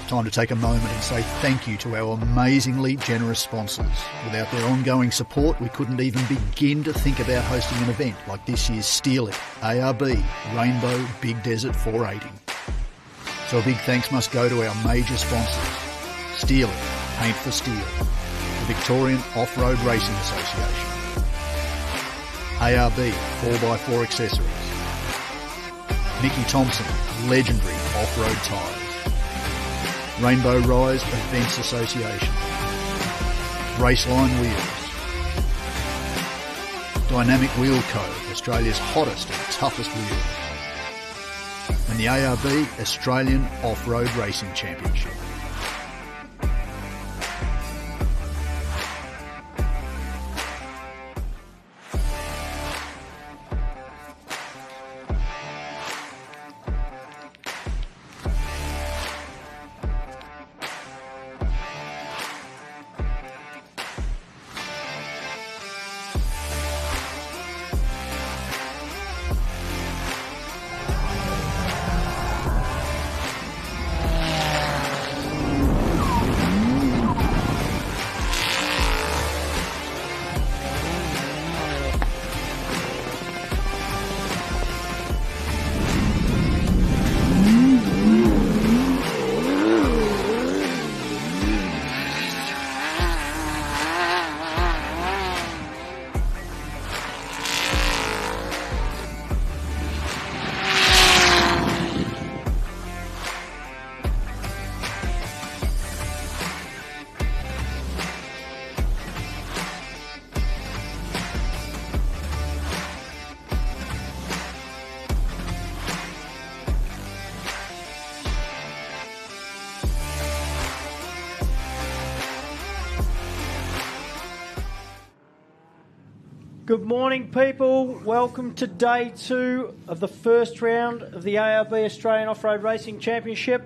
Time to take a moment and say thank you to our amazingly generous sponsors. Without their ongoing support, we couldn't even begin to think about hosting an event like this year's Steel It, ARB Rainbow Big Desert 480. So a big thanks must go to our major sponsors. Steel It, Paint for Steel. The Victorian Off-Road Racing Association. ARB 4x4 Accessories. Mickey Thompson, legendary off-road tyres. Rainbow Rise Events Association. RACELINE Wheels. Dynamic Wheel Co, Australia's hottest and toughest wheels. And the ARB Australian Off-Road Racing Championship. Good morning, people. Welcome to day 2 of the first round of the ARB Australian Off-Road Racing Championship.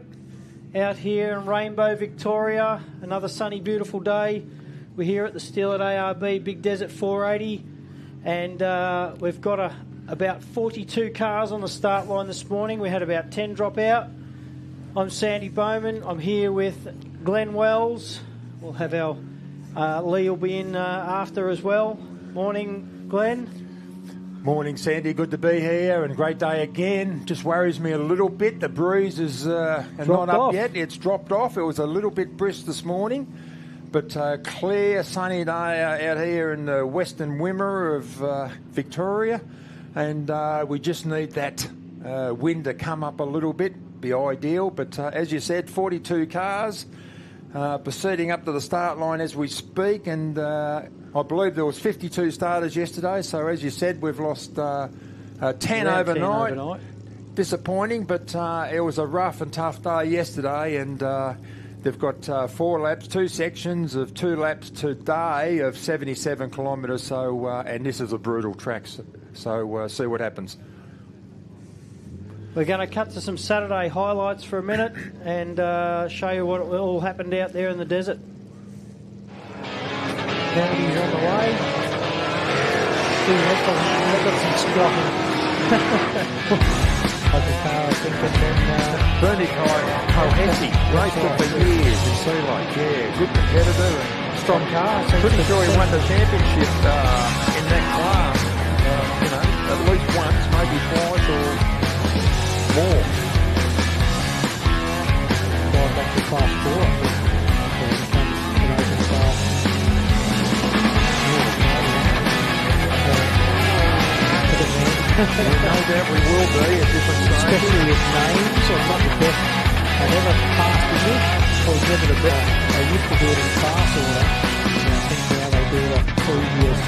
Out here in Rainbow, Victoria, another sunny, beautiful day. We're here at the Steel at ARB Big Desert 480, and we've got about 42 cars on the start line this morning. We had about 10 drop out. I'm Sandy Bowman. I'm here with Glenn Wells. We'll have our Lee will be in after as well. Morning, Glenn. Morning, Sandy. Good to be here, and great day again. Just worries me a little bit. The breeze is not up yet. It's dropped off. It was a little bit brisk this morning, but clear, sunny day out here in the western Wimmera of Victoria, and we just need that wind to come up a little bit. Be ideal, but as you said, 42 cars proceeding up to the start line as we speak, and I believe there was 52 starters yesterday, so as you said, we've lost 10 overnight. Disappointing, but it was a rough and tough day yesterday, and they've got 4 laps, 2 sections of 2 laps today of 77 kilometres, so and this is a brutal track, so see what happens. We're going to cut to some Saturday highlights for a minute and show you what all happened out there in the desert. Kennedy's on the way. They've got some squatting. Bernie Kohesi, raced him for years in Sea Lake, yeah, good competitor and strong car. So pretty sure he won the championship in that class, at least once, maybe twice or more. Going back to class 4, I think. No doubt we will be at different stages. Especially with names, or not the best. They never passed in it, or never the best. They used to do it in class order. I think now they do the previous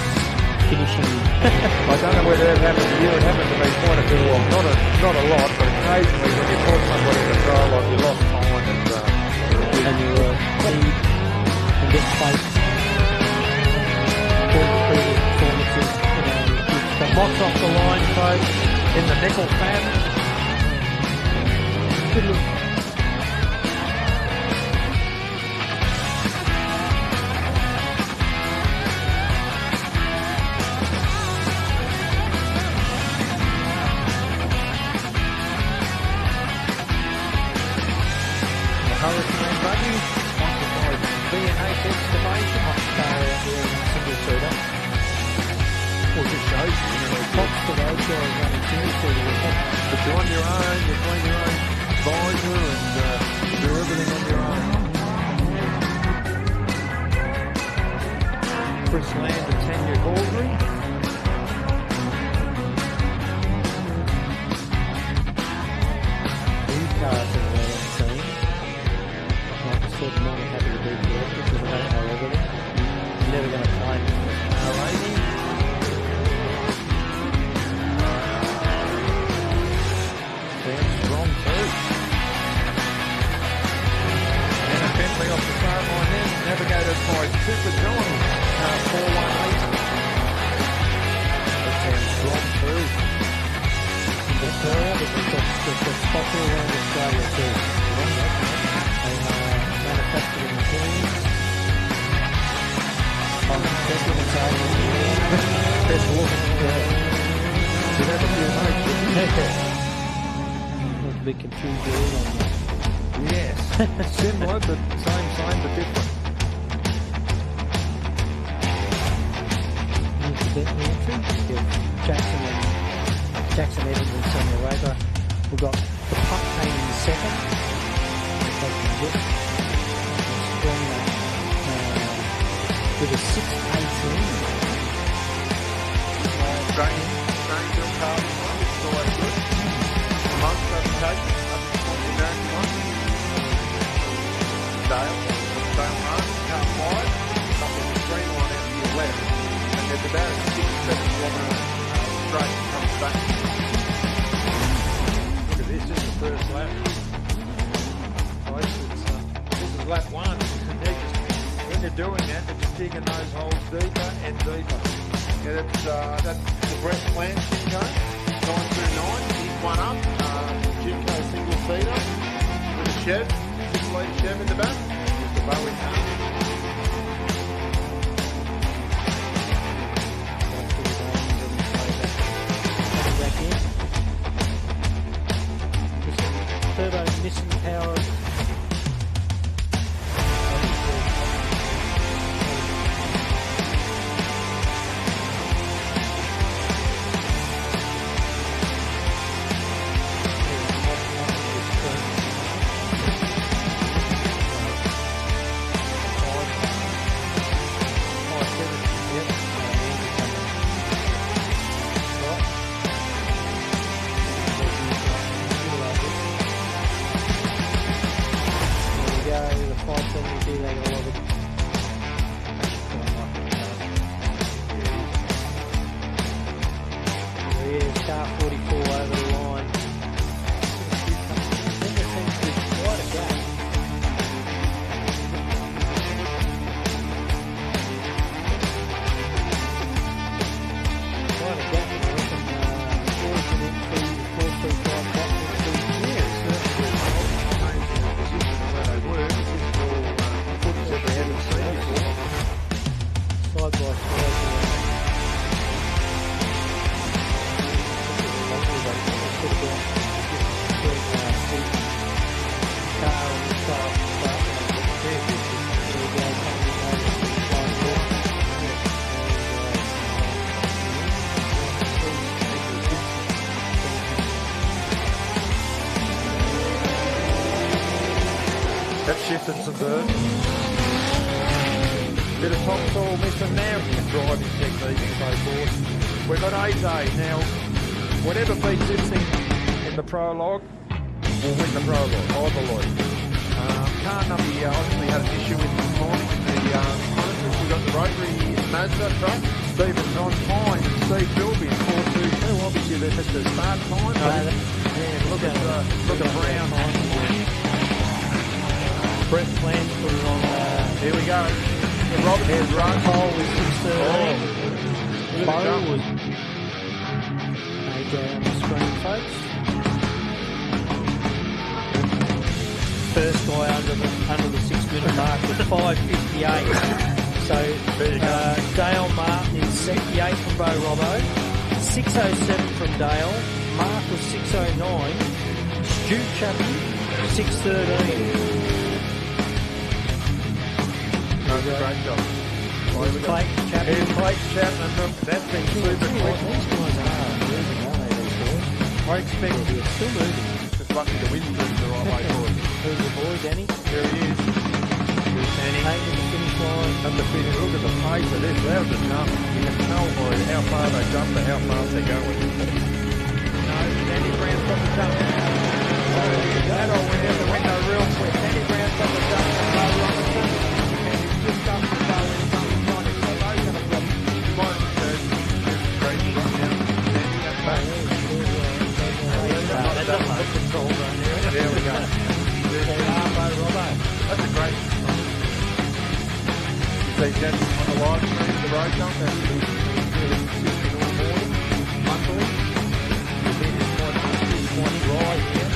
finishing. I don't know whether that happened to you. It happened to me quite a bit. Well, not a lot, but occasionally when you caught somebody in the trial, like you lost time and you were lead and get placed. Previous performances. The Mott's off the line, folks, in the nickel fan. Good look. The Hurricane you. Sponsored by B&H Excavation. Single seater. Well, it just shows you, Props to those guys running single seater with that. but you're on your own, you're doing your own visor and do everything on your own. Chris Land and Tanya Baldry. These cars in the team. Like I said, more than happy to be collected because I don't know everything. I'm never going to claim car racing. Sounds strong too. And a Bentley off the start line then, navigated by Super John, 418. That sounds strong too. Victoria, but they've got stock all around Australia too. They manufacture the machines. I'm checking the table. Best look. Did have a few mates, Not to be confused with all on that. yes. Similar, but same, but different. Jackson Evans and Sonia Raper. We've got the punt came in second. Strong with a 6.18. GrainCorp car one, it's always good. Amongst doesn't take it, up to the American one. Dale Martin, car 5, up in the green line out to your left. And there's about a 6-7 kilometre straight comes back. Look at this, just the first lap. This is lap 1. And they're just, when they're doing that, they're just digging those holes deeper and deeper. Yeah, that's the Brett Plant Jimco, 929. He's one up. Jimco single seater with a Chev, 6-litre Chev in the back. Just a Bowie car. Turbo Nissan powered. Shifted some dirt. Bit of topsoil missing now from the driving technique and so forth. We've got AJ now. Whatever beats this thing in the prologue will win the prologue, I believe. Car number obviously had an issue with this morning. We've got the rotary Mazda truck. Stephen's on time. Steve Bilby in 4.22. Obviously they missed their start time. Look at Brown. Brett Plant put it on. Here we go. Yeah, Robert has run. Pole with 6.13. Bow was AJ on the screen, folks. First guy under the 6-minute mark was 5.58. So Dale Martin is 78 from Bo Robbo, 6.07 from Dale. Mark was 6.09. Stu Chappie 6.13. Does a great job. Here's Clayton Chapman. Here's Clayton Chapman. Look, that's been super quick. These guys are moving, aren't they, these boys? I expect They're still moving. just lucky the wind's moving the right way forward. Who's the boy, Danny? There he is. Here's Danny. Taking the finish line. At the finish, look at the pace of this. That was a jump. You can tell by how far they jump and how fast they're going. No, Danny Brown's got the jump. That all went out the window real quick. Danny Brown's got the jump from Bo Robinson. And he's just up to Bo in front of Johnny. So Bo's going to drop one, two, three, drop down. Danny, that's back. That doesn't look controlled right there. There we go. Bo Robbo. That's a great one. You see Jen on the live stream, the road jump, that's really consistent all morning, monthly. The finish point right here.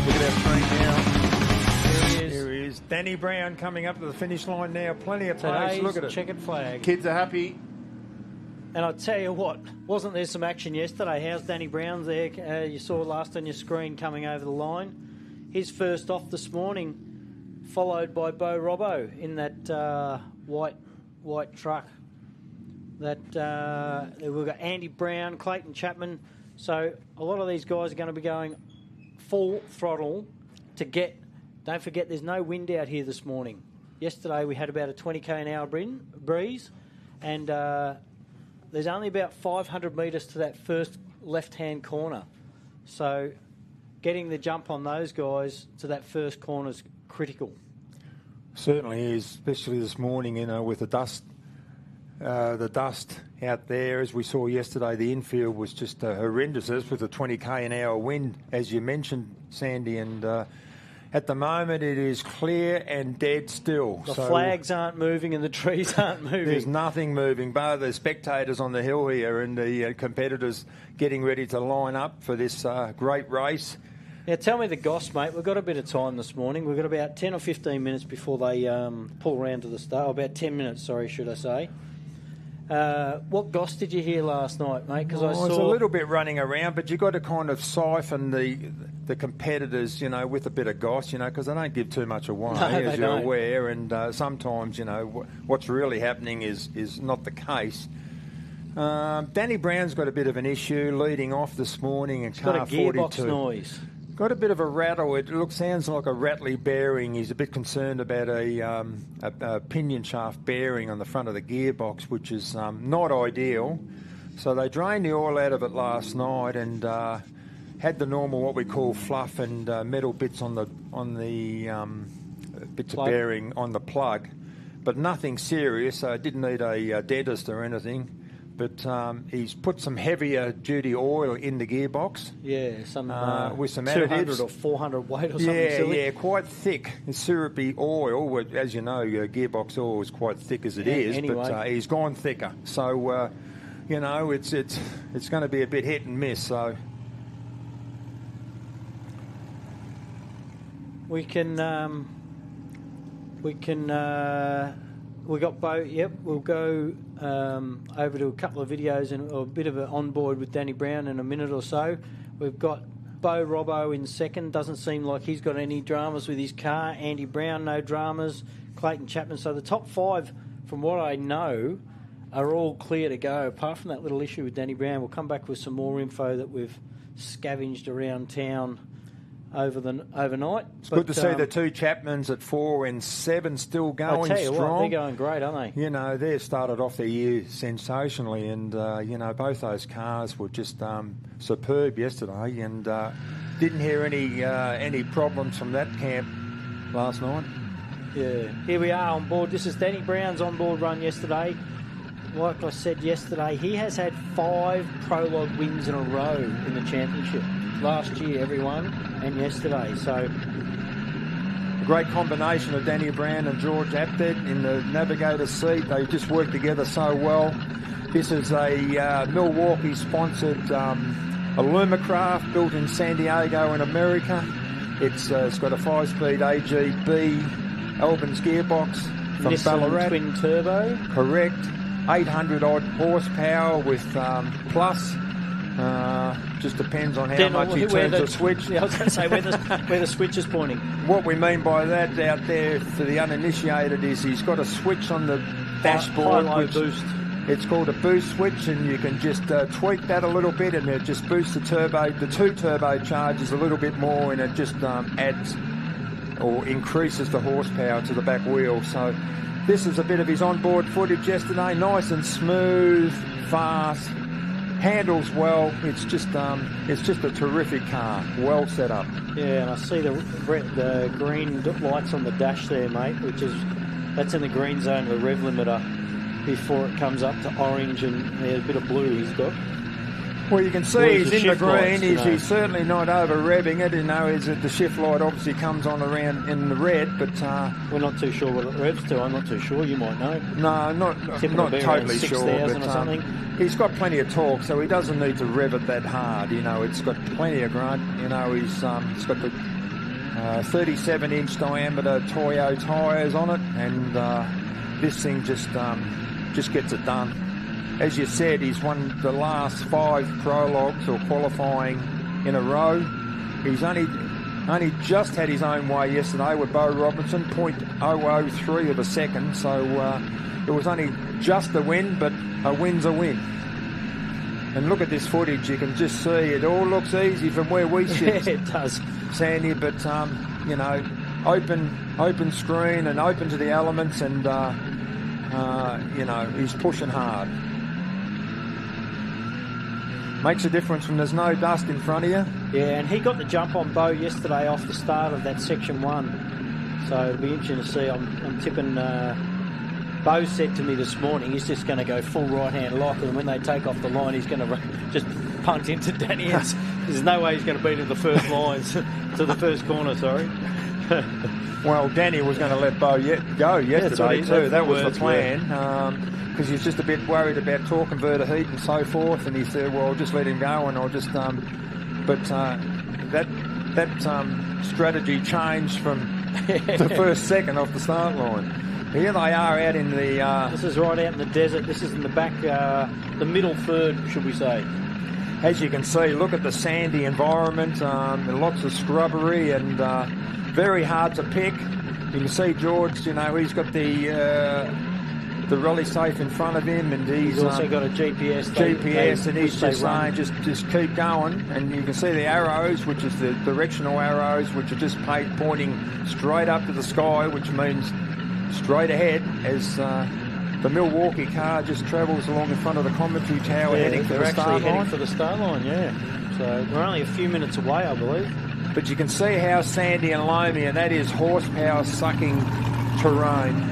Look at our screen now. There he is. Danny Brown coming up to the finish line now. Plenty of pace. Look at it. Checkered flag. Kids are happy. And I tell you what, wasn't there some action yesterday? How's Danny Brown there? You saw last on your screen coming over the line. He's first off this morning, followed by Bo Robbo in that white truck. That we've got Andy Brown, Clayton Chapman. So a lot of these guys are going to be going full throttle to get. Don't forget, there's no wind out here this morning. Yesterday we had about a 20 km/h breeze, and there's only about 500 metres to that first left-hand corner. So getting the jump on those guys to that first corner is critical. Certainly is, especially this morning, you know, with the dust out there. As we saw yesterday, the infield was just horrendous with a 20 km/h wind, as you mentioned, Sandy, and at the moment it is clear and dead still. The flags aren't moving and the trees aren't moving. There's nothing moving, bar the spectators on the hill here and the competitors getting ready to line up for this great race. Now, tell me the goss, mate. We've got a bit of time this morning. We've got about 10 or 15 minutes before they pull round to the start. About 10 minutes, sorry, should I say. What goss did you hear last night, mate? Because I saw... It's a little bit running around, but you've got to kind of siphon the competitors, you know, with a bit of goss, you know, because they don't give too much away, as you're aware. And sometimes, you know, what's really happening is not the case. Danny Brown's got a bit of an issue leading off this morning in car 42. Got a gearbox noise. Got a bit of a rattle. It sounds like a rattly bearing. He's a bit concerned about a pinion shaft bearing on the front of the gearbox, which is not ideal. So they drained the oil out of it last night and had the normal, what we call fluff and metal bits on the bits plug. of bearing on the plug, but nothing serious. So it didn't need a dentist or anything. But he's put some heavier duty oil in the gearbox. Yeah, with some 200 additives. or 400 weight or something silly. Yeah, quite thick. It's syrupy oil. As you know, gearbox oil is quite thick as it is. Anyway. But he's gone thicker. So, you know, it's going to be a bit hit and miss. So we got Bo. Yep, we'll go over to a couple of videos and a bit of an onboard with Danny Brown in a minute or so. We've got Bo Robbo in second. Doesn't seem like he's got any dramas with his car. Andy Brown, no dramas. Clayton Chapman. So the top five, from what I know, are all clear to go, apart from that little issue with Danny Brown. We'll come back with some more info that we've scavenged around town overnight. It's good to see the two Chapmans at 4 and 7 still going strong. I tell you what, they're going great, aren't they? You know, they started off their year sensationally, and you know, both those cars were just superb yesterday, and didn't hear any problems from that camp last night. Yeah, here we are on board. This is Danny Brown's on-board run yesterday. Like I said yesterday, he has had 5 prologue wins in a row in the championship. Last year, everyone, and yesterday. So, a great combination of Danny Brown and George Apted in the navigator's seat. They just work together so well. This is a Milwaukee-sponsored Alumacraft built in San Diego in America. It's got a 5-speed AGB Albans gearbox from Nissan Ballarat. Twin Turbo. Correct. 800 odd horsepower with plus Just depends on how much he turns the switch. Yeah, I was going to say where the switch is pointing. What we mean by that out there for the uninitiated is he's got a switch on the dashboard. High-low boost. It's called a boost switch, and you can just tweak that a little bit, and it just boosts the two turbo charges a little bit more, and it just adds or increases the horsepower to the back wheel. So this is a bit of his onboard footage yesterday. Nice and smooth, fast, handles well. It's just a terrific car, well set up. Yeah, and I see the green lights on the dash there, mate, that's in the green zone of the rev limiter before it comes up to orange, and there's a bit of blue he's got. Well, you can see he's in the green. Lights, he's certainly not over revving it. The shift light obviously comes on around in the red, but we're not too sure what it revs to. I'm not too sure. You might know. No, not totally sure. But or something. He's got plenty of torque, so he doesn't need to rev it that hard. It's got plenty of grunt. He's got the 37-inch diameter Toyo tyres on it, and this thing just gets it done. As you said, he's won the last 5 prologues or qualifying in a row. He's only just had his own way yesterday with Bo Robinson, 0.003 of a second. So it was only just a win, but a win's a win. And look at this footage. You can just see it all looks easy from where we sit. Yeah, it does, Sandy. But open screen and open to the elements, and he's pushing hard. Makes a difference when there's no dust in front of you. Yeah, and he got the jump on Bo yesterday off the start of that section 1. So it'll be interesting to see. I'm tipping. Bo said to me this morning he's just going to go full right-hand lock, and when they take off the line, he's going to just punt into Danny. There's no way he's going to beat him the first lines to the first corner. Sorry. Well, Danny was going to let Bo go yesterday too. That was the plan. Because he's just a bit worried about torque converter heat and so forth, and he said, well, I'll just let him go, and I'll just that strategy changed from the first second off the start line. Here they are out in the this is right out in the desert. This is in the back, the middle third, should we say. As you can see, look at the sandy environment, lots of scrubbery, and very hard to pick. You can see George, he's got the rally safe in front of him, and he's also got a GPS. And he's just saying, just keep going. And you can see the arrows, which is the directional arrows, which are just pointing straight up to the sky, which means straight ahead, as the Milwaukee car just travels along in front of the commentary tower, heading for the start line. Heading for the start line, yeah. So we're only a few minutes away, I believe. But you can see how sandy and loamy, and that is horsepower sucking terrain.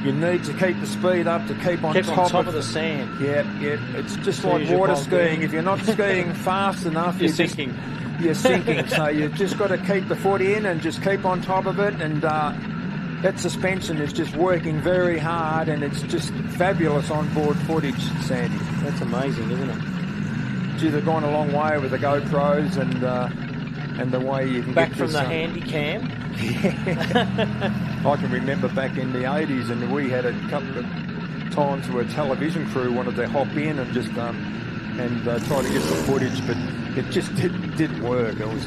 You need to keep the speed up to keep on top of the sand. Yeah. It's just like water skiing. If you're not skiing fast enough, you're sinking. You're sinking. So you've just got to keep the foot in and just keep on top of it. And that suspension is just working very hard, and it's just fabulous onboard footage, Sandy. That's amazing, isn't it? Gee, they've gone a long way with the GoPros and the way you can back get from this, the handy cam. I can remember back in the 80s, and we had a couple of times where a television crew wanted to hop in and just try to get the footage, but it just didn't work. It was,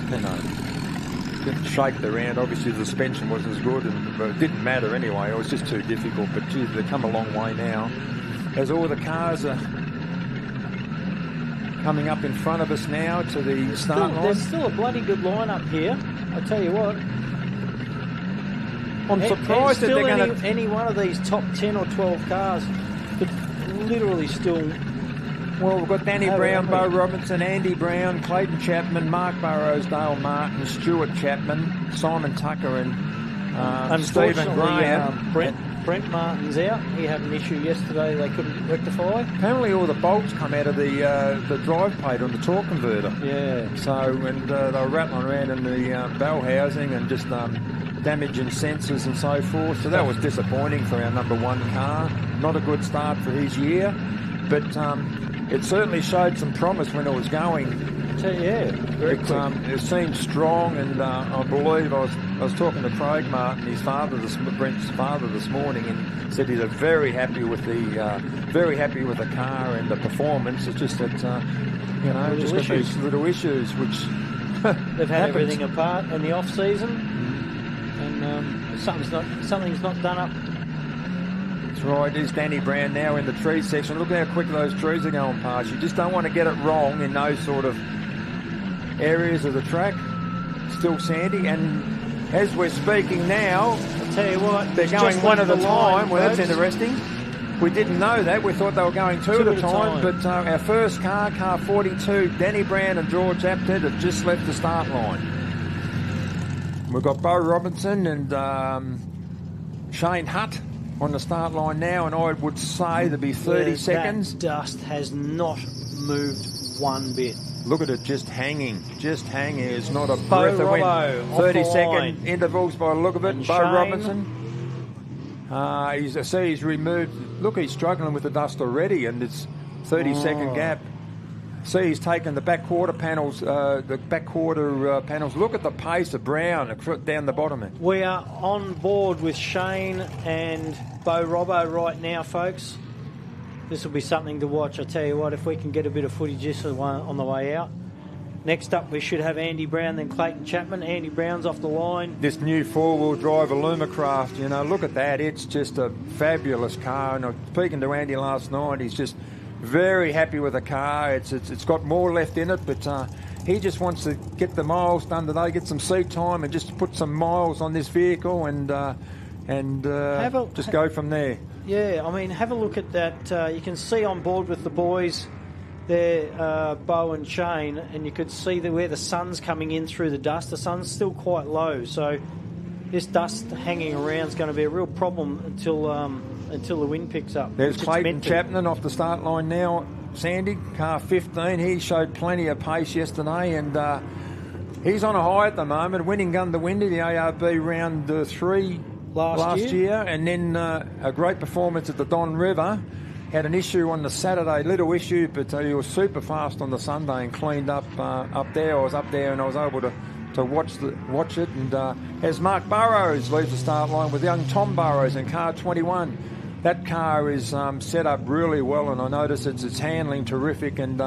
didn't shake the round. Obviously the suspension wasn't as good, but it didn't matter anyway. It was just too difficult. But geez, they've come a long way now, as all the cars are coming up in front of us now to the start line. There's still a bloody good line up here, I tell you what. I'm surprised that they're going to... Any one of these top 10 or 12 cars could literally still... Well, we've got Danny Brown, Bo Robinson, Andy Brown, Clayton Chapman, Mark Burrows, Dale Martin, Stuart Chapman, Simon Tucker, and Stephen Graham. Brent Martin's out. He had an issue yesterday they couldn't rectify. Apparently all the bolts come out of the drive plate on the torque converter. Yeah. So, and they were rattling around in the bell housing and just damaging sensors and so forth. So that was disappointing for our number 1 car. Not a good start for his year, but it certainly showed some promise when it was going. Yeah, very quick. It seemed strong, and I believe I was talking to Craig Martin, his father, Brent's father, this morning, and said he's very happy with the car and the performance. It's just that just got these little issues which they've had everything apart in the off season, and something's not done up. That's right. There's Danny Brown now in the tree section. Look how quick those trees are going past. You just don't want to get it wrong in those sort of areas of the track. Still sandy, and as we're speaking now, I'll tell you what, they're going one at a time. Well, that's interesting. We didn't know that. We thought they were going two at a time. But our first car 42, Danny Brown and George Apted have just left the start line. We've got Bo Robinson and Shane Hutt on the start line now, and I would say there'll be 30 seconds. That dust has not moved one bit. Look at it, just hanging. It's not a breath of wind. 30-second intervals by the look of it. And Bo Shane. Robinson. He's removed. Look, he's struggling with the dust already, and it's 30-second gap. See, he's taken the back quarter panels. Panels. Look at the pace of Brown down the bottom. We are on board with Shane and Bo Robbo right now, folks. This will be something to watch. I tell you what, if we can get a bit of footage just on the way out. Next up, we should have Andy Brown, then Clayton Chapman. Andy Brown's off the line. This new four-wheel drive Illumicraft, look at that. It's just a fabulous car. And I was speaking to Andy last night. He's just very happy with the car. It's got more left in it, but he just wants to get the miles done today, get some seat time, and just put some miles on this vehicle and just go from there. Yeah, I mean, have a look at that. You can see on board with the boys there, Bo and Shane, and you could see where the sun's coming in through the dust. The sun's still quite low, so this dust hanging around is going to be a real problem until the wind picks up. There's Clayton Chapman off the start line now. Sandy, car 15. He showed plenty of pace yesterday, and he's on a high at the moment. Winning gun to Windy, the ARB round 3 last year, and then a great performance at the Don River. Had an issue on the Saturday, little issue, but he was super fast on the Sunday and cleaned up there. I was up there and I was able to watch it. And as Mark Burrows leaves the start line with young Tom Burrows in car 21. That car is set up really well, and I notice its handling terrific. And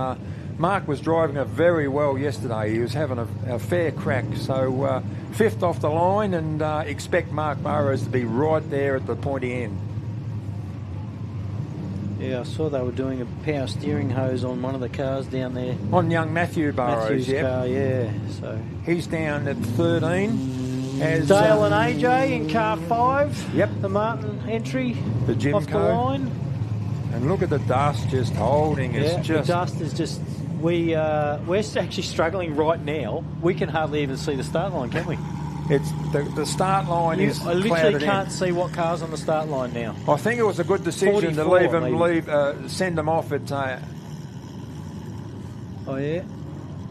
Mark was driving it very well yesterday. He was having a fair crack. So fifth off the line, and expect Mark Burrows to be right there at the pointy end. Yeah, I saw they were doing a power steering hose on one of the cars down there. On young Matthew Burrows, Matthew's car, yeah. So he's down at 13. As, Dale and AJ in car 5. Yep. The Martin entry the Jim off the line. And look at the dust just holding. The dust is just... We're actually struggling right now. We can hardly even see the start line, can we? It's the start line is I literally can't see what car's on the start line now. I think it was a good decision to send them off at... oh, yeah?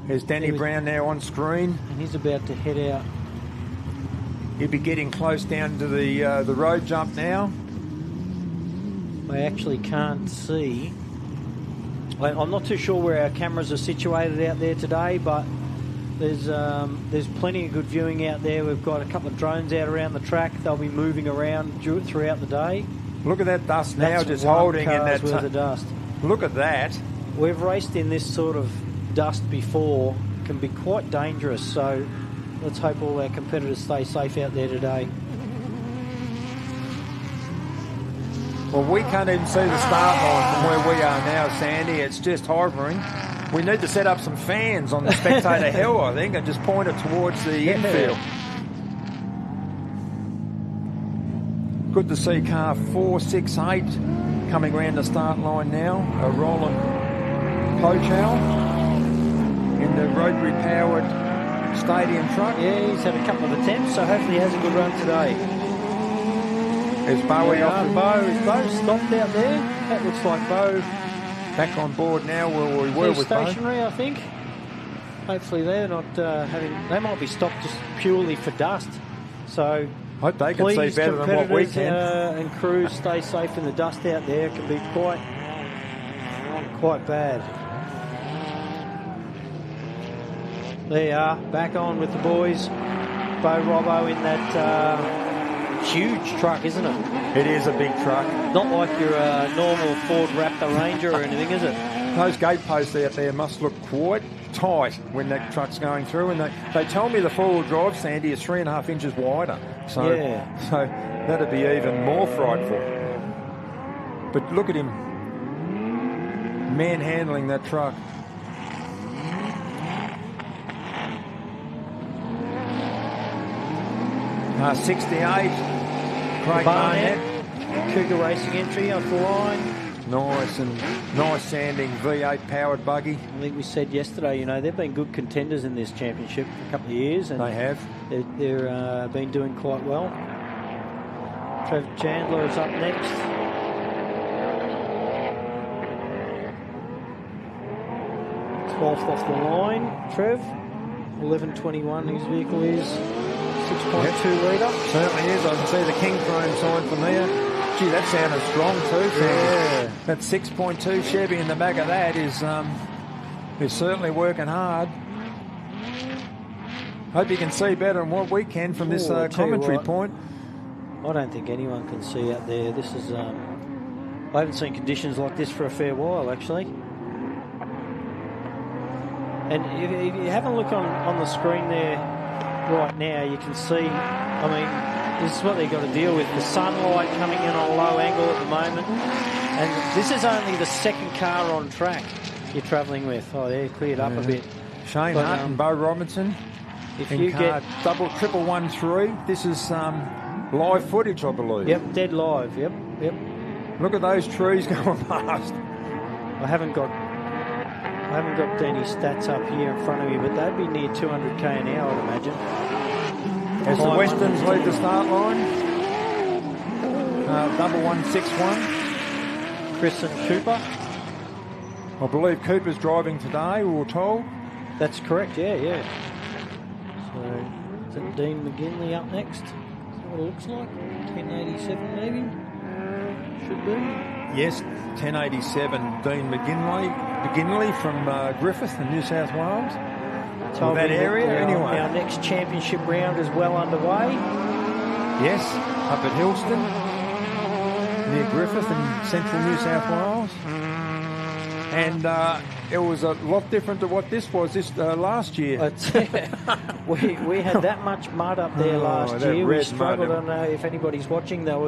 There's Danny Brown now on screen. And he's about to head out. He'll be getting close down to the road jump now. I actually can't see. I'm not too sure where our cameras are situated out there today, but there's plenty of good viewing out there. We've got a couple of drones out around the track. They'll be moving around throughout the day. Look at that dust now, just holding in that worth of dust. Look at that. We've raced in this sort of dust before. It can be quite dangerous, so let's hope all our competitors stay safe out there today. Well, we can't even see the start line from where we are now, Sandy. It's just hovering. We need to set up some fans on the spectator hill, I think, and just point it towards the infield. Good to see car 468 coming around the start line now. A Roland Pochal in the rotary-powered stadium truck. Yeah, he's had a couple of attempts, so hopefully he has a good run today. There's Bowie off. Is Bo stopped out there? That looks like Bo back on board now where we were with stationary, Bo. I think. Hopefully they're not they might be stopped just purely for dust. So I hope they can see better than what we can. And crews stay safe in the dust out there. It can be quite bad. There you are, back on with the boys. Bo Robbo in that huge truck, isn't it? It is a big truck. Not like your normal Ford Raptor Ranger or anything, is it? Those gateposts out there must look quite tight when that truck's going through. And they tell me the four-wheel drive, Sandy, is 3.5 inches wider. So that'd be even more frightful. But look at him manhandling that truck. 68, Craig Barnett. Cougar Racing entry off the line. Nice sanding V8 powered buggy. I think we said yesterday, they've been good contenders in this championship for a couple of years. And they have. They've been doing quite well. Trev Chandler is up next. Off the line, Trev. 11.21 his vehicle is. 6.2 litre. Certainly is. I can see the King Chrome sign from there. Gee, that sounded strong too. Yeah. That 6.2 Chevy in the back of that is certainly working hard. Hope you can see better than what we can from this commentary point. I don't think anyone can see out there. This is I haven't seen conditions like this for a fair while, actually. And if you have a look on the screen there right now, you can see, this is what they've got to deal with. The sunlight coming in on a low angle at the moment. And this is only the second car on track you're travelling with. Oh, they're cleared up a bit. Shane Hunt and Bo Robinson. If you get double 113, this is live footage, I believe. Yep, dead live. Yep. Look at those trees going past. I haven't got any stats up here in front of me, but they'd be near 200k an hour, I'd imagine. As the Westerns lead the start line, double 161. Chris and Cooper. I believe Cooper's driving today, we were told. That's correct, yeah. So, is it Dean McGinley up next? Is that what it looks like? 1087 maybe? Should be. Yes, 1087 Dean McGinley from Griffith in New South Wales. That area, anyway. Our next championship round is well underway. Yes, up at Hillston, near Griffith in central New South Wales. And it was a lot different to what this was last year. We had that much mud up there last year. We struggled. I don't know if anybody's watching. There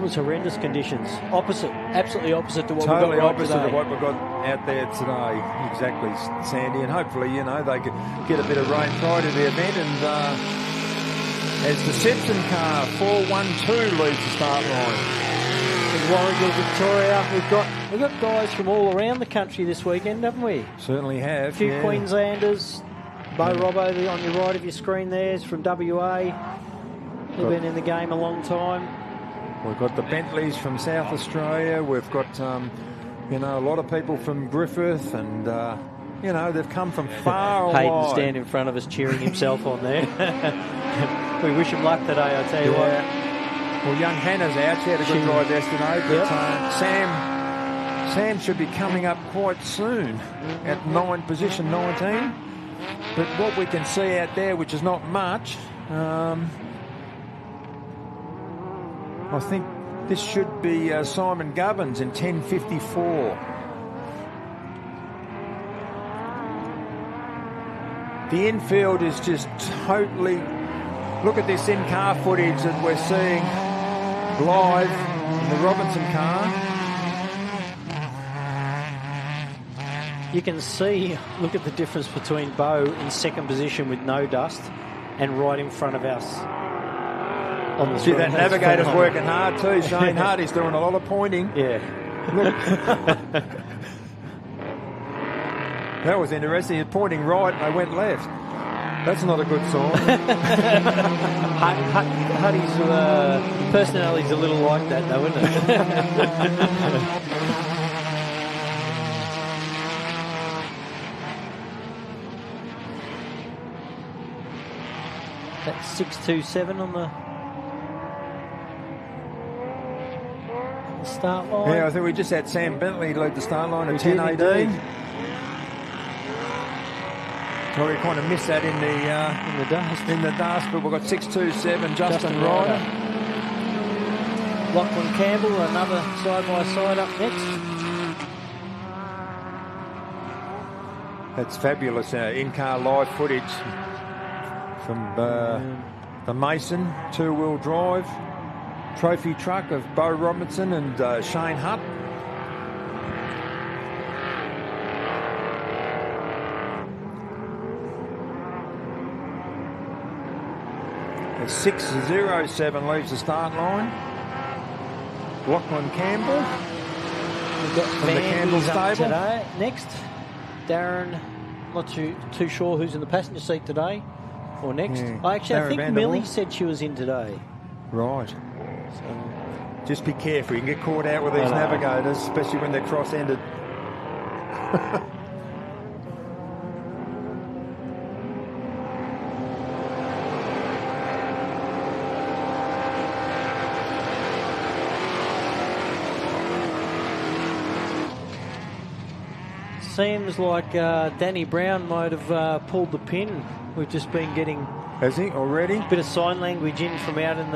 was horrendous conditions. Absolutely opposite to what totally we got opposite today. to what we got out there today. Exactly, Sandy. And hopefully, they could get a bit of rain prior to the event. And as the Simpson car 412 leads the start line. In Warragul, Victoria, we've got guys from all around the country this weekend, haven't we? Certainly have. A few Queenslanders. Bo Robbo on your right of your screen there is from WA. They've been in the game a long time. We've got the Bentleys from South Australia. We've got, a lot of people from Griffith, and they've come from far away. Hayden stand in front of us cheering himself on there. We wish him luck today, I tell you what. Well, young Hannah's out. She had a good drive yesterday, but Sam should be coming up quite soon at position 19. But what we can see out there, which is not much, I think this should be Simon Gubbins in 10.54. The infield is just totally... Look at this in-car footage that we're seeing live in the Robinson car. You can see, look at the difference between Bo in second position with no dust and right in front of us. On the that navigator's working hard too. Shane Hardy's doing a lot of pointing. Yeah. Look. That was interesting. He's pointing right and they went left. That's not a good sign. Huddy's personality's a little like that, though, isn't it? That's 627 on the start line. Yeah, I think we just had Sam Bentley lead the start line at 10.18. Well, we kind of missed that in the dust. In the dust, but we've got 627 Justin Ryder. Lachlan Campbell, another side-by-side up next. That's fabulous in-car live footage from the Mason two-wheel drive trophy truck of Bo Robinson and Shane Hutt. At 6:07 leaves the start line. Lachlan Campbell. We've got from the Campbell stable. Today. Next, Darren, not too sure who's in the passenger seat today or next. Yeah, I think Mallee said she was in today. Right. So, just be careful. You can get caught out with these navigators, especially when they're cross-ended. Seems like Danny Brown might have pulled the pin. We've just been getting. Has he already? A bit of sign language in from out in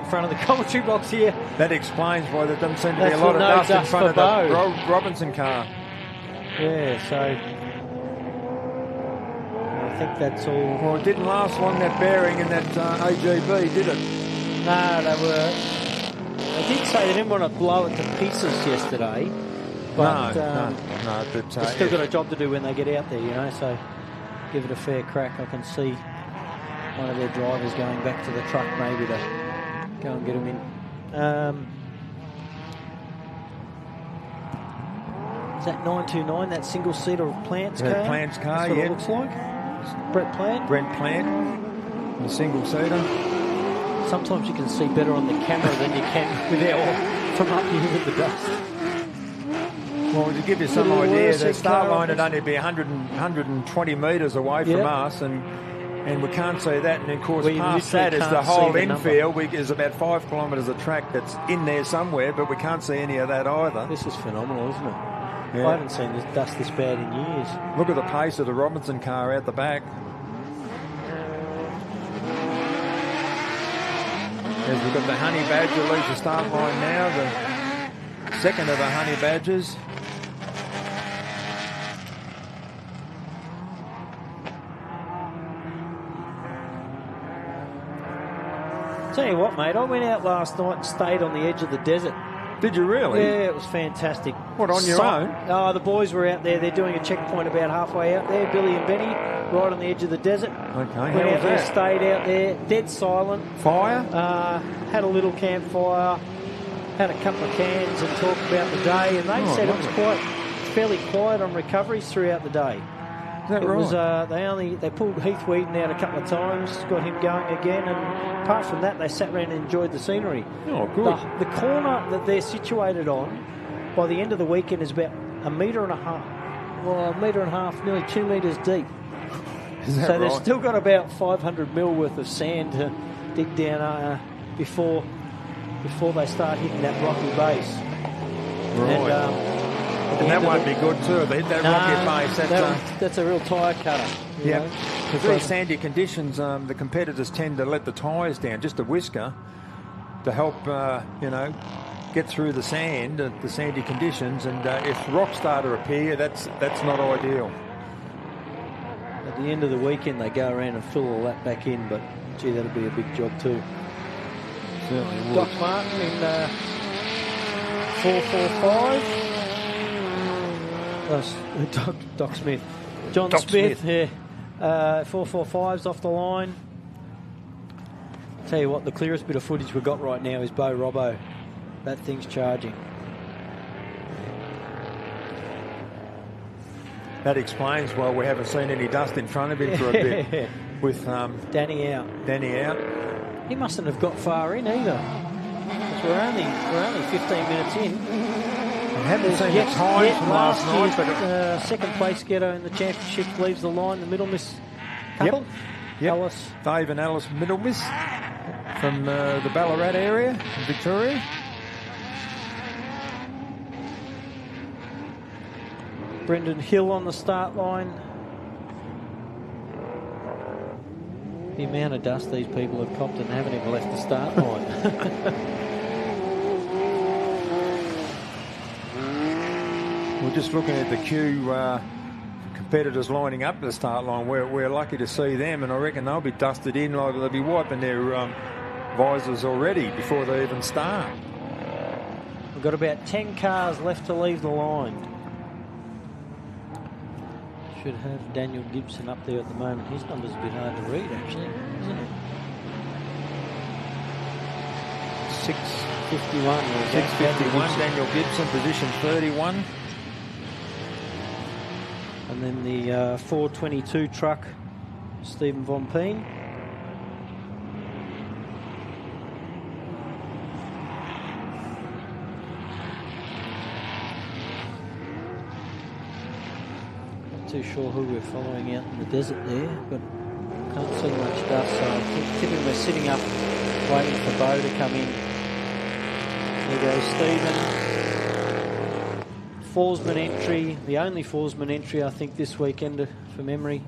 front of the commentary box here. That explains why there doesn't seem to be a lot of dust in front of the Robinson car. Yeah, so I think that's all. Well, it didn't last long, that bearing in that AGB, did it? No, they did say they didn't want to blow it to pieces yesterday. But, no. But they've still got a job to do when they get out there, you know, so give it a fair crack. I can see one of their drivers going back to the truck maybe to go and get them in. Is that 929, that single-seater of Plant's car? Plant's car, That's what yeah. it looks like. Brett Plant? Brent Plant, the single-seater. Sometimes you can see better on the camera than you can without from up here with the dust. Well, to give you some idea, the start line would only be 120 metres away from us, and we can't see that. And of course, past that is the whole infield. There's about 5 kilometres of track that's in there somewhere, but we can't see any of that either. This is phenomenal, isn't it? Yeah. I haven't seen this dust this bad in years. Look at the pace of the Robinson car out the back. As we've got the Honey Badger leaves the start line now, the second of the Honey Badgers. Tell you what, mate, I went out last night and stayed on the edge of the desert. Did you really? Yeah, it was fantastic. What, on your own? Oh, the boys were out there. They're doing a checkpoint about halfway out there, Billy and Benny, right on the edge of the desert. Okay, went out there, stayed out there, dead silent. Fire? Had a little campfire, had a couple of cans and talked about the day, and they said it was fairly quiet on recoveries throughout the day. Is that right? They pulled Heath Whedon out a couple of times, got him going again, and apart from that, they sat around and enjoyed the scenery. Oh, good. The corner that they're situated on, by the end of the weekend, is about a metre and a half, nearly 2 metres deep. Is that so right? they've still got about 500 mil worth of sand to dig down before they start hitting that rocky base. Right. And that won't be good too. They hit that rocky base. That's a real tyre cutter. Yeah, because these sandy conditions, the competitors tend to let the tyres down just a whisker to help, get through the sand, the sandy conditions. And if rocks start to appear, that's not ideal. At the end of the weekend, they go around and fill all that back in, but gee, that'll be a big job too. Certainly would. Doc Martin in 445. Doc Smith. John Smith. Yeah. 445's off the line. Tell you what, the clearest bit of footage we've got right now is Bo Robbo. That thing's charging. That explains why we haven't seen any dust in front of him for a bit. With Danny out. He mustn't have got far in either. Because we're only 15 minutes in. I haven't seen the time from last night, but second place getter in the championship leaves the line. The Middlemiss couple. Yep. Dave and Alice Middlemiss from the Ballarat area in Victoria. Brendan Hill on the start line. The amount of dust these people have copped and haven't even left the start line. We're just looking at the queue. Competitors lining up to the start line. We're lucky to see them, and I reckon they'll be dusted in. Like they'll be wiping their visors already before they even start. We've got about 10 cars left to leave the line. Should have Daniel Gibson up there at the moment. His number's a bit hard to read, actually, isn't it? 651. 651. Daniel Gibson, position 31. And then the 422 truck, Stephen Von Peen. Not too sure who we're following out in the desert there, but can't see much dust, so I think typically we're sitting up waiting for Bo to come in. There goes Stephen. Forsman entry, the only Forsman entry I think this weekend from memory.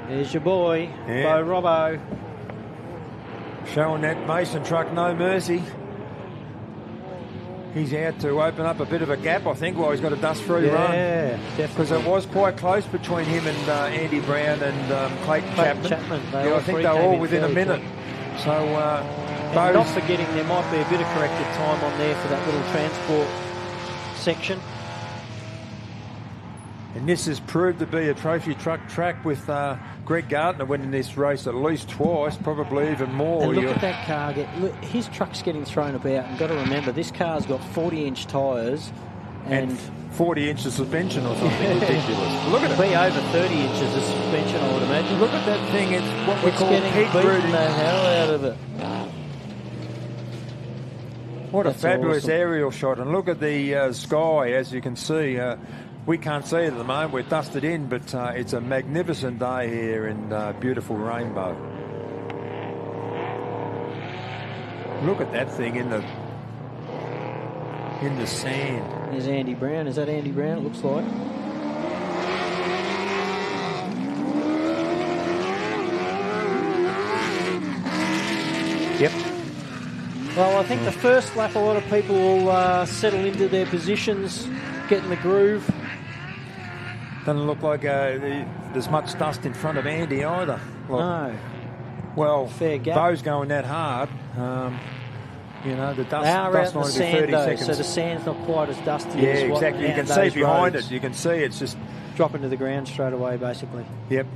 There's your boy, Bo Robbo. Showing that Mason truck no mercy. He's out to open up a bit of a gap, I think, while he's got a dust-free run. Yeah, definitely. Because it was quite close between him and Andy Brown and Clayton Chapman. Yeah, I think they were all within a minute. So, and not forgetting there might be a bit of corrected time on there for that little transport section. And this has proved to be a trophy truck track with Greg Gardner winning this race at least twice, probably even more. And look at that car. Look, his truck's getting thrown about. And got to remember, this car's got 40-inch tyres and 40 inches suspension or something ridiculous. Look at it. Be over 30 inches of suspension, I would imagine. Look at that thing. It's what we call getting beaten the hell out of it. What a fabulous aerial shot. And look at the sky, as you can see. We can't see it at the moment. We're dusted in, but it's a magnificent day here in beautiful Rainbow. Look at that thing in the sand. There's Andy Brown. Is that Andy Brown? It looks like. Yep. Well, I think the first lap, a lot of people will settle into their positions, get in the groove. Doesn't look like there's much dust in front of Andy either. No. Well, fair gap. Bo's going that hard. You know, the dust out in the might be sand 30 though, seconds. so the sand's not quite as dusty yeah, as what exactly. You can those see behind roads. it. You can see it's just dropping to the ground straight away, basically. Yep.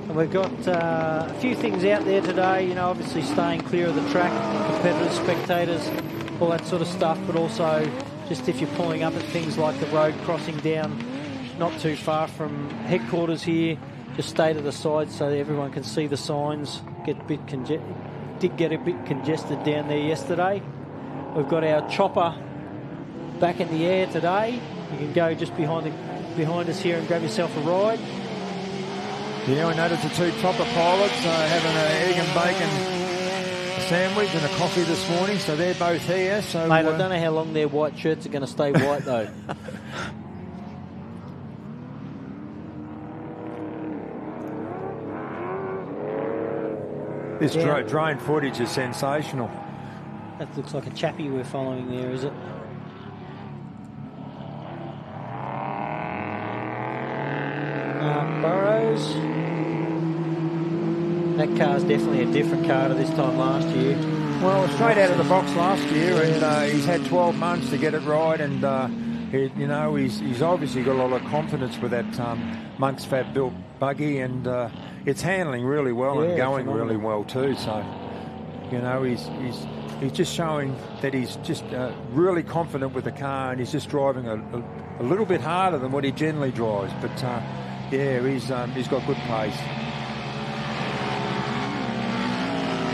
And we've got a few things out there today, you know, obviously staying clear of the track, competitors, spectators, all that sort of stuff, but also just if you're pulling up at things like the road crossing down not too far from headquarters here, just stay to the side so that everyone can see the signs. Did get a bit congested down there yesterday. We've got our chopper back in the air today. You can go just behind us here and grab yourself a ride. Yeah, I noticed the two chopper pilots having an egg and bacon sandwich and a coffee this morning, so they're both here. So, mate, I don't know how long their white shirts are going to stay white though. This drone footage is sensational. That looks like a chappie we're following there, is it? Burrows. That car's definitely a different car to this time last year. Well, straight out of the box last year, and he's had 12 months to get it right, and he's obviously got a lot of confidence with that Monk's Fab built buggy, and it's handling really well and going really well too. So, you know, he's just showing that he's just really confident with the car, and he's just driving a little bit harder than what he generally drives. But yeah, he's got good pace.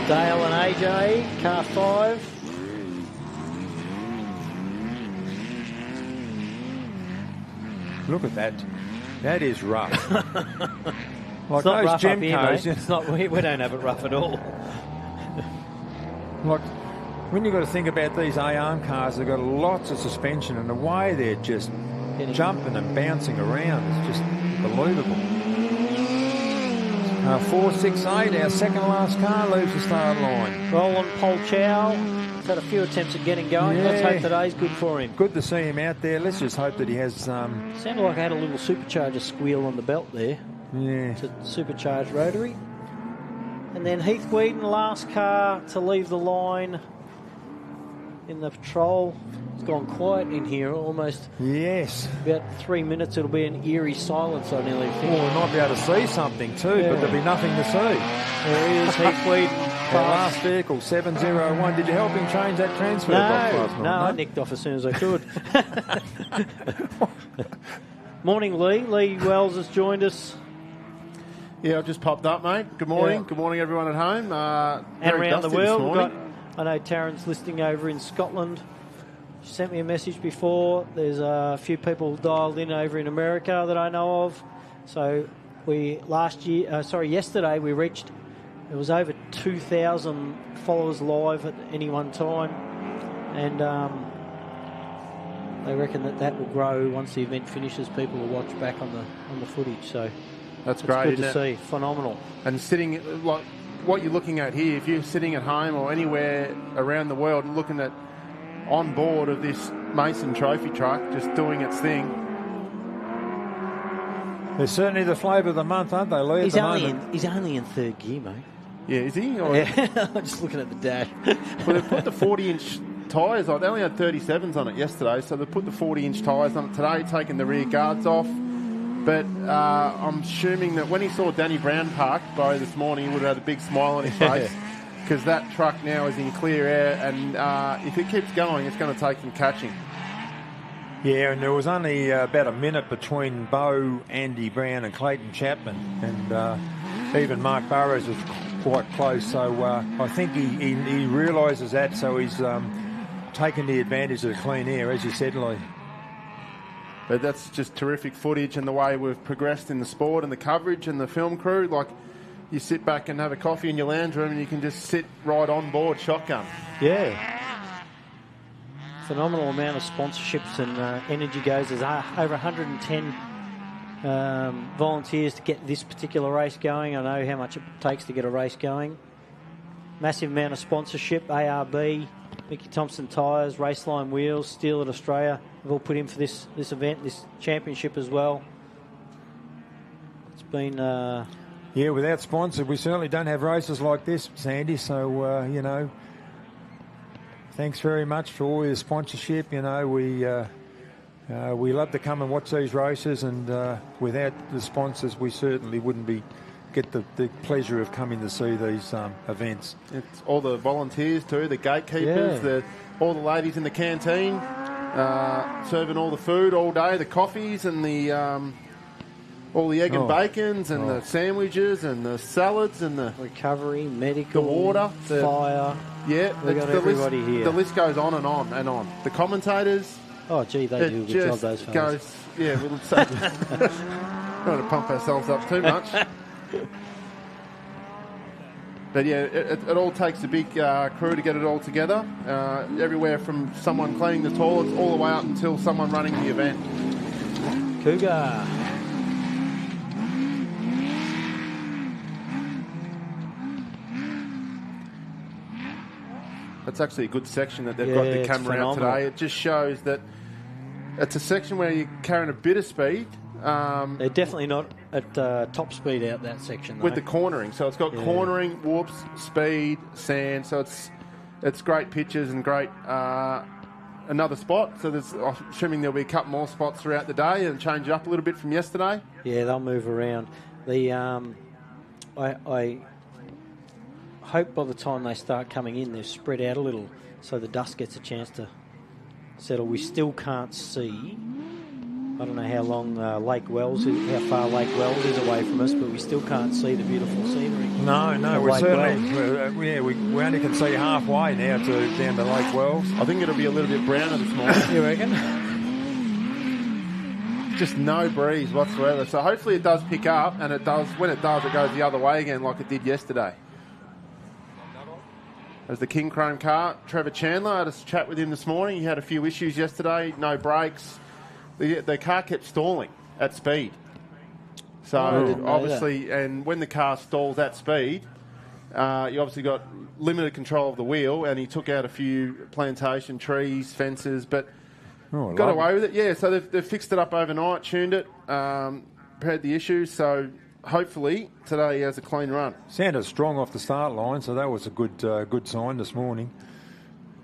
Dale and AJ, car 5. Look at that. That is rough. Like it's not rough gym up here, cars, mate. It's not, we don't have it rough at all. Like, when you've got to think about these ARM cars, they've got lots of suspension, and the way they're just jumping and bouncing around. It's just unbelievable. 468, our second last car, leaves the start line. Roland Polchow has had a few attempts at getting going. Yeah. Let's hope today's good for him. Good to see him out there. Let's just hope that he has... Sounded like I had a little supercharger squeal on the belt there. Yeah. It's a supercharged rotary. And then Heath Whedon, last car to leave the line in the patrol. It's gone quiet in here, almost. Yes. About 3 minutes, it'll be an eerie silence, I nearly think. Well, we might be able to see something too, but there'll be nothing to see. There he is, Heath Whedon. Our last vehicle, 701. Did you help him change that transfer box last night? No, I nicked off as soon as I could. Morning, Lee. Lee Wells has joined us. Yeah, I've just popped up, mate. Good morning. Yeah. Good morning, everyone at home. And around the world. I know Taryn's listening over in Scotland. She sent me a message before. There's a few people dialed in over in America that I know of. So yesterday we reached, it was over 2,000 followers live at any one time. And they reckon that will grow once the event finishes. People will watch back on the footage. So that's great. Good to see. Phenomenal. And sitting, like what you're looking at here, if you're sitting at home or anywhere around the world looking at on board of this Mason Trophy truck, just doing its thing. They're certainly the flavour of the month, aren't they, Lee? He's only in third gear, mate. Yeah, is he? Or yeah, I'm just looking at the dash. Well, they've put the 40-inch tyres on. They only had 37s on it yesterday, so they put the 40-inch tyres on it today, taking the rear guards off. But I'm assuming that when he saw Danny Brown parked by this morning, he would have had a big smile on his face. Because that truck now is in clear air, and if it keeps going, it's going to take some catching. Yeah, and there was only about a minute between Beau, Andy Brown and Clayton Chapman, and even Mark Burrows was quite close. So I think he realises that, so he's taken the advantage of the clean air, as you said, Lee. But that's just terrific footage, and the way we've progressed in the sport and the coverage and the film crew. Like, you sit back and have a coffee in your lounge room and you can just sit right on board shotgun. Yeah. Phenomenal amount of sponsorships and energy goes. There's over 110 volunteers to get this particular race going. I know how much it takes to get a race going. Massive amount of sponsorship. ARB, Mickey Thompson Tyres, RACELINE Wheels, Steel at Australia have all put in for this event, this championship as well. It's been... Yeah, without sponsors, we certainly don't have races like this, Sandy. So, you know, thanks very much for all your sponsorship. You know, we love to come and watch these races, and without the sponsors, we certainly wouldn't get the pleasure of coming to see these events. It's all the volunteers too, the gatekeepers, all the ladies in the canteen, serving all the food all day, the coffees and the... all the egg and bacons and the sandwiches and the salads and the... recovery, medical, the water, fire. Yeah, we've got everybody here. The list goes on and on and on. The commentators... Oh, gee, they do a good job, those fellas. We'll say... Don't want to pump ourselves up too much. But yeah, it all takes a big crew to get it all together. Everywhere from someone cleaning the toilets all the way up until someone running the event. Cougar. That's actually a good section that they've got the camera out today. It just shows that it's a section where you're carrying a bit of speed. They're definitely not at top speed out that section, though. With the cornering. So it's got cornering, whoops, speed, sand. So it's great pictures and great another spot. So I'm assuming there'll be a couple more spots throughout the day and change it up a little bit from yesterday. Yeah, they'll move around. I hope by the time they start coming in, they're spread out a little so the dust gets a chance to settle. We still can't see. I don't know how long Lake Wells is, how far Lake Wells is away from us, but we still can't see the beautiful scenery. No, we're certainly, we only can see halfway now down to Lake Wells. I think it'll be a little bit browner this morning. You reckon? Just no breeze whatsoever. So hopefully it does pick up, and it does. When it does, it goes the other way again like it did yesterday. As the King Chrome car, Trevor Chandler, I had a chat with him this morning. He had a few issues yesterday, no brakes. the car kept stalling at speed. So obviously, and when the car stalls at speed, you obviously got limited control of the wheel, and he took out a few plantation trees, fences, but got away with it. Yeah, so they've fixed it up overnight, tuned it, repaired the issues, so hopefully today he has a clean run. Sounded strong off the start line, so that was a good sign this morning.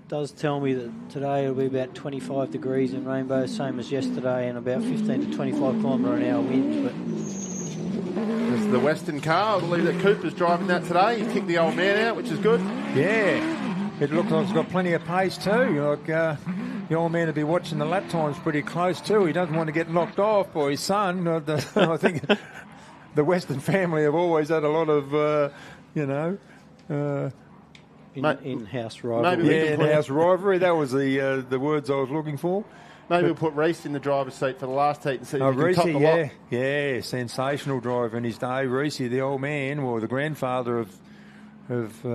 Does tell me that today it'll be about 25 degrees in Rainbow, same as yesterday, and about 15 to 25 km/h winds. But this is the Western car. I believe that Cooper's driving that today. He kicked the old man out, which is good. Yeah, it looks like it's got plenty of pace too. Like the old man will be watching the lap times pretty close too. He doesn't want to get knocked off by his son. I think the Western family have always had a lot of, in-house rivalry. In-house rivalry. That was the words I was looking for. Maybe we'll put Reece in the driver's seat for the last heat and see if he can top the lot. Yeah, sensational driver in his day. Reece, the old man, or the grandfather of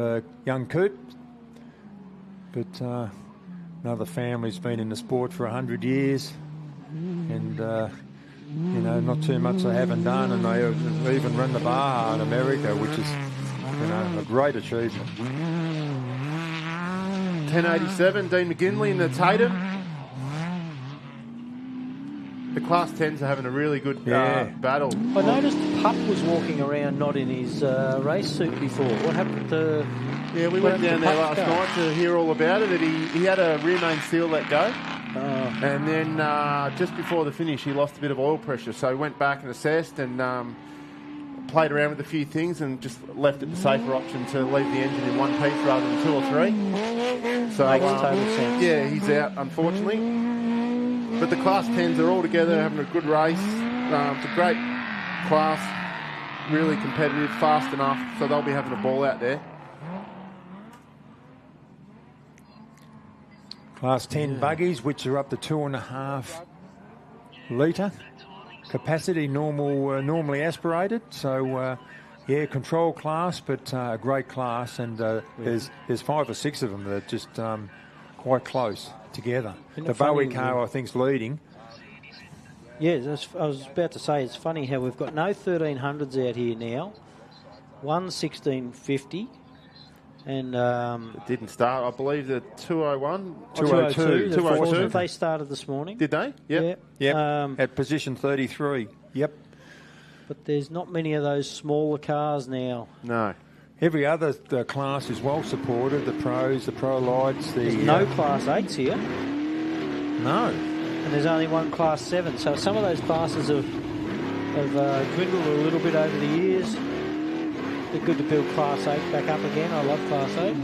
young Coop. But another family's been in the sport for 100 years, and not too much they haven't done, and they even run the bar in America, which is a great achievement. 1087, Dean McGinley in the Tatum. The Class 10s are having a really good battle. I noticed Pup was walking around not in his race suit before. What happened to... Yeah, we went down there last night to hear all about it. He had a rear main seal let go. And then just before the finish, he lost a bit of oil pressure. So he went back and assessed and played around with a few things and just left it the safer option to leave the engine in one piece rather than two or three. So makes total sense. Yeah, he's out, unfortunately. But the Class 10s are all together having a good race. It's a great class, really competitive, fast enough, so they'll be having a ball out there. Class 10 buggies, which are up to 2.5 litre capacity, normally aspirated. So, control class, but a great class, and there's 5 or 6 of them that are just quite close together. The Bowie car, I think, is leading. Yeah, I was about to say, it's funny how we've got no 1300s out here now, one 1650, and... it didn't start, I believe, the 201? 202. 202. They started this morning. Did they? Yep. At position 33. Yep. But there's not many of those smaller cars now. No. Every other class is well supported, the pros, the pro lights. There's no Class 8s here. No. And there's only one Class 7. So some of those classes have dwindled a little bit over the years. They're good to build Class 8 back up again. I love Class 8.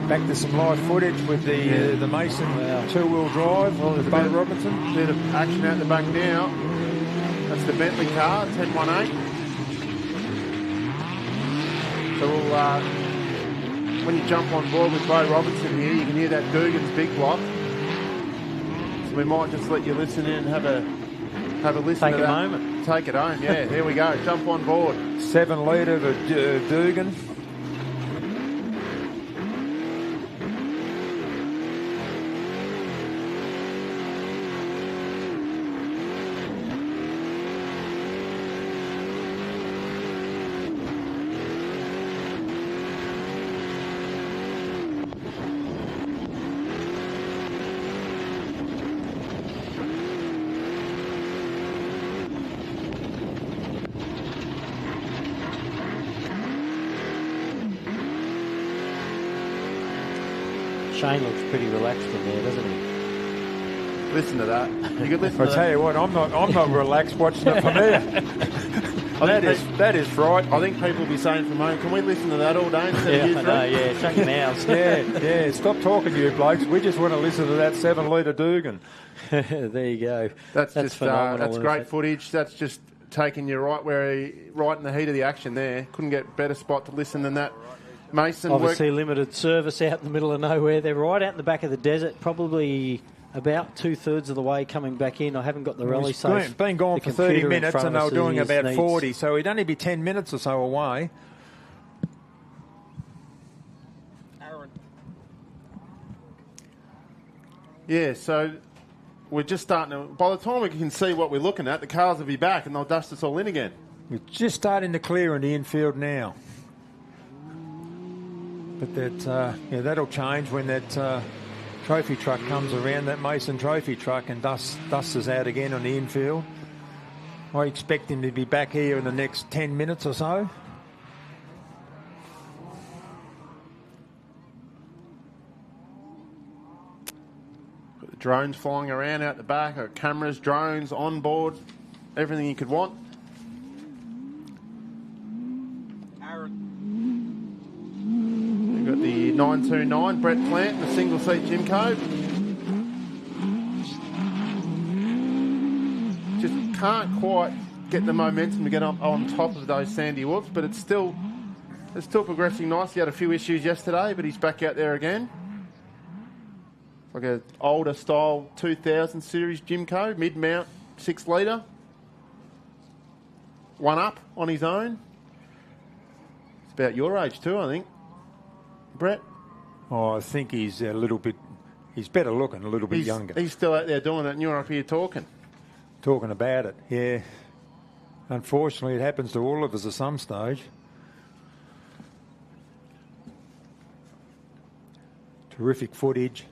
Back to some live footage with the Mason two-wheel drive with Bo Robinson. Bit of action out the back now. That's the Bentley car, 1018. So we'll, when you jump on board with Bo Robinson here, you can hear that Dugan's big block. So we might just let you listen in and have a listen to that. Take a moment. Take it home, yeah. Here we go. Jump on board. 7 litre to Dugan. Shane looks pretty relaxed in there, doesn't he? Listen to that. You could listen to that. I tell you what, I'm not relaxed watching it from here. that is fright. I think people will be saying from home, can we listen to that all day instead of you three? Shut your mouths. Yeah, stop talking to you blokes. We just want to listen to that 7 litre Dugan. There you go. That's just phenomenal. That's great footage. That's just taking you right in the heat of the action there. Couldn't get a better spot to listen than that. Mason obviously limited service out in the middle of nowhere. They're right out in the back of the desert, probably about 2/3 of the way coming back in. I haven't got the rally safe. It's been gone for 30 minutes and they were doing about 40, so he'd only be 10 minutes or so away. Yeah, so we're just starting to, by the time we can see what we're looking at, the cars will be back and they'll dust us all in again. We're just starting to clear in the infield now. But that'll change when that trophy truck comes around, that Mason trophy truck, and dusts us out again on the infield. I expect him to be back here in the next 10 minutes or so. Got the drones flying around out the back, cameras, drones, on board, everything you could want. We've got the 929 Brett Plant, the single seat Jimco. Just can't quite get the momentum to get on top of those Sandy Wolves, but it's still progressing nicely. He had a few issues yesterday, but he's back out there again. It's like an older style 2000 series Jimco, mid-mount, 6 litre. One up on his own. It's about your age too, I think. Brett? Oh, I think he's a little bit, he's better looking, a little bit younger. He's still out there doing it and you're up here talking. Talking about it, yeah. Unfortunately, it happens to all of us at some stage. Terrific footage.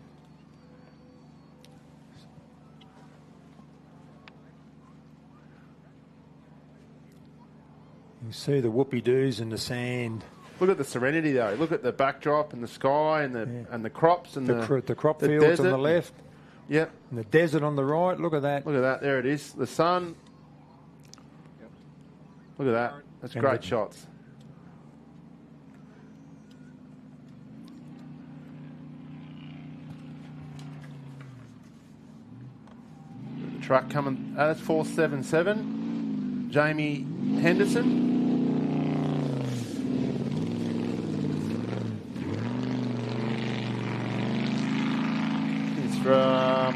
You see the whoopie-doos in the sand. Look at the serenity though. Look at the backdrop and the sky and the crops and the crop the fields desert. on the left. Yep. And the desert on the right. Look at that. Look at that. There it is. The sun. Look at that. That's great shots. The truck coming. That's 477. Jamie Henderson. From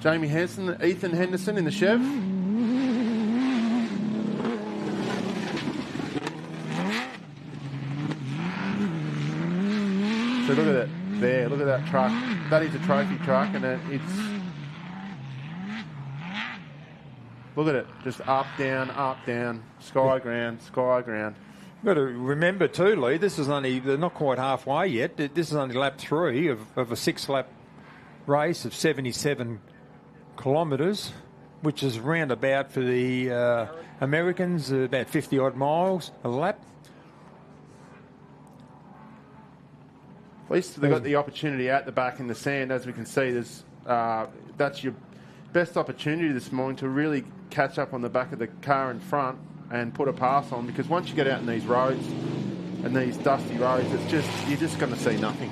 Jamie Henderson, Ethan Henderson in the Chev. So look at it there, look at that truck. That is a trophy truck, and it's, look at it, just up, down, sky, ground, sky, ground. You've got to remember too, Lee, this is only, they're not quite halfway yet. This is only lap 3 of a 6-lap race of 77 kilometres, which is roundabout for the Americans, about 50-odd miles a lap. At least they've got the opportunity out the back in the sand. As we can see, there's that's your best opportunity this morning to really catch up on the back of the car in front and put a pass on, because once you get out in these roads and these dusty roads, it's just, you're just going to see nothing.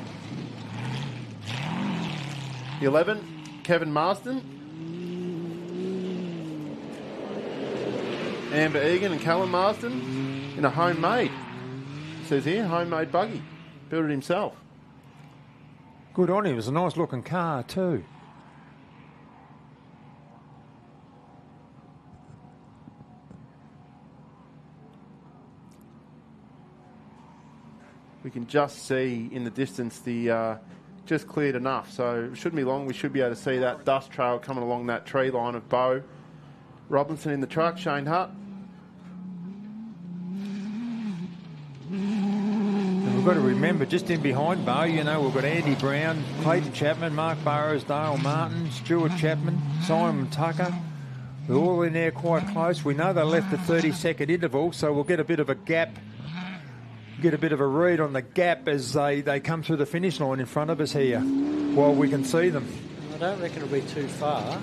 The 11, Kevin Marsden, Amber Egan and Callum Marsden in a homemade, it says here, homemade buggy, built it himself. Good on him. It was a nice looking car too. We can just see in the distance the just cleared enough, so it shouldn't be long. We should be able to see that dust trail coming along that tree line of Bo Robinson in the truck, Shane Hutt. And we've got to remember, just in behind Bo, you know, we've got Andy Brown, Clayton Chapman, Mark Burrows, Dale Martin, Stuart Chapman, Simon Tucker. They're all in there quite close. We know they left a 30-second interval, so we'll get a bit of a gap, get a bit of a read on the gap as they come through the finish line in front of us here while we can see them. I don't reckon it'll be too far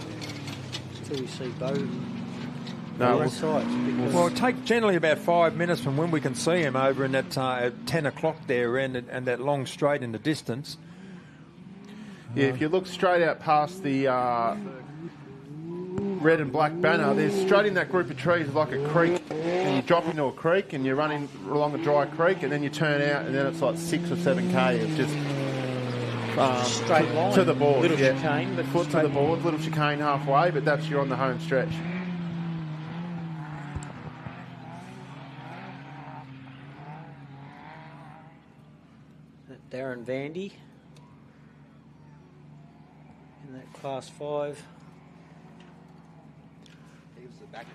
until we see Bo. No, well, it takes generally about 5 minutes from when we can see him over in that 10 o'clock there and that long straight in the distance. Yeah, if you look straight out past the red and black banner, there's straight in that group of trees like a creek, and you drop into a creek and you're running along a dry creek, and then you turn out and then it's like 6 or 7k of just straight line to the board. Little chicane, but foot to the board, little chicane halfway, but that's you're on the home stretch. Darren Vandy. in that Class 5.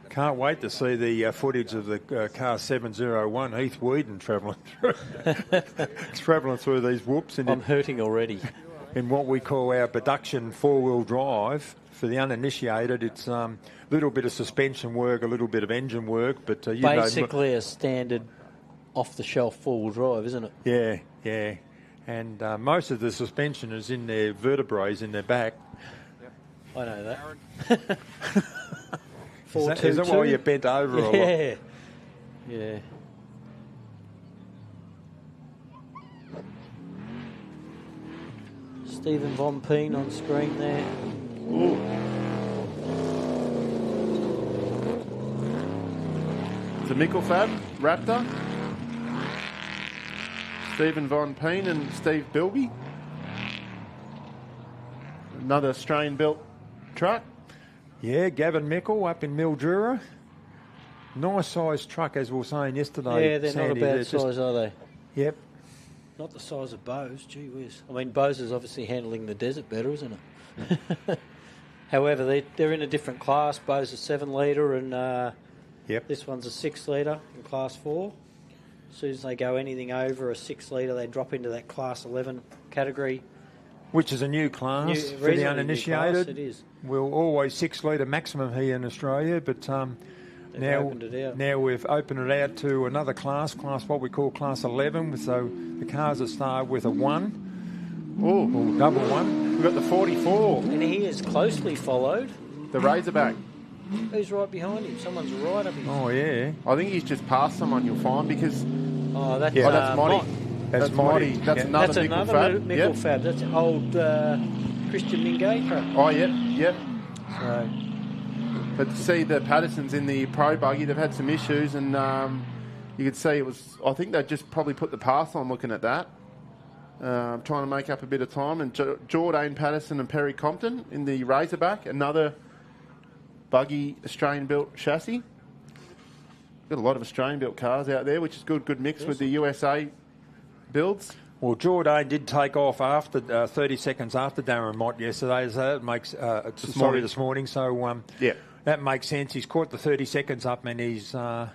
Can't wait to see the footage of the car 701 Heath Whedon travelling through these whoops. I'm hurting already. In what we call our production four-wheel drive. For the uninitiated, it's a little bit of suspension work, a little bit of engine work, but basically a standard off-the-shelf four-wheel drive, isn't it? Yeah, yeah. And most of the suspension is in their vertebrae, in their back. Yep. I know that. Is that why you bent over a lot? Yeah. Yeah. Stephen Von Peen on screen there. Ooh. It's a Mickelfab Raptor. Stephen Von Peen and Steve Bilby. Another Australian-built truck. Yeah, Gavin Mickle up in Mildura. Nice sized truck, as we were saying yesterday. Yeah, they're Sandy. not a bad size, are they? Yep. Not the size of Bose, gee whiz. I mean, Bose is obviously handling the desert better, isn't it? However, they're in a different class. Bose is 7 litre and this one's a 6 litre in Class 4. As soon as they go anything over a 6 litre, they drop into that Class 11 category. Which is a new class for the uninitiated. It is. We're always 6 litre maximum here in Australia, but now we've opened it out to another class what we call Class 11. So the cars that start with a 1 or double 1. We've got the 44. And he is closely followed. The Razorback. Who's right behind him? Someone's right up his... Oh, yeah. I think he's just passed someone, you'll find, because... Oh, that's Motty. That's Motty. That's another Mickelfab. Yep. That's an old Christian Mingay truck. Oh, yep. So... But to see the Pattersons in the pro buggy, they've had some issues, and you could see it was... I think they just probably put the pass on looking at that. Trying to make up a bit of time. And Jordan Patterson and Perry Compton in the Razorback, another buggy Australian-built chassis. Got a lot of Australian-built cars out there, which is good mix with the USA builds. Well, Jordan did take off after 30 seconds after Darren Mott yesterday, so that makes... this morning, so that makes sense. He's caught the 30 seconds up and he's got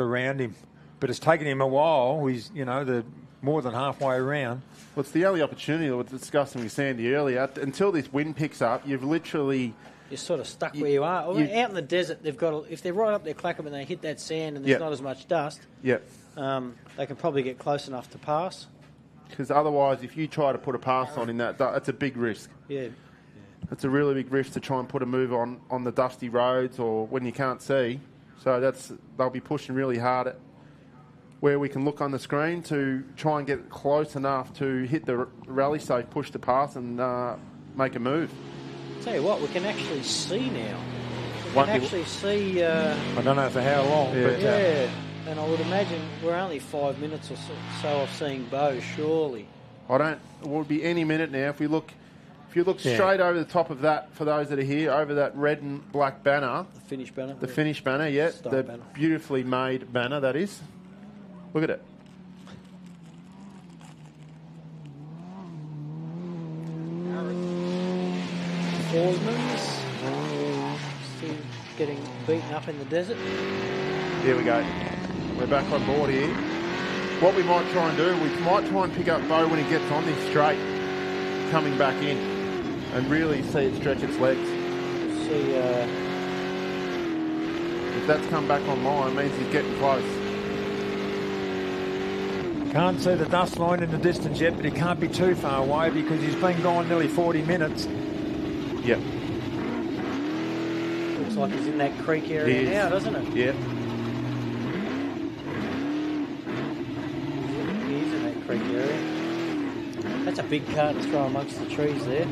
around him. But it's taken him a while. He's, the more than halfway around. Well, it's the only opportunity that we were discussing with Sandy earlier. Until this wind picks up, you've literally... You're sort of stuck where you are. Out in the desert, they've got if they're right up there Clackham and they hit that sand and there's not as much dust, they can probably get close enough to pass. Because otherwise, if you try to put a pass on in that's a big risk. Yeah. It's a really big risk to try and put a move on the dusty roads or when you can't see. So they'll be pushing really hard at where we can look on the screen to try and get close enough to hit the rally safe push to pass and make a move. Tell you what, we can actually see now. We can actually see... I don't know for how long, but... and I would imagine we're only 5 minutes or so of seeing Bo, surely. It will be any minute now. If you look straight over the top of that, for those that are here, over that red and black banner. The finish banner. The finish banner, yeah. The banner. Beautifully made banner, that is. Look at it. Forsmans still getting beaten up in the desert. Here we go. We're back on board here. What we might try and do, we might try and pick up Bo when he gets on this straight, coming back in, and really see it stretch its legs. See, if that's come back online, it means he's getting close. Can't see the dust line in the distance yet, but he can't be too far away because he's been gone nearly 40 minutes. Yep. Looks like he's in that creek area now, doesn't it? Yep. He is in that creek area. That's a big car to throw amongst the trees there.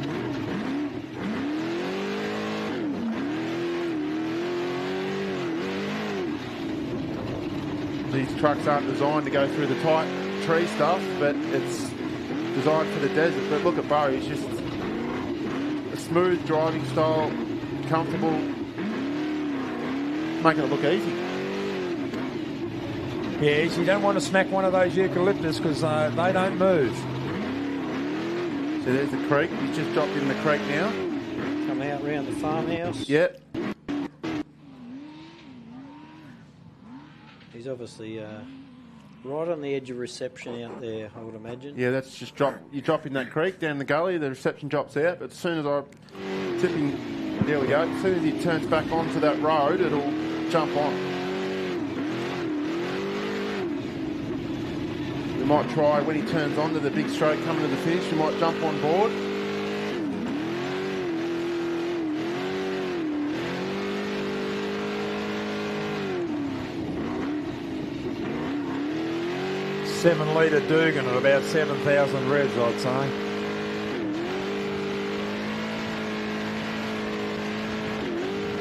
These trucks aren't designed to go through the tight tree stuff, but it's designed for the desert. But look at Bo, he's just a smooth driving style, comfortable, making it look easy. Yes, you don't want to smack one of those eucalyptus because they don't move. So there's the creek. He's just dropped in the creek now. Come out round the farmhouse. Yep. He's obviously right on the edge of reception out there, I would imagine. Yeah, that's just drop. You drop in that creek down the gully, the reception drops out. But as soon as I tip him, there we go. As soon as he turns back onto that road, it'll jump on. We might try when he turns onto the big straight coming to the finish. We might jump on board. Seven-litre Dugan at about 7,000 revs, I'd say.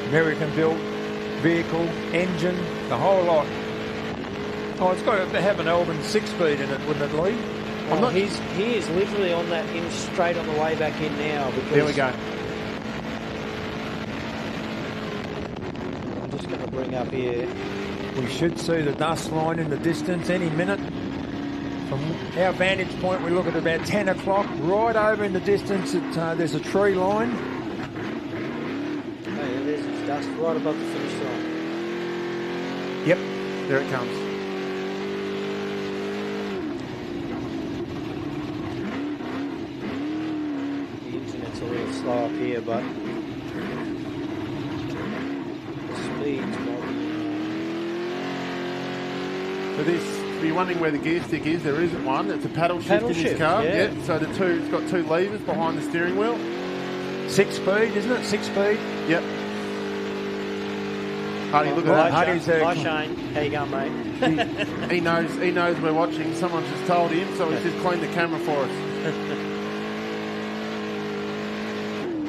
American-built vehicle, engine, the whole lot. Oh, it's got to have an Elvin 6-speed in it, wouldn't it, Lee? Well, he is literally on that in straight on the way back in now. Because There we go. I'm just going to bring up here. We should see the dust line in the distance any minute. From our vantage point, we look at about 10 o'clock. Right over in the distance, there's a tree line. Oh, yeah, there's his dust right above the finish line. Yep, there it comes. The internet's a little slow up here, but the speeds might be... So this, if you're wondering where the gear stick is, there isn't one. It's a paddle shift in his car. yeah. So it's got two levers behind the steering wheel. 6-speed, isn't it? 6-speed. Yep. Hardy, look at that. Hardy's Hi, Shane. How you going, mate? He knows we're watching. Someone just told him, so he's just cleaned the camera for us.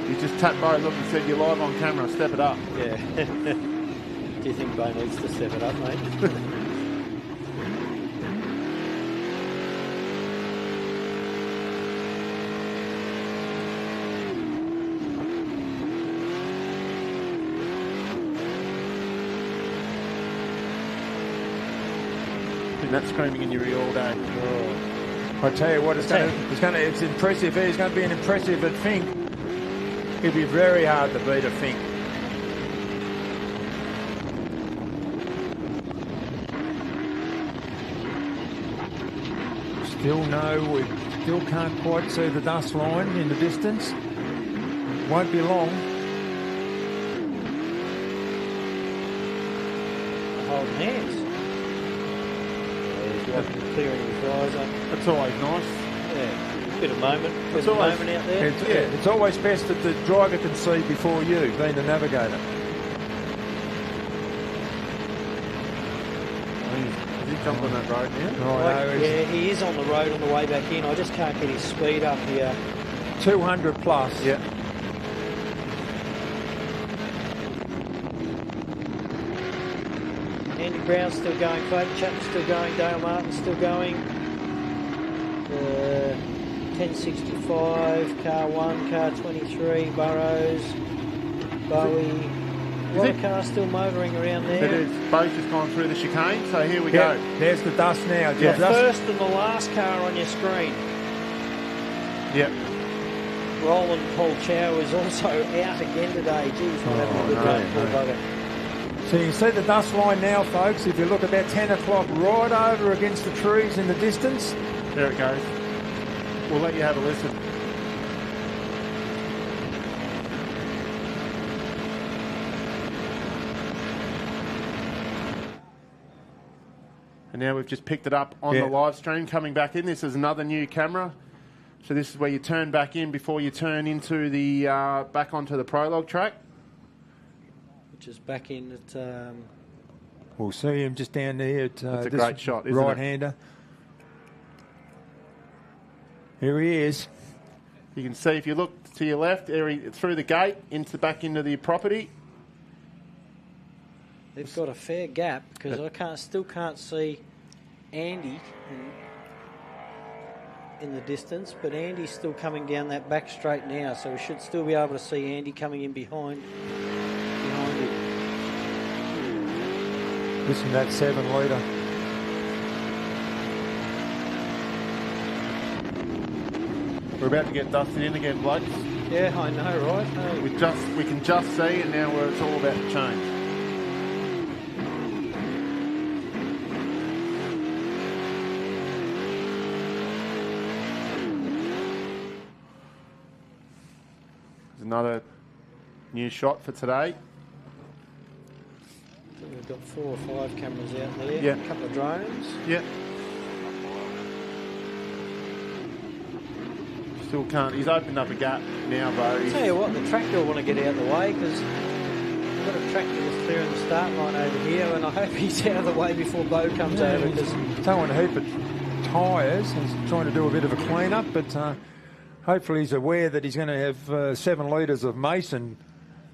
He just tapped both up and said, "You're live on camera. Step it up." Yeah. Do you think Bo needs to step it up, mate? That's screaming in your ear all day. I tell you what, it's impressive. He's going to be an impressive at Fink. It'll be very hard to beat a Fink. We still can't quite see the dust line in the distance. Won't be long. Holding hands. Clearing his visor. That's always nice. Yeah, bit of moment. It's always, moment out there. It's always best that the driver can see before you, being the navigator. Is he jumping on that road now? Yeah, he is on the road on the way back in. I just can't get his speed up here. 200 plus. Yeah. Andy Brown's still going, Clayton Chapman's still going, Dale Martin's still going. 1065, car 1, car 23, Burrows, Bowie. A lot of cars still motoring around there. It is. Both just gone through the chicane, so here we go. There's the dust now. The first and the last car on your screen. Yep. Roland Paul Chow is also out again today. Geez, what having a good day, poor bugger. So you can see the dust line now, folks. If you look about 10 o'clock, right over against the trees in the distance. There it goes. We'll let you have a listen. And now we've just picked it up on the live stream coming back in. This is another new camera. So this is where you turn back in before you turn into the back onto the prologue track. Which is back in at... We'll see him just down there at That's a great shot, isn't it? right-hander. Here he is. You can see if you look to your left, through the gate, back into the property. They've got a fair gap because I still can't see Andy in the distance, but Andy's still coming down that back straight now, so we should still be able to see Andy coming in behind him. Listen to that 7-litre. We're about to get dusted in again, blokes. Yeah, I know, right? Hey. We can just see it now where it's all about to change. There's another new shot for today. I think we've got 4 or 5 cameras out there. Yeah. A couple of drones. Yeah. Still can't. He's opened up a gap now, Bo. I'll tell you what, the tractor will want to get out of the way because we've got a tractor that's clearing the start line over here, and I hope he's out of the way before Bo comes over. He's towing a heap of tyres. He's trying to do a bit of a clean-up, but hopefully he's aware that he's going to have 7 litres of mason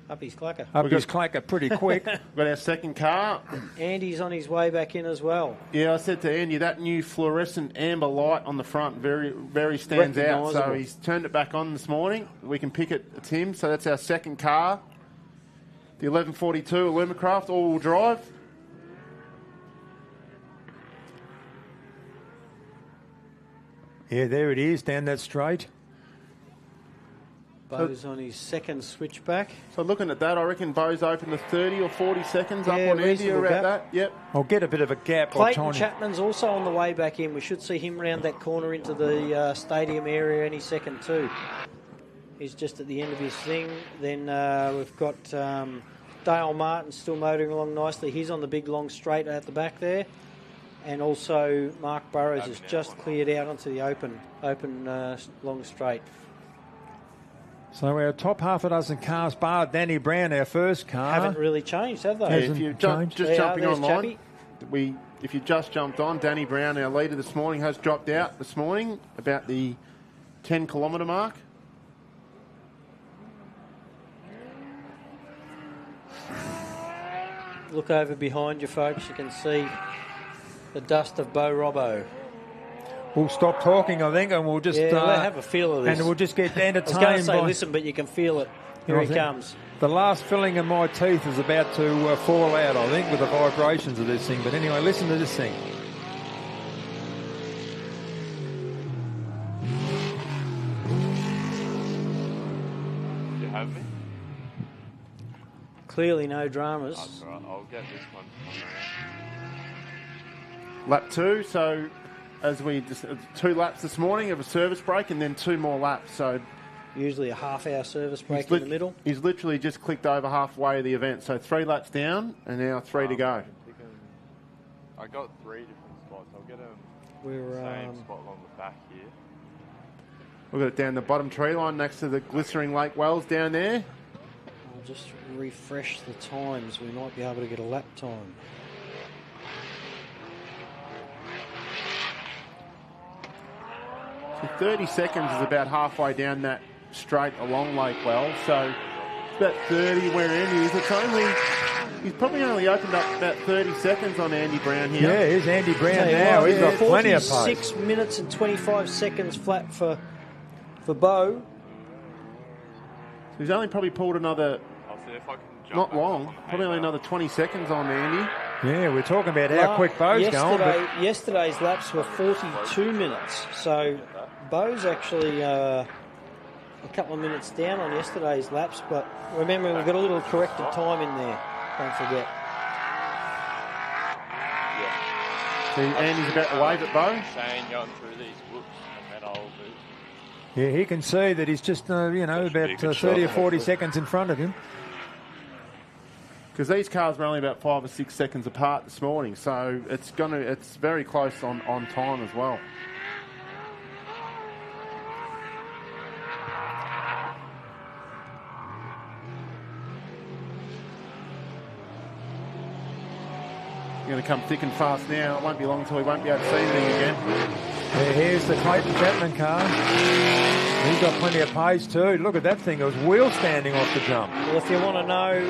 up his clacker. Clacker pretty quick. We've got our second car. Andy's on his way back in as well. Yeah, I said to Andy, that new fluorescent amber light on the front very stands out. So he's turned it back on this morning. We can pick it. It's him. So that's our second car. The 1142 Illumicraft all-wheel drive. Yeah, there it is, down that straight. Bo's on his second switchback. So looking at that, I reckon Bo's opened to 30 or 40 seconds up on Andy reasonable around gap. that. Yep. I'll get a bit of a gap. Clayton Chapman's also on the way back in. We should see him round that corner into the stadium area any second too. He's just at the end of his thing. Then we've got Dale Martin still motoring along nicely. He's on the big long straight at the back there. And also Mark Burrows has just cleared out onto the open long straight. So our top half a dozen cars, bar Danny Brown, our first car. Haven't really changed, have they? Yeah, if you're just jumping online, if you just jumped on, Danny Brown, our leader this morning, has dropped out this morning about the 10-kilometre mark. Look over behind you, folks. You can see the dust of Bo Robbo. We'll stop talking, I think, and we'll just we'll have a feel of this. And we'll just get entertained. I was going to say, listen, but you can feel it. Here he comes. The last filling in my teeth is about to fall out, I think, with the vibrations of this thing. But anyway, listen to this thing. You have me? Clearly no dramas. That's all right. I'll get this one. Lap 2, so as we just 2 laps this morning of a service break and then 2 more laps. So usually a half-hour service break in the middle. He's literally just clicked over halfway of the event. So 3 laps down and now 3 to go. I got 3 different spots. I'll get We're same spot along the back here. We've got it down the bottom tree line next to the Glycering Lake Wells down there. I'll just refresh the times. We might be able to get a lap time. So 30 seconds is about halfway down that straight along Lake Wells. So it's about 30 where Andy is. He's probably only opened up about 30 seconds on Andy Brown here. Yeah, here's Andy Brown now. He's got plenty of pace. 6 minutes and 25 seconds flat for Bo. So he's only probably pulled another, I'll see if I can jump not long, probably only another 20 seconds on Andy. Yeah, we're talking about how quick Bo's going. But yesterday's laps were 42 minutes. So Bo's actually a couple of minutes down on yesterday's laps. But remember, we've got a little corrected time in there. Don't forget. Yeah. See, Andy's about to wave at Bo. Shane going through these whoops and then I'll move. yeah, he can see that he's just, about 30 or 40 seconds in front of him. Because these cars were only about 5 or 6 seconds apart this morning, so it's very close on time as well. Going to come thick and fast now. It won't be long until we won't be able to see anything again. Yeah, here's the Clayton Chapman car. He's got plenty of pace too. Look at that thing. It was wheel standing off the jump. Well, if you want to know,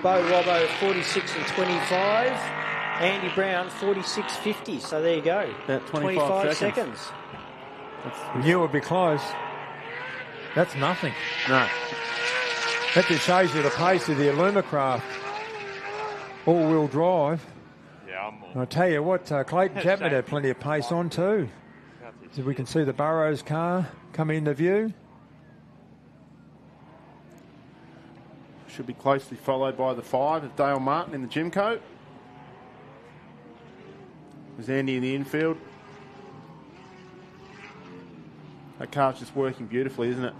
Bo Robbo 46 and 25. Andy Brown 46.50. So there you go. About 25 seconds. You knew it would be close. That's nothing. No. That just shows you the pace of the Illumicraft all-wheel drive. Yeah, I'm more. And I tell you what, Clayton Chapman had plenty of pace on too. So we can see the Burrows car coming into view. Should be closely followed by the 5 of Dale Martin in the gym coat. There's Andy in the infield. That car's just working beautifully, isn't it?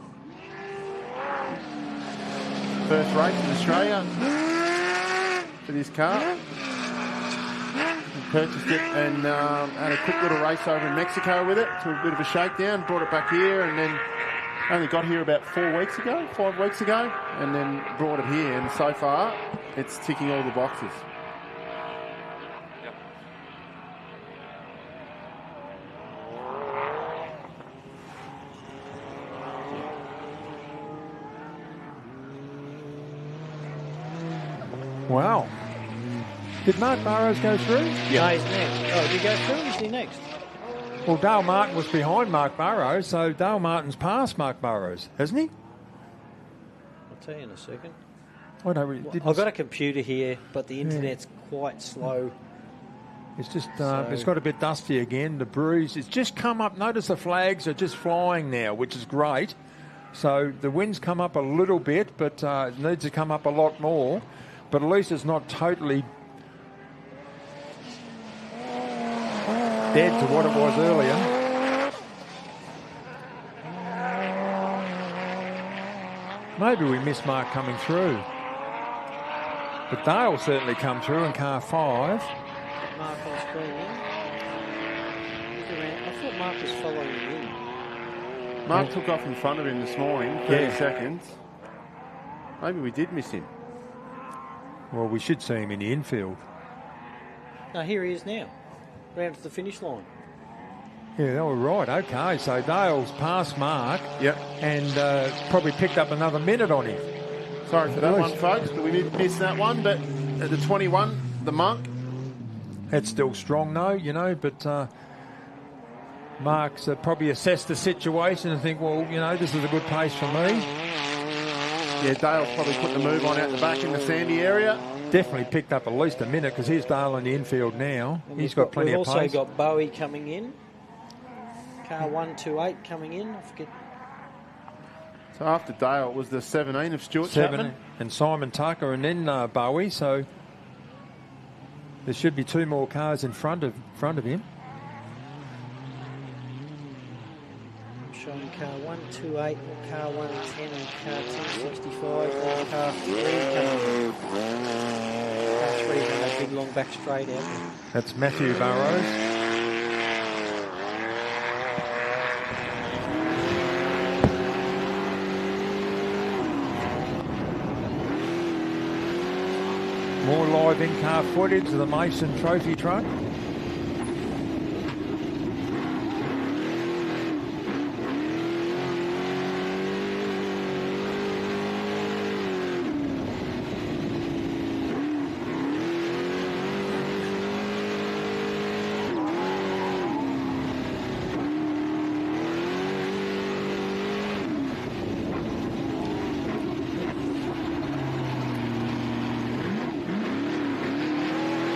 First race in Australia for this car. We purchased it and had a quick little race over in Mexico with it, to a bit of a shakedown, brought it back here, and then only got here about 5 weeks ago, and then brought it here, and so far it's ticking all the boxes. Wow. Did Mark Burrows go through? Yeah. No, he's next. Oh, did he go through? Is he next? Well, Dale Martin was behind Mark Burrows, so Dale Martin's passed Mark Burrows, hasn't he? I'll tell you in a second. Oh, no, I've got a computer here, but the internet's quite slow. It's just, it's got a bit dusty again. The bruise, it's just come up. Notice the flags are just flying now, which is great. So the wind's come up a little bit, but it needs to come up a lot more. But at least it's not totally dead to what it was earlier. Maybe we missed Mark coming through. But Dale certainly come through in car 5. Mark on screen in. I thought Mark was following him in. Mark took off in front of him this morning, 30 seconds. Maybe we did miss him. Well, we should see him in the infield. No, here he is now. Round to the finish line. Yeah, they were right. Okay, so Dale's past Mark. Yep. And probably picked up another minute on him. Sorry for that one, folks, but we missed that one. But at the 21, the Monk. That's still strong, though, you know, but Mark's probably assessed the situation and think, well, you know, this is a good pace for me. Yeah, Dale's probably put the move on out the back in the sandy area. Definitely picked up at least a minute because here's Dale in the infield now. He's got plenty of pace. We've also got Bowie coming in. Car 128 coming in. I forget. So after Dale, it was the 17 of Stuart Chapman. And Simon Tucker and then Bowie. So there should be 2 more cars in front of him. Showing car 128, car 110 and car 265, and car 3 coming in. Car 3 got a big long back straight out. That's Matthew Burrows. More live in-car footage of the Mason Trophy truck.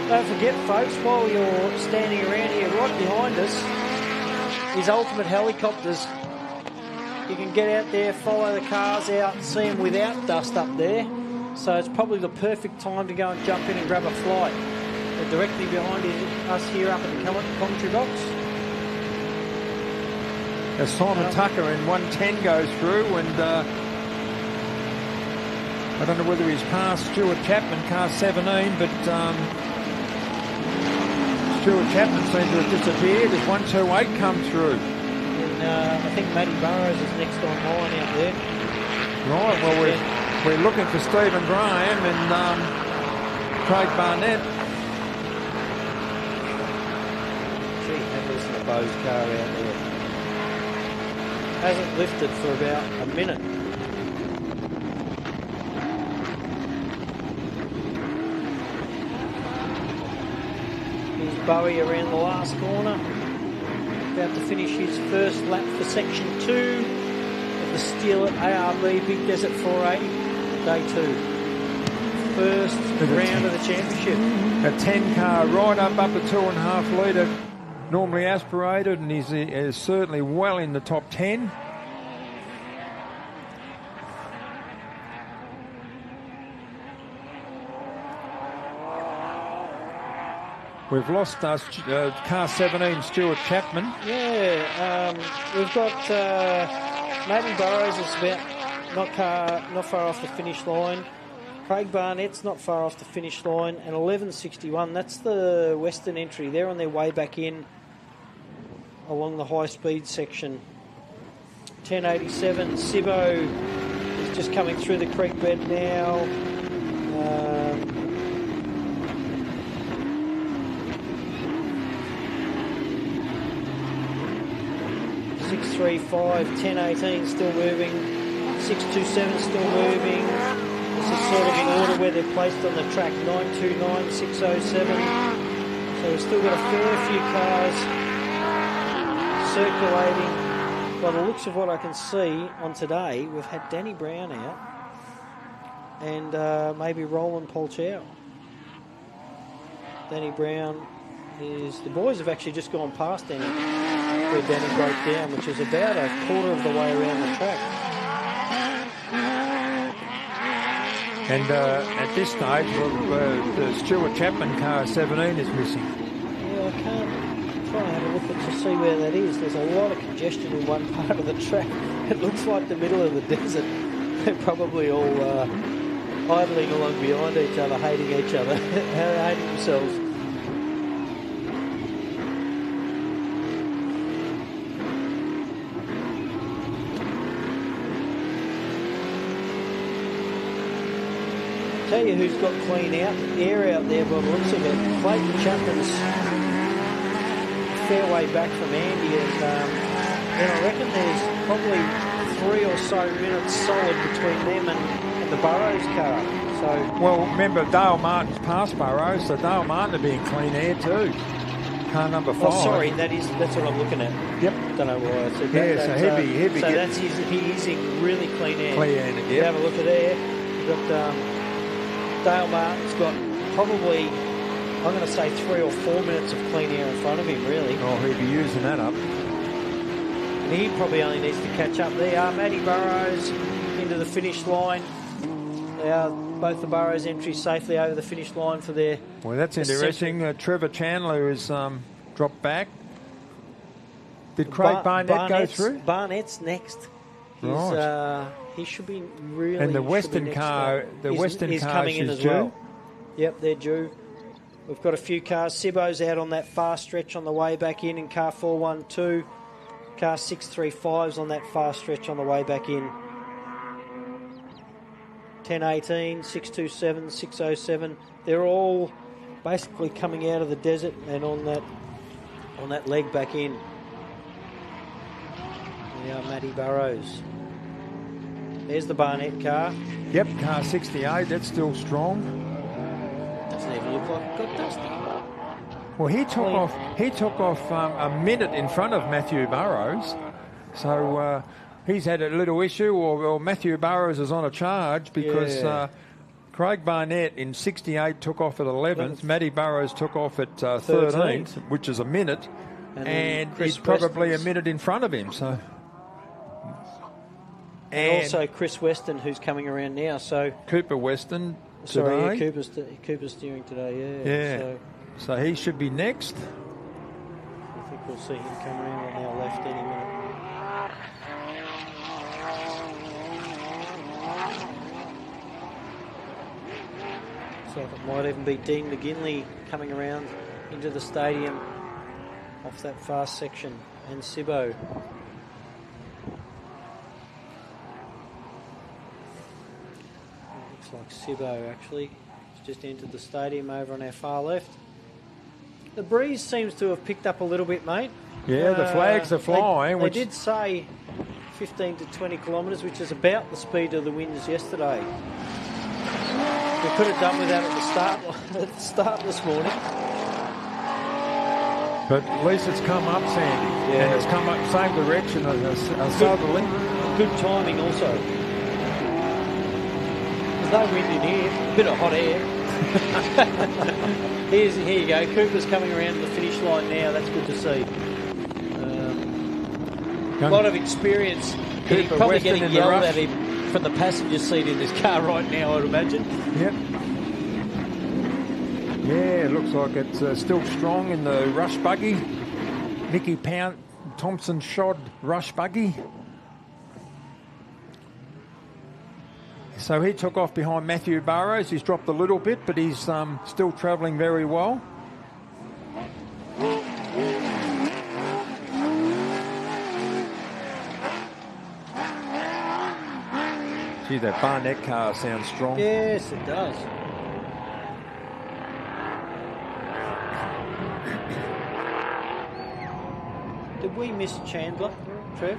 Don't forget, folks, while you're standing around here, right behind us is Ultimate Helicopters. You can get out there, follow the cars out, and see them without dust up there. So it's probably the perfect time to go and jump in and grab a flight. They're directly behind us here up in the commentary box. As Simon Tucker in 110 goes through, and I don't know whether he's passed Stuart Chapman, car 17, but Stuart Chapman seems to have disappeared as 128 comes through. And I think Matty Burrows is next online out there. Right, well, we're looking for Stephen Graham and Craig Barnett. Gee, have a listen to Bo's car out there. Hasn't lifted for about a minute. Bowie around the last corner, about to finish his first lap for section 2 of the Steelett ARB Big Desert 480, day 2. First round of the championship. A 10 car right up a 2.5 litre, normally aspirated, and he's certainly well in the top 10. We've lost car 17, Stuart Chapman. Yeah, we've got Matty Burrows is about not far off the finish line. Craig Barnett's not far off the finish line, and 11.61. That's the Western entry. They're on their way back in along the high speed section. 10.87. Sibbo is just coming through the creek bed now. 6.35, 10.18 still moving, 6.27 still moving. This is sort of in order where they're placed on the track. 9.29, 6.07. So we've still got a fair few cars circulating. By the looks of what I can see on today, we've had Danny Brown out and maybe Roland Polchow. Danny Brown is... The boys have actually just gone past Danny, where Danny broke down, which is about a quarter of the way around the track. And at this stage, the Stuart Chapman car 17 is missing. Yeah, I can't try and have a look at to see where that is. There's a lot of congestion in one part of the track. It looks like the middle of the desert. They're probably all idling along behind each other, hating each other, hating themselves. Tell you who's got clean air out there by the looks of it. Clayton Chapman's fair way back from Andy, and I reckon there's probably 3 or so minutes solid between them and the Burrows car. So, well, remember Dale Martin's past Burrows, so Dale Martin will be in clean air too. Car number 5. Oh, sorry, that's what I'm looking at. Yep. Don't know why I said that. Yeah, so heavy. So he is in really clean air. Clean air, You have a look at there. You've got Dale Martin's got probably, I'm going to say 3 or 4 minutes of clean air in front of him, really. Oh, he'll be using that up. And he probably only needs to catch up. There are Matty Burrows into the finish line. They are both the Burrows entries safely over the finish line for their... Well, that's interesting. Trevor Chandler has dropped back. Did Craig Barnett go through? Barnett's next. Right. He should be really... And the Western car, is coming in as well. Yep, they're due. We've got a few cars. Sibbo's out on that fast stretch on the way back in car 412. Car 635's on that fast stretch on the way back in. 10.18, 6.27, 6.07. They're all basically coming out of the desert and on that leg back in. There are Matty Burrows. There's the Barnett car. Yep, car 68. That's still strong. Doesn't even look like it got dusty. Well, he took off a minute in front of Matthew Burrows, so he's had a little issue, or Matthew Burrows is on a charge because Craig Barnett in 68 took off at 11th. Matty Burrows took off at 13th, which is a minute, and he's probably a minute in front of him. So. And also Chris Weston, who's coming around now. So Cooper Weston today. Sorry, Cooper's steering today. Yeah. So he should be next. I think we'll see him come around on our left any minute. So it might even be Dean McGinley coming around into the stadium off that fast section, and Sibbo. Like Sibbo actually. He's just entered the stadium over on our far left. The breeze seems to have picked up a little bit, mate. Yeah, the flags are flying. They did say 15 to 20 kilometres, which is about the speed of the winds yesterday. We could have done with that at the start this morning. But at least it's come up, Sandy. Yeah. And it's come up same direction as southerly. Good timing also. No wind in here, bit of hot air. Here you go. Cooper's coming around to the finish line now. That's good to see. A lot of experience. He's probably getting yelled at him from the passenger seat in this car right now, I'd imagine. Yep. Yeah, it looks like it's still strong in the rush buggy. Mickey Thompson shod rush buggy. So he took off behind Matthew Burrows. He's dropped a little bit, but he's still travelling very well. Gee, that Barnett car sounds strong. Yes, it does. Did we miss Chandler, Trev?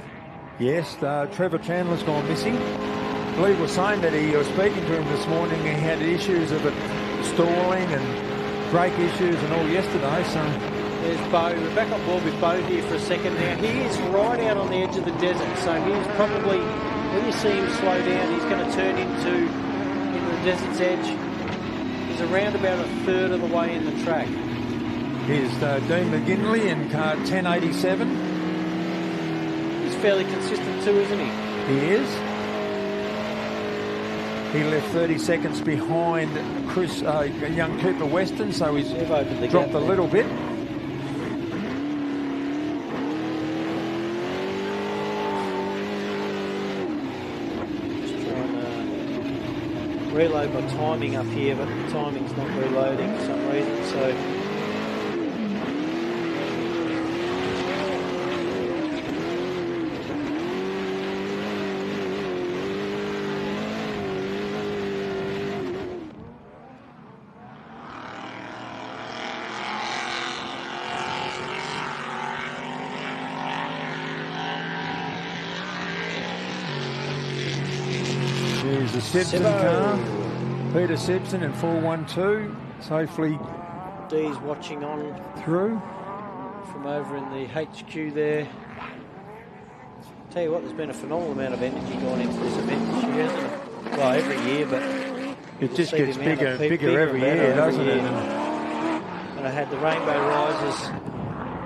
Yes, Trevor Chandler's gone missing. Lee was saying that he was speaking to him this morning. He had issues of it stalling and brake issues and all yesterday. So there's Bo. We're back on board with Bo here for a second now. He is right out on the edge of the desert, so he's probably, when you see him slow down, he's going to turn into the desert's edge. He's around about a third of the way in the track. Here's Dean McGinley in car 1087. He's fairly consistent too, isn't he? He is. He left 30 seconds behind young Cooper Weston, so he's dropped a little bit. Just trying to reload my timing up here, but the timing's not reloading for some reason, so... There's the Simpson car. Peter Simpson in 412. Safely Dee's watching on through from over in the HQ there. Tell you what, there's been a phenomenal amount of energy going into this event this year, hasn't it? Well, every year, but it just gets bigger every year, doesn't it? And I had the Rainbow Risers,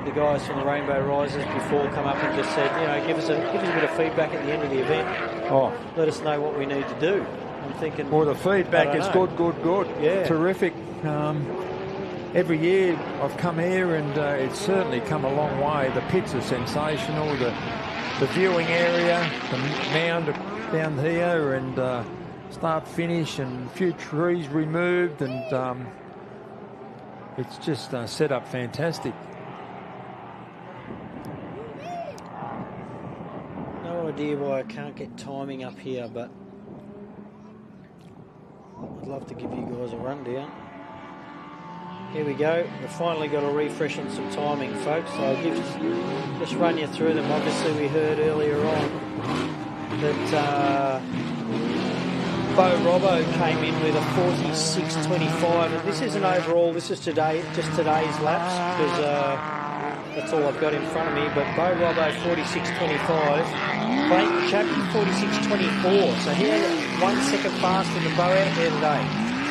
the guys from the Rainbow Risers before come up and just said, you know, give us a bit of feedback at the end of the event. Oh, let us know what we need to do. I'm thinking. Well, the feedback is good. Yeah, terrific. Every year I've come here and it's certainly come a long way. The pits are sensational. The viewing area, the mound down here, and start finish, and a few trees removed, and it's just set up fantastic. No idea why I can't get timing up here, but I'd love to give you guys a rundown. Here we go. We've finally got a refresh on some timing, folks. So I'll just run you through them. Obviously, we heard earlier on that Bo Robbo came in with a 46.25, and this isn't overall. This is just today's laps, because that's all I've got in front of me. But Bo Robbo 46.25, Clayton Chappie 46.24. So he had 1 second faster than Bo out there today.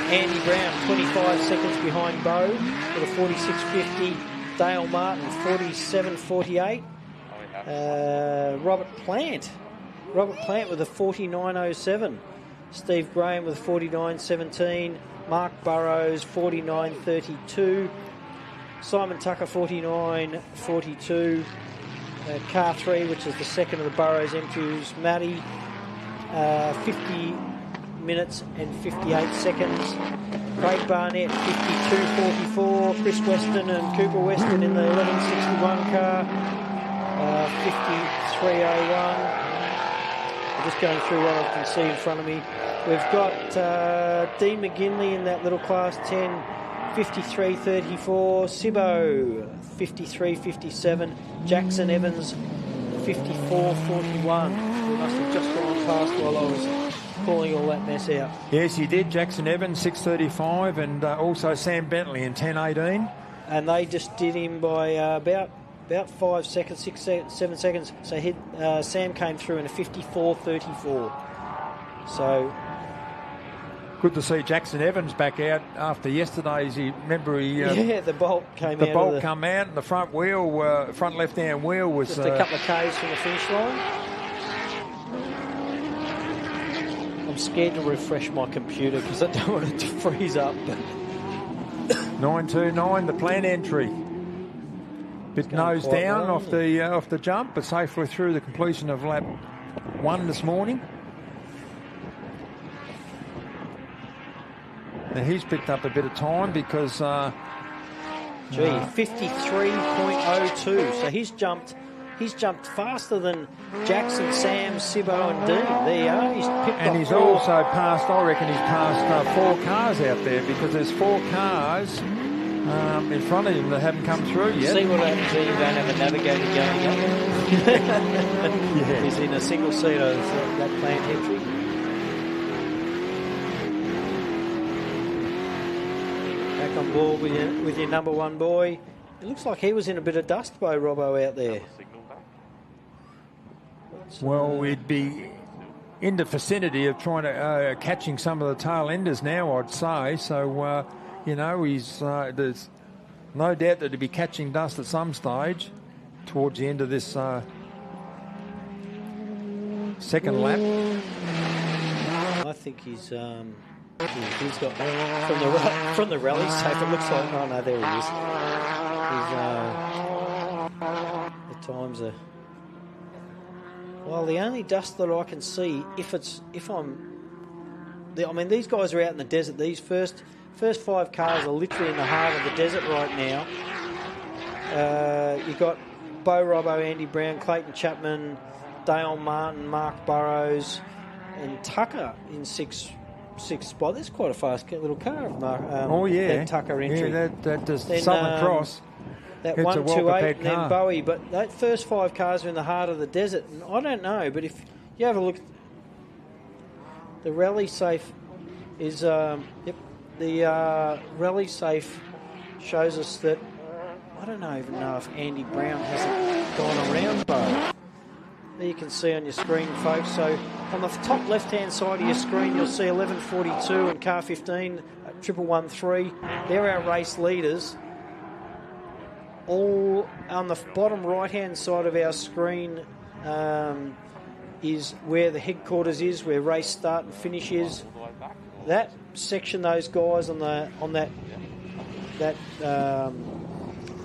Andy Brown 25 seconds behind Bo with a 46.50. Dale Martin 47.48. Robert Plant with a 49.07. Steve Graham with a 49.17. Mark Burrows 49.32. Simon Tucker 49.42. Car 3, which is the second of the Burrows MQs, Mallee 50 minutes and 58 seconds. Craig Barnett 52.44. Chris Weston and Cooper Weston in the 11.61 car 53.01. I'm just going through what I can see in front of me. We've got Dean McGinley in that little class 10 53.34. Sibbo 53.57. Jackson Evans 54.41. We must have just gone past while I was calling all that mess out. Yes, he did. Jackson Evans 6.35, and also Sam Bentley in 10.18. And they just did him by about 5 seconds, 7 seconds. So Sam came through in a 54.34. So good to see Jackson Evans back out after yesterday's. The bolt came out. The bolt come out, and the front wheel, front left-hand wheel was just a couple of Ks from the finish line. I'm scared to refresh my computer because I don't want it to freeze up. 9.29, the plan entry. Bit nose down off the jump, but safely through the completion of lap 1 this morning. Now he's picked up a bit of time because 53.02. So he's jumped faster than Jackson, Sam, Sibbo and Dean. There you are. He's picked and up he's 4. also passed, I reckon he's passed 4 cars out there, because there's 4 cars in front of him that haven't come through yet. See what happens when you don't have a navigator going up. Yeah. He's in a single seat of that plant entry. Back on board with your number 1 boy. It looks like he was in a bit of dust by Robbo out there. Well, we'd be in the vicinity of trying to catching some of the tail enders now, I'd say. So, you know, he's there's no doubt that he'll be catching dust at some stage towards the end of this second lap. I think he's got from the rally safe. It looks like, oh no, there he is. The times are. Well, the only dust that I can see, I mean, these guys are out in the desert. These first 5 cars are literally in the heart of the desert right now. You got Bo Robbo, Andy Brown, Clayton Chapman, Dale Martin, Mark Burrows, and Tucker in sixth spot. That's quite a fast little car. That Tucker entry. Yeah, that does Southern Cross. That it's 128 and then Bowie, but that first 5 cars are in the heart of the desert. And I don't know, but if you have a look, the rally safe is the rally safe shows us that I don't even know if Andy Brown hasn't gone around Bowie. There you can see on your screen, folks. So on the top left-hand side of your screen, you'll see 11:42 and car 15 at 1113. They're our race leaders. All on the bottom right-hand side of our screen is where the headquarters is, where race start and finish is. That section, those guys on that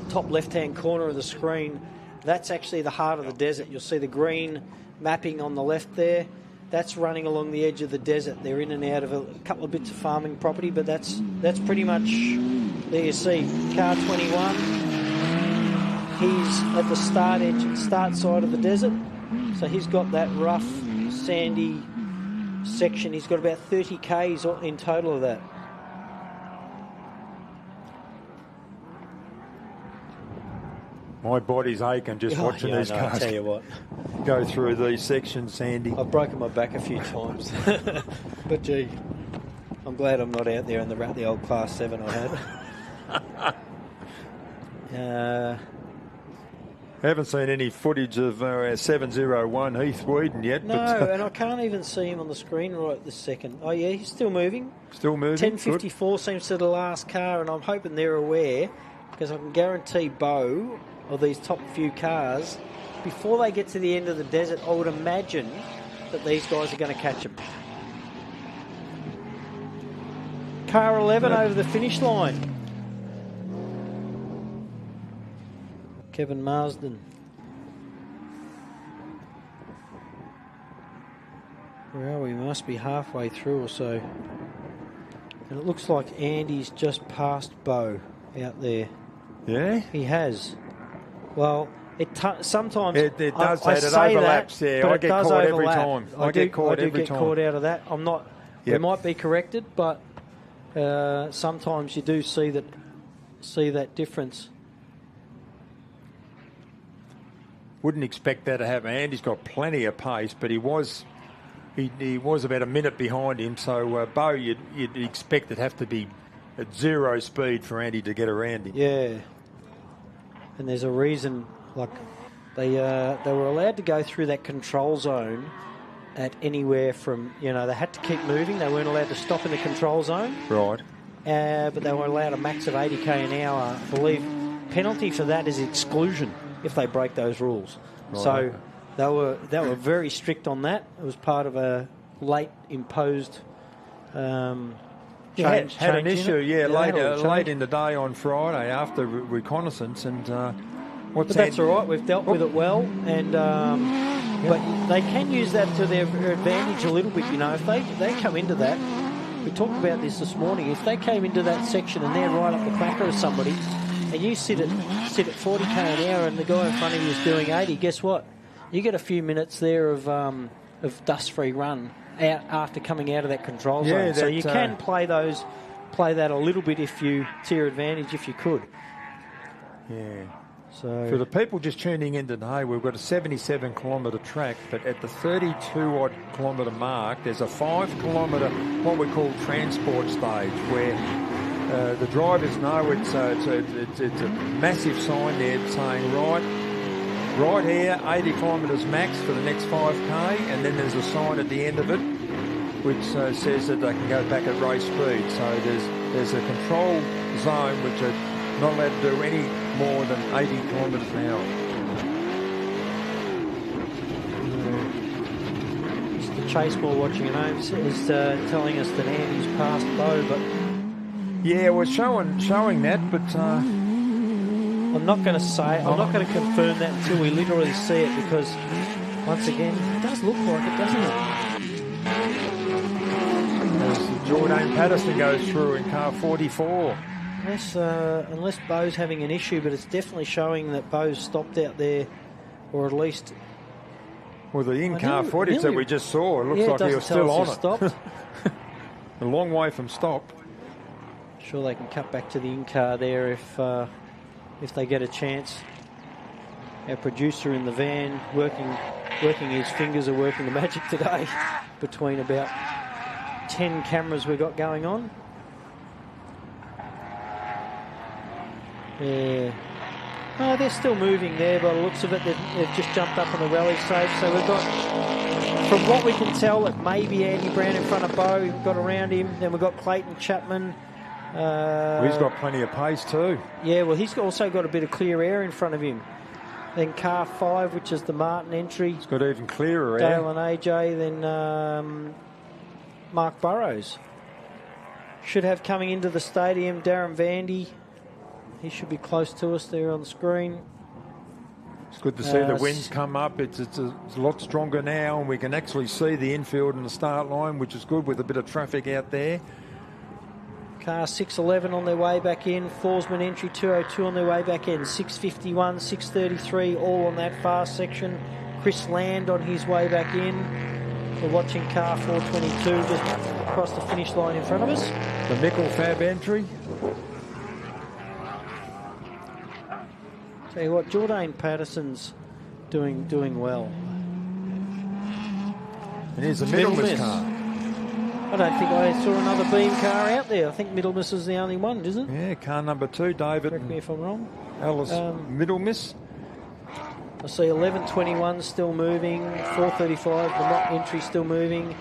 top left-hand corner of the screen, that's actually the heart of the desert. You'll see the green mapping on the left there. That's running along the edge of the desert. They're in and out of a couple of bits of farming property, but that's pretty much, there you see, car 21. He's at the start side of the desert, so he's got that rough, sandy section. He's got about 30 Ks in total of that. My body's aching just watching these cars. I tell you what, go through these sections, Sandy. I've broken my back a few times, but gee, I'm glad I'm not out there in the old Class 7 I had. I haven't seen any footage of 701 Heath Whedon yet. No, but and I can't even see him on the screen right this second. Oh, yeah, he's still moving. Still moving. 10:54 seems to be the last car, and I'm hoping they're aware, because I can guarantee Bo, or these top few cars, before they get to the end of the desert, I would imagine that these guys are going to catch them. Car 11 over the finish line. Kevin Marsden. Where are we? We must be halfway through or so. And it looks like Andy's just passed Bo out there. Yeah? He has. Well, sometimes it does I that. It say overlaps. That, yeah, but I it get does caught overlap. every time. I get caught every time. Caught out of that. I'm not. Yep. We might be corrected, but sometimes you do see that difference. Wouldn't expect that to happen. Andy's got plenty of pace, but he was about a minute behind him. So Bo, you'd expect it'd have to be at 0 speed for Andy to get around him. Yeah, and there's a reason. Like they were allowed to go through that control zone at anywhere from, they had to keep moving. They weren't allowed to stop in the control zone. Right. But they were allowed a max of 80 k an hour. I believe penalty for that is exclusion if they break those rules. Right. So they were very strict on that. It was part of a late imposed had an issue, late in in the day on Friday after reconnaissance, and but that's all right. We've dealt with it well, and but they can use that to their advantage a little bit. You know, if they come into that, we talked about this morning. If they came into that section and they're right up the cracker of somebody, and you sit at 40 k an hour, and the guy in front of you is doing 80, guess what? You get a few minutes there of dust-free run out after coming out of that control zone. So you can play that a little bit to your advantage if you could. Yeah. So for the people just tuning in today, we've got a 77 kilometre track, but at the 32 odd kilometre mark, there's a 5 kilometre what we call transport stage where the drivers know it's a massive sign there saying right here, 80 kilometres max for the next 5k, and then there's a sign at the end of it which says that they can go back at race speed. So there's a control zone which are not allowed to do any more than 80 kilometres an hour. Mr. Chaseball watching at home is telling us that Andy's passed Bo, but yeah, we're showing that, but I'm not going to say, I'm not going to confirm that until we literally see it, because once again, it does look like it, doesn't it? As Jordan Patterson goes through in car 44. Unless Bo's having an issue, but it's definitely showing that Bo's stopped out there, or at least. Well, the in-car footage that we just saw, it looks like he was still on it. Stopped. A long way from stop. Sure, they can cut back to the in-car there if they get a chance. Our producer in the van working his fingers are working the magic today between about 10 cameras we've got going on. Yeah. Oh, they're still moving there by the looks of it. They've just jumped up on the rally safe. So we've got, from what we can tell, it may be Andy Brown in front of Bo. We've got around him. Then we've got Clayton Chapman. Well, he's got plenty of pace too. Yeah, well, he's also got a bit of clear air in front of him. Then car 5, which is the Martin entry. He's got even clearer air. Dale and AJ. Then Mark Burrows. Should have coming into the stadium Darren Vandy. He should be close to us there on the screen. It's good to see the winds come up. It's a lot stronger now, and we can actually see the infield and the start line, which is good with a bit of traffic out there. Car 611 on their way back in. Forsman entry 202 on their way back in. 651, 633, all on that fast section. Chris Land on his way back in. We're watching car 422 just across the finish line in front of us. The Mickle Fab entry. Tell you what, Jordan Patterson's doing well. And here's the Middlemiss car. I don't think I saw another beam car out there. I think Middlemiss is the only one, isn't it? Yeah, car number 2, David. Correct me if I'm wrong. Alice Middlemiss. I see 1121 still moving, 435, the Mott entry still moving.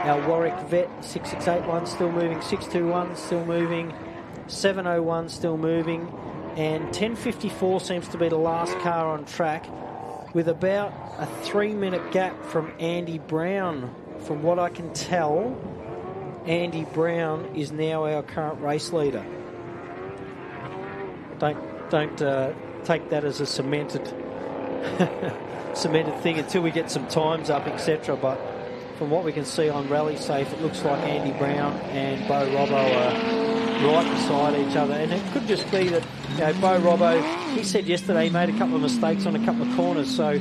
Our Warwick Vet 6681 still moving, 621 still moving, 701 still moving. And 1054 seems to be the last car on track, with about a 3-minute gap from Andy Brown. From what I can tell, Andy Brown is now our current race leader. Don't take that as a cemented thing until we get some times up, etc. But from what we can see on Rally Safe, it looks like Andy Brown and Bo Robbo are right beside each other. And it could just be that, you know, Bo Robbo, he said yesterday he made a couple of mistakes on a couple of corners, so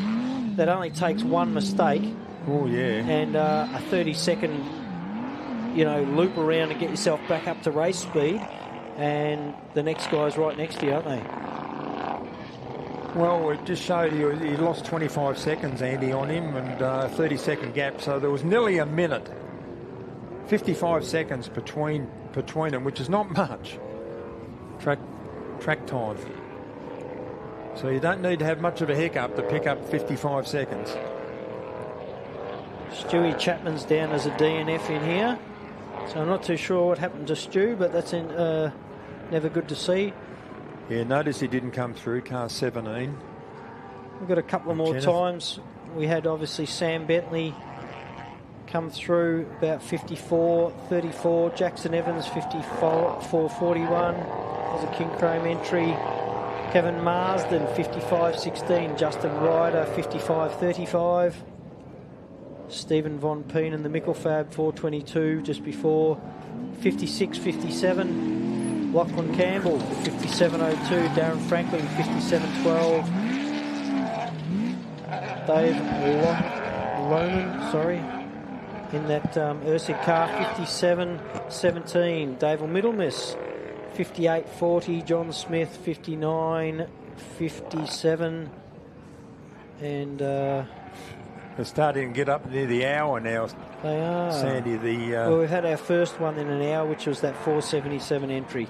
that only takes one mistake. Oh, yeah. And a 30-second, loop around and get yourself back up to race speed. And the next guy's right next to you, aren't they? Well, it just showed you he lost 25 seconds, Andy, on him, and a 30-second gap. So there was nearly a minute, 55 seconds between them, which is not much track time. So you don't need to have much of a hiccup to pick up 55 seconds. Stewie Chapman's down as a DNF in here. So I'm not too sure what happened to Stu, but that's never good to see. Yeah, notice he didn't come through, car 17. We've got a couple of more times. We had obviously Sam Bentley come through about 54.34. Jackson Evans 54.41. There's a King Chrome entry. Kevin Marsden 55.16. Justin Ryder 55.35. Stephen Von Peen and the Mickelfab 4.22 just before. 56.57. Lachlan Campbell 57.02. Darren Franklin 57.12. Dave Lonan, sorry, in that Ursig car 57.17. Dave Middlemiss 58.40. John Smith 59.57. And they're starting to get up near the hour now. They are. Sandy, well, we've had our first one in an hour, which was that 4.77 entry.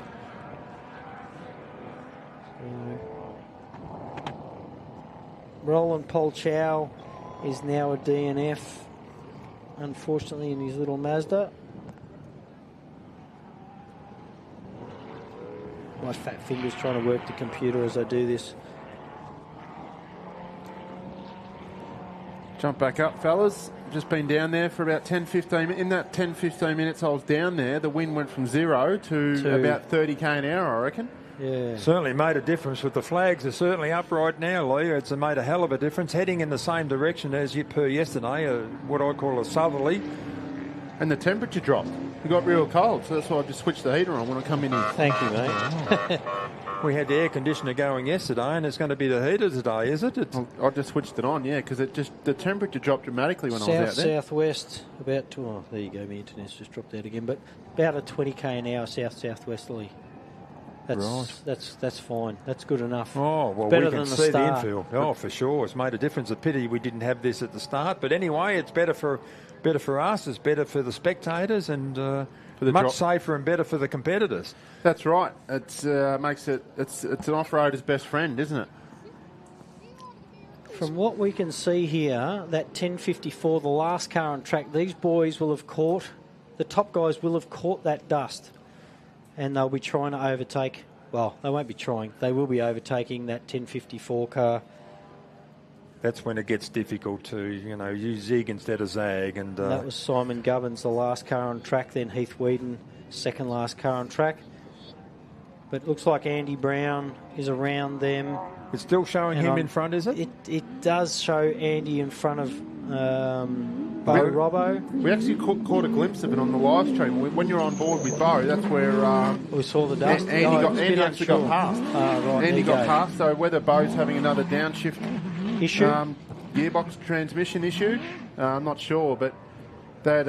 Roland Polchow is now a DNF, unfortunately, in his little Mazda. My fat finger's trying to work the computer as I do this. Jump back up, fellas. Just been down there for about 10-15 minutes. In that 10-15 minutes I was down there, the wind went from 0 to about 30k an hour, I reckon. Yeah. Certainly made a difference with the flags. Are certainly up right now, Lee. It's made a hell of a difference. Heading in the same direction as per yesterday, what I call a southerly. And the temperature dropped. It got real cold, so that's why I just switched the heater on when I come in here. Thank you, mate. We had the air conditioner going yesterday, and it's going to be the heater today, is it? I just switched it on, yeah, because the temperature dropped dramatically when I was out there. Southwest, about to, oh, there you go, my internet's just dropped out again, but about a 20k an hour southwesterly. That's fine. That's good enough. Oh, well, better we can than see the infield. Oh, for sure. It's made a difference. A pity we didn't have this at the start. But anyway, it's better for us. It's better for the spectators and much safer and better for the competitors. That's right. It's makes it. It's an off-roader's best friend, isn't it? From what we can see here, that 10.54, the last car on track, these boys will have caught, the top guys will have caught that dust. And they'll be trying to overtake, well, they won't be trying, they will be overtaking that 10.54 car. That's when it gets difficult to, use zig instead of zag. And that was Simon Gubbins, the last car on track, then Heath Whedon, second last car on track. But it looks like Andy Brown is around them. It's still showing him in front, is it? It does show Andy in front of Bo Robbo. We actually caught a glimpse of it on the live stream. When you're on board with Bo, that's where we saw the dust. Andy actually got past. Right, Andy got past. So whether Bo's having another downshift issue, gearbox transmission issue, I'm not sure, but that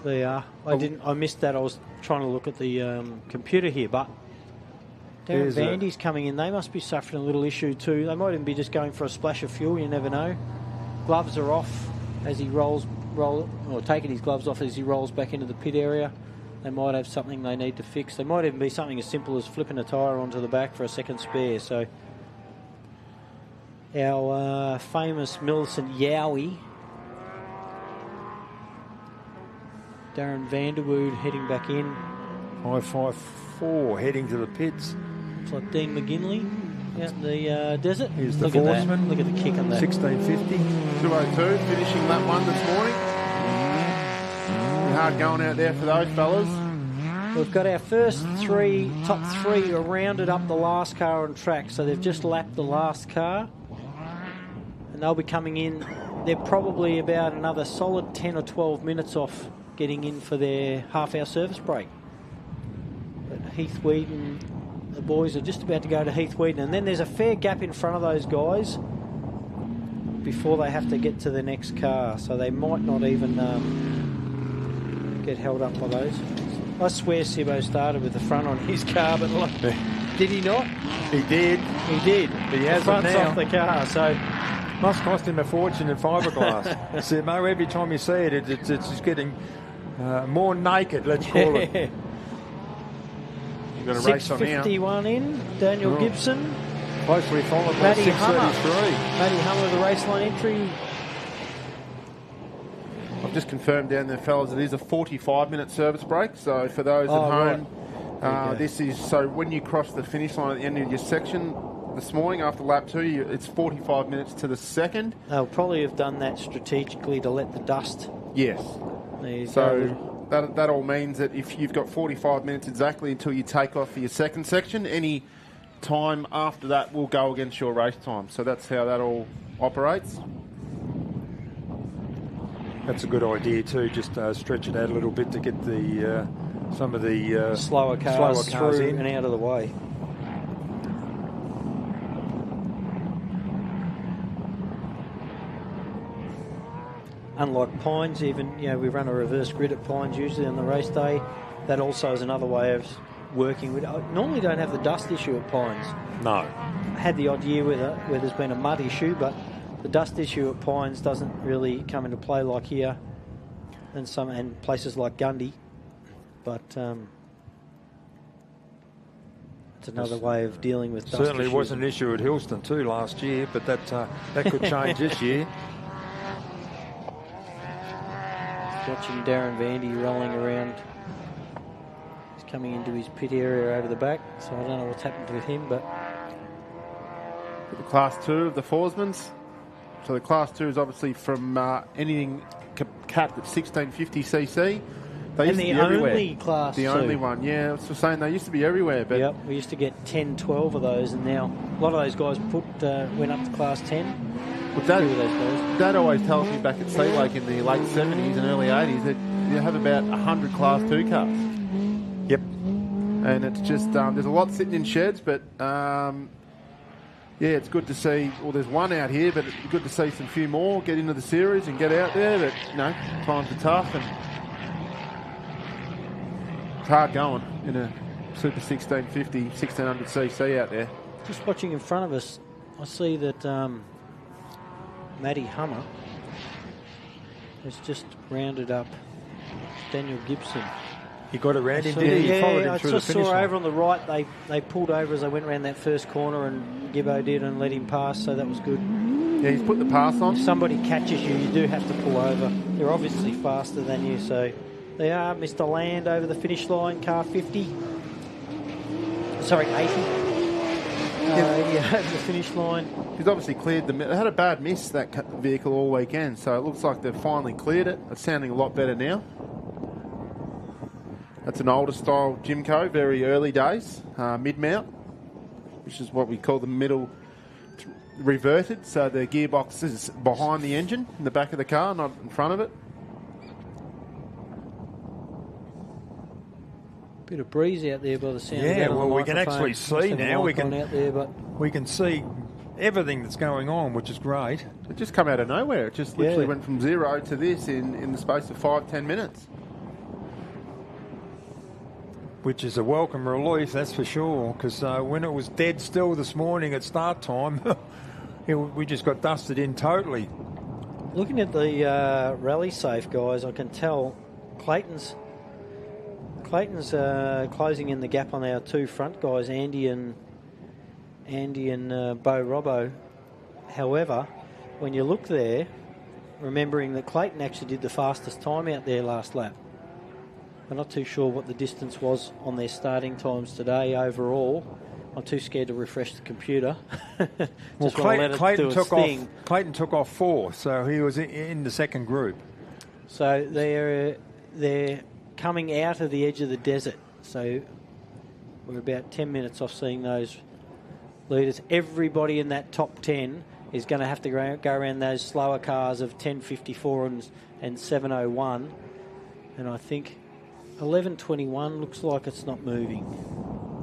they are. I missed that. I was trying to look at the computer here, but Darren Vandy's coming in. They must be suffering a little issue too. They might even be just going for a splash of fuel. You never know. Gloves are off as he taking his gloves off as he rolls back into the pit area. They might have something they need to fix. They might even be something as simple as flipping a tyre onto the back for a second spare. So our famous Millicent Yowie, Darren Vanderwood heading back in. 554 heading to the pits. Looks like Dean McGinley out in the desert. Here's the Forsman. Look at the kick on that. 1650. 202 finishing lap 1 this morning. Hard going out there for those fellas. We've got our first top three are rounded up the last car on track, so they've just lapped the last car. And they'll be coming in. They're probably about another solid 10 or 12 minutes off getting in for their half-hour service break. But Heath Whedon, the boys are just about to go to Heath Whedon, and then there's a fair gap in front of those guys before they have to get to the next car, so they might not even get held up by those. I swear Sibbo started with the front on his car, but did he not? He did. He did. He has the front's now off the car, so must cost him a fortune in fiberglass. Sibbo, every time you see it, it's just getting more naked, let's call it. You've got a race on now. 6.51 in, Daniel Gibson. Closely followed by 6.33. Matty Hummer, the RACELINE entry. I've just confirmed down there, fellas, it is a 45-minute service break. So for those at home, this is, so when you cross the finish line at the end of your section this morning after lap 2, it's 45 minutes to the second. They'll probably have done that strategically to let the dust Yes. There you So that all means that if you've got 45 minutes exactly until you take off for your second section, any time after that will go against your race time. So that's how that all operates. That's a good idea too. Just stretch it out a little bit to get the some of the slower cars through in and out of the way. Unlike Pines, even, we run a reverse grid at Pines usually on the race day. That also is another way of working with. I normally don't have the dust issue at Pines. No. I had the odd year where there's been a mud issue, but the dust issue at Pines doesn't really come into play like here and places like Gundy. But it's another way of dealing with dust Certainly issues. was an issue at Hillston too last year, but that could change this year. Watching Darren Vandy rolling around. He's coming into his pit area over the back, so I don't know what's happened with him, but... The Class 2 of the Forsmans. So the Class 2 is obviously from anything capped at 1650cc. They used to be everywhere. Only Class 2. The only one, yeah. I was saying they used to be everywhere. But yep, we used to get 10, 12 of those, and now a lot of those guys went up to Class 10. But that always tells me back at Sea Lake in the late 70s and early 80s that you have about 100 Class 2 cars. Yep. And it's just, there's a lot sitting in sheds, but yeah, it's good to see, well, there's one out here, but it's good to see some few more get into the series and get out there. But, times are tough and it's hard going in a Super 1650, 1600cc out there. Just watching in front of us, I see that Matty Hummer has just rounded up Daniel Gibson. You got around him, did he? You followed him through the finish line. I saw over on the right, they pulled over as they went around that first corner, and Gibbo did and let him pass, so that was good. Yeah, he's put the pass on. If somebody catches you, you do have to pull over. They're obviously faster than you, so they are. Mr. Land over the finish line, car 50. Sorry, 80. Over the finish line. He's obviously cleared they had a bad miss, that vehicle, all weekend, so it looks like they've finally cleared it. It's sounding a lot better now. That's an older style Jimco, very early days, mid-mount, which is what we call the middle reverted, so the gearbox is behind the engine in the back of the car, not in front of it. Bit of breeze out there by the sound. Yeah, of well, we can actually see now. We can see everything that's going on, which is great. It just come out of nowhere. It just literally went from 0 to this in the space of 5-10 minutes. Which is a welcome relief, that's for sure, because when it was dead still this morning at start time, we just got dusted in totally. Looking at the rally safe, guys, I can tell Clayton's closing in the gap on our two front guys, Andy and Bo Robbo. However, when you look there, remembering that Clayton actually did the fastest time out there last lap. I'm not too sure what the distance was on their starting times today overall. I'm too scared to refresh the computer. Well, Clayton took off 4, so he was in the second group. So they're coming out of the edge of the desert. So we're about 10 minutes off seeing those leaders. Everybody in that top 10 is going to have to go around those slower cars of 10.54 and 7.01. And I think 11.21 looks like it's not moving,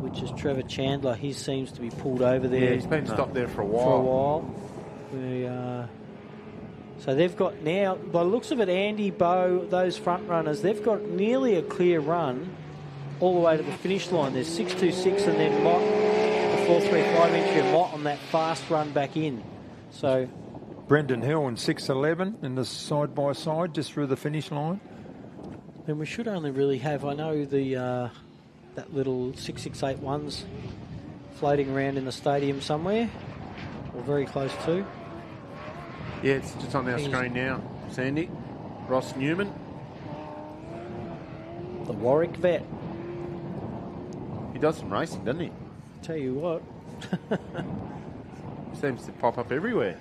which is Trevor Chandler. He seems to be pulled over there. Yeah, he's been stopped there for a while. So they've got now, by the looks of it, Andy, Bo, those front runners, they've got nearly a clear run all the way to the finish line. There's 6.26 and then Mott, the 4.35 entry, Mott on that fast run back in. So Brendan Hill and 6.11 in the side-by-side just through the finish line. Then we should only really have, I know, the that little 6681's floating around in the stadium somewhere, or very close to. Yeah, it's just on our screen now. Sandy, Ross Newman. The Warwick vet. He does some racing, doesn't he? Tell you what. Seems to pop up everywhere.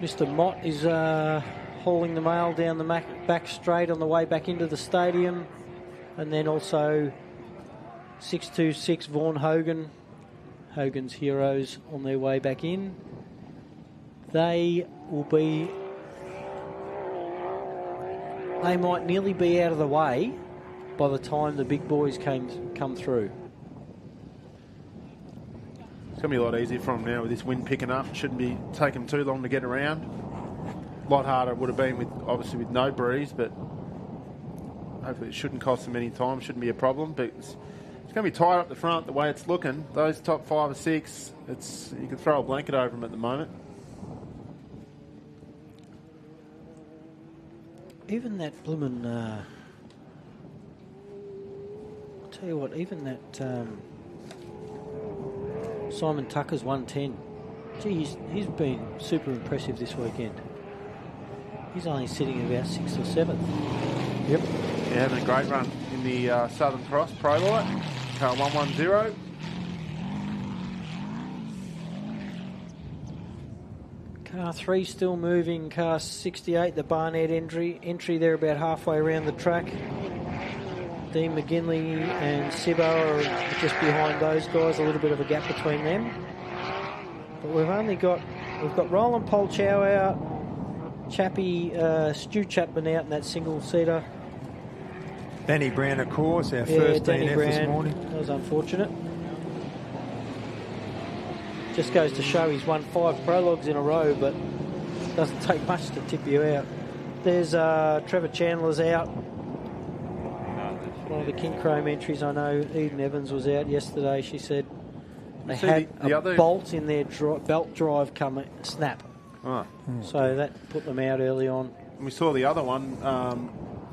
Mr. Mott is hauling the mail down the back straight on the way back into the stadium. And then also 626 Vaughan Hogan, Hogan's Heroes, on their way back in. They might nearly be out of the way by the time the big boys come through. It's going to be a lot easier for them now with this wind picking up. Shouldn't be taking too long to get around. A lot harder it would have been obviously with no breeze, but hopefully it shouldn't cost them any time. Shouldn't be a problem. But it's going to be tight up the front the way it's looking. Those top 5 or 6, you can throw a blanket over them at the moment. Even that bloomin', I'll tell you what, even that Simon Tucker's 110, gee, he's been super impressive this weekend. He's only sitting at about 6th or 7th. Yep. Yeah, having a great run in the Southern Cross Pro Light, car 110. Car 3 still moving, car 68, the Barnett entry there about halfway around the track. Dean McGinley and Sibbo are just behind those guys, a little bit of a gap between them. But we've got Roland Polchow out, Stu Chapman out in that single-seater. Danny Brown, of course, our first DNF this morning. That was unfortunate. Just goes to show he's won 5 prologues in a row, but doesn't take much to tip you out. There's Trevor Chandler's out. One of the King Chrome entries, I know Eden Evans was out yesterday. She said they had a bolt in their belt drive snap. Oh. So that put them out early on. And we saw the other one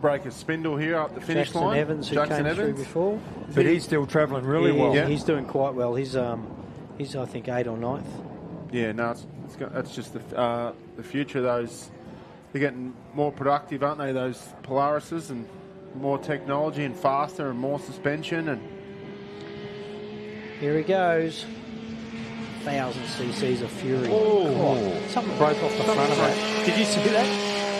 break a spindle here up the finish line. Jackson Evans, who came through before. But he's still travelling really well. Yeah, he's doing quite well. He's I think 8th or 9th. Yeah, no, that's just the future of those. They're getting more productive, aren't they? Those Polarises, and more technology and faster and more suspension. And here he goes. 1,000 cc's of Fury. Oh. Something broke off the front of that. Did you see that?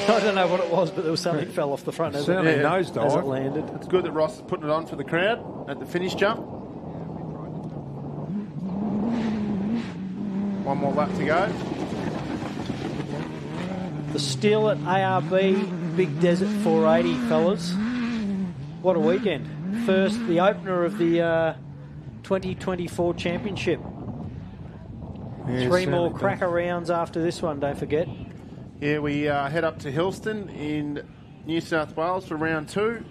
I don't know what it was, but there was something that fell off the front. Certainly nosedive as it landed. It's good that Ross is putting it on for the crowd at the finish jump. One more lap to go. The still at ARB Big Desert 480, fellas. What a weekend. First, the opener of the 2024 championship. Yeah, 3 more cracker rounds after this one, don't forget. Yeah, we head up to Hillston in New South Wales for round 2.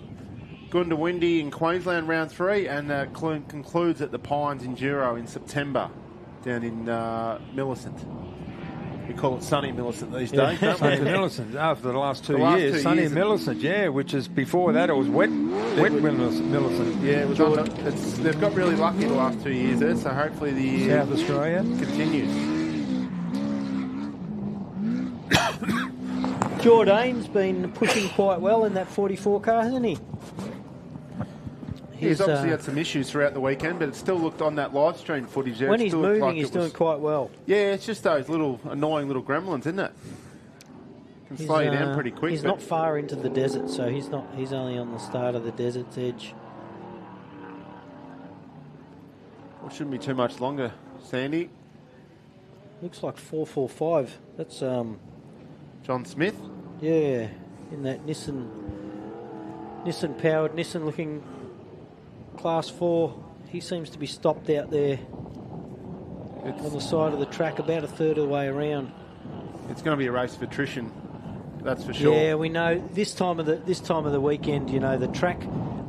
Goondiwindi in Queensland round 3, and concludes at the Pines Enduro in September down in Millicent. We call it Sunny Millicent these days, don't we? Sunny Millicent, after the last 2 years. Sunny Millicent, yeah, which is before that it was wet Millicent. Yeah, they've got really lucky the last 2 years there, so hopefully the South Australia continues. Jourdain's been pushing quite well in that 44 car, hasn't he? He's obviously had some issues throughout the weekend, but it still looked on that live stream footage there. When he's moving, he's doing quite well. Yeah, it's just those little annoying little gremlins, isn't it? Can slow you down pretty quick. He's not far into the desert, so he's only on the start of the desert's edge. Well, shouldn't be too much longer, Sandy. Looks like 445. That's John Smith. Yeah, in that Nissan powered, Nissan looking Class 4. He seems to be stopped out there on the side of the track about a third of the way around. It's going to be a race for attrition, that's for sure. Yeah, we know this time of the weekend. You know, the track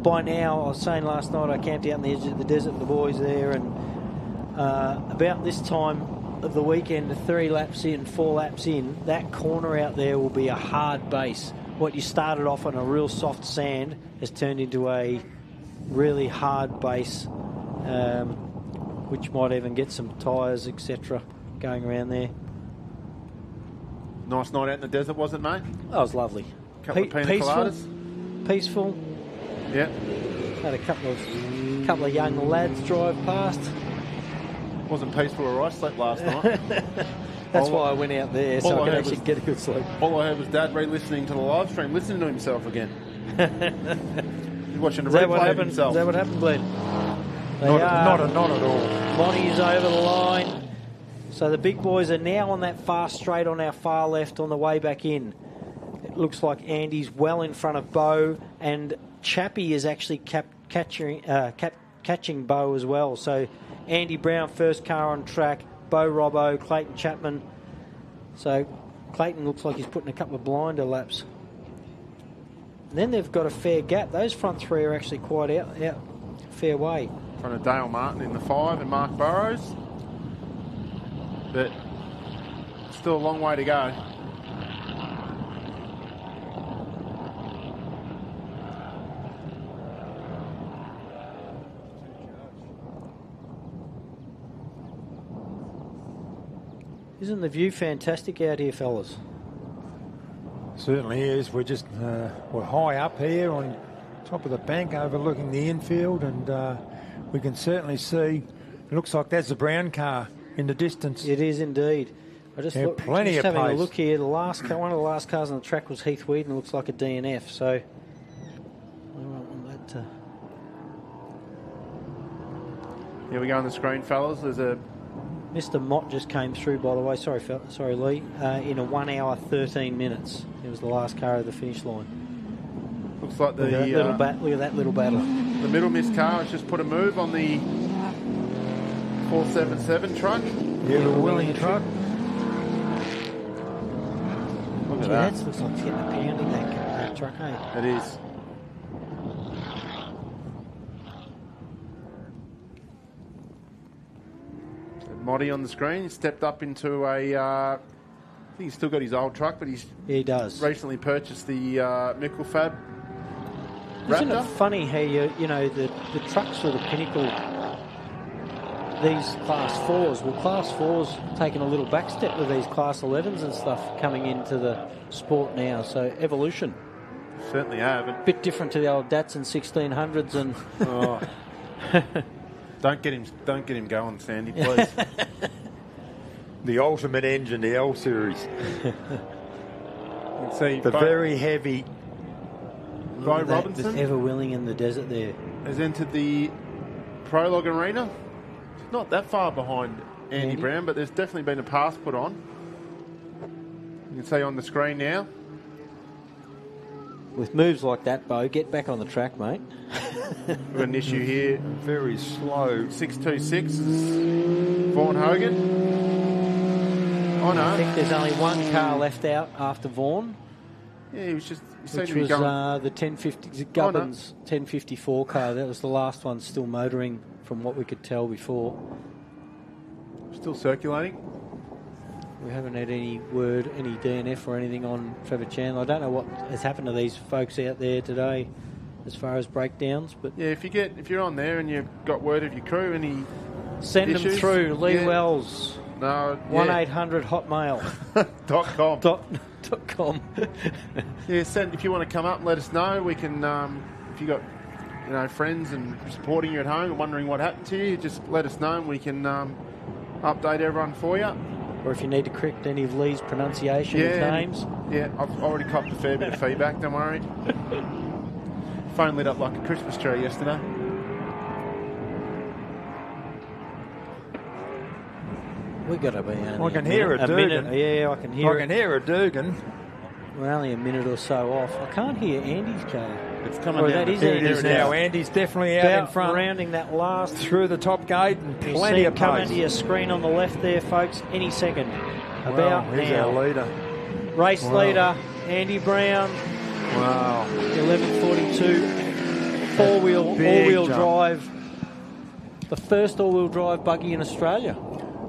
by now. I was saying last night I camped out on the edge of the desert with the boys there, and about this time of the weekend, 3 laps in, 4 laps in, that corner out there will be a hard base. What you started off on a real soft sand has turned into a really hard base, which might even get some tyres, etc., going around there. Nice night out in the desert, was it, mate? That was lovely. Couple of pina coladas. Peaceful. Yeah. Had a couple of young lads drive past. Wasn't peaceful where I slept last night. That's why I went out there, so I could actually get a good sleep. All I heard was Dad re-listening to the live stream, listening to himself again. He's watching the replay of himself. Is that what happened, Glenn? Not at all. Monty is over the line. So the big boys are now on that fast straight on our far left on the way back in. It looks like Andy's well in front of Bo, and Chappie is actually catching Bo as well. So Andy Brown, first car on track. Bo Robbo, Clayton Chapman. So Clayton looks like he's putting a couple of blinder laps. And then they've got a fair gap. Those front three are actually quite out fair way. In front of Dale Martin in the 5 and Mark Burrows. But still a long way to go. Isn't the view fantastic out here, fellas? Certainly is. We're just we're high up here on top of the bank overlooking the infield, and we can certainly see, it looks like there's a brown car in the distance. It is indeed. I just thought, plenty just of having pace. a look here, the last car, one of the last cars on the track was Heath Weed, and it looks like a DNF, so I don't want that to... Here we go on the screen, fellas. There's a... Mr. Mott just came through, by the way. Sorry, Lee. In a 1 hour 13 minutes. It was the last car of the finish line. Looks like the... Look at that little battle. The middle miss car has just put a move on the 477 truck. Yeah, the Willing truck. Look at that. That looks like it's getting a pounding, that truck, eh? It is. Moddy on the screen. He stepped up into a... I think he's still got his old truck, but he does. Recently purchased the Mickelfab Raptor. Isn't it funny how you know the trucks are the pinnacle? These Class 4s. Well, Class 4s taking a little back step with these Class 11s and stuff coming into the sport now. So evolution. Certainly have. A bit different to the old Datsun 1600s and. Oh. Don't get him going, Sandy, please. The ultimate engine, the L series. See, the very heavy. Bo Robinson, ever willing in the desert there, has entered the prologue arena. Not that far behind Andy Brown, but there's definitely been a pass put on. You can see on the screen now. With moves like that, Bo, get back on the track, mate. We've got an issue here. Very slow. 626 is Vaughan Hogan. Oh no. I think there's only one car left out after Vaughan. Yeah, he was just... Which was the 1050 Gubbins 1054 car. That was the last one still motoring from what we could tell before. Still circulating. We haven't had any word, any DNF or anything on Trevor Chandler. I don't know what has happened to these folks out there today as far as breakdowns. But yeah, if you're on there and you've got word of your crew, any send issues, them through. Lee Wells. No. 1-800-HOTMAIL.com. Yeah, if you want to come up and let us know, we can. If you got friends and supporting you at home and wondering what happened to you, just let us know and we can update everyone for you. Or if you need to correct any of Lee's pronunciation of names. Yeah, I've already copped a fair bit of feedback, don't worry. Phone lit up like a Christmas tree yesterday. We got to be I can hear a Dugan. Yeah, I can hear I can hear a Dugan. We're only a minute or so off. I can't hear Andy's car. It's coming down. That is Andy's now. Andy's definitely out in front. Rounding that last. Through the top gate and plenty of pace. Coming to your screen on the left there, folks, any second. About he's now. our leader. Race leader, Andy Brown. Wow. 11:42. All-wheel drive. The first all-wheel drive buggy in Australia.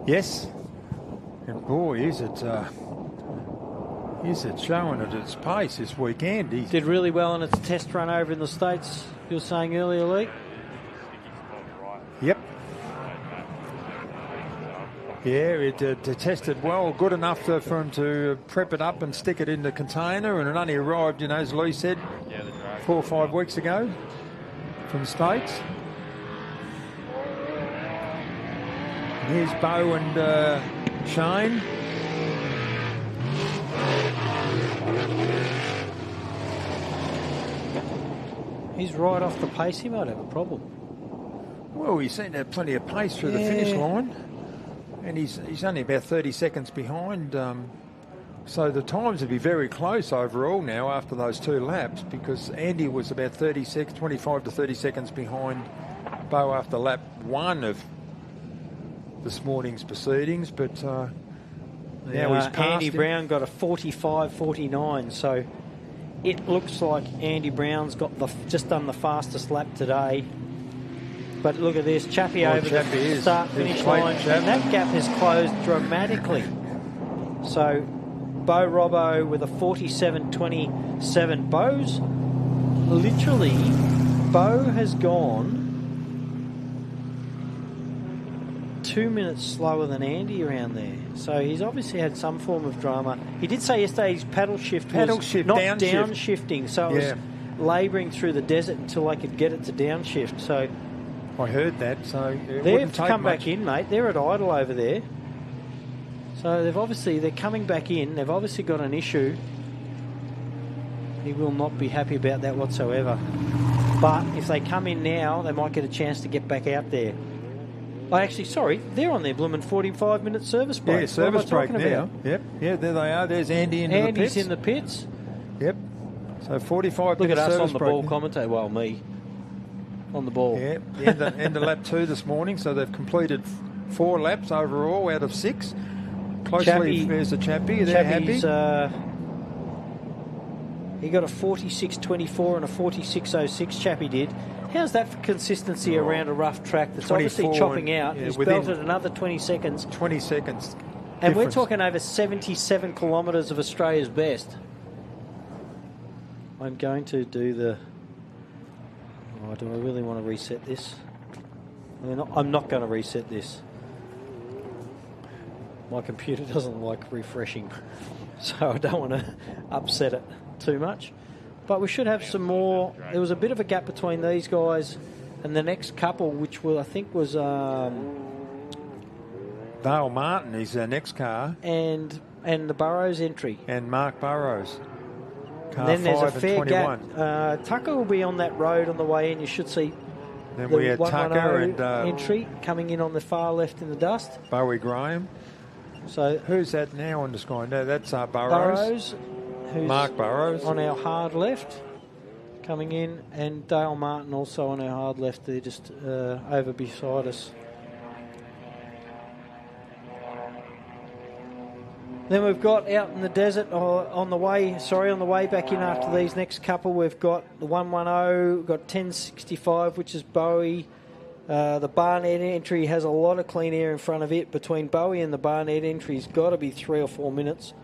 Yes. And boy, is it showing at its pace this weekend. He did really well in its test run over in the States, you were saying earlier, Lee? Yep. Yeah, it tested well, good enough for him to prep it up and stick it in the container, and it only arrived, as Lee said, 4 or 5 weeks ago from the States. And here's Bo and Shane. He's right off the pace. He might have a problem. Well, he seemed to have plenty of pace through the finish line. And he's only about 30 seconds behind. So the times would be very close overall now after those 2 laps, because Andy was about 25 to 30 seconds behind Bo after lap 1 of this morning's proceedings. But now he's passed Andy him. Brown got a 45.49. So it looks like Andy Brown's got just done the fastest lap today. But look at this, Chappie over the start-finish line, and that gap has closed dramatically. So, Bo Robbo with a 47.27. Bo has gone 2 minutes slower than Andy around there. So he's obviously had some form of drama. He did say yesterday his paddle shift was not downshifting, so it was labouring through the desert until they could get it to downshift. So I heard that, so they've come back in, mate. They're at idle over there. So they're coming back in. They've obviously got an issue. He will not be happy about that whatsoever. But if they come in now, they might get a chance to get back out there. They're on their blooming 45-minute service break. Yeah, service break now. Yep, yeah, there they are. There's Andy Andy's in the pits. Yep. So 45 Look minutes at us service on the break ball now. commentator. Well, me. On the ball. Yeah, end of lap 2 this morning, so they've completed 4 laps overall out of 6. Closely, there's the Chappie. They're happy. He got a 46.24 and a 46.06. Chappie did. How's that for consistency around a rough track that's obviously chopping out? He's belted another 20 seconds. 20 seconds. And we're talking over 77 kilometres of Australia's best. I'm going to do the... Oh, do I really want to reset this? I'm not going to reset this. My computer doesn't like refreshing, so I don't want to upset it too much. But we should have some more. There was a bit of a gap between these guys and the next couple, which I think was Dale Martin is our next car, and the Burrows entry, and Mark Burrows. And then there's a fair gap. Tucker will be on that road on the way in. You should see. Then we had Tucker and entry coming in on the far left in the dust. Bowie Graham. So who's that now on the sky? No, that's Burrows. Burrows, who's Mark Burrows on our hard left, coming in, and Dale Martin also on our hard left. They're just over beside us. Then we've got out in the desert on the way back in after these next couple. We've got the 110, we've got 1065, which is Bowie. The Barnett entry has a lot of clean air in front of it. Between Bowie and the Barnett entry, it's got to be 3 or 4 minutes.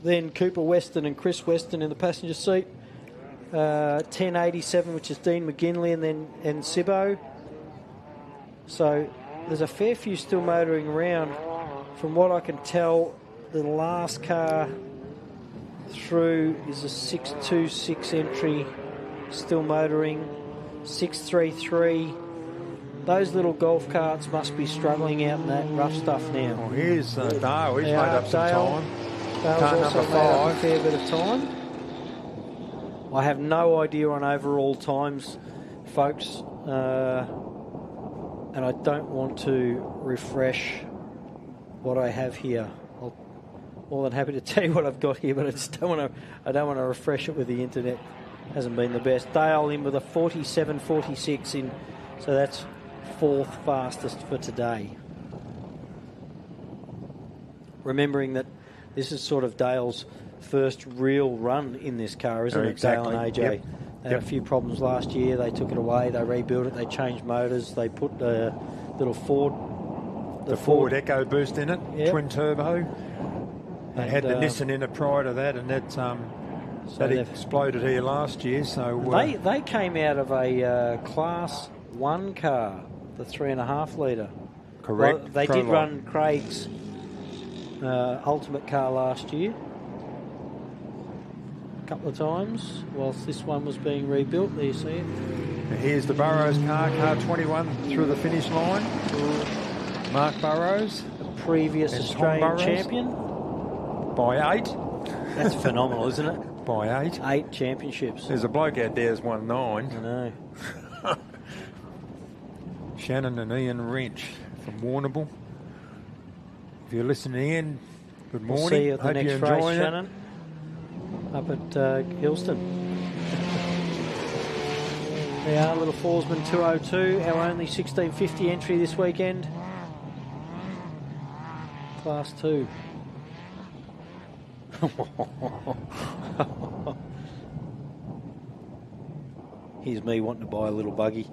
Then Cooper Weston and Chris Weston in the passenger seat. 1087, which is Dean McGinley, and Sibbo. So there's a fair few still motoring around. From what I can tell, the last car through is a 626 entry, still motoring. 633. Those little golf carts must be struggling out in that rough stuff now. Well, here's Dale. He's made up some time. Dale's also made up a fair bit of time. I have no idea on overall times, folks, and I don't want to refresh what I have here. I'm more than happy to tell you what I've got here, but I just don't want to refresh it with the internet. Hasn't been the best. Dale in with a 47.46 in, so that's 4th fastest for today. Remembering that this is sort of Dale's first real run in this car, isn't it? Exactly. Dale and AJ. Yep. They had a few problems last year. They took it away. They rebuilt it. They changed motors. They put the little Ford... The Ford Echo Boost in it, yep. twin turbo. They had the Nissan in it prior to that, and that exploded here last year. So they came out of a Class 1 car, the 3.5 litre. Correct. Well, they did run Craig's Ultimate car last year a couple of times, whilst this one was being rebuilt. There you see it. Here's the Burrows car 21 through the finish line. Mark Burrows, the previous Australian champion. By 8. That's phenomenal, isn't it? By 8? 8 championships. There's a bloke out there who's won 9. I know. Shannon and Ian Wrench from Warrnambool. If you're listening in, good morning. We'll see you at the Hope next you're race, enjoying it. Shannon. Up at Hillston. We are Little Forsman 202, our only 1650 entry this weekend. Class 2. Here's me wanting to buy a little buggy,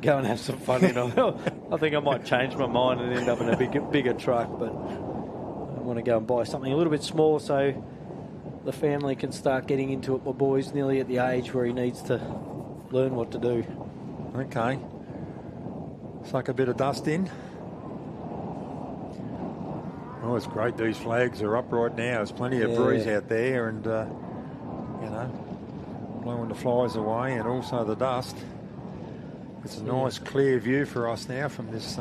go and have some fun in it. I think I might change my mind and end up in a bigger truck, but I want to go and buy something a little bit smaller so the family can start getting into it. My boy's nearly at the age where he needs to learn what to do. Okay. Suck a bit of dust in. Oh, it's great. These flags are up right now. There's plenty of breeze out there and, you know, blowing the flies away and also the dust. It's a nice clear view for us now from this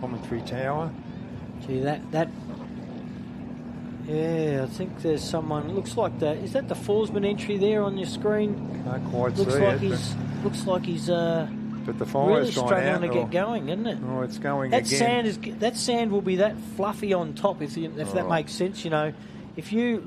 commentary tower. Gee, that I think there's someone. Looks like that. Is that the Forsman entry there on your screen? Can't quite looks see like it. Looks like he's but the fire's really gone struggling out, to get going, isn't it? Oh, it's going that again. That sand will be that fluffy on top if that makes sense. You know, if you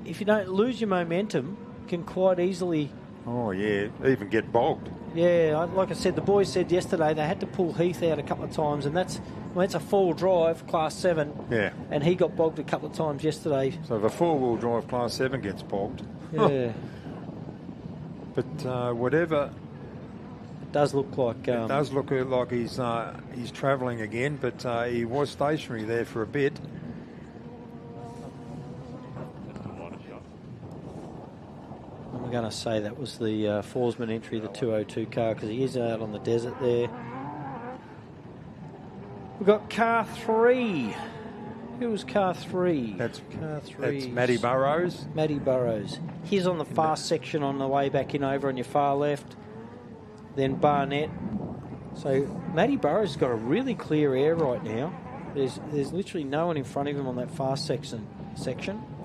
don't lose your momentum, can quite easily. Oh yeah, even get bogged. Yeah, like I said, the boys said yesterday they had to pull Heath out a couple of times, and that's a full drive, Class 7. Yeah. And he got bogged a couple of times yesterday. So if a four-wheel drive Class 7 gets bogged. Yeah. But whatever. It does look like. It does look like he's travelling again, but he was stationary there for a bit. I'm going to say that was the Forsman entry, the 202 car, because he is out on the desert there. We've got car 3. Who was car 3? That's car 3. That's Matty Burrows. Matty Burrows. He's on the fast section on the way back in over on your far left. Then Barnett. So Matty Burrows has got a really clear air right now. There's literally no one in front of him on that fast section.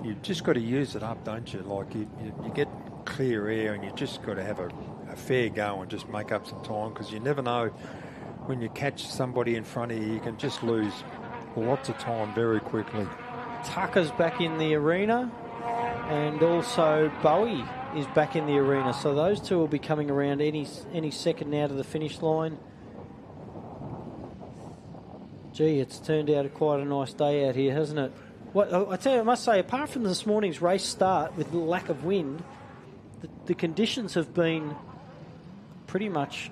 You've just got to use it up, don't you? Like you get clear air and you just got to have a fair go and just make up some time, because you never know when you catch somebody in front of you, you can just lose lots of time very quickly. Tucker's back in the arena, and also Bowie is back in the arena. So those two will be coming around any second now to the finish line. Gee, it's turned out quite a nice day out here, hasn't it? Well, I tell you, I must say, apart from this morning's race start with the lack of wind, the conditions have been pretty much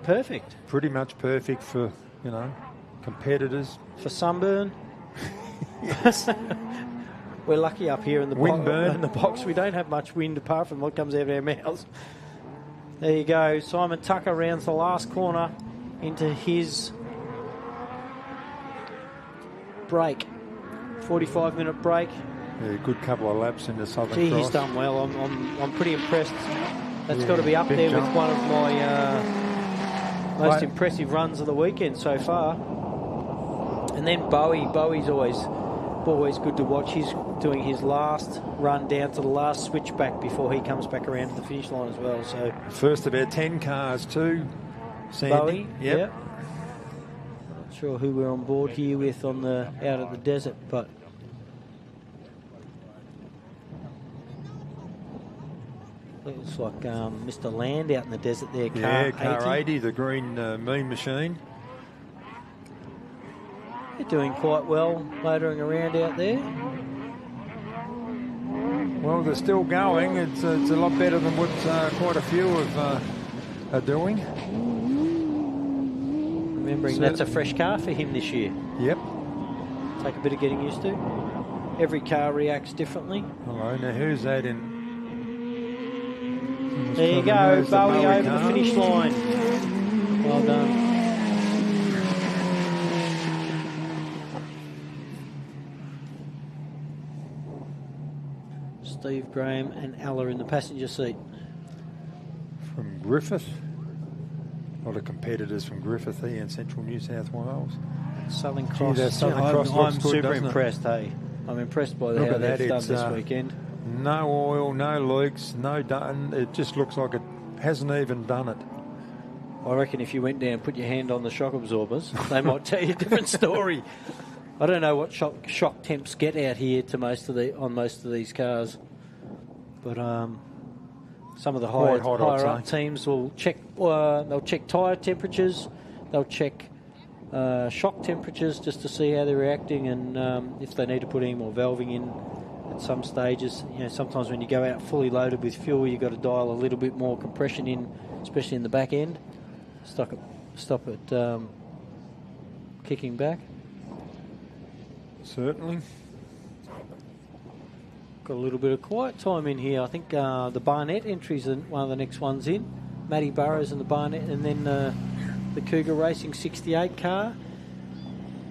perfect. Pretty much perfect for, you know, competitors. For sunburn. We're lucky up here in the box. We don't have much wind apart from what comes out of our mouths. There you go. Simon Tucker rounds the last corner into his break. 45-minute break. Yeah, good couple of laps in the Southern Cross. He's done well. I'm pretty impressed. That's got to be up there with one of my most impressive runs of the weekend so far. And then Bowie's always good to watch. He's doing his last run down to the last switchback before he comes back around to the finish line as well. So first of our 10 cars too. Sandy. Bowie, yep. Not sure who we're on board here with on the out at the desert, but looks like Mr. Land out in the desert there. Car 80, the green mean machine. They're doing quite well motoring around out there. Well, they're still going. It's a lot better than what quite a few are doing. Remembering that's a fresh car for him this year. Yep. Take a bit of getting used to. Every car reacts differently. Hello, now who's that in? There you go, Bowie over the finish line. Well done. Steve Graham and Ella in the passenger seat. From Griffith. A lot of competitors from Griffith here in central New South Wales. Southern Cross. Southern Cross I'm good, super impressed, hey. I'm impressed by how they've done this weekend. No oil, no leaks, no done. It just looks like it hasn't even done it. I reckon if you went down and put your hand on the shock absorbers, they might tell you a different story. I don't know what shock temps get out here to on most of these cars, but some of the higher up teams will check. They'll check tyre temperatures. They'll check shock temperatures just to see how they're reacting, and if they need to put any more valving in at some stages. You know, sometimes when you go out fully loaded with fuel, you've got to dial a little bit more compression in, especially in the back end. Stop it kicking back. Certainly. Got a little bit of quiet time in here. I think the Barnett entries are one of the next ones in. Matty Burrows and the Barnett, and then the Cougar Racing 68 car.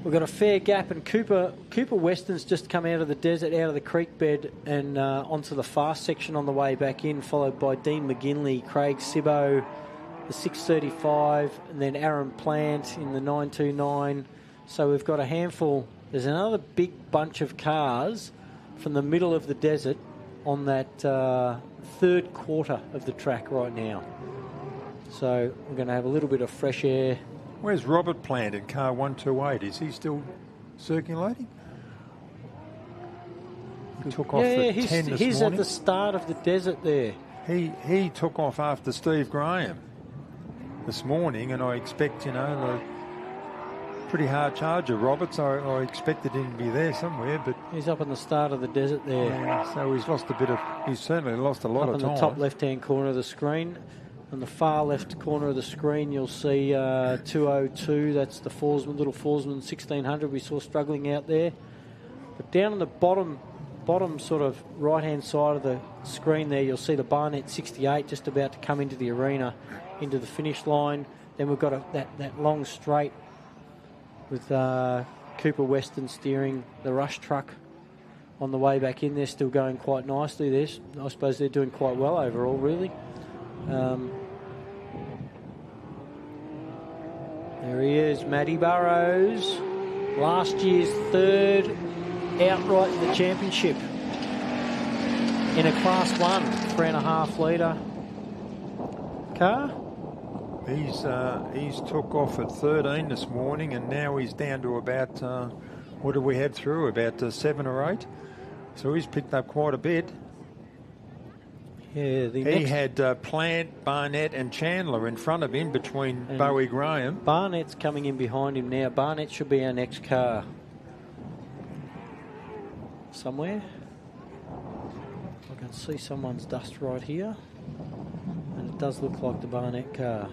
We've got a fair gap, and Cooper Weston's just come out of the desert, out of the creek bed, and onto the fast section on the way back in, followed by Dean McGinley, Craig Sibbo, the 635, and then Aaron Plant in the 929. So we've got a handful. There's another big bunch of cars from the middle of the desert on that third quarter of the track right now. So we're going to have a little bit of fresh air. Where's Robert Plant in car 128? Is he still circulating? He took off at 10 this morning. He's at the start of the desert there. He took off after Steve Graham this morning, and I expect, the pretty hard charger, Roberts. I expected him to be there somewhere, but he's up in the start of the desert there. Yeah, so he's lost a bit of. He's certainly lost a lot of time. Up in the top left-hand corner of the screen. On the far left corner of the screen, you'll see 202. That's the little Forsman 1600 we saw struggling out there. But down on the bottom sort of right-hand side of the screen there, you'll see the Barnett 68 just about to come into the arena, into the finish line. Then we've got that long straight with Cooper Weston steering the rush truck on the way back in. They're still going quite nicely there. I suppose they're doing quite well overall, really. There he is, Matty Burrows. Last year's third outright in the championship in a Class 1 3.5 litre car. He's took off at 13 this morning, and now he's down to about, what did we head through, about 7 or 8. So he's picked up quite a bit. Yeah, he had Plant, Barnett and Chandler in front of him between Bowie Graham. Barnett's coming in behind him now. Barnett should be our next car. Somewhere. I can see someone's dust right here. And it does look like the Barnett car.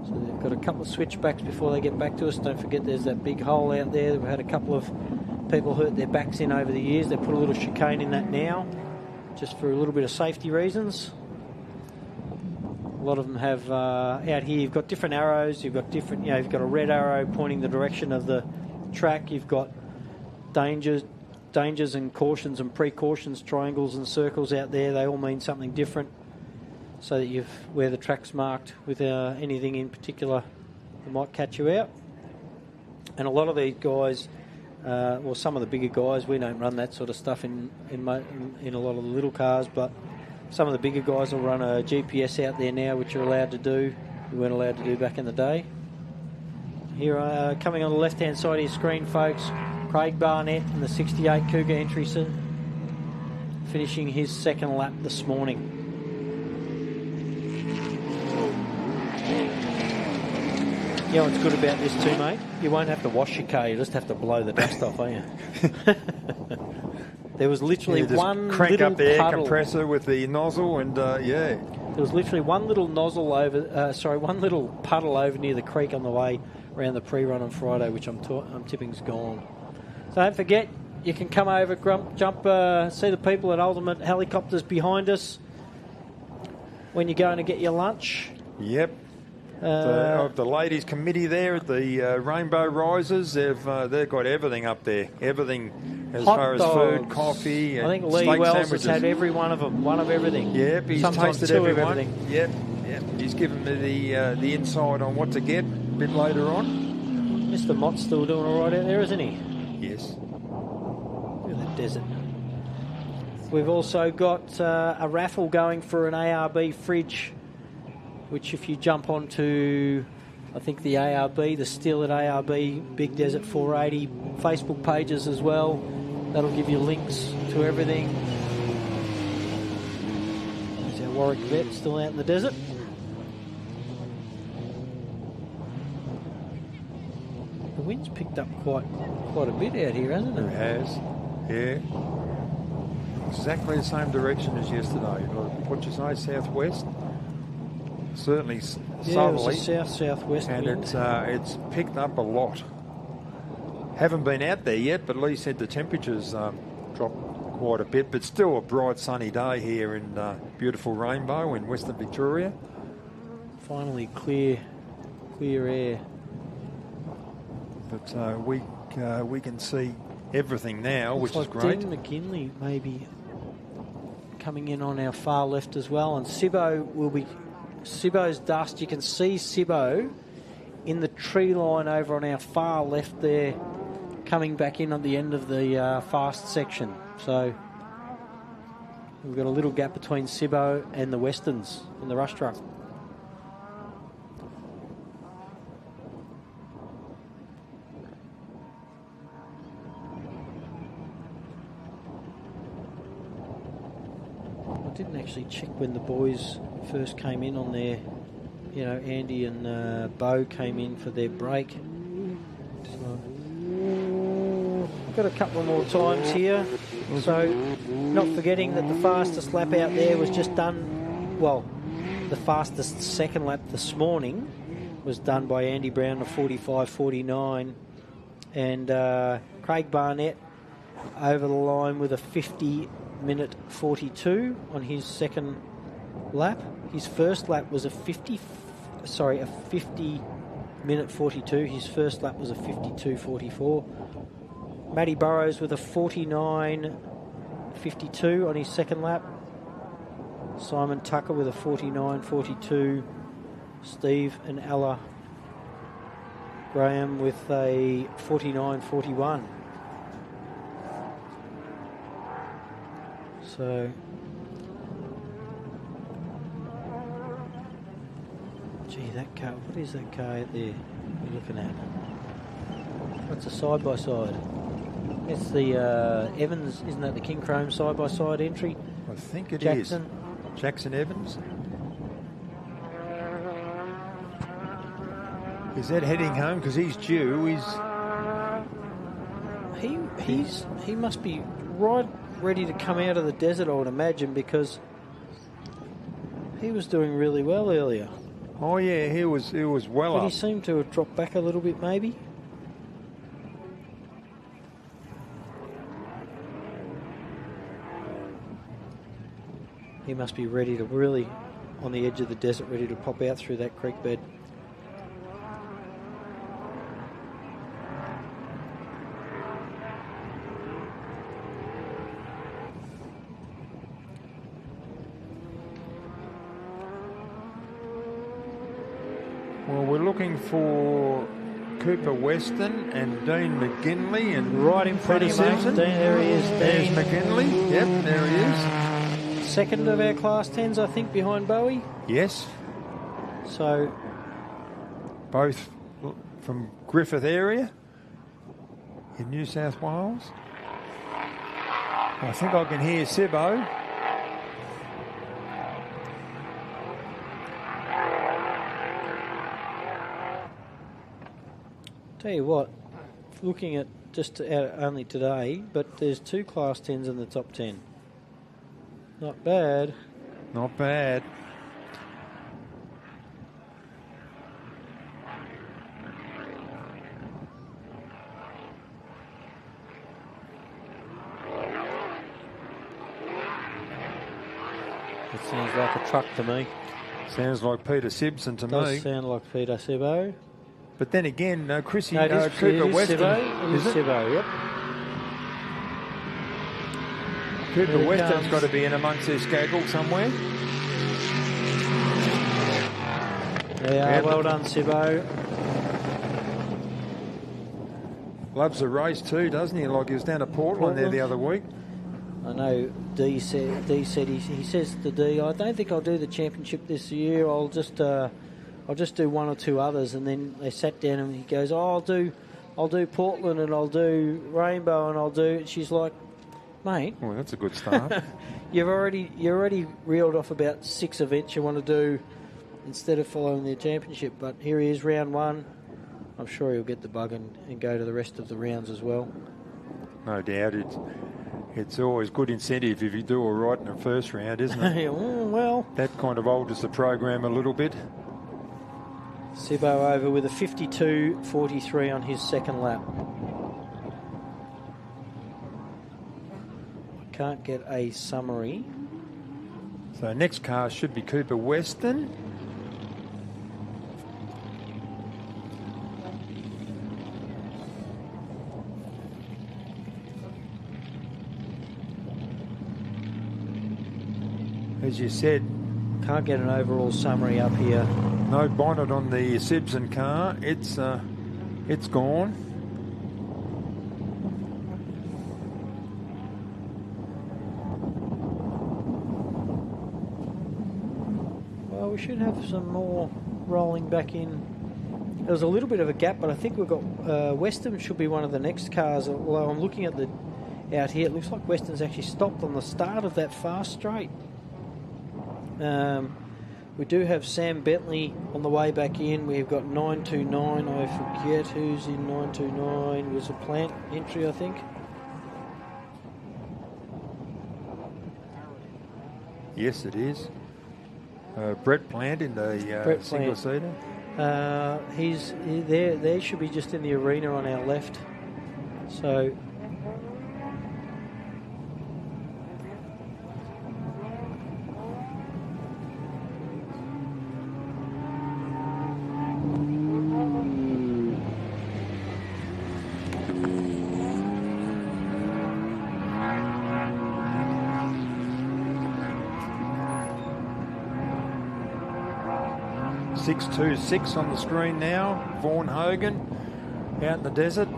So they've got a couple of switchbacks before they get back to us. Don't forget there's that big hole out there. We've had a couple of people hurt their backs in over the years. They put a little chicane in that now, just for a little bit of safety reasons. A lot of them have out here. You've got different arrows. You've got different. You've got a red arrow pointing the direction of the track. You've got dangers and cautions and precautions, triangles and circles out there. They all mean something different, so that where the track's marked with anything in particular that might catch you out. And a lot of these guys, some of the bigger guys, we don't run that sort of stuff in a lot of the little cars, but some of the bigger guys will run a GPS out there now, which you're allowed to do. We weren't allowed to do back in the day. Here, coming on the left-hand side of your screen, folks, Craig Barnett in the 68 Cougar entry, finishing his second lap this morning. Yeah, what's good about this too, mate? You won't have to wash your car. You just have to blow the dust off, won't you? There was literally one crank little up the air puddle. compressor with the nozzle, and There was literally one little nozzle one little puddle over near the creek on the way around the pre-run on Friday, which I'm tipping's gone. So don't forget, you can come over, jump, see the people at Ultimate Helicopters behind us when you're going to get your lunch. Yep. The ladies' committee there at the Rainbow Risers, they've got everything up there. Everything as Hot far dogs. as food, coffee, and I think Lee steak Wells sandwiches. has had every one of them, one of everything. Yep, he's Sometimes tasted two everyone. of everything. Yep. He's given me the insight on what to get a bit later on. Mr. Mott's still doing all right out there, isn't he? Yes. Look at that desert. We've also got a raffle going for an ARB fridge, which if you jump onto, I think, the ARB, the Still at ARB Big Desert 480 Facebook pages as well, that'll give you links to everything. There's our Warwick vet still out in the desert. The wind's picked up quite a bit out here, hasn't it? It has, yeah. Exactly the same direction as yesterday. What you say, southwest? Certainly southerly. It was a southwest and wind. it's picked up a lot. Haven't been out there yet, but Lee said the temperatures dropped quite a bit, but still a bright sunny day here in beautiful Rainbow in Western Victoria. Finally clear air. But we can see everything now, Looks which like is great. Dean McGinley maybe coming in on our far left as well, and Sibbo's dust. You can see Sibbo in the tree line over on our far left there, coming back in at the end of the fast section. So we've got a little gap between Sibbo and the Westerns in the rush truck. I didn't actually check when the boys first came in on their, you know, Andy and Bo came in for their break. So, got a couple more times here. So, not forgetting that the fastest lap out there was just done, well, the fastest second lap this morning was done by Andy Brown of 45.49, and Craig Barnett over the line with a 50-minute 42 on his second lap. His first lap was a 50-minute 42. His first lap was a 52.44. Matty Burrows with a 49.52 on his second lap. Simon Tucker with a 49.42. Steve and Ella Graham with a 49.41. So, gee, that car, what is that car out there you're looking at? That's a side-by-side. It's the Evans, isn't that the King Chrome side-by-side entry? I think it Jackson. is. Jackson Evans. Is that heading home? Because he's due. He must be right ready to come out of the desert, I would imagine, because he was doing really well earlier. Oh yeah, he was well But up. he seemed to have dropped back a little bit, maybe. He must be ready to really, on the edge of the desert, ready to pop out through that creek bed. Well, we're looking for Cooper Weston and Dean McGinley, and Right in front of you, mate. Simpson. There he is, There's Dean. McGinley. Yep, there he is. Second of our Class 10s, I think, behind Bowie. Yes, So, both from Griffith area in New South Wales. I think I can hear Sibbo. tell you what, looking at just only today, but there's 2 Class 10s in the top 10. Not bad. Not bad. It sounds like a truck to me. Sounds like Peter Simpson to Does me. sound like Peter Sibbo. But then again, Chrissy, No, it is Cooper Weston. Sibbo. It is Is it? Sibbo, yep. Cooper Here it Weston's comes. got to be in amongst their skaggle somewhere. Yeah, well done, Sibbo. Loves the race too, doesn't he? Like he was down at Portland there the other week. I know D said he says to D, I don't think I'll do the championship this year. I'll just do one or two others. And then they sat down and he goes, I'll do Portland and I'll do Rainbow and I'll do. She's like, mate, well, that's a good start. you already reeled off about 6 events you want to do instead of following the championship. But here he is, round 1. I'm sure he'll get the bug and go to the rest of the rounds as well. No doubt. It's always good incentive if you do all right in the first round, isn't it? Well, that kind of alters the program a little bit. Sibbo over with a 52.43 on his second lap. I can't get a summary. So next car should be Cooper Weston. As you said, can't get an overall summary up here. No bonnet on the Simpson car. It's gone. Well, we should have some more rolling back in. There was a little bit of a gap, but I think we've got Weston should be one of the next cars. Although I'm looking at out here, it looks like Weston's actually stopped on the start of that fast straight. We do have Sam Bentley on the way back in. We've got 929. I forget who's in 929. It was a plant entry, I think. Yes, it is. Brett Plant in the single seater. He's there. There should be just in the arena on our left. So. .626 on the screen now. Vaughan Hogan out in the desert.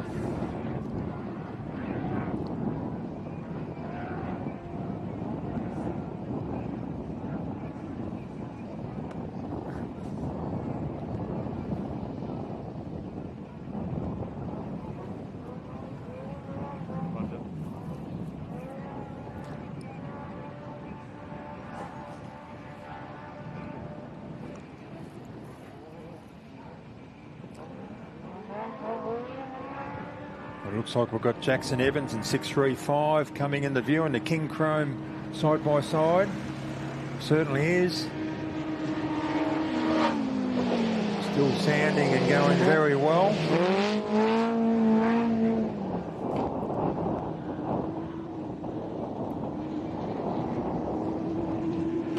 Looks like we've got Jackson Evans and 635 coming in the view, and the King Chrome side by side. Certainly is. Still sanding and going very well.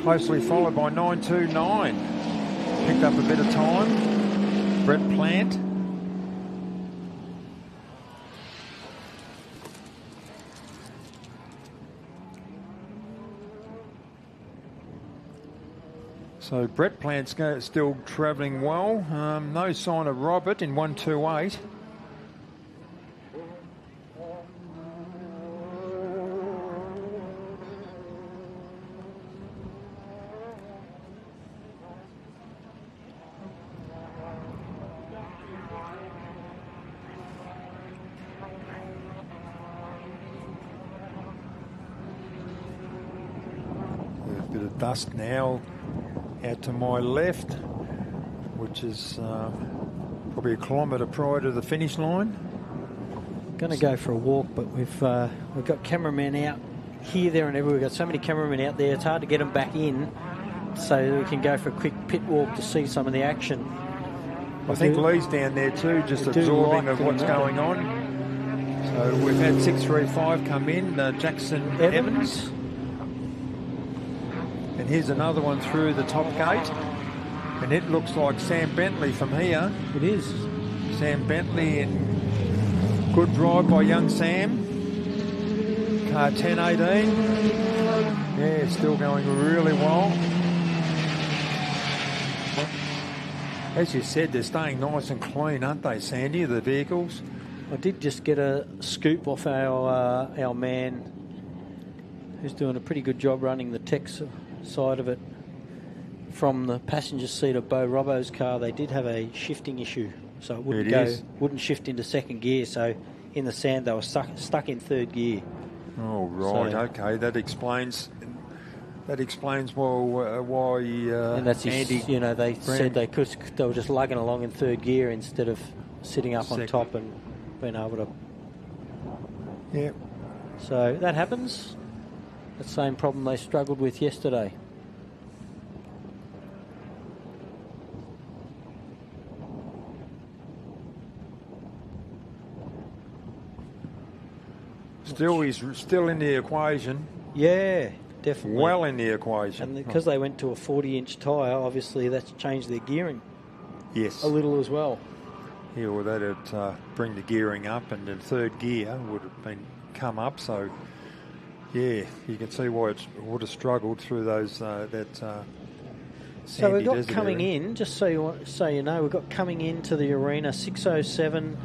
Closely followed by 929. Picked up a bit of time. Brett Plant. So Brett Plant's still travelling well. No sign of Robert in 128. A bit of dust now. Out to my left, which is probably a kilometre prior to the finish line. Going to go for a walk, but we've got cameramen out here, there, and everywhere. We've got so many cameramen out there. It's hard to get them back in, so we can go for a quick pit walk to see some of the action. I think Lee's down there too, just absorbing of what's going on. So we've had 635 come in, Jackson Evans. And here's another one through the top gate. And it looks like Sam Bentley from here. It is. Sam Bentley, and good drive by young Sam. Car 1018. Yeah, still going really well. As you said, they're staying nice and clean, aren't they, Sandy, the vehicles? I did just get a scoop off our man who's doing a pretty good job running the tech side of it. From the passenger seat of Bo Robbo's car, they did have a shifting issue, so it wouldn't shift into second gear. So in the sand, they were stuck in third gear. Oh right, so, okay, that explains why. And that's they said they were just lugging along in third gear instead of sitting up on top and being able to. Yeah. So that happens. The same problem they struggled with yesterday. He's still in the equation. Yeah, definitely. Well in the equation. And because they went to a 40-inch tyre, obviously that's changed their gearing. Yes. A little as well. Yeah, well, that'd bring the gearing up, and the third gear would have come up. So, yeah, you can see why it would have struggled through those So we've got coming area. in, just so you know, we've got coming into the arena 607.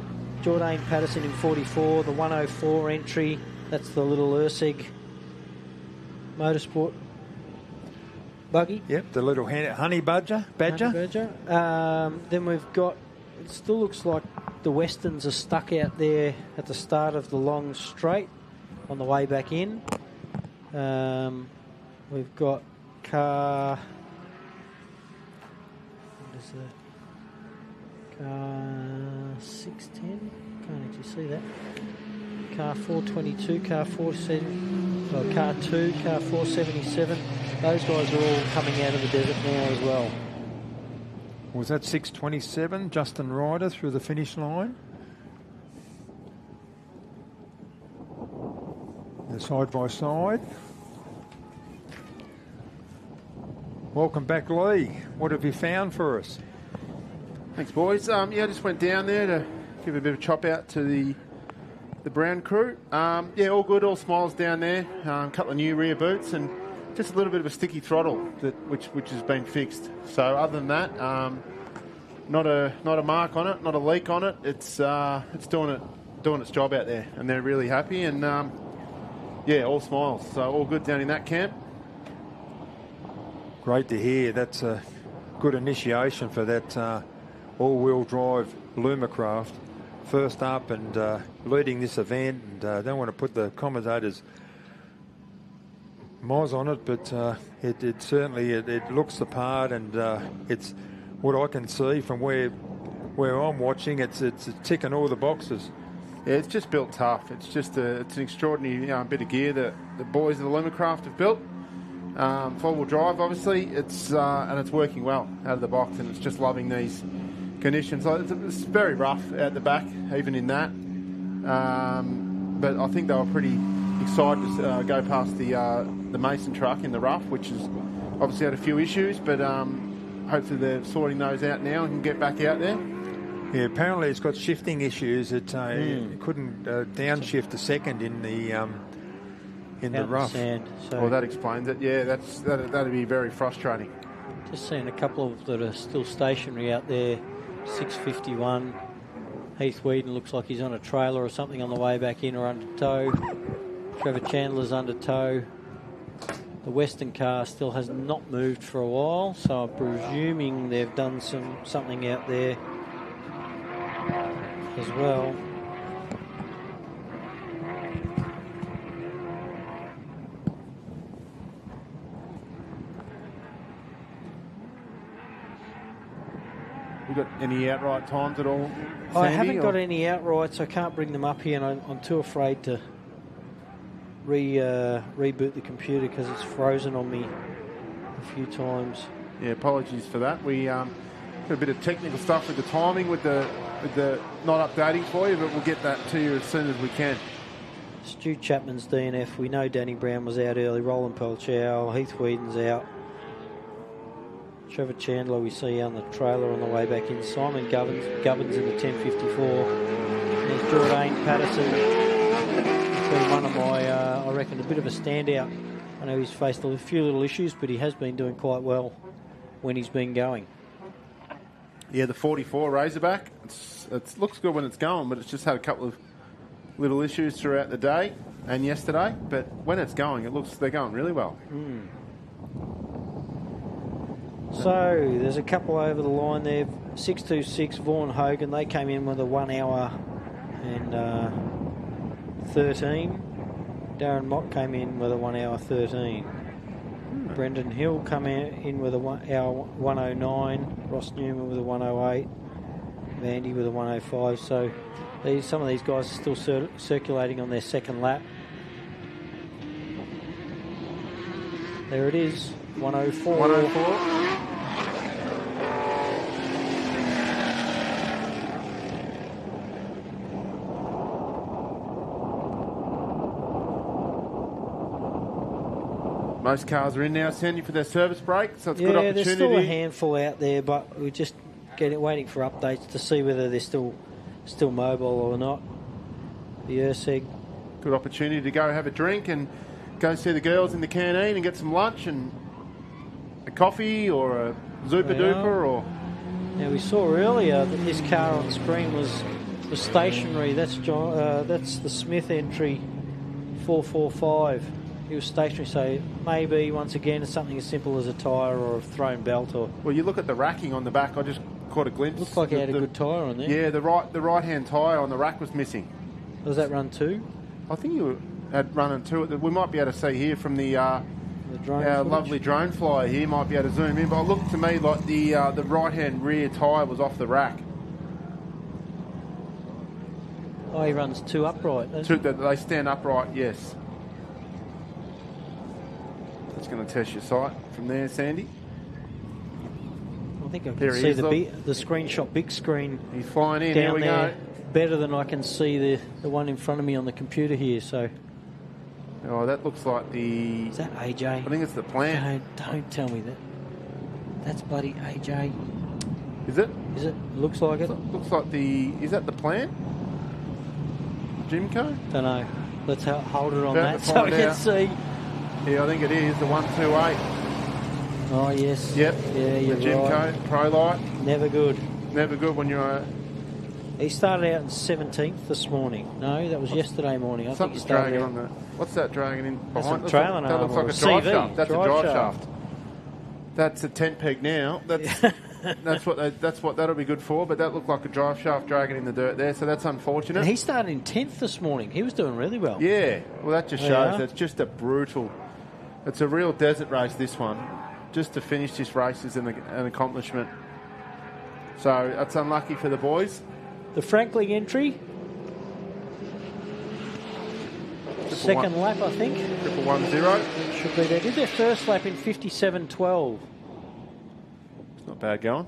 Jordan Patterson in 44, the 104 entry. That's the little Ursig Motorsport buggy. Yep, the little honey badger. Then we've got, it still looks like the Westerns are stuck out there at the start of the long straight on the way back in. We've got car... What is that? Car 610, can't actually see that. Car 422, car 47, well, car 2, car 477. Those guys are all coming out of the desert now as well. Was that 627, Justin Ryder through the finish line? They're side by side. Welcome back, Lee. What have you found for us? Thanks, boys. I just went down there to give a bit of chop out to the Brown crew. All good, all smiles down there. A couple of new rear boots and just a little bit of a sticky throttle which has been fixed. So other than that, not a mark on it, not a leak on it. It's doing its job out there, and they're really happy. And all smiles. So all good down in that camp. Great to hear. That's a good initiation for that all-wheel drive Lumacraft. First up and leading this event, and don't want to put the commentators' moz on it, but it certainly looks the part, and it's what I can see from where I'm watching. It's ticking all the boxes. Yeah, it's just built tough. It's just it's an extraordinary bit of gear that the boys of the Lumacraft have built. Four-wheel drive, obviously, and it's working well out of the box, and it's just loving these conditions. It's very rough out the back, even in that. But I think they were pretty excited to go past the Mason truck in the rough, which has obviously had a few issues, but hopefully they're sorting those out now and can get back out there. Yeah, apparently it's got shifting issues. It couldn't downshift a second in the rough. Sand, so well, that explains it. Yeah, that'd be very frustrating. Just seeing a couple of that are still stationary out there. 651. Heath Whedon looks like he's on a trailer or something on the way back in or under tow. Trevor Chandler's under tow. The Western car still has not moved for a while, so I'm presuming they've done something out there as well. You got any outright times at all, Sandy, I haven't got any outrights. I can't bring them up here, and I'm too afraid to reboot the computer because it's frozen on me a few times. Yeah, apologies for that. We got a bit of technical stuff with the timing, with the not updating for you, but we'll get that to you as soon as we can. Stu Chapman's DNF. We know Danny Brown was out early. Roland Pelchow. Heath Whedon's out. Trevor Chandler we see on the trailer on the way back in. Simon Gubbins in the 1054. There's Jordan Patterson. He's been one of my, I reckon, a bit of a standout. I know he's faced a few little issues, but he has been doing quite well when he's been going. Yeah, the 44 Razorback. It looks good when it's going, but it's just had a couple of little issues throughout the day and yesterday, but when it's going, they're going really well. So there's a couple over the line there. 626 Vaughan Hogan. They came in with a 1 hour and 13. Darren Mott came in with a 1 hour 13. Brendan Hill come in with a 1 hour 109. Ross Newman with a 108. Vandy with a 105. So some of these guys are still circulating on their second lap. There it is, 104. 104. Most cars are in now, Sandy, for their service break, so it's a good opportunity. Yeah, there's still a handful out there, but we're just waiting for updates to see whether they're still mobile or not. The URSEG. Good opportunity to go have a drink and go see the girls in the canteen and get some lunch and a coffee or a Zupa Duper or... Now, we saw earlier that this car on screen was stationary. That's the Smith entry 445. He was stationary, so maybe once again it's something as simple as a tyre or a thrown belt. Or well, you look at the racking on the back. I just caught a glimpse. Looks like he had a good tyre on there. Yeah, the right hand tyre on the rack was missing. Does that run two? I think you had run on two. We might be able to see here from the drone lovely drone flyer here. Might be able to zoom in, but it looked to me like the right hand rear tyre was off the rack. Oh, he runs two upright. They stand upright, yes. That's going to test your sight from there, Sandy. I think I can see the screenshot, big screen. He's flying in. Down Here we there, go. better than I can see the one in front of me on the computer here. So. Oh, that looks like the... Is that AJ? I think it's the plant. Don't tell me that. That's bloody AJ. Is it? Is it? Looks like it. Looks like the... Is that the plant? Jimco? Don't know. Let's hold it on that so I can see. Yeah, I think it is the 128. Oh, yes. Yep. Yeah, you're the Jimco right. Pro Light. Never good. Never good when you're... He started out in 17th this morning. No, that was yesterday morning. I think he started dragging on the... What's that dragging in behind? That's a trailing that arm. looks like a drive CV. shaft. That's a drive shaft. That's a tent peg now. That's what that'll be good for. But that looked like a drive shaft dragging in the dirt there. So that's unfortunate. And he started in 10th this morning. He was doing really well. Yeah. Well, that just shows that it's just a brutal. It's a real desert race. This one, just to finish this race is an accomplishment. So that's unlucky for the boys. The Franklin entry. Second lap, I think. 110. Should be there. Did their first lap in 57.12. It's not bad going.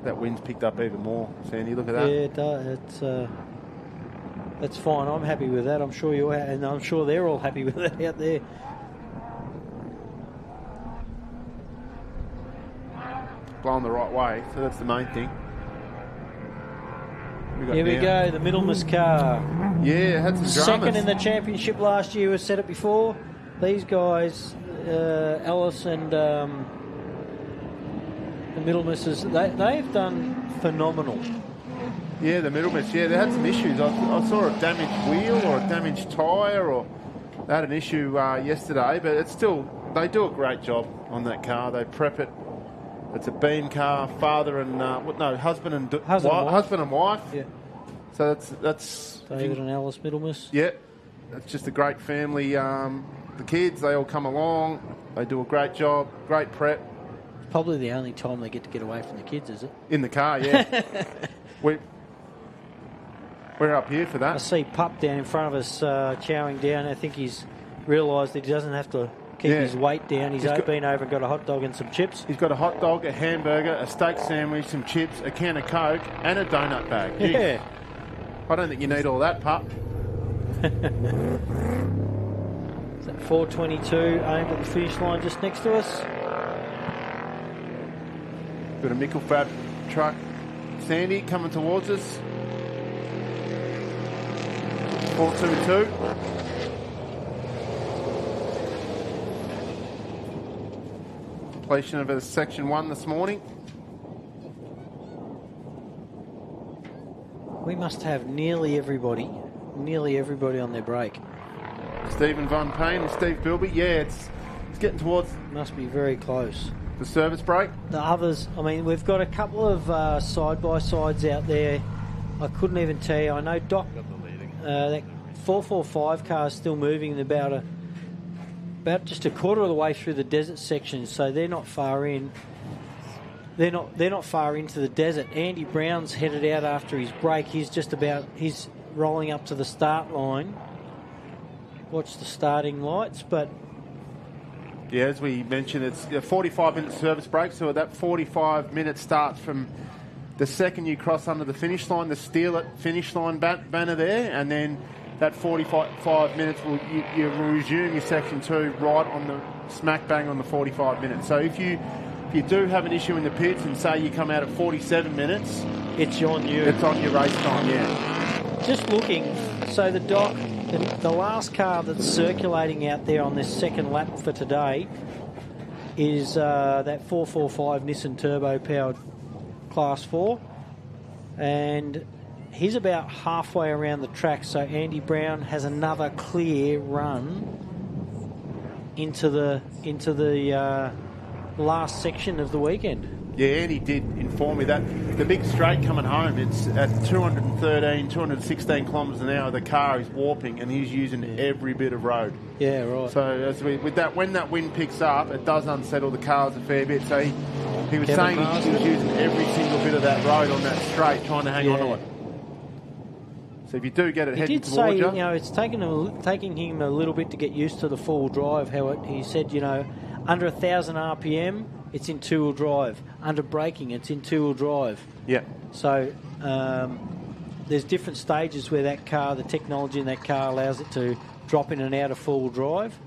That wind's picked up even more, Sandy. Look at that. Yeah, it does. That's fine. I'm happy with that. I'm sure you're, and I'm sure they're all happy with that out there. Blowing the right way, so that's the main thing. Here we go, the Middlemas car. Yeah, had some dramas. Second in the championship last year. We've said it before. These guys, Ellis and the Middlemasses, they've done phenomenal. Yeah, the Middlemas, they had some issues. I saw a damaged wheel or a damaged tyre, or they had an issue yesterday, but it's still, they do a great job on that car. They prep it. It's a beam car, father and husband and wife. Yeah. So that's David and Alice Middlemas. Yeah, it's just a great family. The kids, they all come along. They do a great job, great prep. It's probably the only time they get away from the kids, is it? In the car, yeah. We're up here for that. I see Pup down in front of us chowing down. I think he's realised that he doesn't have to keep his weight down. He's been over and got a hot dog and some chips. He's got a hot dog, a hamburger, a steak sandwich, some chips, a can of Coke, and a donut bag. Jeez. Yeah. I don't think you need all that, Pup. Is that 422 aimed at the finish line just next to us? Got a Mickelfab truck. Sandy coming towards us. 422. Completion of section 1 this morning. He must have nearly everybody on their break. Stephen Von Payne and Steve Bilby. Yeah, it's getting towards... Must be very close. The service break. The others, I mean, we've got a couple of side-by-sides out there. I couldn't even tell you. I know Doc, that 445 car is still moving about just a quarter of the way through the desert section, so they're not far in. They're not far into the desert. Andy Brown's headed out after his break. He's rolling up to the start line. Watch the starting lights, but... Yeah, as we mentioned, it's a 45-minute service break, so that 45 minutes starts from the second you cross under the finish line, the steel at finish line banner there, and then that 45 minutes, you resume your section 2 right on the smack bang on the 45 minutes. So if you do have an issue in the pits and say you come out at 47 minutes... It's on you. It's on your race time, yeah. Just looking, so the Doc... The last car that's circulating out there on this second lap for today is that 445 Nissan turbo-powered Class 4. And he's about halfway around the track, so Andy Brown has another clear run into the last section of the weekend. Yeah, Andy did inform me that the big straight coming home, it's at 216 kilometres an hour, the car is warping and he's using every bit of road. Yeah, right. So when that wind picks up, it does unsettle the cars a fair bit. So he was saying he was using every single bit of that road on that straight, trying to hang on to it. So if you do get it heading towards you... it's taking him a little bit to get used to the four-wheel drive. He said, under 1,000 RPM, it's in two-wheel drive. Under braking, it's in two-wheel drive. Yeah. So there's different stages where the technology in that car allows it to drop in and out of four-wheel drive.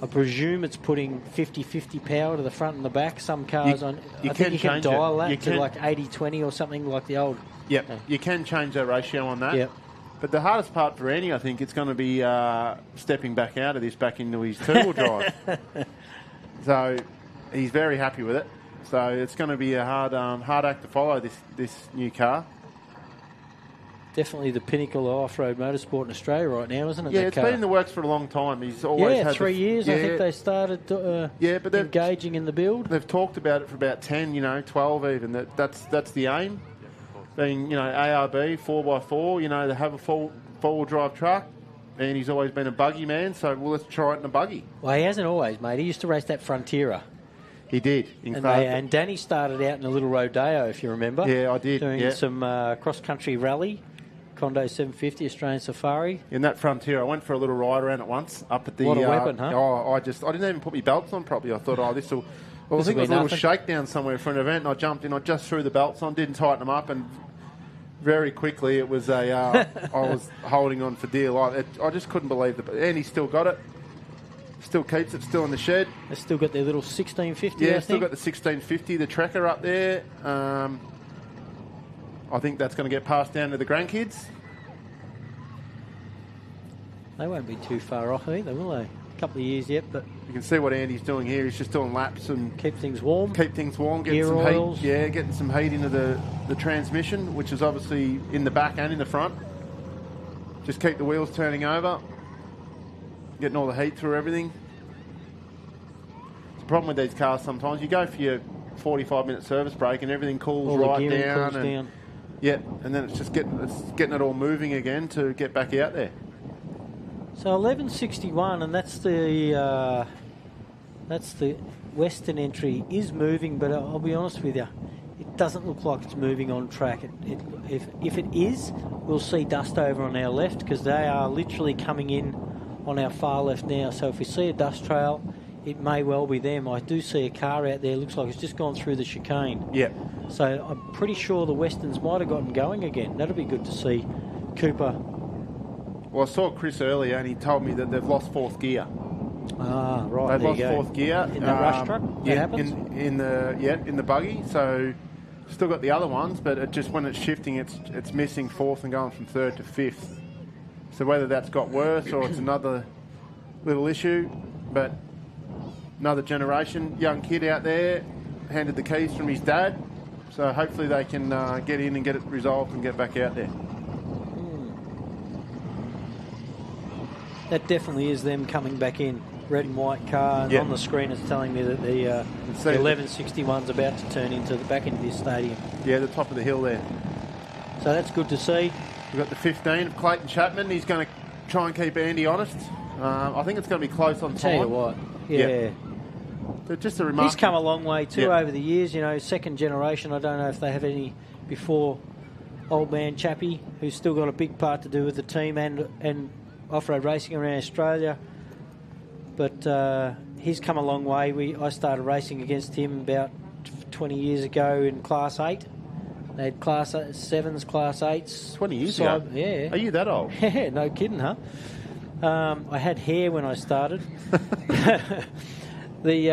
I presume it's putting 50-50 power to the front and the back. Some cars I think you can dial that to like 80-20 or something like the old. Yep, you can change that ratio on that. Yep. But the hardest part for Andy, I think, it's going to be stepping back out of this, back into his two-wheel drive. So he's very happy with it. So it's going to be a hard act to follow, this new car. Definitely the pinnacle of off-road motorsport in Australia right now, isn't it? Yeah, it's been in the works for a long time. He's always had 3 years. I think they started engaging in the build. They've talked about it for about 10, 12 even. That's the aim. Being, ARB, 4x4, they have a four-wheel drive truck, and he's always been a buggy man, so let's try it in a buggy. Well, he hasn't always, mate. He used to race that Frontiera. He did. And Danny started out in a little Rodeo, if you remember. Yeah, I did. Doing some cross-country rally, Condo 750, Australian Safari. In that Frontiera, I went for a little ride around it once, up at the... What a weapon, huh? I didn't even put my belts on properly. I thought, this will... Well, I think it was a little shakedown somewhere for an event, and I jumped in. I just threw the belts on, didn't tighten them up, and very quickly it was I was holding on for dear life. I just couldn't believe it. And he still got it. Still keeps it, still in the shed. They've still got their little 1650, Yeah, still got the 1650, the tracker up there. I think that's going to get passed down to the grandkids. They won't be too far off either, will they? A couple of years yet, but... You can see what Andy's doing here. He's just doing laps and... Keep things warm. Getting some oils. heat. Yeah, getting some heat into the transmission, which is obviously in the back and in the front. Just keep the wheels turning over. Getting all the heat through everything. The problem with these cars sometimes, you go for your 45-minute service break and everything cools right down. Yeah, and then it's just getting it all moving again to get back out there. So 1161, and that's the western entry is moving, but I'll be honest with you, it doesn't look like it's moving on track. If it is, we'll see dust over on our left because they are literally coming in on our far left now. So if we see a dust trail, it may well be them. I do see a car out there. Looks like it's just gone through the chicane. Yeah. So I'm pretty sure the Westerns might have gotten going again. That'll be good to see. Cooper. Well, I saw Chris earlier and he told me that they've lost fourth gear. Ah, right. They've lost fourth gear. In the rush truck? Yeah, in the buggy. So still got the other ones, but it just when it's shifting, it's missing fourth and going from third to fifth. So whether that's got worse or it's another little issue, but another generation, young kid out there, handed the keys from his dad, So hopefully they can get in and get it resolved and get back out there. That definitely is them coming back in. Red and white car, and on the screen it's telling me that the 1161's about to turn back into this stadium. Yeah, the top of the hill there. So that's good to see. We've got the 15 of Clayton Chapman. He's going to try and keep Andy honest. I think it's going to be close on time. Tell you what, yeah. But just a remark. He's come a long way too over the years. You know, second generation. I don't know if they have any before old man Chappie, who's still got a big part to do with the team and off-road racing around Australia. But he's come a long way. I started racing against him about 20 years ago in Class 8. They had Class 7s, Class 8s. 20 years ago? Yeah. Are you that old? Yeah, no kidding, huh? I had hair when I started. They've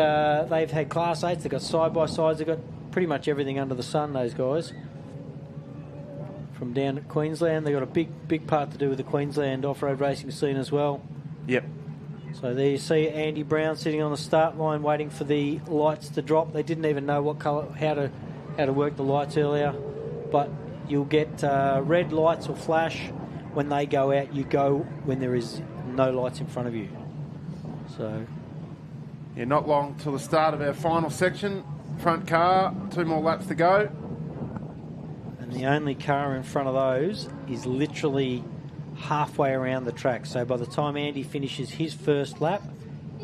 had Class 8s, they've got side-by-sides, they've got pretty much everything under the sun, those guys. From down at Queensland, they've got a big part to do with the Queensland off-road racing scene as well. Yep. So there you see Andy Brown sitting on the start line waiting for the lights to drop. They didn't even know what colour, how to work the lights earlier, but you'll get red lights will flash when they go out. You go when there is no lights in front of you. So yeah, not long till the start of our final section. Front car, 2 more laps to go. And the only car in front of those is literally halfway around the track. So by the time Andy finishes his first lap,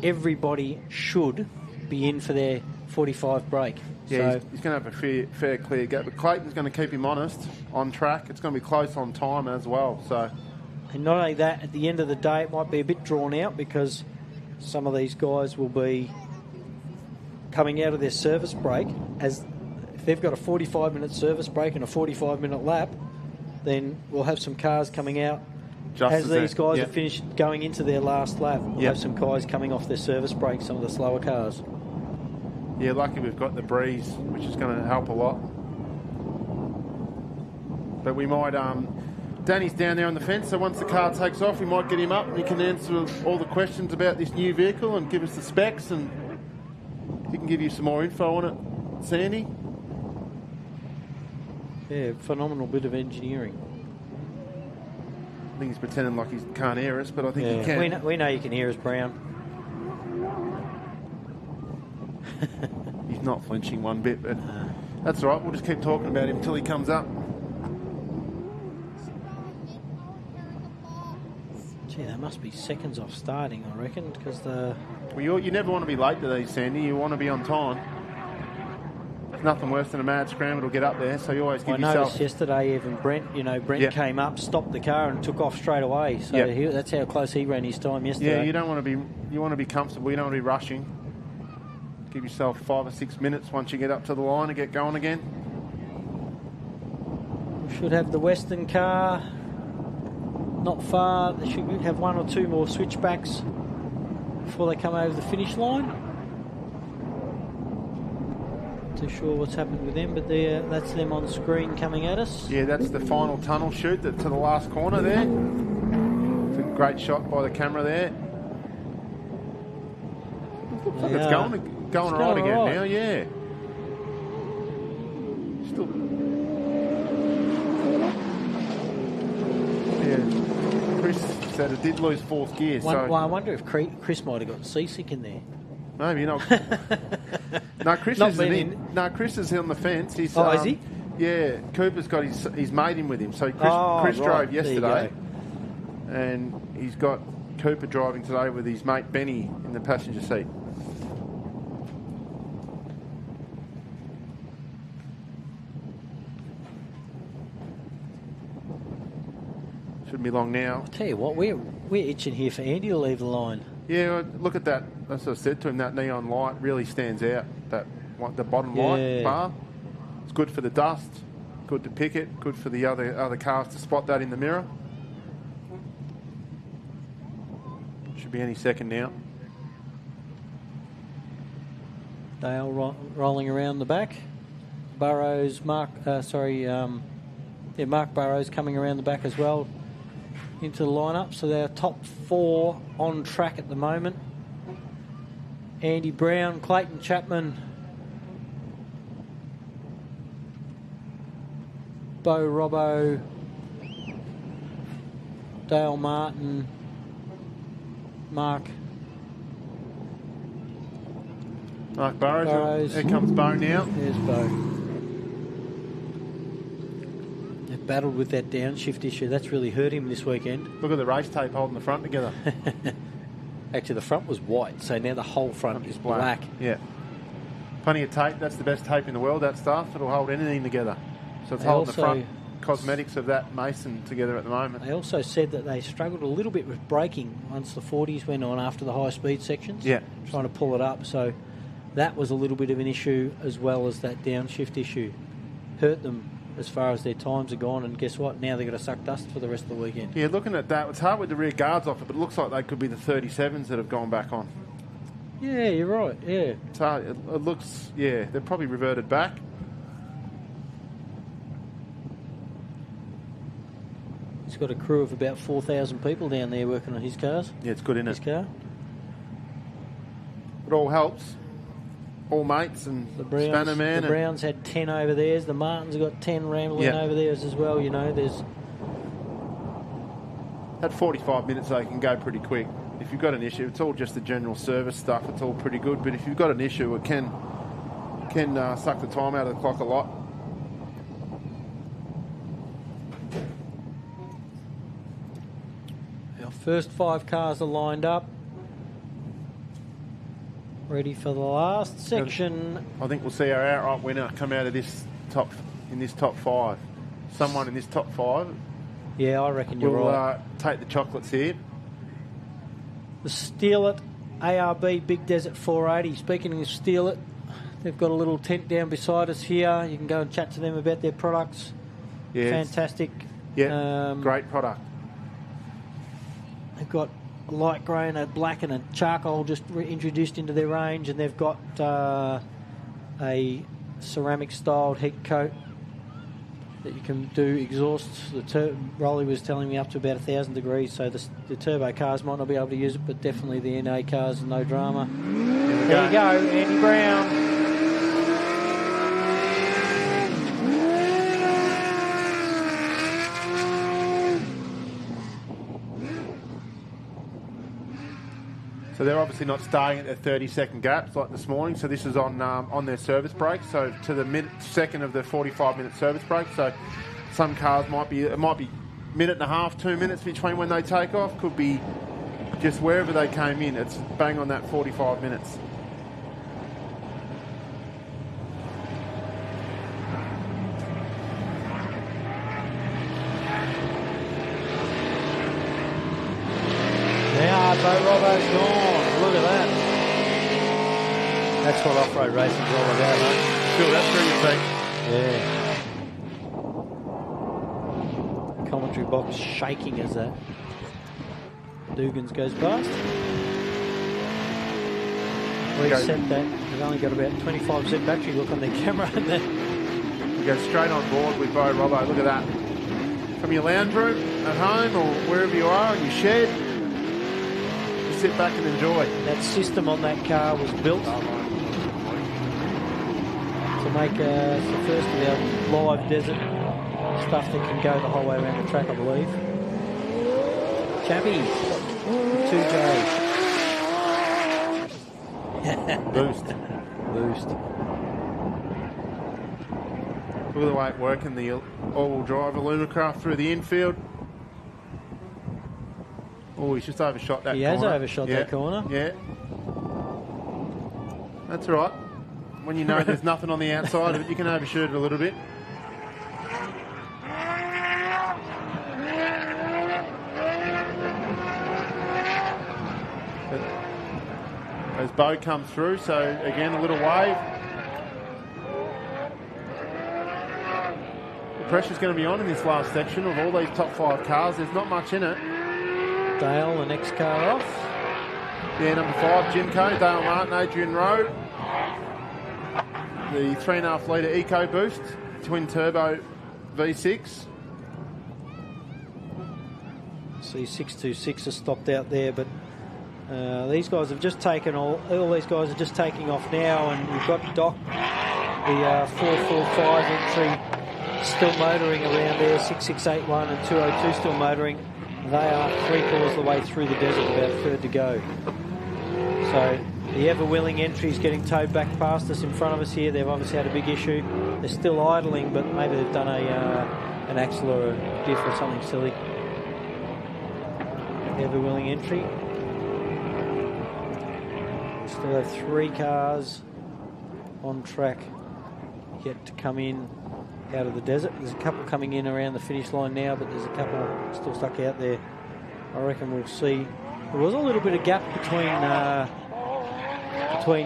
everybody should be in for their 45 break. Yeah, so he's going to have a fair clear gap. But Clayton's going to keep him honest on track. It's going to be close on time as well. So, and not only that, at the end of the day, it might be a bit drawn out because some of these guys will be coming out of their service break. As if they've got a 45-minute service break and a 45-minute lap, then we'll have some cars coming out. Just as these guys yep. are finished going into their last lap, we'll yep. have some guys coming off their service break, some of the slower cars. Yeah, lucky we've got the breeze, which is going to help a lot. But we might... Danny's down there on the fence, so once the car takes off, we might get him up and he can answer all the questions about this new vehicle and give us the specs, and he can give you some more info on it, Sandy. Yeah, phenomenal bit of engineering. I think he's pretending like he can't hear us, but I think he can. We know you can hear us, Brown. He's not flinching one bit, but that's all right. We'll just keep talking about him until he comes up. Gee, they must be seconds off starting, I reckon, because the... Well, you never want to be late to these, Sandy. You want to be on time. There's nothing worse than a mad scramble to get up there, so you always give yourself... I noticed yesterday even Brent yep. came up, stopped the car and took off straight away. So yep. that's how close he ran his time yesterday. Yeah, you don't want to be... You want to be comfortable. You don't want to be rushing. Give yourself 5 or 6 minutes once you get up to the line and get going again. We should have the Western car not far. They should have 1 or 2 more switchbacks before they come over the finish line. Not too sure what's happened with them, but that's them on screen coming at us. Yeah, that's the final tunnel chute to the last corner there. It's a great shot by the camera there. Looks like it's going all right again now, yeah. Still. Yeah. Chris said it did lose 4th gear. Well, I wonder if Chris might have got seasick in there. Maybe not. No, Chris isn't in. No, Chris is on the fence. He's, is he? Yeah, Cooper's got his mate in with him. So Chris drove yesterday, and he's got Cooper driving today with his mate Benny in the passenger seat. Shouldn't be long now. I'll tell you what, we're itching here for Andy to leave the line. Yeah, look at that. That's what I said to him. That neon light really stands out. The bottom light bar. It's good for the dust. Good to pick it. Good for the other cars to spot that in the mirror. Should be any second now. Dale rolling around the back. Burrows, Mark Burrows coming around the back as well into the lineup. So they're top 4 on track at the moment. Andy Brown, Clayton Chapman, Bo Robbo, Dale Martin, Mark Burrows. Here comes Bo now. There's Bo. They've battled with that downshift issue. That's really hurt him this weekend. Look at the race tape holding the front together. Actually, the front was white, so now the whole front is black. Yeah. Plenty of tape. That's the best tape in the world, that stuff. It'll hold anything together. So it's holding the front cosmetics of that Mason together at the moment. They also said that they struggled a little bit with braking once the 40s went on after the high-speed sections. Yeah. Trying to pull it up. So that was a little bit of an issue, as well as that downshift issue. Hurt them as far as their times are gone, and guess what? Now they've got to suck dust for the rest of the weekend. Yeah, looking at that, it's hard with the rear guards off it, but it looks like they could be the 37s that have gone back on. Yeah, you're right, yeah. It's hard. It looks, yeah, they've probably reverted back. He's got a crew of about 4,000 people down there working on his cars. Yeah, it's good, isn't his car. It all helps. All mates and the Browns, Spannerman. The Browns had 10 over theirs. The Martins have got 10 rambling over theirs as well. You know, there's... That 45 minutes, they can go pretty quick. If you've got an issue, it's all just the general service stuff. It's all pretty good. But if you've got an issue, it can suck the time out of the clock a lot. Our first 5 cars are lined up. Ready for the last section. I think we'll see our outright winner come out of this top 5. Someone in this top 5. Yeah, I reckon you're right. Take the chocolates here. The Steal It ARB Big Desert 480. Speaking of Steal It, they've got a little tent down beside us here. You can go and chat to them about their products. Yeah, fantastic. Yeah, great product. They've got a light grey and a black and a charcoal just introduced into their range, and they've got a ceramic styled heat coat that you can do exhaust. Rolly was telling me up to about 1,000 degrees, so the turbo cars might not be able to use it, but definitely the NA cars, no drama. There you go, Andy Brown. So they're obviously not starting at their 30-second gaps like this morning. So this is on their service break. So to the second of the 45-minute service break. So some cars might be minute and a half, 2 minutes between when they take off. Could be just wherever they came in. It's bang on that 45 minutes. Bo Robbo's gone. Look at that. That's what off-road racing's all about, mate. Feel that through your feet. Yeah. Commentary box shaking as that Dugans goes past. Reset that. They've only got about 25% battery look on their camera. And then we go straight on board with Bo Robbo. Look at that. From your lounge room at home or wherever you are in your shed. Sit back and enjoy. That system on that car was built to make the first of our live desert stuff that can go the whole way around the track, I believe. Chappy, 2J. Boost. Look at the way it working, the all-wheel drive Alumacraft through the infield. Oh, he's just overshot that corner. He has overshot that corner. Yeah. That's all right. When you know there's nothing on the outside of it, you can overshoot it a little bit. But as Bo comes through, so again, a little wave. The pressure's going to be on in this last section of all these top 5 cars. There's not much in it. Dale, the next car off. Yeah, number 5, Jimco, Dale Martin, Adrian Rowe. The 3.5 litre EcoBoost, twin turbo V6. C626 has stopped out there, but these guys have just taken all these guys are just taking off now, and we've got Doc, the 445 entry still motoring around there, 6681 and 202 still motoring. They are 3/4 the way through the desert, about a third to go. So the ever-willing entry's getting towed back past us in front of us here. They've obviously had a big issue. They're still idling, but maybe they've done an axle or a diff or something silly. The ever-willing entry. We still have 3 cars on track yet to come in out of the desert. There's a couple coming in around the finish line now, but there's a couple still stuck out there. I reckon we'll see. There was a little bit of gap between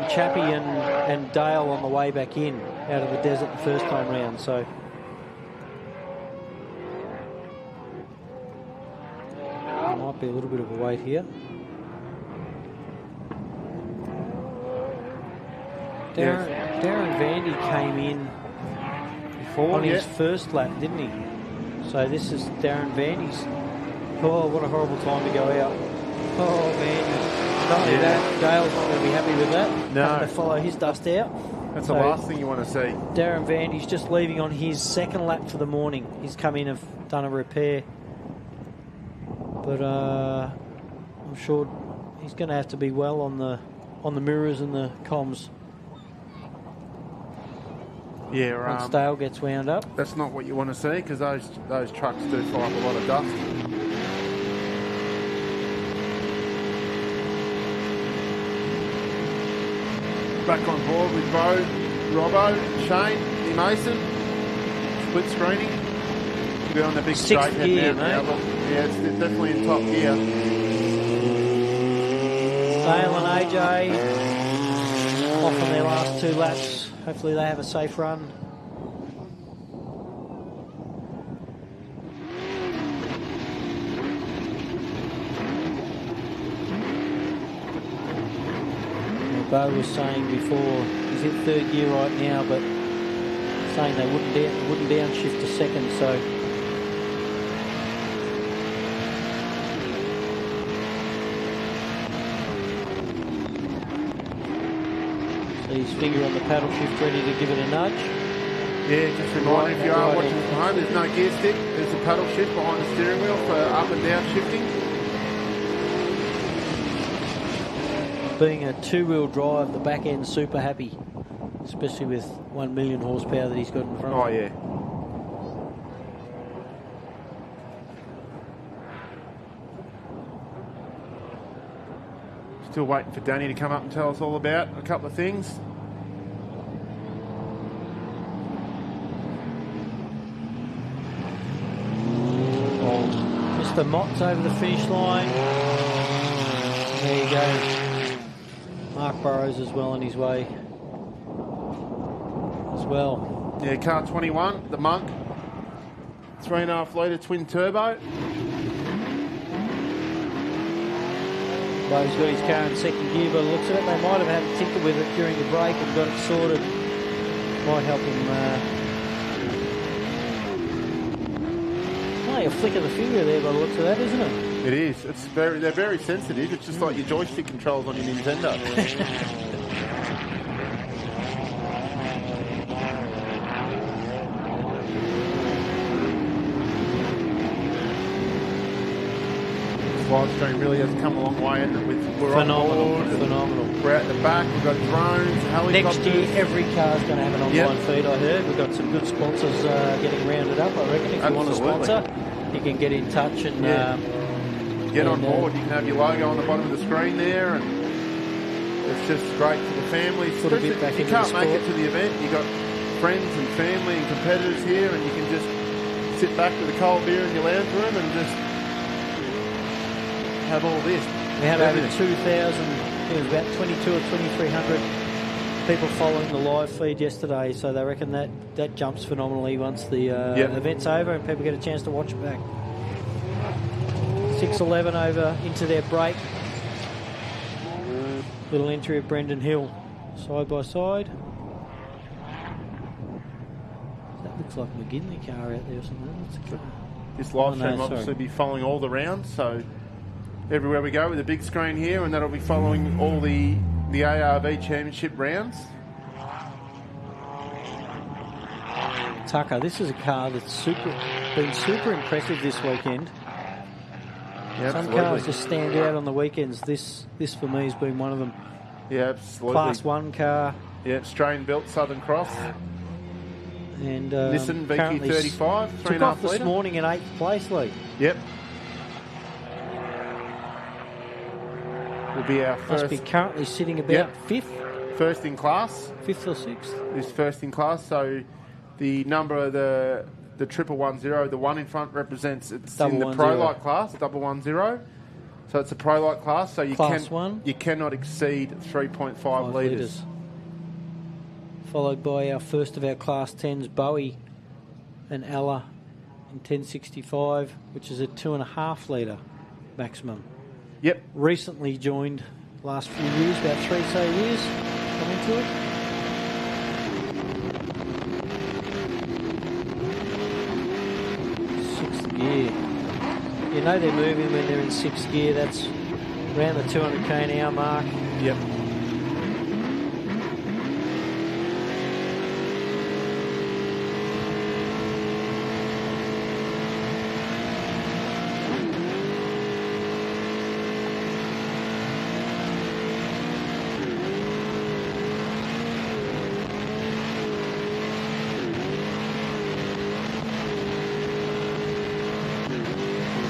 Chappie and Dale on the way back in out of the desert the first time round. So there might be a little bit of a wait here. Darren Vandy came in on his first lap, didn't he? So this is Darren Vandy's. Oh, what a horrible time to go out. Oh, Vandy. Not only that, Dale's not going to be happy with that. No. Having to follow his dust out. That's the last thing you want to see. Darren Vandy's just leaving on his second lap for the morning. He's come in and done a repair. But I'm sure he's going to have to be well on the mirrors and the comms. Yeah, once Dale gets wound up. That's not what you want to see, because those trucks do fire up a lot of dust. Back on board with Bo, Robbo, Shane, E. Mason. Split screening. We're on the big straight head now. Yeah, it's definitely in top gear. Dale and AJ off on their last 2 laps. Hopefully they have a safe run. Bo was saying before, he's in 3rd gear right now, but saying they wouldn't downshift to 2nd, so his finger on the paddle shift, ready to give it a nudge. Yeah, just remind if you are watching from home, there's no gear stick. There's a paddle shift behind the steering wheel for up and down shifting. Being a 2-wheel drive, the back end's super happy, especially with 1 million horsepower that he's got in front of him. Oh, yeah. Still waiting for Danny to come up and tell us all about a couple of things. Mr. Mott's over the finish line. There you go. Mark Burrows as well on his way as well. Yeah, car 21, the Monk. 3.5 litre twin turbo. Bo's got his car in 2nd gear, by the looks of it. They might have had a tinker with it during the break and got it sorted. Might help him. Only a flick of the finger there by the looks of that, isn't it? It is. They're very sensitive. It's just like your joystick controls on your Nintendo. Live stream really has come a long way, and we're phenomenal. We're at the back. We've got drones, helicopters. Next year, every car's going to have an online feed. I heard we've got some good sponsors getting rounded up. I reckon if you want a sponsor, you can get in touch and get on board. You can have your logo on the bottom of the screen there, and it's just great for the families. Put a bit back if you can't make it to the event, you've got friends and family and competitors here, and you can just sit back with a cold beer in your lounge room and just have all this. We had over 2,000, it was about 22 or 2,300 people following the live feed yesterday, so they reckon that jumps phenomenally once the event's over and people get a chance to watch it back. 6:11 over into their break. Little entry of Brendan Hill, side by side. That looks like a McGinley car out there or something. That's a car. This live stream will obviously be following all the rounds, so everywhere we go with a big screen here, and that'll be following all the ARB Championship rounds. Tucker. This is a car that's been super impressive this weekend. Yeah, some cars just stand out on the weekends. This for me has been one of them. Yeah, absolutely. Class 1 car. Yeah, Australian built Southern Cross. And Nissan VQ35, 3.5 took off this litre. morning in 8th place, Lee. Yep. Will be our first. Must be currently sitting about 5th. First in class. 5th or 6th. Is first in class. So the number of the 110, the one in front represents it's in the pro light class, 110. So it's a pro light class. So you cannot exceed 3.5 litres. Followed by our first of our Class 10s, Bowie and Ella in 1065, which is a 2.5 litre maximum. Yep. Recently joined last few years, about 3 years, come into it. Sixth gear. You know they're moving when they're in 6th gear. That's around the 200k an hour mark. Yep.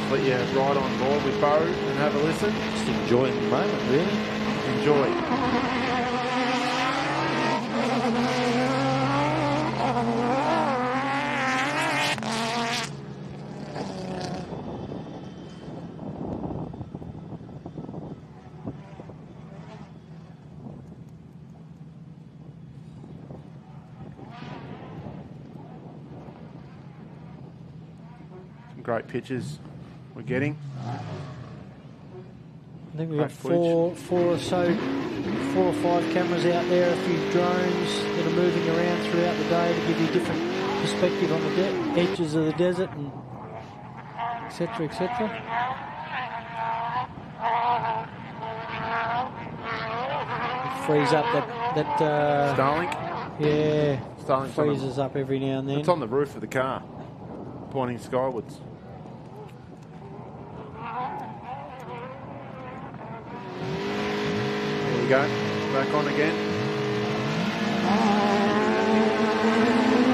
Let you ride on board with Bo and have a listen. Just enjoying the moment, really. Enjoy. Some great pictures we're getting. I think we've got four or 5 cameras out there, a few drones that are moving around throughout the day to give you a different perspective on the edges of the desert, and etc. etc. Freeze up that Starlink. Yeah, Starlink's freezes up every now and then. It's on the roof of the car, pointing skywards. Go back on again.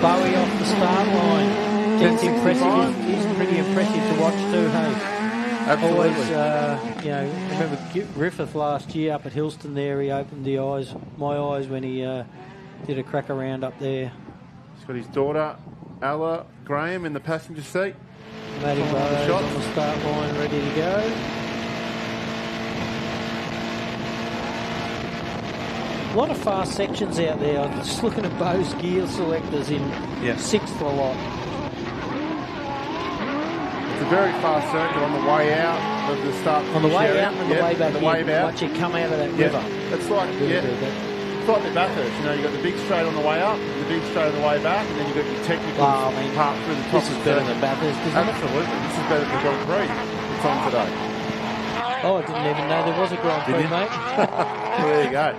Bowie off the start line. It's impressive. He's pretty impressive to watch too, hey? Absolutely. Always, remember Griffith last year up at Hillston there, he opened my eyes when he did a crack around up there. He's got his daughter, Ella Graham, in the passenger seat. Matty Bowes on the start line, ready to go. A lot of fast sections out there. I'm just looking at Bowes gear selectors in 6th a lot. It's a very fast circuit on the way out of the start. On the way out and the way back in. Out. Once you come out of that river. It's like, it's like the Bathurst. You know, you've got the big straight on the way up, the big straight on the way back, and then you've got your technical part through the top. This is better than Bathurst, isn't it? Absolutely. This is better than the Grand Prix. It's on today. Oh, I didn't even know there was a Grand Prix, mate. There you go.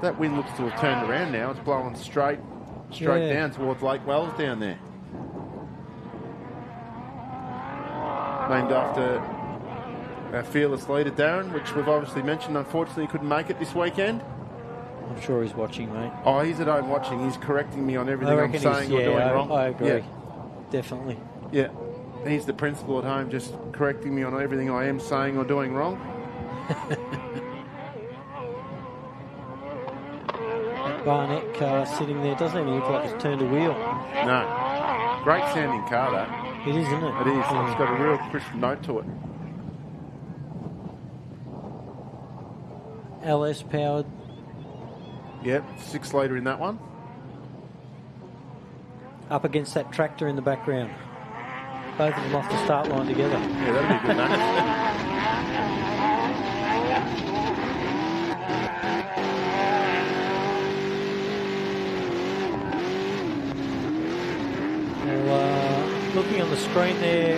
That wind looks to have turned around now. It's blowing straight down towards Lake Wells down there. Named after our fearless leader, Darren, which we've obviously mentioned. Unfortunately, he couldn't make it this weekend. I'm sure he's watching, mate. Oh, he's at home watching. He's correcting me on everything I'm saying or doing wrong. I agree. Definitely. Yeah. He's the principal at home, just correcting me on everything I am saying or doing wrong. That Barnett car sitting there doesn't even look like it's turned a wheel. No. Great sounding car, that. It is, isn't it? It is. It's got a real crisp note to it. LS powered. Yep, 6 litre in that one. Up against that tractor in the background. Both of them off the start line together. Yeah, that'll be a good match. Well, looking on the screen there,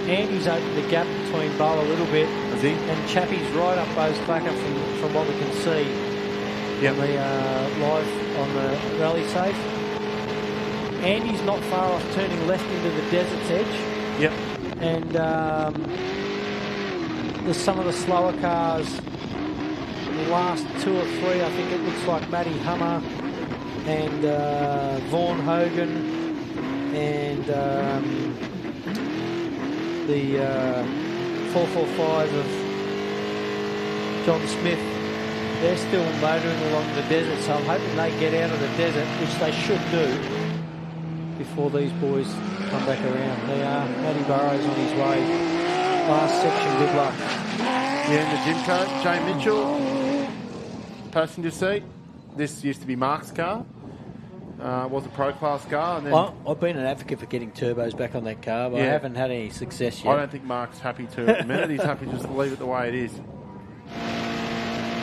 Andy's opened the gap between Bo a little bit. Has he? And Chappie's right up Bo's Clacker from what we can see on the live on the rally safe. Andy's not far off turning left into the desert's edge. Yep. And there's some of the slower cars. The last 2 or 3, I think it looks like Matty Hummer and Vaughan Hogan and the 445 of John Smith. They're still motoring along the desert, so I'm hoping they get out of the desert, which they should do, before these boys come back around. They are. Matty Burrows on his way. Last section, good luck. Yeah, in the gym coach, Jay Mitchell, passenger seat. This used to be Mark's car. Was a pro class car. And then I've been an advocate for getting turbos back on that car, but I haven't had any success yet. I don't think Mark's happy to at the minute. He's happy just to leave it the way it is.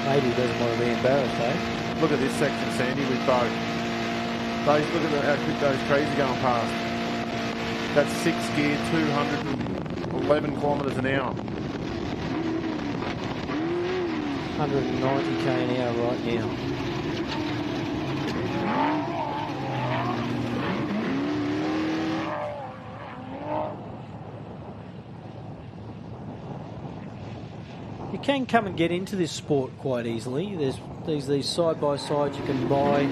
Maybe he doesn't want to be embarrassed, eh? Look at this section, Sandy, with Bo. Look at how quick those trees are going past. That's 6 gear, 211 kilometres an hour. 190 k an hour right now. You can come and get into this sport quite easily. There's these side-by-sides you can buy,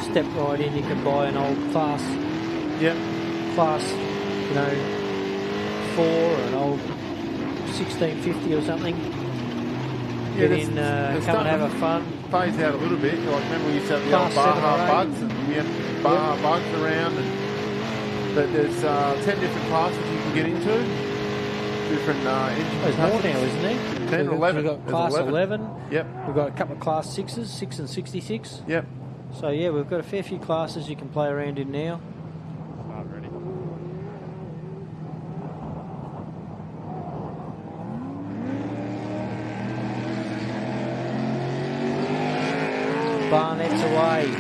step right in, you can buy an old class, class, 4 or an old 1650 or something. Yeah, get in, come and have a fun. Phase out a little bit. Like, remember we used to have the old Baja bugs, and we had Baja bugs around, but there's 10 different classes you can get into. Different There's more now, isn't there? 10, 11. We've got class 11. Yep. We've got a couple of class 6s, 6 and 66. Yep. So, yeah, we've got a fair few classes you can play around in now. Start ready. Barnett's away.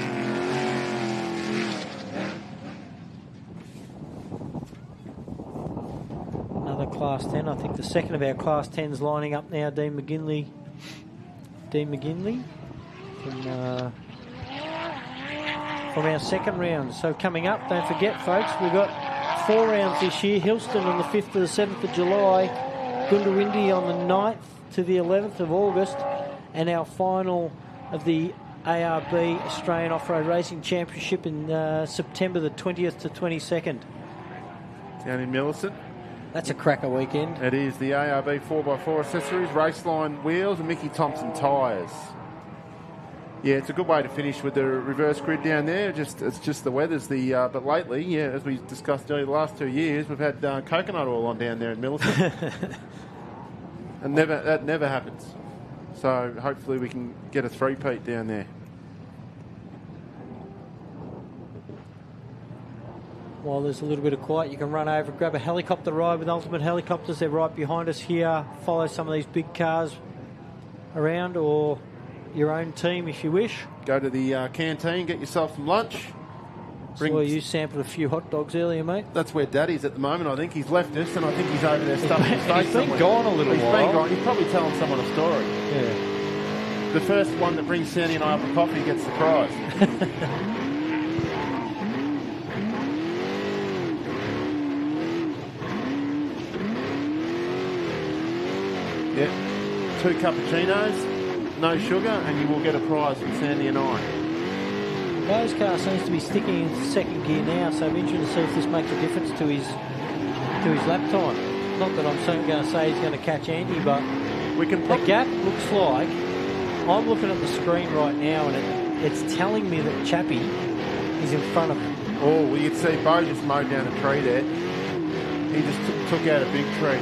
Another class 10. I think the second of our class 10s lining up now. Dean McGinley from our second round. So coming up, don't forget, folks, we've got 4 rounds this year. Hilston on the 5th to the 7th of July. Goondiwindi on the 9th to the 11th of August. And our final of the ARB Australian Off-Road Racing Championship in September the 20th to 22nd. Down in Millicent. That's a cracker weekend. It is the ARB 4x4 Accessories, RACELINE wheels and Mickey Thompson tyres. Yeah, it's a good way to finish with the reverse grid down there. It's just the weather's but lately, yeah, as we discussed earlier, the last 2 years, we've had coconut oil on down there in Millicent. And that never happens. So hopefully we can get a 3-peat down there. While there's a little bit of quiet, you can run over, grab a helicopter ride with Ultimate Helicopters. They're right behind us here. Follow some of these big cars around, or your own team if you wish. Go to the canteen, get yourself some lunch. Well, you sampled a few hot dogs earlier, mate. That's where Daddy's at the moment. I think he's left us, and I think he's over there stuffing his face. He's been gone a little while. He's been gone. He's probably telling someone a story. Yeah. The first one that brings Sandy and I up a coffee gets the prize. Yep. 2 cappuccinos, no sugar, and you will get a prize from Sandy and I. Bo's car seems to be sticking in second gear now, so I'm interested to see if this makes a difference to his lap time. Not that I'm going to say he's going to catch Andy, but the gap looks like, I'm looking at the screen right now, and it's telling me that Chappie is in front of him. Oh, well, you can see Bo just mowed down a tree there. He just took out a big tree.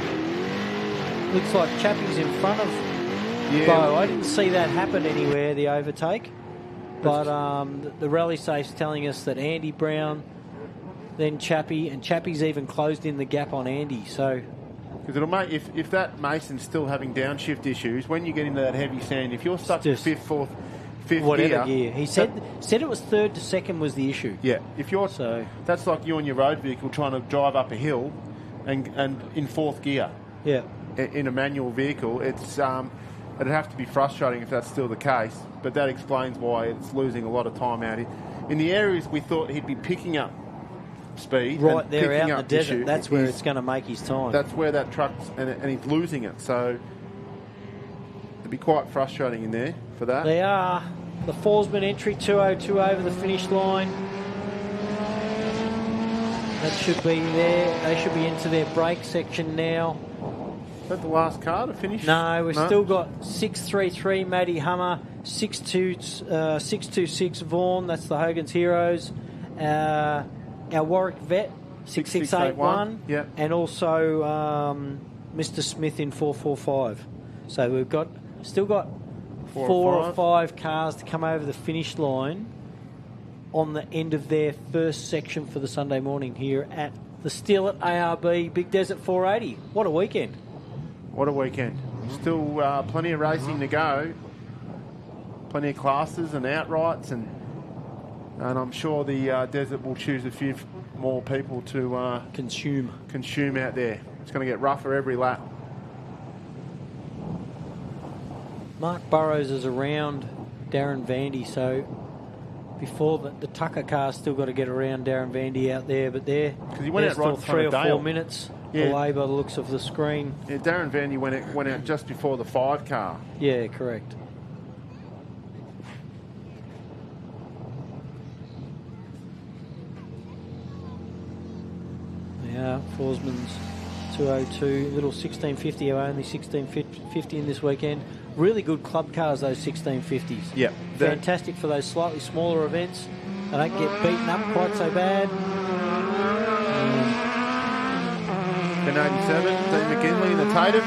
Looks like Chappie's in front of Bo. I didn't see that happen anywhere, the overtake. But the rally safe's telling us that Andy Brown, then Chappie, and Chappie's even closed in the gap on Andy. So, because it'll make if that Mason's still having downshift issues, when you get into that heavy sand, if you're stuck in fifth whatever gear. He said it was 3rd to 2nd was the issue. Yeah, if you're that's like you and your road vehicle trying to drive up a hill, and in 4th gear. Yeah. in a manual vehicle, it's it'd have to be frustrating if that's still the case. But that explains why it's losing a lot of time out here. In the areas we thought he'd be picking up speed, right and there out in the desert, issue, that's where it's going to make his time. That's where that truck's, and he's losing it. So it'd be quite frustrating in there for that. They are. The Forsman entry 2:02 over the finish line. That should be there. They should be into their brake section now. Is that the last car to finish? No, we've still got 633 Maddie Hummer, 626 Vaughan, that's the Hogan's Heroes. Our Warwick Vet, 6681. Yeah. And also Mr. Smith in 445. So we've still got four or five cars to come over the finish line on the end of their first section for the Sunday morning here at the still at ARB Big Desert 480. What a weekend. What a weekend. Still plenty of racing to go. Plenty of classes and outrights, and I'm sure the desert will choose a few more people to consume out there. It's going to get rougher every lap. Mark Burrows is around Darren Vandy, so before the Tucker car's still got to get around Darren Vandy out there, but they're still 3 or 4 minutes away by the looks of the screen. Yeah, Darren Vandy went out just before the 5 car. Yeah, correct. Yeah, Forsman's 2:02, little 1650, only 1650 in this weekend. Really good club cars, those 1650s. Yeah. Fantastic for those slightly smaller events. They don't get beaten up quite so bad. Ben 87, Dean McGinley in the Tatum.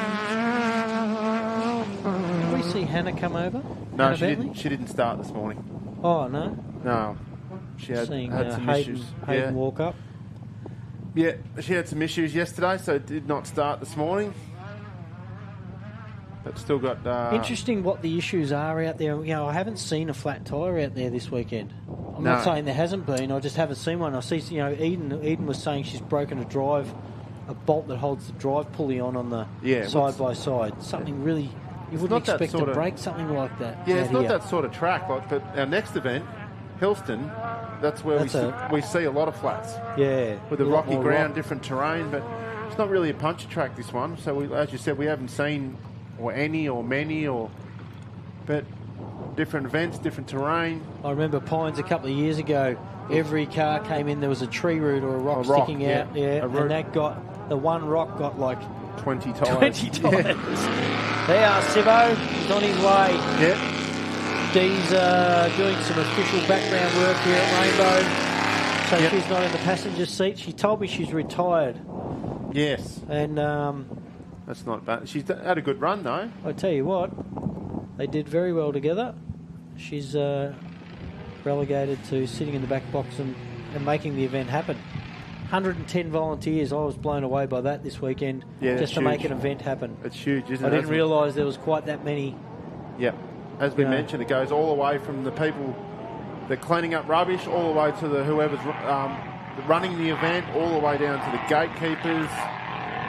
Did we see Hannah come over? No, Hannah she didn't start this morning. Oh, no? No. She had some issues. Hayden walk up. Yeah, she had some issues yesterday, so did not start this morning. But still got... Interesting what the issues are out there. You know, I haven't seen a flat tyre out there this weekend. I'm not saying there hasn't been. I just haven't seen one. I see, Eden was saying she's broken a bolt that holds the drive pulley on the side by side. Something really... You wouldn't expect to break something like that. Yeah, it's not that sort of track. But our next event, Hillston, that's where we see a lot of flats. Yeah. With the rocky ground, different terrain, but it's not really a puncture track, this one. So, as you said, we haven't seen many, but different events, different terrain. I remember Pines a couple of years ago, every car came in, there was a tree root or a rock sticking out. Yeah, and the one rock got like 20 tyres. 20 tyres. There are Sibbo, he's on his way. Yep. Dee's doing some official background work here at Rainbow, so she's not in the passenger seat. She told me she's retired. Yes. And that's not bad. She's had a good run, though. I tell you what, they did very well together. She's relegated to sitting in the back box and making the event happen. 110 volunteers. I was blown away by that this weekend, just to make an event happen. It's huge, isn't it? I didn't realise there was quite that many. Yep. As we mentioned, it goes all the way from the people that are cleaning up rubbish, all the way to whoever's running the event, all the way down to the gatekeepers,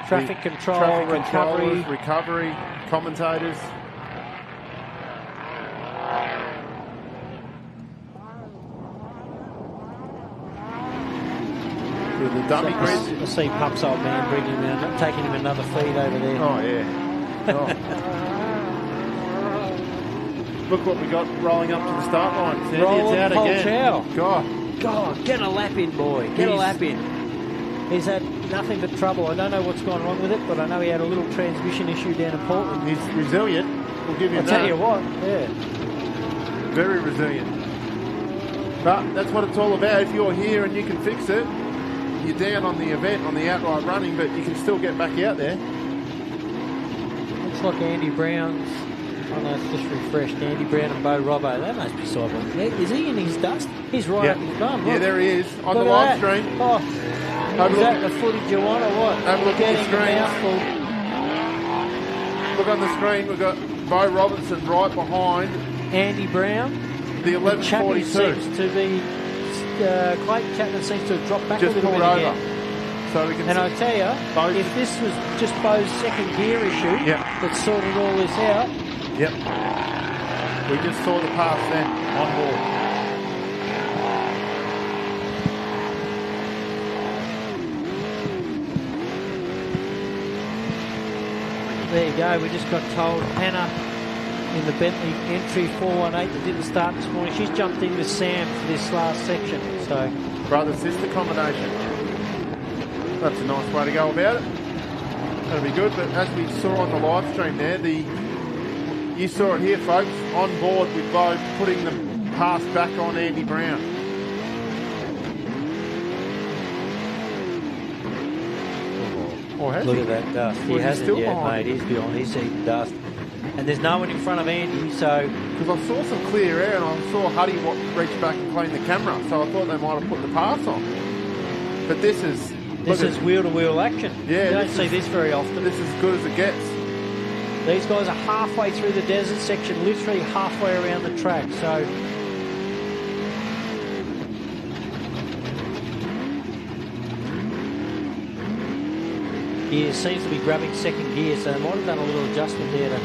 traffic control, recovery, commentators. With the dummy grid. I see Pup's old man taking him another feed over there. Oh, yeah. Look what we got rolling up to the start line. It's out again. God, get a lap in, boy. Get a lap in. He's had nothing but trouble. I don't know what's gone wrong with it, but I know he had a little transmission issue down in Portland. He's resilient. We'll give you that. I'll tell you what, Very resilient. But that's what it's all about. If you're here and you can fix it, you're down on the event, on the outright running, but you can still get back out there. Looks like Andy Brown's... Oh no, it's just refreshed. Andy Brown and Bo Robbo. That must be Simon. Is he in his dust? He's right up his bum. Yeah, there he is on the live stream. Oh, is that the footage you want or what? Have a look at the screen. Look on the screen. We've got Bo Robinson right behind Andy Brown. The 11:42 seems to be Clayton Chapman seems to have dropped back just a little bit over. again. So we can. And I tell you, both. if this was just Bo's second gear issue that sorted all this out. Yep. We just saw the pass then on board. There you go. We just got told Hannah in the Bentley entry 418 that didn't start this morning. She's jumped in with Sam for this last section. So brother-sister combination. That's a nice way to go about it. That'll be good. But as we saw on the live stream there, you saw it here, folks, on board with Bo putting the pass back on Andy Brown. Look at that dust. He hasn't yet, mate. He's beyond. He's eating dust. And there's no one in front of Andy, so... Because I saw some clear air and I saw Huddy reach back and clean the camera, so I thought they might have put the pass on. But this is wheel-to-wheel action. Yeah, you don't see this very often. This is as good as it gets. These guys are halfway through the desert section, literally halfway around the track, so... Gear seems to be grabbing second gear, so they might have done a little adjustment there to...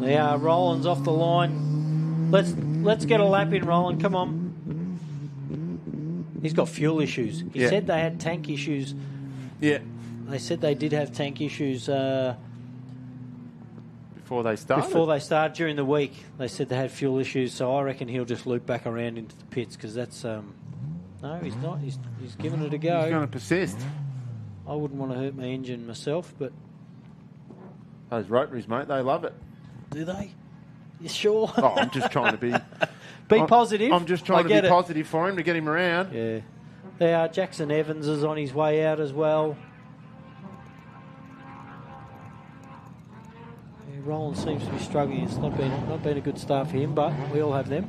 Yeah, Roland's off the line. Let's get a lap in, Roland. Come on. He's got fuel issues. He said they had tank issues. Yeah. They said they did have tank issues before they started. Before they started during the week, they said they had fuel issues. So I reckon he'll just loop back around into the pits because that's no, he's not. He's giving it a go. He's going to persist. I wouldn't want to hurt my engine myself, but those rotaries, mate, they love it. Do they? You sure? Oh, I'm just trying to be positive. I'm just trying to be positive for him to get him around. Yeah. There, Jackson Evans is on his way out as well. Yeah, Roland seems to be struggling. It's not been a good start for him, but we all have them.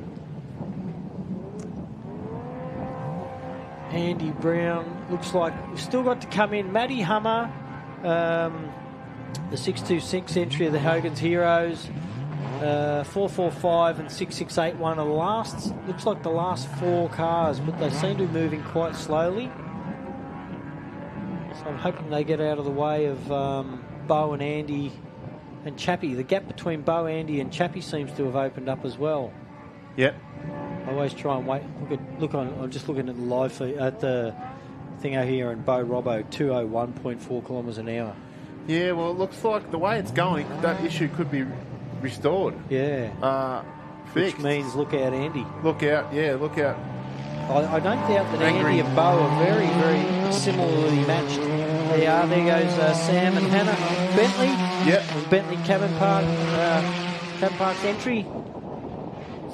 Andy Brown looks like we've still got to come in. Matty Hummer, the 626 entry of the Hogan's Heroes. 445 and 6681 are the last. Looks like the last four cars, but they seem to be moving quite slowly. So I'm hoping they get out of the way of Bo and Andy and Chappie. The gap between Bo, Andy and Chappie seems to have opened up as well. Yep. I always try and wait. I'm just looking at the live feed, at the thing out here, and Bo Robbo 201.4 kilometres an hour. Yeah, well, it looks like the way it's going, that issue could be restored. Yeah. Fixed. Which means look out, Andy. Look out, yeah, look out. I don't doubt that Andy and Bo are very, very similarly matched. They are. There goes Sam and Hannah. Bentley. Yep. And Bentley Cabin Park's entry.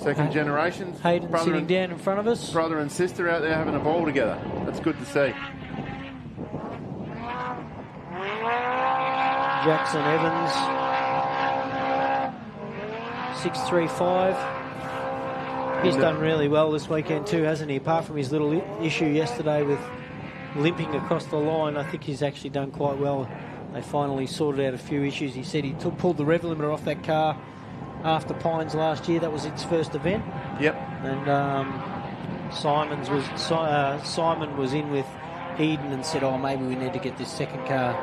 Second generations. Hayden sitting down in front of us. Brother and sister out there having a ball together. That's good to see. Jackson Evans. 635. He's done really well this weekend too, hasn't he? Apart from his little issue yesterday with limping across the line, I think he's actually done quite well. They finally sorted out a few issues. He said he pulled the rev limiter off that car after Pines last year. That was its first event. Yep. And Simon was in with Eden and said, "Oh, maybe we need to get this second car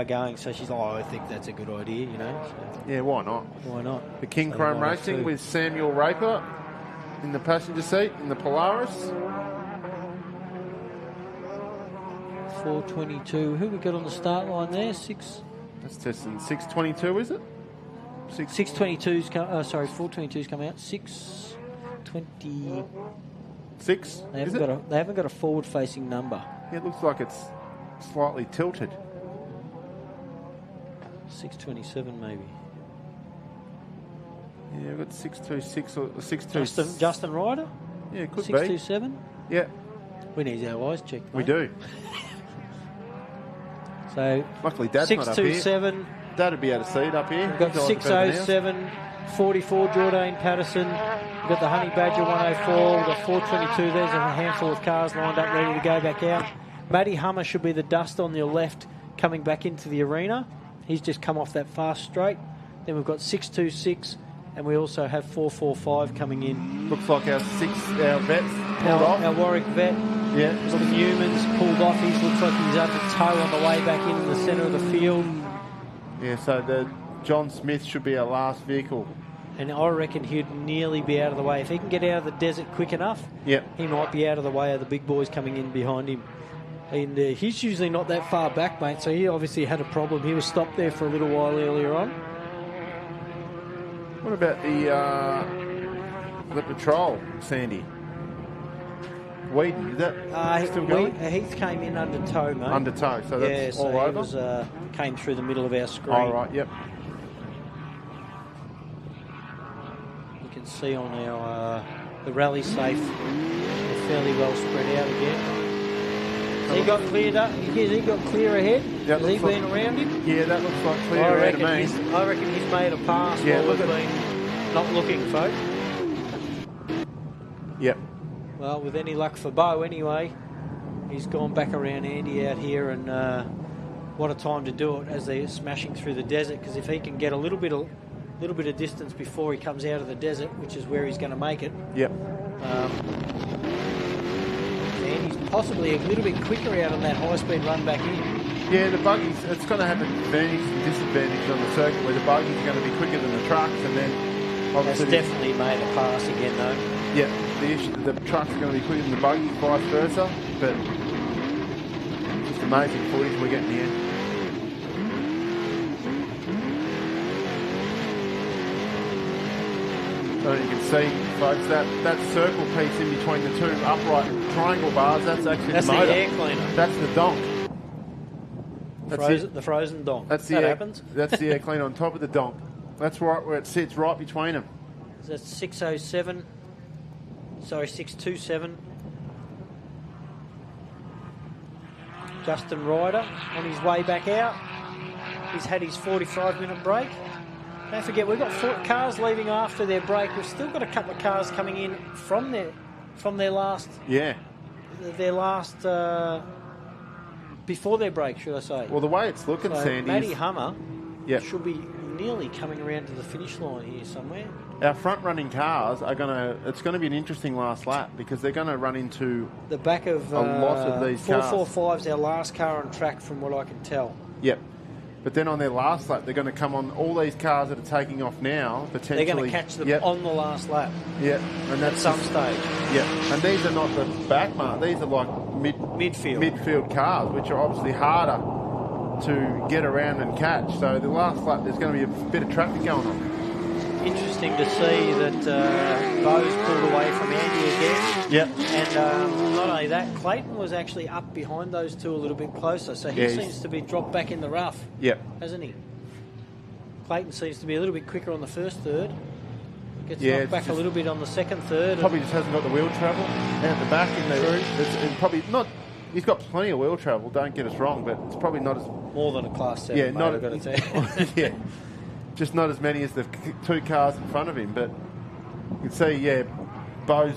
going." So she's like, "Oh, I think that's a good idea, you know." So, yeah, why not? Why not? The King Chrome Racing with Samuel Raper in the passenger seat in the Polaris. 422. Who we got on the start line there? That's testing 622, is it? 622's sorry, 422's come out. 626. They haven't got a forward-facing number. Yeah, it looks like it's slightly tilted. 627 maybe. Yeah, we've got 626 or 627. Justin Ryder? Yeah, it could 627? be. Yeah. We need our eyes checked, mate. We do. So, luckily Dad's not up here. 627. Dad'd be able to see it up here. We've got 607, 44, Jordan Patterson. We've got the Honey Badger 104. We've got 422. There's a handful of cars lined up ready to go back out. Matty Hummer should be the dust on your left coming back into the arena. He's just come off that fast straight. Then we've got 626 And we also have 445 coming in. Looks like our vets pulled off. Our Warwick vet. Yeah. Mr. Newman's pulled off. He looks like he's under tow on the way back in the centre of the field. Yeah, so the John Smith should be our last vehicle. And I reckon he'd nearly be out of the way. If he can get out of the desert quick enough, yep, he might be out of the way of the big boys coming in behind him. And he's usually not that far back, mate, so he obviously had a problem. He was stopped there for a little while earlier on. What about the patrol, Sandy? Whedon, is that still going? Heath came in under tow, mate. Under tow, so that's all over? He was, came through the middle of our screen. All right, yep. You can see on our the rally safe, they're fairly well spread out again. Has he got cleared up? Has he got clear ahead? Yep, Has he been around him? Yeah, that looks like clear ahead of me. I reckon he's made a pass while we've been not looking, folks. Yep. Well, with any luck for Bo anyway, he's gone back around Andy out here, and what a time to do it as they're smashing through the desert, because if he can get a little bit of distance before he comes out of the desert, which is where he's going to make it. Yep. And he's possibly a little bit quicker out on that high-speed run back in. Yeah, the buggies, it's going to have an advantage and disadvantage on the circuit where the buggies are going to be quicker than the trucks, and then obviously... That's definitely made a pass again, though. Yeah, the trucks are going to be quicker than the buggies, vice versa, but just amazing footage we're getting here. So you can see, folks, that circle piece in between the two upright triangle bars, that's actually the motor. That's the air cleaner. That's the donk. The frozen donk. That happens. That's the air cleaner on top of the donk. That's right where it sits, right between them. That's 607. Sorry, 627. Justin Ryder on his way back out. He's had his 45-minute break. Don't forget, we've got 4 cars leaving after their break. We've still got a couple of cars coming in from their last. Yeah. Their last before their break, should I say? Well, the way it's looking, so Sandy. Matty Hummer should be nearly coming around to the finish line here somewhere. Our front-running cars are it's going to be an interesting last lap because they're going to run into the back of a lot of these cars. 445's our last car on track, from what I can tell. Yep. But then on their last lap, they're going to come on all these cars that are taking off now, potentially. They're going to catch them on the last lap. Yeah. And that's at some stage. Yeah. And these are not the back mark. These are like midfield cars, which are obviously harder to get around and catch. So the last lap, there's going to be a bit of traffic going on. Interesting to see that Bo's pulled away from Andy again. Yep. And not only that, Clayton was actually up behind those two a little bit closer, so he seems to be dropped back in the rough. Yep. Hasn't he? Clayton seems to be a little bit quicker on the first third. Gets knocked back a little bit on the second third. Probably just hasn't got the wheel travel out the back in there. It's probably not. He's got plenty of wheel travel. Don't get us wrong, but it's probably not as more than a Class 7. Yeah, not. I've got to tell you. Yeah. Just not as many as the 2 cars in front of him, but you can see, Bo's...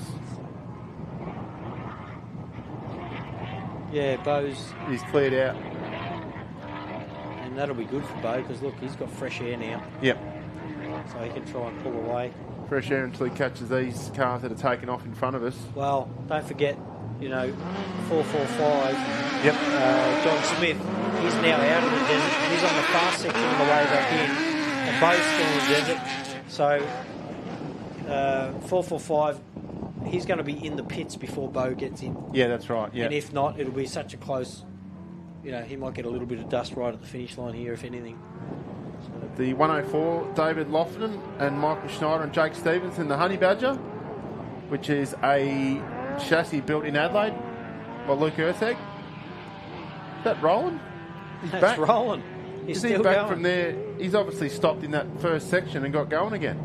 Yeah, Bo's... He's cleared out. And that'll be good for Bo, because, look, he's got fresh air now. Yep. So he can try and pull away. Fresh air until he catches these cars that are taking off in front of us. Well, don't forget, 445. Yep. John Smith, he's now out of the desert. He's on the fast section on the way back in. And Bo's still in the desert. So 445, he's going to be in the pits before Bo gets in. Yeah, that's right. Yeah. And if not, it'll be such a close, he might get a little bit of dust right at the finish line here, if anything. So the 104, David Lofton and Michael Schneider and Jake Stevenson, the Honey Badger, which is a chassis built in Adelaide by Luke Ertheg. Is that rolling? That's rolling. He's still back going. From there. He's obviously stopped in that first section and got going again.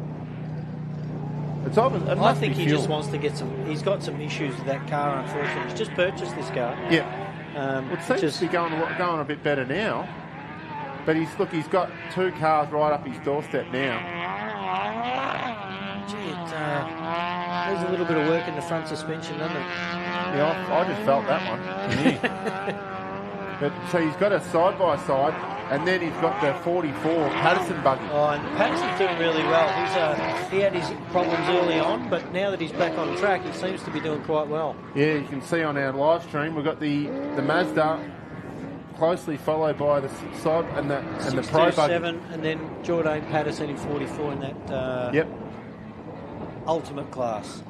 It's obvious. I think he just wants to get some. He's got some issues with that car, unfortunately. He's just purchased this car. Yeah. It seems to be going a bit better now. But he's got 2 cars right up his doorstep now. Gee, there's a little bit of work in the front suspension, doesn't it? Yeah, I just felt that one. But so he's got a side-by-side And then he's got the 44 Patterson buggy. Oh, and Patterson's doing really well. He had his problems early on, but now that he's back on track, he seems to be doing quite well. Yeah, you can see on our live stream, we've got the Mazda closely followed by the side and the Pro buggy. 7, and then Jordan Patterson in 44 in that yep. ultimate class.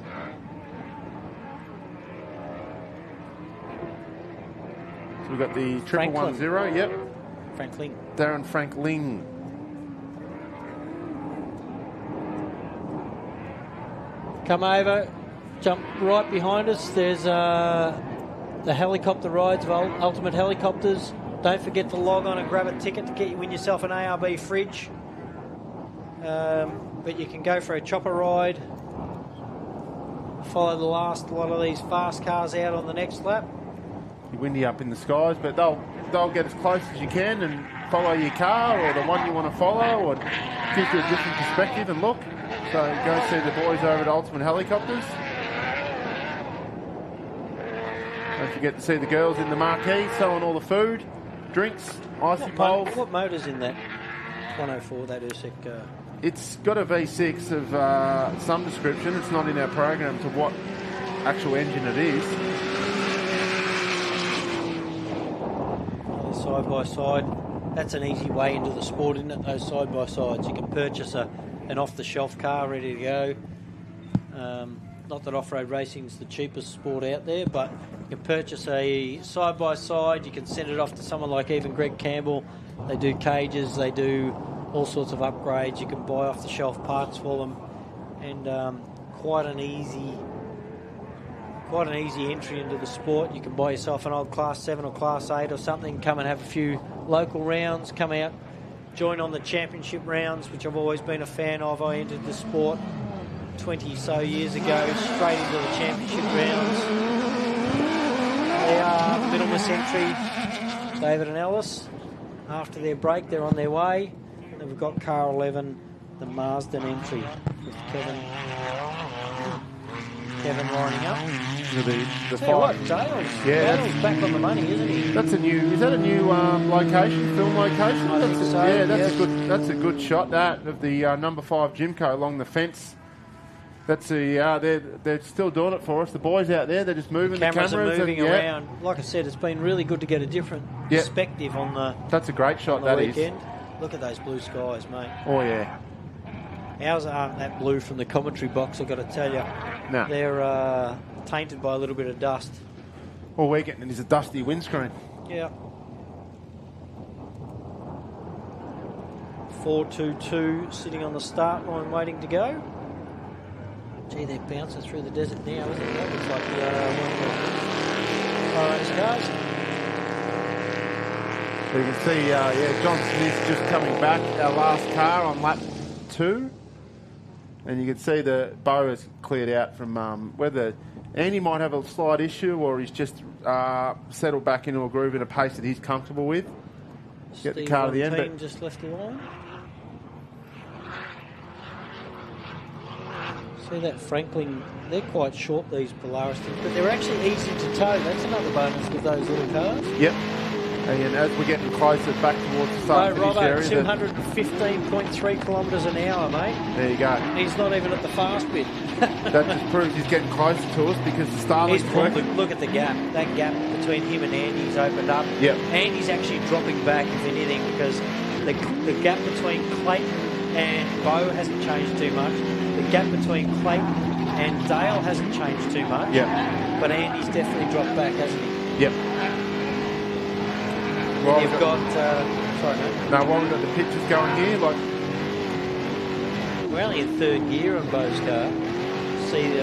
So we've got the 110, yep. Franklin. Darren Franklin. Come over, jump right behind us. There's the helicopter rides of Ultimate Helicopters. Don't forget to log on and grab a ticket to win yourself an ARB fridge. But you can go for a chopper ride. Follow the last lot of these fast cars out on the next lap. Windy up in the skies, but they'll get as close as you can and follow your car or the one you want to follow, or give you a different perspective and look. So go see the boys over at Ultimate Helicopters. Don't forget to see the girls in the marquee selling all the food, drinks, icy poles. What motor's in that 104, that USEC? It's got a V6 of some description. It's not in our program to what actual engine it is. Side by side, that's an easy way into the sport, isn't it? Those side by sides, you can purchase an off-the-shelf car ready to go. Not that off-road racing is the cheapest sport out there, but you can purchase a side by side. You can send it off to someone like even Greg Campbell. They do cages, they do all sorts of upgrades. You can buy off-the-shelf parts for them, and quite an easy entry into the sport. You can buy yourself an old Class 7 or Class 8 or something, come and have a few local rounds, come out, join on the championship rounds, which I've always been a fan of. I entered the sport 20 so years ago, straight into the championship rounds. They are Middlemiss entry, David and Alice. After their break, they're on their way. And we've got car 11, the Marsden entry, with Kevin lining up. The Tell you what, Dale's back on the money, isn't he? Is that a new location, film location? I think so. Yeah, that's a good shot, that, of the number 5 Jimco along the fence. That's they're still doing it for us. The boys out there, they're just moving the cameras are moving and, around. Like I said, it's been really good to get a different perspective on the. That's a great shot. That weekend. Look at those blue skies, mate. Oh yeah. Ours aren't that blue from the commentary box, I've got to tell you. No. They're tainted by a little bit of dust. All we're getting is a dusty windscreen. Yeah. 422 sitting on the start line waiting to go. Gee, they're bouncing through the desert now, isn't it? That looks like one of the cars. So you can see, John Smith just coming back, our last car on lap 2. And you can see the bow has cleared out from whether Andy might have a slight issue or he's just settled back into a groove at a pace that he's comfortable with. Get the car to the end. But just left the line. See that Franklin, they're quite short, these Polaris things, but they're actually easy to tow. That's another bonus with those little cars. Yep. And as we're getting closer back towards the start finish area, 215.3 kilometres an hour, mate. There you go. He's not even at the fast bit. That just proves he's getting closer to us because the Starling's working. Look at the gap. That gap between him and Andy's opened up. Yep. Andy's actually dropping back, if anything, because the gap between Clayton and Bo hasn't changed too much. The gap between Clayton and Dale hasn't changed too much. Yep. But Andy's definitely dropped back, hasn't he? Yep. Well, you've got sorry, mate. No, while we've got the pictures going here, we're only in third gear on Bo's car. See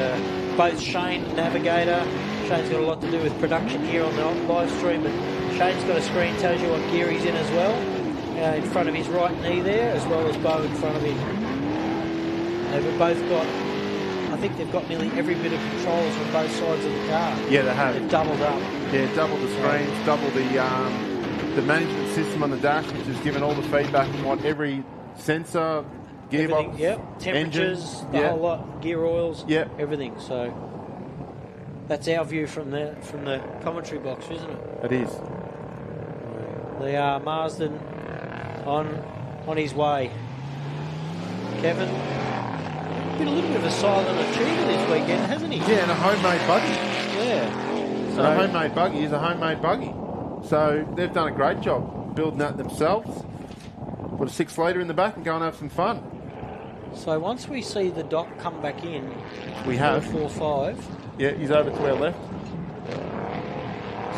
both Shane, Navigator. Shane's got a lot to do with production here on the live stream, but Shane's got a screen tells you what gear he's in as well. In front of his right knee there, as well as Bo in front of him. They've both got. I think they've got nearly every bit of controls on both sides of the car. Yeah, they have. They've doubled up. Yeah, double the screens, double the management system on the dash, which has given all the feedback on what every sensor, gearbox, temperatures, engine, the whole lot, gear oils, everything. So that's our view from the commentary box, isn't it? It is. They are Marsden on his way. Kevin, been a little bit of a silent achiever this weekend, hasn't he? Yeah, and a homemade buggy. Yeah. So a homemade buggy is a homemade buggy. So they've done a great job building that themselves. Put a 6-litre in the back and go and have some fun. So once we see the doc come back in, we have 4-5. Yeah, he's over to our left.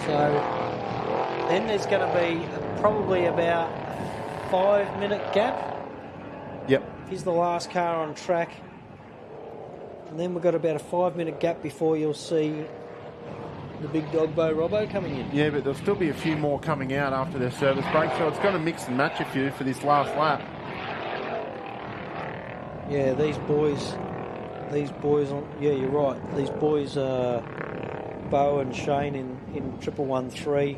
So then there's going to be probably about a 5-minute gap. Yep. He's the last car on track. And then we've got about a 5-minute gap before you'll see the big dog Bo Robbo coming in. Yeah, but there'll still be a few more coming out after their service break, so it's going to mix and match a few for this last lap. Yeah, these boys on, yeah, you're right. These boys, Bo and Shane in 1113,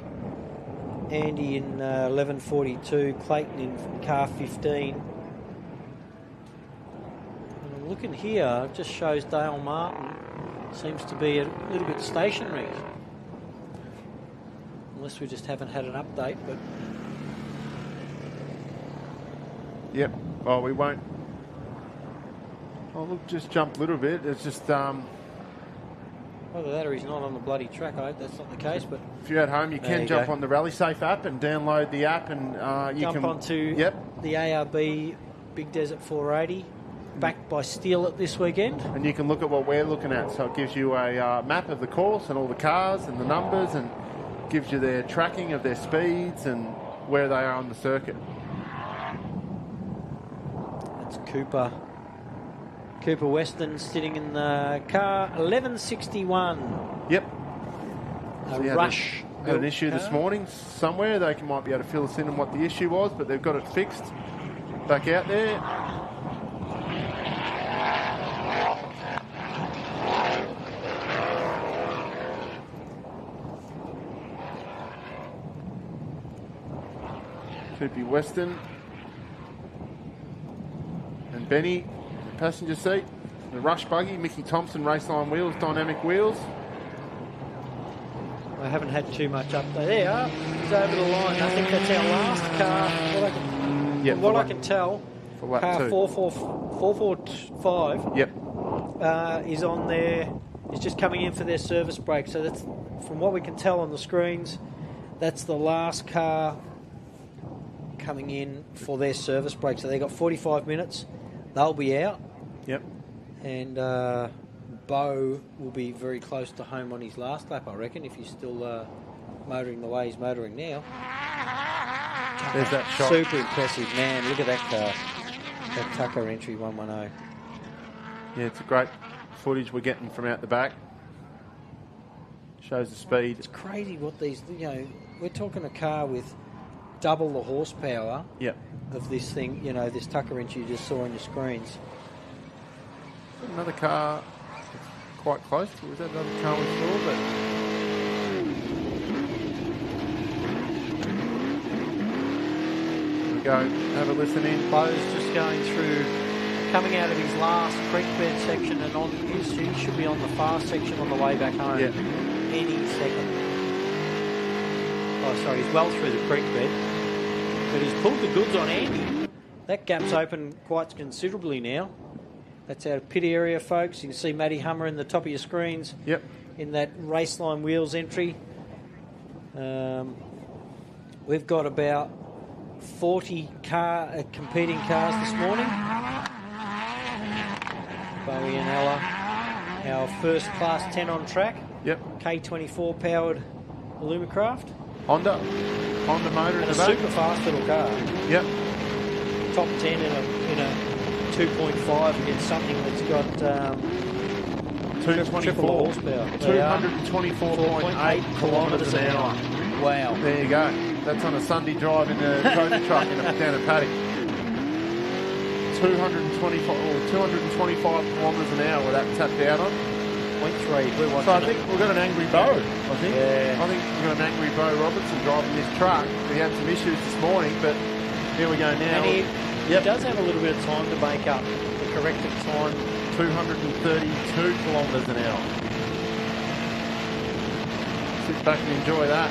Andy in 1142, Clayton in car 15. Looking here, it just shows Dale Martin seems to be a little bit stationary. Unless we just haven't had an update, but... Yep. Oh, we won't... Oh, look, just jumped a little bit. It's just... Either that or he's not on the bloody track. I hope that's not the case, but... If you're at home, you can jump on the RaceLine app and download the app and you jump can... onto the ARB Big Desert 480. Backed by Steele at this weekend. And you can look at what we're looking at. So it gives you a map of the course and all the cars and the numbers and gives you their tracking of their speeds and where they are on the circuit. That's Cooper. Cooper Weston sitting in the car 1161. Yep. A Rush. Had an issue this morning somewhere. They might be able to fill us in on what the issue was, but they've got it fixed. Back out there. Coopy Weston and Benny, passenger seat. The Rush buggy, Mickey Thompson, RACELINE wheels, dynamic wheels. I haven't had too much update. There you are. He's over the line. I think that's our last car. What I can tell, for lap car 2. 445 yep. Is on there. Is just coming in for their service break. So that's, from what we can tell on the screens, that's the last car coming in for their service break. So they got 45 minutes. They'll be out. Yep. And Bo will be very close to home on his last lap, I reckon, if he's still motoring the way he's motoring now. There's that shot. Super impressive, man. Look at that car. That Tucker entry 110. Yeah, it's a great footage we're getting from out the back. Shows the speed. It's crazy what these, we're talking a car with double the horsepower of this thing, this Tucker entry you just saw on your screens. Another car quite close to, was that another car we saw? But here we go, have a listen in. Bo's just going through, coming out of his last creek bed section, and he should be on the fast section on the way back home. Yeah. Any second. Oh, sorry, he's well through the creek bed. But he's pulled the goods on Andy. That gap's open quite considerably now. That's our pit area, folks. You can see Matty Hummer in the top of your screens. Yep. In that RACELINE wheels entry. We've got about 40 competing cars this morning. Bowie and Ella. Our first class 10 on track. Yep. K24 powered Alumacraft. Honda motor and in the a back. super fast little car. Yep. Top 10 in a 2.5 against something that's got 224 horsepower. 224.8 kilometres an hour. Wow. There you go. That's on a Sunday drive in the trophy truck down a paddock. 225 kilometres an hour with that tapped out on. 0.3. So I think we've got an angry Bo. I think we've got an angry Bo Robertson driving this truck. We had some issues this morning, but here we go now. And he does have a little bit of time to make up the corrected time. 232 kilometres an hour. Sit back and enjoy that.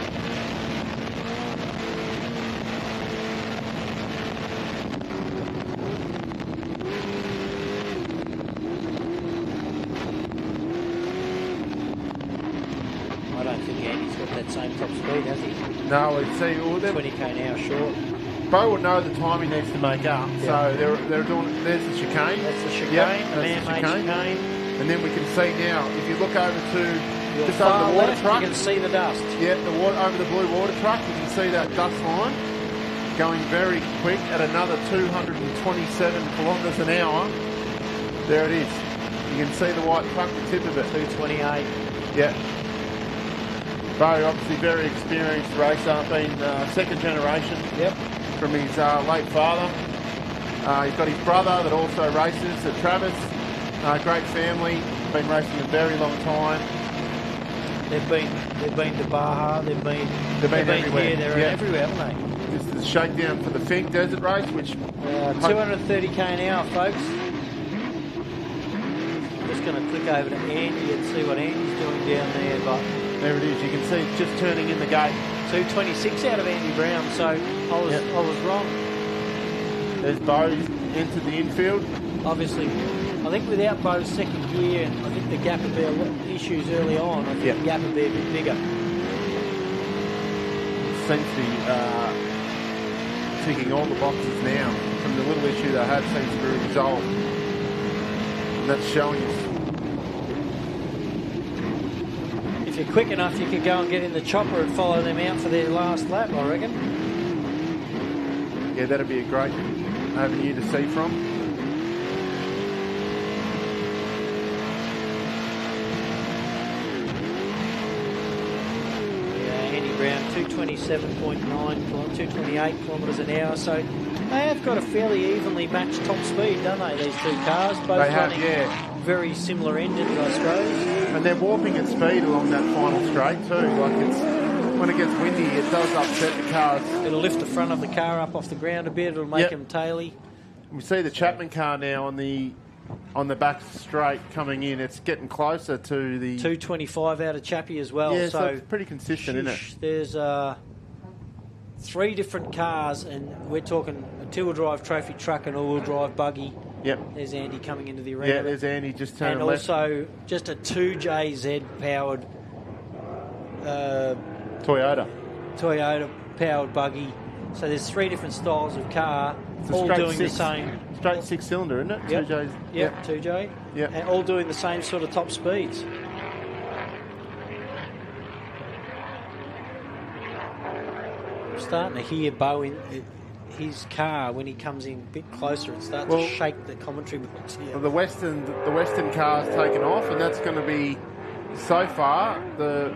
speed, has he? No, we'd see. Well, 20 k an hour short. Bo would know the time he needs to make up. So they're doing. There's the chicane. That's the chicane. Yep, the man-made chicane. And then we can see now. If you look over to Your just over far the water left, truck, you can see the dust. yeah, over the blue water truck, you can see that dust line going very quick at another 227 kilometres an hour. There it is. You can see the white truck, the tip of it. 228. Yeah. Bo, obviously very experienced racer, been second generation from his late father. He's got his brother that also races at Travis. Great family, been racing a very long time. They've been to Baja, they've been everywhere. Here, they're everywhere, haven't they? This is the shakedown for the Fink Desert race, which 230 k an hour, folks. I'm just going to click over to Andy and see what Andy's doing down there. But there it is. You can see it's just turning in the gate. 226 out of Andy Brown, so I was wrong. There's Bo entered the infield. Obviously, I think without Bo's second gear, I think the gap would be a lot of issues early on. I think the gap would be a bit bigger. Seems to be ticking all the boxes now. From the little issue they had seems to be resolved. And that's showing us. If you're quick enough, you could go and get in the chopper and follow them out for their last lap, I reckon. Yeah, that'd be a great avenue to see from. Around 227.9, 228 kilometres an hour. So they have got a fairly evenly matched top speed, don't they, these two cars? Both running very similar engines, I suppose. And they're warping at speed along that final straight too. Like when it gets windy, it does upset the cars. It'll lift the front of the car up off the ground a bit. It'll make them taily. We see the Chapman car now on the back straight coming in. It's getting closer to the 225 out of Chappie as well. Yeah, so it's pretty consistent, isn't it? There's 3 different cars, and we're talking a 2-wheel drive trophy truck and all-wheel drive buggy. Yep. There's Andy coming into the arena. Yeah, there's Andy just turning and left. Also just a 2JZ powered Toyota powered buggy. So there's 3 different styles of car, all doing the same. Straight 6-cylinder, isn't it? Yep. 2Js. Yep, 2J. Yep. And all doing the same sort of top speeds. I'm starting to hear Bo in his car when he comes in a bit closer. It starts to shake the commentary box here. Well, the Western car's taken off, and that's going to be, so far, the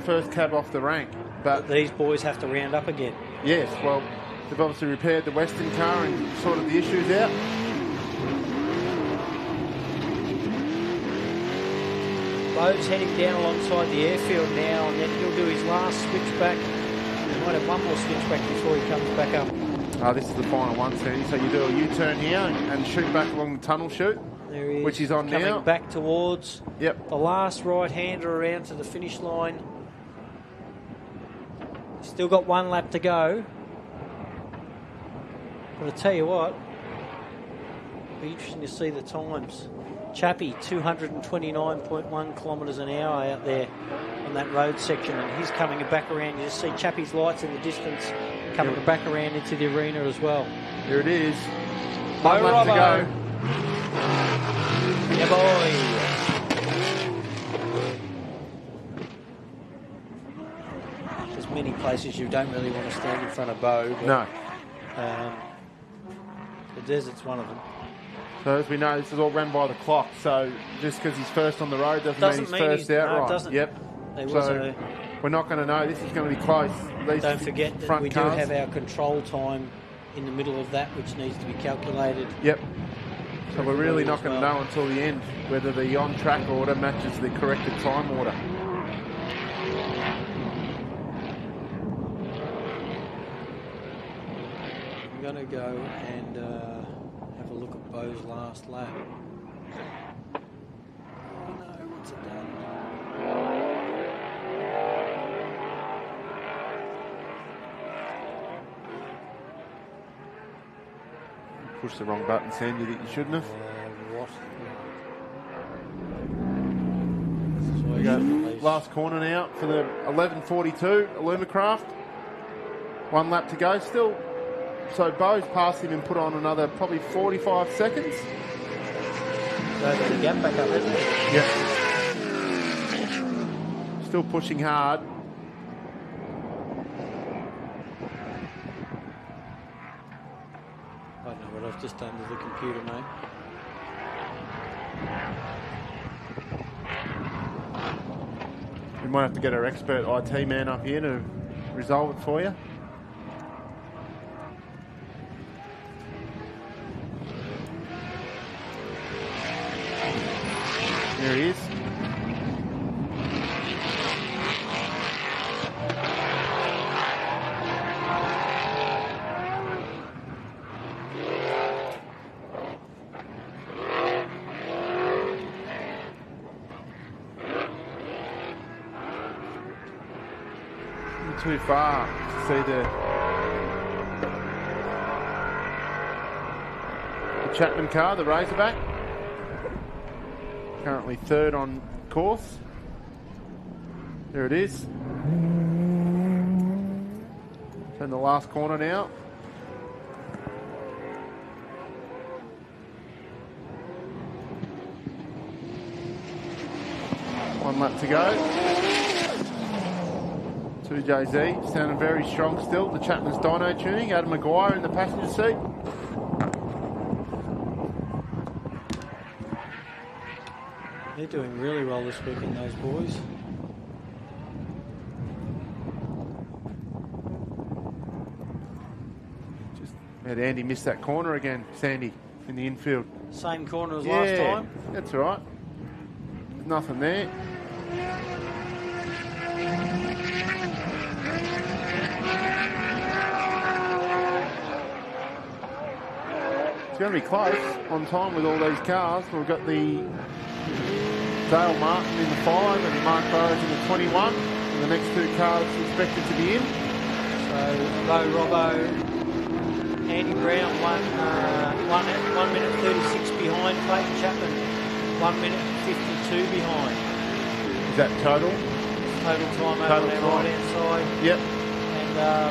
first cab off the rank. But these boys have to round up again. Yes, well, they've obviously repaired the Western car and sorted the issues out. Bo's heading down alongside the airfield now, and then he'll do his last switchback. He might have one more switchback before he comes back up. This is the final one, Sandy. So you do a U-turn here and shoot back along the tunnel chute. There he is, which is on coming now. Back towards the last right-hander around to the finish line. Still got 1 lap to go. But I tell you what, it'll be interesting to see the times. Chappie, 229.1 kilometres an hour out there on that road section, and he's coming back around. You just see Chappie's lights in the distance coming back around into the arena as well. There it is. 1 lap to go. Yeah, boy. There's many places you don't really want to stand in front of Bo. But, no. The desert's one of them. So as we know, this is all run by the clock. So just because he's first on the road doesn't mean he's first outright. No, it doesn't. Yep. So we're not going to know. This is going to be close. Don't forget that we do have our control time in the middle of that, which needs to be calculated. Yep. So we're really not going to know until the end whether the on-track order matches the corrected time order. I'm going to go and have a look at Bo's last lap. Oh no, what's it done? Push the wrong button, Sandy, that you shouldn't have. What? This is why We go last corner now for the 11:42 Illumicraft. 1 lap to go still. So Bo's passed him and put on another probably 45 seconds. Got the gap back up, isn't it? Yep. Still pushing hard. I don't know what I've just done to the computer, mate. We might have to get our expert IT man up here to resolve it for you. There he is. Too far to see the Chapman car, the Razorback. Currently third on course. There it is. Turn the last corner now. One lap to go. 2JZ, sounding very strong still. The Chapman's dyno tuning. Adam Maguire in the passenger seat. They're doing really well this weekend, those boys. Just had Andy miss that corner again, Sandy, in the infield. Same corner as last time. That's all right. There's nothing there. It's going to be close on time with all these cars. We've got the Dale Martin in the 5 and Mark Burrows in the 21. And the next two cars expected to be in. So, Bo Robbo, Andy Brown, 1 minute 36 behind. Clayton Chapman, 1 minute 52 behind. Is that total? Total time over on our right-hand side. Yep.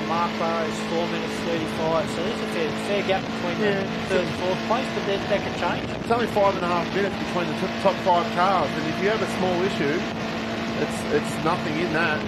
Mark Burrows 4 minutes 35, so there's a fair gap between the third and fourth place, but that could change. It's only 5.5 minutes between the top 5 cars, and if you have a small issue, it's nothing in that.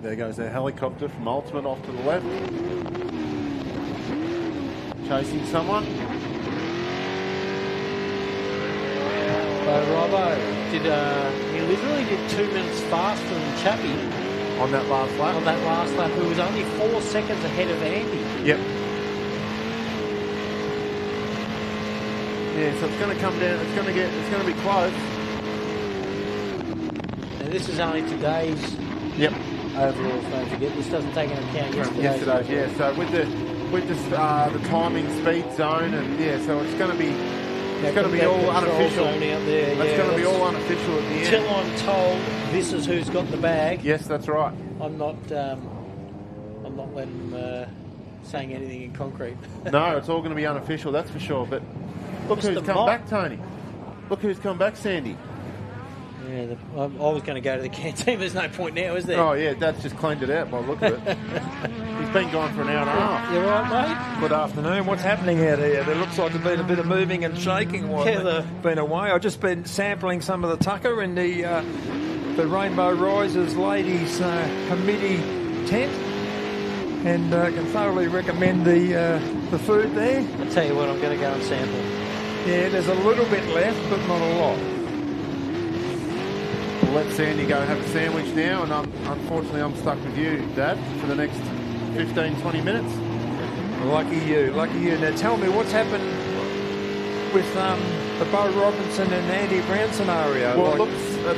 There goes their helicopter from Ultimate off to the left. Chasing someone. Robbo he literally did 2 minutes faster than Chappie on that last lap. Who was only 4 seconds ahead of Andy. Yep. Yeah, so it's going to come down. It's going to be close. And this is only today's. Yep. Overall, don't forget, this doesn't take into account yesterday's. Yeah. So with the timing, speed zone, and so it's going to be all unofficial. Out there. It's going to be all unofficial at the end. Until I'm told this is who's got the bag. Yes, that's right. I'm not letting saying anything in concrete. No, it's all going to be unofficial, that's for sure. But look who's come back, Tony. Look who's come back, Sandy. Yeah, I was going to go to the canteen. There's no point now, is there? Oh, yeah, Dad's just cleaned it out by the look of it. He's been gone for an hour and a half. You right, mate? Good afternoon. What's happening out here? There looks like there's been a bit of moving and shaking while I've been away. I've just been sampling some of the tucker in the Rainbow Risers Ladies Committee tent, and can thoroughly recommend the food there. I'll tell you what, I'm going to go and sample. Yeah, there's a little bit left, but not a lot. We'll let Sandy go have a sandwich now, and unfortunately I'm stuck with you, Dad, for the next 15, 20 minutes. Lucky you, lucky you. Now tell me what's happened with the Bo Robinson and Andy Brown scenario. Well, it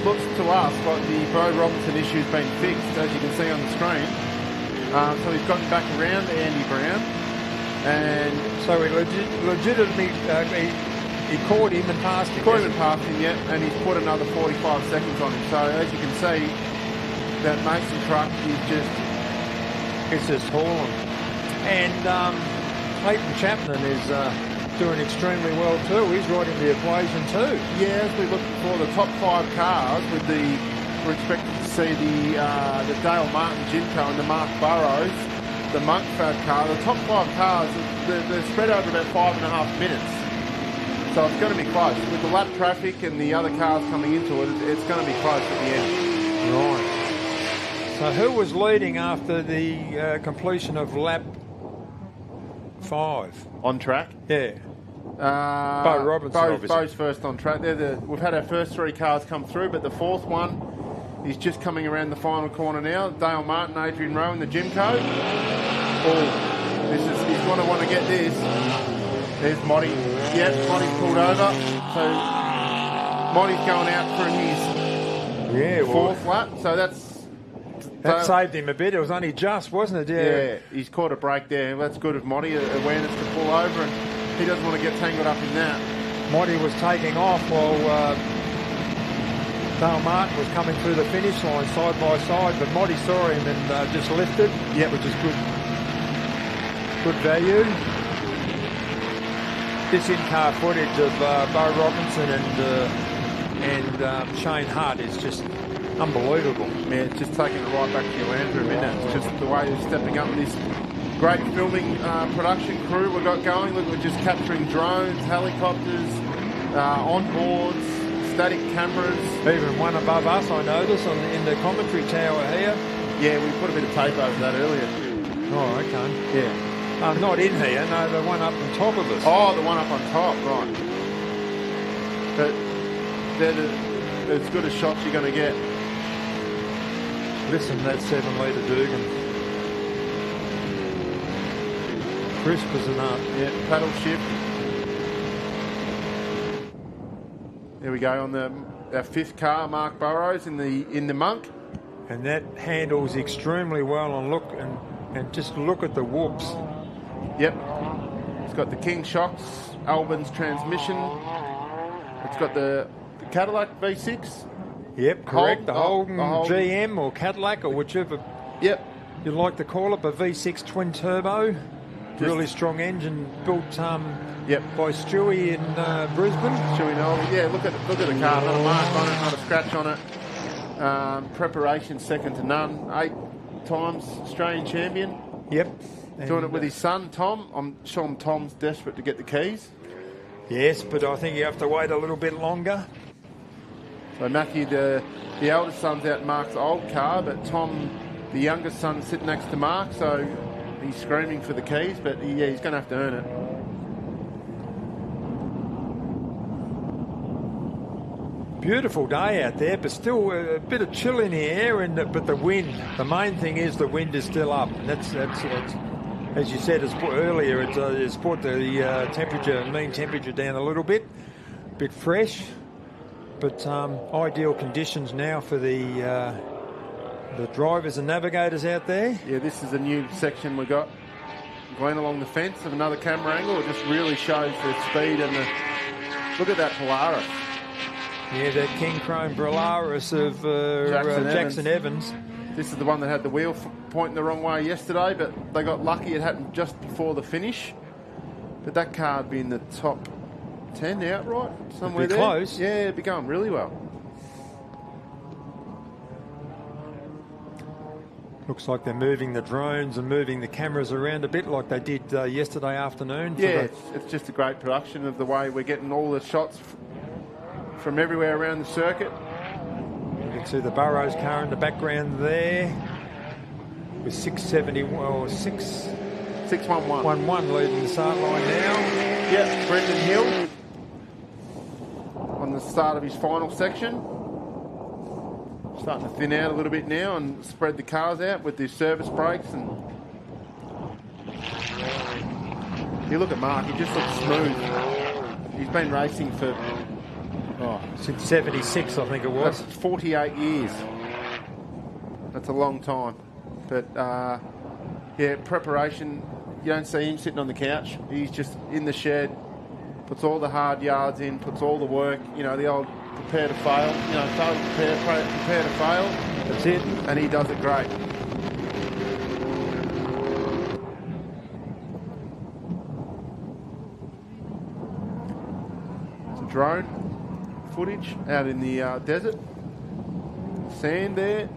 looks to us like the Bo Robinson issue's been fixed, as you can see on the screen. So he's gotten back around to Andy Brown. And so he legitimately, he caught him and passed him. Caught him and passed him, yeah, and he's put another 45 seconds on him. So as you can see, that Mason truck is just hauling. And Clayton Chapman is doing extremely well too. He's right in the equation too. Yeah, as we look for the top 5 cars, we're expected to see the Dale Martin Jimco and the Mark Burrows, the Monkfad car. The top 5 cars, they're spread over about 5.5 minutes. So it's going to be close. With the lap traffic and the other cars coming into it, it's going to be close at the end. Right. So who was leading after the completion of lap 5? On track? Yeah. Bo Robinson, obviously. Bo's first on track. We've had our first 3 cars come through, but the 4th one is just coming around the final corner now. Dale Martin, Adrian Rowe in the Jimco. Oh, he's going to want to get this. There's Motty. Yep, Motty's pulled over. So Motty's going out for his 4th lap. So that saved him a bit. It was only just, wasn't it? Yeah, he's caught a break there. That's good of Motty, awareness to pull over, and he doesn't want to get tangled up in that. Motty was taking off while Dale Martin was coming through the finish line side by side, but Motty saw him and just lifted, which is good value. This in-car footage of Bo Robinson and Shane Hart is just unbelievable. Yeah, it's just taking it right back to your land for a minute. It's just the way he's stepping up with this great filming production crew we've got going. Look, we're just capturing drones, helicopters, onboards, static cameras. Even one above us, I noticed, in the commentary tower here. Yeah, we put a bit of tape over that earlier. Oh, okay. Yeah. Not in here, no, the one up on top of us. Oh, the one up on top, right. But they're as good a shots you're going to get. Listen, that 7-litre Dugan. Crisp as a nut. Yeah, paddle shift. There we go on our 5th car, Mark Burrows in the Monk. And that handles extremely well, and just look at the whoops. Yep. It's got the King shocks, Albin's transmission. It's got the Cadillac V6. Yep, correct. The Holden GM or Cadillac or whichever you like to call it, but V6 twin turbo. Really strong engine built by Stewie in Brisbane. Stewie Noel. Yeah, look at the car. Not a mark on it, not a scratch on it. Preparation second to none. 8 times Australian champion. Yep. Doing it with his son, Tom. I'm sure Tom's desperate to get the keys. Yes, but I think you have to wait a little bit longer. So Matthew, the eldest son's out in Mark's old car, but Tom, the youngest son, sitting next to Mark, so he's screaming for the keys, but he's going to have to earn it. Beautiful day out there, but still a bit of chill in the air, but the wind. The main thing is the wind is still up. And that's as you said earlier, it's brought the mean temperature down a little bit fresh, but ideal conditions now for the drivers and navigators out there. Yeah, this is a new section we got going along the fence of another camera angle. It just really shows the speed and look at that Polaris. Yeah, that King Chrome Polaris of Jackson Evans. This is the one that had the wheel pointing the wrong way yesterday, but they got lucky. It happened just before the finish. But that car would be in the top 10 outright, somewhere there. Close. Yeah, it'd be going really well. Looks like they're moving the drones and moving the cameras around a bit like they did yesterday afternoon. Yeah, it's just a great production of the way we're getting all the shots from everywhere around the circuit. You can see the Burrows car in the background there with 611 leading the start line now. Yep, Brendan Hill on the start of his final section. Starting to thin out a little bit now and spread the cars out with the service brakes and You look at Mark, he just looks smooth. He's been racing for... since 76, I think it was. That's 48 years. That's a long time. But, yeah, preparation, you don't see him sitting on the couch. He's just in the shed, puts all the hard yards in, puts all the work, you know, the old prepare to fail, you know, prepare to fail. That's it. And he does it great. Some drone footage out in the desert. Sand there.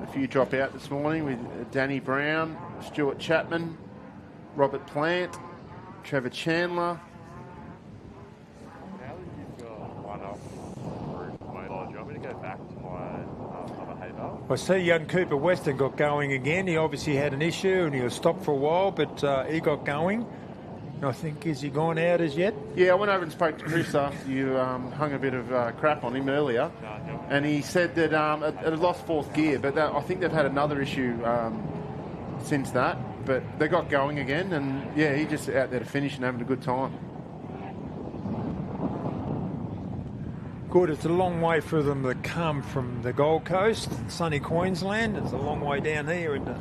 A few drop out this morning with Danny Brown, Stuart Chapman, Robert Plant, Trevor Chandler. Now that you've got one off group mobile, do you want me to go back to my other hay bale? I see young Cooper Weston got going again. He obviously had an issue and he was stopped for a while, but he got going. And I think, has he gone out as yet? Yeah, I went over and spoke to Chris after you hung a bit of crap on him earlier. And he said that it had lost fourth gear, but I think they've had another issue since that. But they got going again, and yeah, he's just out there to finish and having a good time. Good. It's a long way for them to come from the Gold Coast, sunny Queensland. It's a long way down here into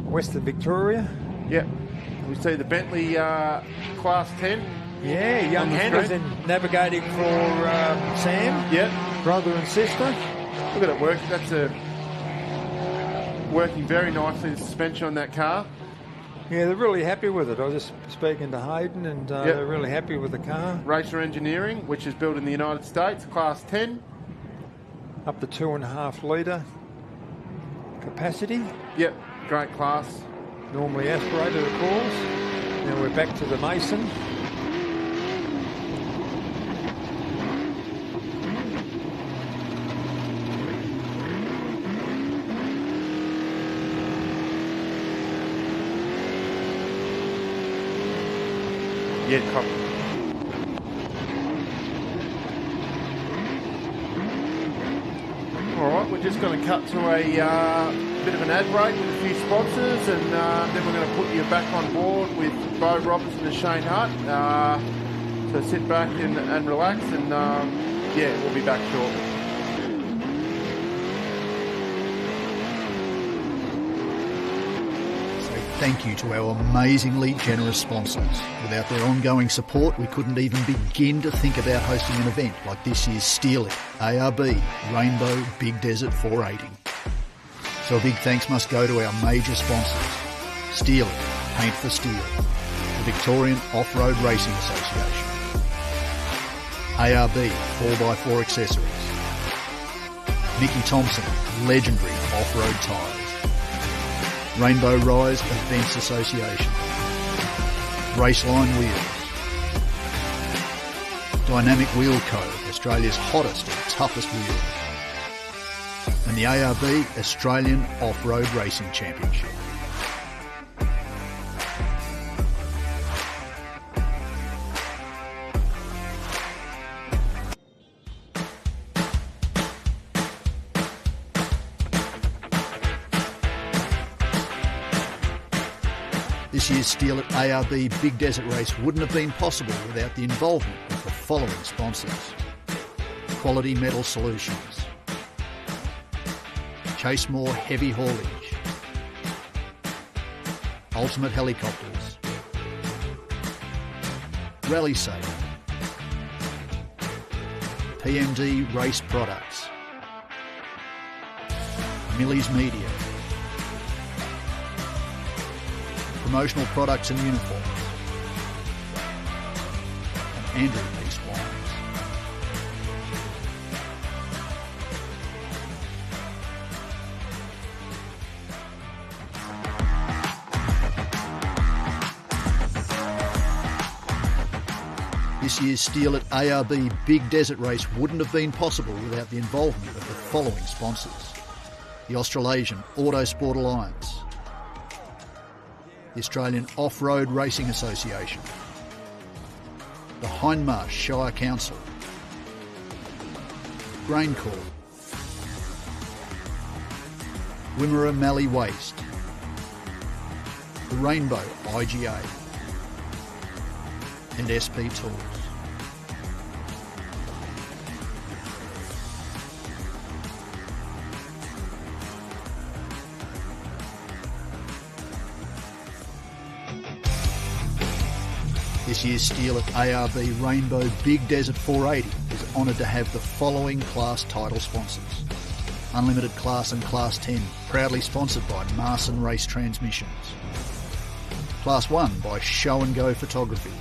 Western Victoria. Yep. We see the Bentley Class 10. Yeah, young Henderson navigating for Sam. Yep. Brother and sister. Look at it work. That's working very nicely, the suspension on that car. Yeah, they're really happy with it. I was just speaking to Hayden, and they're really happy with the car. Racer Engineering, which is built in the United States, Class 10. Up to 2.5 litre capacity. Yep, great class. Normally aspirated, of course. Now we're back to the Mason. Yeah, copy. All right, we're just going to cut to a bit of an ad break with a few sponsors, and then we're going to put you back on board with Bo Robertson and Shane Hart. So sit back and relax, and yeah, we'll be back shortly. Thank you to our amazingly generous sponsors. Without their ongoing support, we couldn't even begin to think about hosting an event like this year's Steel It, ARB, Rainbow, Big Desert 480. So a big thanks must go to our major sponsors. Steel It, Paint for Steel, the Victorian Off-Road Racing Association, ARB 4x4 Accessories, Mickey Thompson, legendary off-road tyres, Rainbow Rise Events Association, RACELINE Wheels, Dynamic Wheel Co, Australia's hottest and toughest wheels, and the ARB Australian Off-Road Racing Championship. This year's Steel It ARB Big Desert race wouldn't have been possible without the involvement of the following sponsors. Quality Metal Solutions, Chasemore Heavy Haulage, Ultimate Helicopters, Rally Saver, PMD Race Products, Millie's Media, Promotional Products and Uniforms, and Andrew Peace Wines. This year's Steel It ARB Big Desert race wouldn't have been possible without the involvement of the following sponsors: the Australasian Autosport Alliance, the Australian Off-Road Racing Association, the Hindmarsh Shire Council, GrainCorp, Wimmera Mallee Waste, the Rainbow IGA, and SP Tools. This year's steal at ARB Rainbow Big Desert 480 is honoured to have the following class title sponsors. Unlimited Class and Class 10, proudly sponsored by Marson Race Transmissions. Class 1 by Show and Go Photography.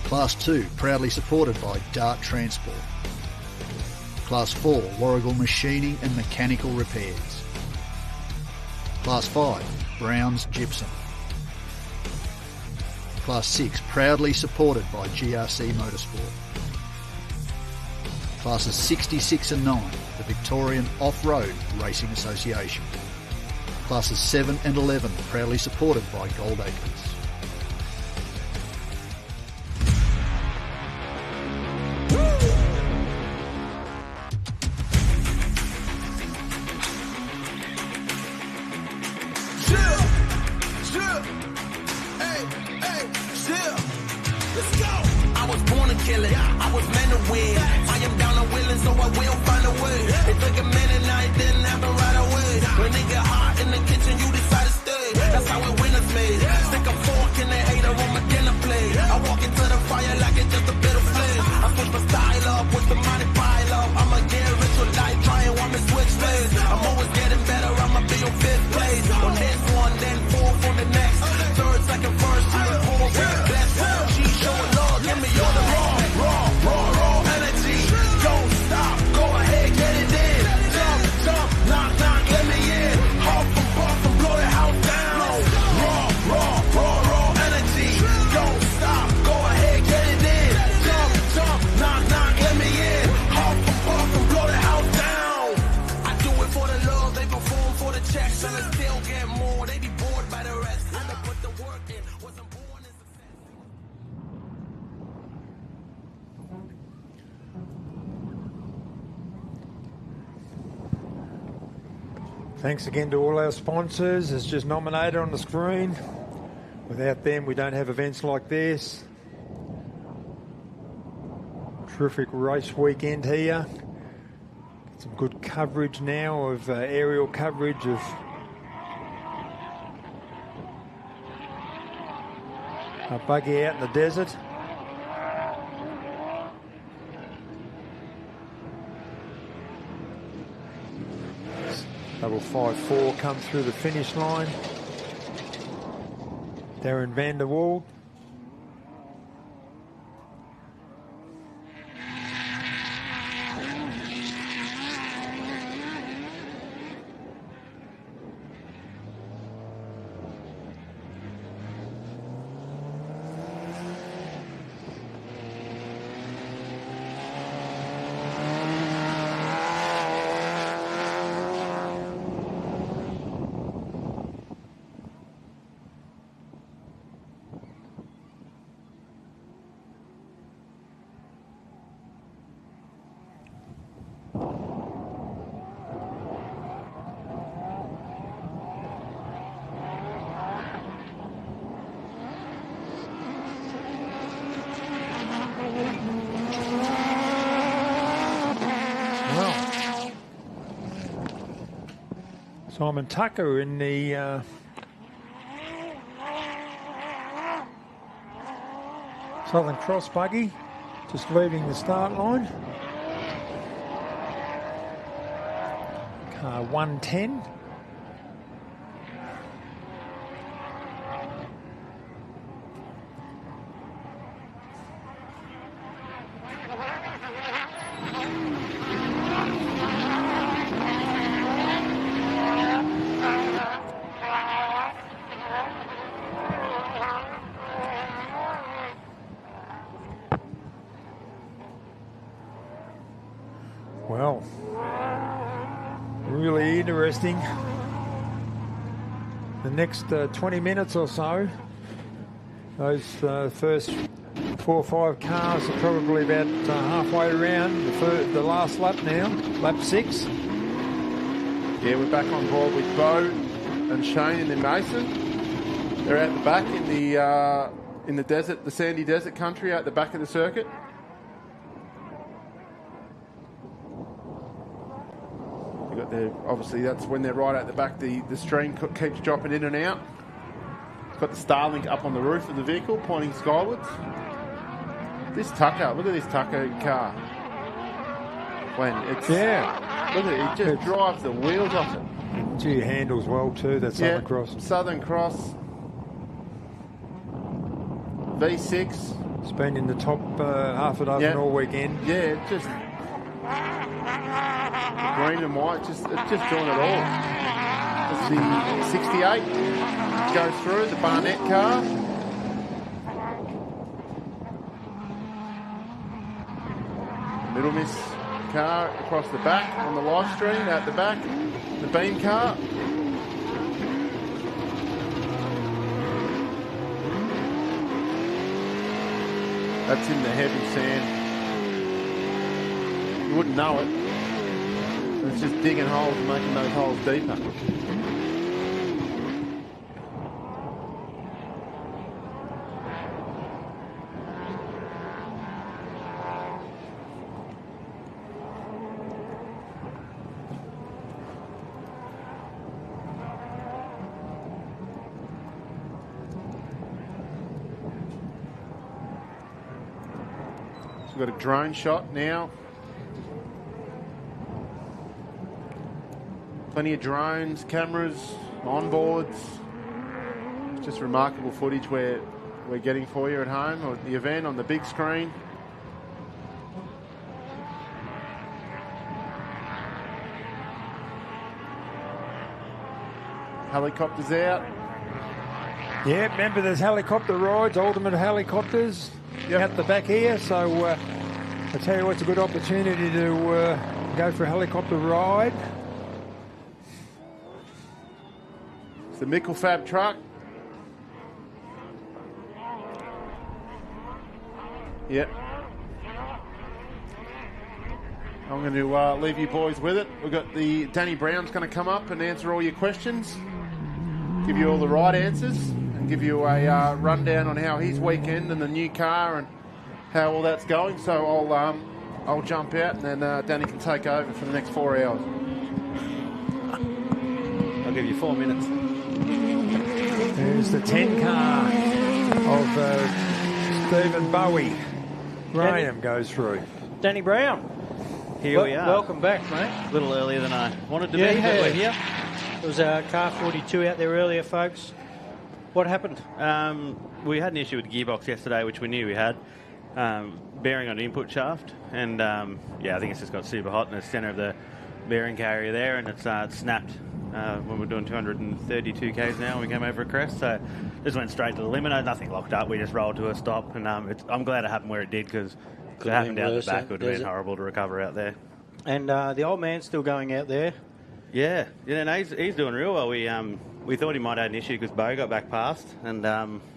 Class 2, proudly supported by Dart Transport. Class 4, Warrigal Machining and Mechanical Repairs. Class 5, Brown's Gypsum. Class 6, proudly supported by GRC Motorsport. Classes 66 and 9, the Victorian Off-Road Racing Association. Classes 7 and 11, proudly supported by Gold Acres. Thanks again to all our sponsors, as just nominated on the screen. Without them, we don't have events like this. Terrific race weekend here. Some good coverage now of aerial coverage of a buggy out in the desert. Double 5-4 come through the finish line. Darren van der Wald. Simon Tucker in the Southern Cross buggy, just leaving the start line. Car 110. Well, really interesting. The next 20 minutes or so, those first 4 or 5 cars are probably about halfway around the last lap now, lap 6. Yeah, we're back on board with Bo and Shane and then Mason. They're out the back in the desert, the sandy desert country out the back of the circuit. You got obviously that's when they're right out the back. The stream keeps dropping in and out. It's got the Starlink up on the roof of the vehicle, pointing skywards. This Tucker, look at this Tucker car. Look at it, it just drives the wheels off it. Gee, handles well too, that Southern Cross. Southern Cross. V6. It's been in the top half a dozen all weekend. Yeah, it just green and white, it's just doing it all. It's the 68 goes through, the Barnett car. Middle miss car across the back on the live stream, out the back. The beam car. That's in the heavy sand. You wouldn't know it. It's just digging holes and making those holes deeper. We've got a drone shot now. Plenty of drones, cameras, onboards. It's just remarkable footage we're getting for you at home or at the event on the big screen. Helicopters out. Yeah, remember there's helicopter rides, ultimate helicopters out the back here. So I tell you what, it's a good opportunity to go for a helicopter ride. It's the Mickelfab truck. Yep. I'm going to leave you boys with it. We've got Danny Brown's going to come up and answer all your questions, give you all the right answers, and give you a rundown on how his weekend and the new car and how all that's going. So I'll jump out and then Danny can take over for the next 4 hours. I'll give you 4 minutes. There's the 10 car of Stephen Bowie. Graham goes through. Danny Brown. Here we are. Welcome back, mate. A little earlier than I wanted to be, but we're here. It was car 42 out there earlier, folks. What happened? We had an issue with the gearbox yesterday, which we knew we had. Bearing on the input shaft. And, I think it's just got super hot in the centre of the bearing carrier there, and it's snapped when we're doing 232 k's now and we came over a crest. So just went straight to the limiter. Nothing locked up. We just rolled to a stop. And I'm glad it happened where it did, because if it happened down the back, it would have been horrible to recover out there. And the old man's still going out there. Yeah, no, he's doing real well. We thought he might have had an issue because Bo got back past, and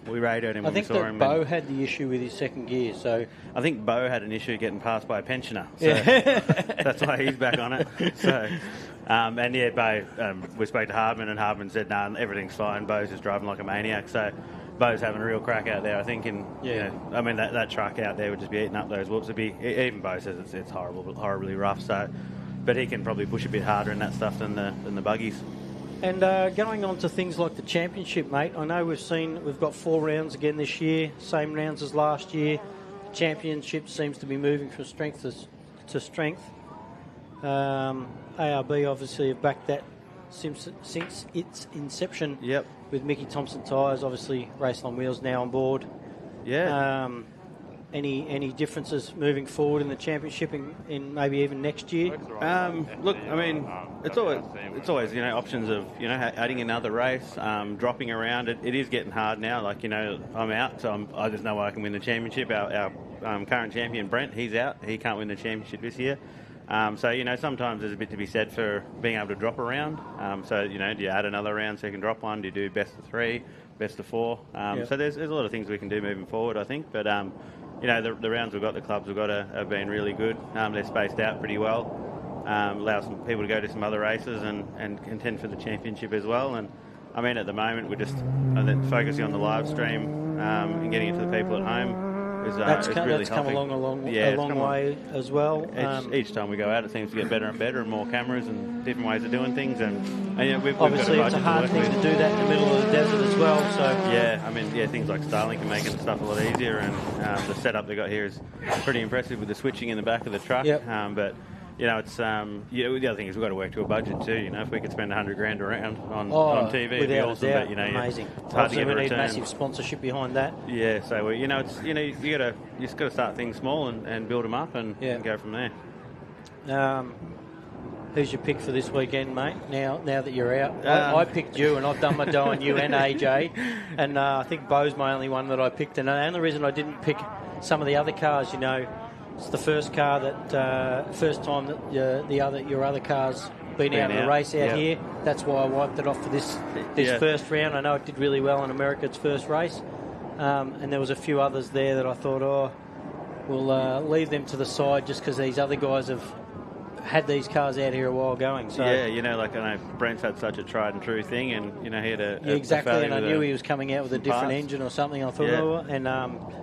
we radioed him when we saw him. I think that Bo had the issue with his second gear, so... I think Bo had an issue getting passed by a pensioner, so that's why he's back on it. So, Bo, we spoke to Hardman, and Hardman said, no, everything's fine. Bo's just driving like a maniac, so Bo's having a real crack out there, I think. And that truck out there would just be eating up those whoops. Even Bo says it's horribly rough, so... But he can probably push a bit harder in that stuff than the buggies. And going on to things like the championship, mate, I know we've got 4 rounds again this year, same rounds as last year. The championship seems to be moving from strength to strength. ARB obviously have backed that since its inception. Yep. With Mickey Thompson Tyres, obviously RACELINE wheels now on board. Yeah. Any differences moving forward in the championship in maybe even next year? Look, I mean, it's always options of adding another race, dropping around. It is getting hard now. Like I'm out, so there's no way I can win the championship. Our current champion Brent, he's out. He can't win the championship this year. So sometimes there's a bit to be said for being able to drop around. Do you add another round so you can drop one? Do you do best of 3, best of 4? So there's a lot of things we can do moving forward, I think. But you know, the rounds we've got, the clubs we've got have been really good. They're spaced out pretty well. Allow some people to go to some other races and contend for the championship as well. And I mean, at the moment, we're just focusing on the live stream and getting it to the people at home. That's really come along a long way as well. Each time we go out, it seems to get better and better, and more cameras and different ways of doing things. And you know, we've obviously got it's a hard thing to do that in the middle of the desert as well. So yeah, I mean, things like Starlink are making stuff a lot easier, and the setup they got here is pretty impressive with the switching in the back of the truck. Yep. But you know, it's the other thing is we've got to work to a budget too. You know, if we could spend $100,000 around on TV, it'd be awesome. Doubt, but you know, amazing. It's hard to get a we need return. massive sponsorship behind that. Yeah, so you know, you just got to start things small and build them up and go from there. Who's your pick for this weekend, mate? Now that you're out, I picked you, and I've done my dough on you and AJ, and I think Bo's my only one that I picked. And the only reason I didn't pick some of the other cars, you know, it's the first car that first time that your other car's been out in the race out here. That's why I wiped it off for this first round. I know it did really well in America, its first race, and there was a few others there that I thought, we'll leave them to the side just because these other guys have had these cars out here a while going. So yeah, you know, like I know Brent's had such a tried and true thing, and you know he had exactly, and I knew he was coming out with a different parts. engine or something. I thought, and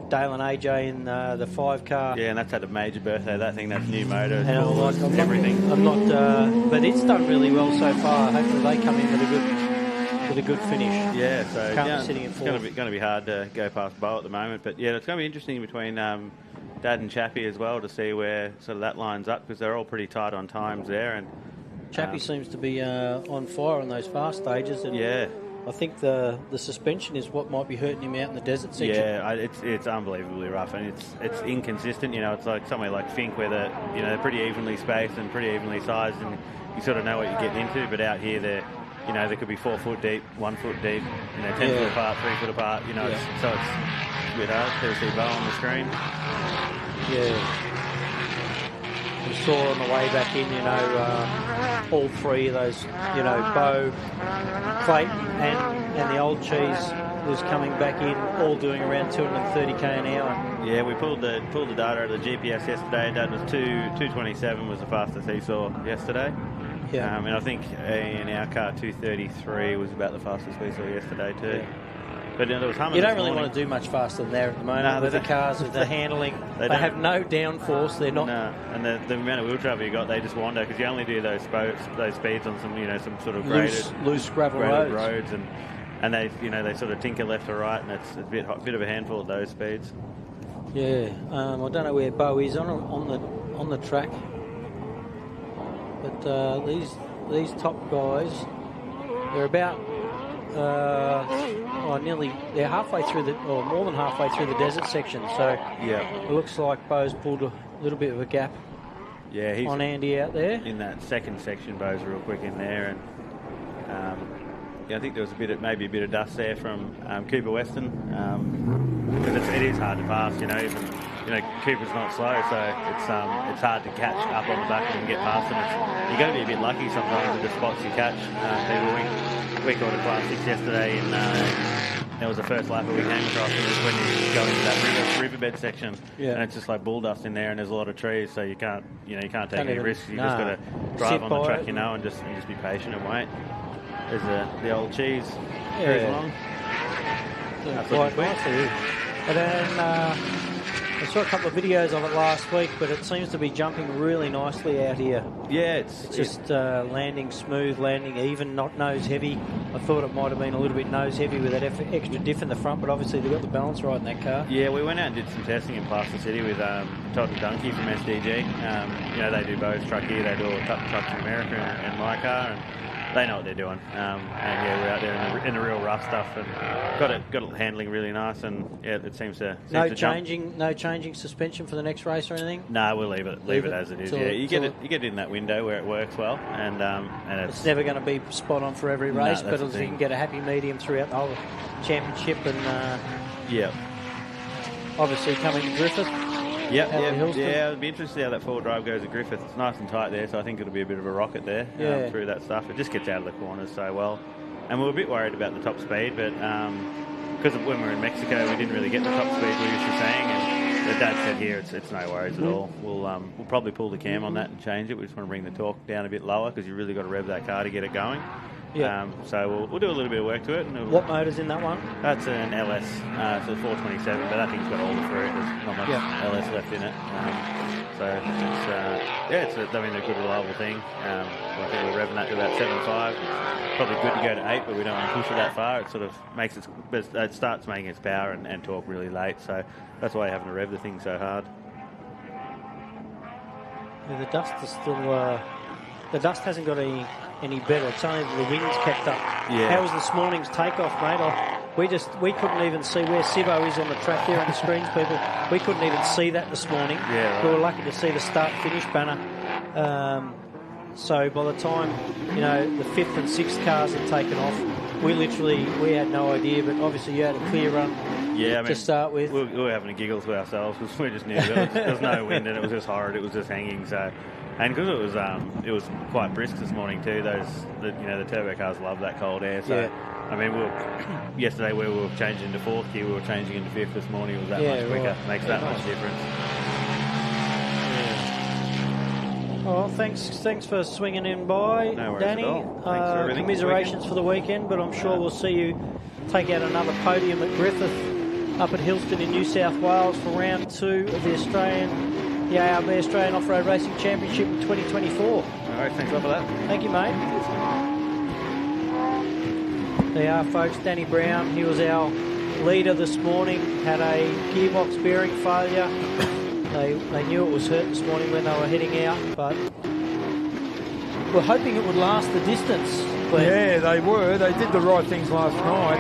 Dale and AJ in the 5 car. Yeah, and that's had a major birthday. That thing, that's new motor, and everything. I'm not, but it's done really well so far. Hopefully they come in with a good finish. Yeah, so currently sitting in 4th. It's going to be hard to go past Bo at the moment, but yeah, it's going to be interesting between Dad and Chappie as well to see where sort of that lines up, because they're all pretty tight on times there. And Chappie seems to be on fire on those fast stages, and I think the suspension is what might be hurting him out in the desert section. Yeah, it's unbelievably rough, and it's inconsistent. You know, it's like somewhere like Fink where they're pretty evenly spaced and pretty evenly sized, and you sort of know what you're getting into. But out here, they could be 4 foot deep, 1 foot deep, 10 foot apart, 3 foot apart. You know, it's a bit hard to see Bo on the screen. Yeah. We saw on the way back in, all 3 of those, Bo, Clayton and the old cheese was coming back in, all doing around 230k an hour. Yeah, we pulled the data out of the GPS yesterday. That was 227 was the fastest he saw yesterday. Yeah. And I think in our car 233 was about the fastest we saw yesterday too. Yeah. But there was humming. You don't really want to do much faster than there at the moment with the cars, with the handling. They have no downforce. They're not. No, and the amount of wheel travel you got, they just wander because you only do those speeds on some some sort of loose gravel roads, and they they sort of tinker left or right, and it's a bit of a handful at those speeds. Yeah, I don't know where Bo is on the track, but these top guys, they're about. They're halfway through more than halfway through the desert section. So it looks like Bo's pulled a little bit of a gap. Yeah, he's on Andy out there in that second section. Bo's real quick in there, and I think there was maybe a bit of dust there from Cooper Weston, because it is hard to pass. Even Cooper's not slow, so it's hard to catch up on the back and get past them. You got to be a bit lucky sometimes with the spots you catch. We caught a Class 6 yesterday, and that was the first lap that we came across. It was when you go into that riverbed section, and it's just like bull dust in there, and there's a lot of trees, so you can't take any risks. You just got to drive on the track, and just be patient and wait. There's the old cheese. Cruise along. Quite nice. And then I saw a couple of videos of it last week, but it seems to be jumping really nicely out here. Yeah, it's just landing smooth, landing even, not nose heavy. I thought it might have been a little bit nose heavy with that extra diff in the front, but obviously they've got the balance right in that car. Yeah, we went out and did some testing in Plaster City with Todd and Dunkey from SDG. They do Bo's truck here, they do all the trucks in America and my car, and they know what they're doing. We're out there in the real rough stuff, and got it handling really nice, and it seems to changing suspension for the next race or anything. No, we'll leave it as it is. You get it in that window where it works well, and it's never going to be spot on for every race, but you can get a happy medium throughout the whole championship, and obviously coming to Griffith. It'll be interesting to see how that forward drive goes at Griffith. It's nice and tight there, so I think it'll be a bit of a rocket there through that stuff. It just gets out of the corners so well. And we were a bit worried about the top speed, but because when we were in Mexico, we didn't really get the top speed we used to seeing. And the dad said here it's no worries at all. We'll probably pull the cam on that and change it. We just want to bring the torque down a bit lower because you really got to rev that car to get it going. Yeah. So we'll do a little bit of work to it. And what motor's in that one? That's an LS, so 427, but that thing's got all the fruit. There's not much LS left in it. So it's a good reliable thing. I think we're revving that to about 7.5. Probably good to go to 8, but we don't want to push it that far. It sort of makes it starts making its power and torque really late. So that's why you're having to rev the thing so hard. Yeah, the dust is still. The dust hasn't got any better. It's only the wind's kept up. Yeah. How was this morning's takeoff, mate? We couldn't even see where Sivo is on the track there on the screens, people. We couldn't even see that this morning. Yeah, right. We were lucky to see the start-finish banner. So by the time, the 5th and 6th cars had taken off, we had no idea, but obviously you had a clear run to start with. We were having a giggle to ourselves because we just knew there was no wind and it was just horrid. It was just hanging. So, and because it was quite brisk this morning too. The turbo cars love that cold air. So, I mean, yesterday where we were changing into 4th gear, we were changing into 5th this morning. It was that much quicker. Right. Makes that much difference. Oh, thanks for swinging in by, no worries Danny. At all. Thanks for everything. Commiserations for the weekend, but I'm sure we'll see you take out another podium at Griffith up at Hillston in New South Wales for round 2 of the ARB Australian Off-Road Racing Championship in 2024. All right, thanks a lot for that. Thank you, mate. There are, folks. Danny Brown, he was our leader this morning, had a gearbox bearing failure. They knew it was hurt this morning when they were heading out, but we're hoping it would last the distance. Yeah, they were. They did the right things last night.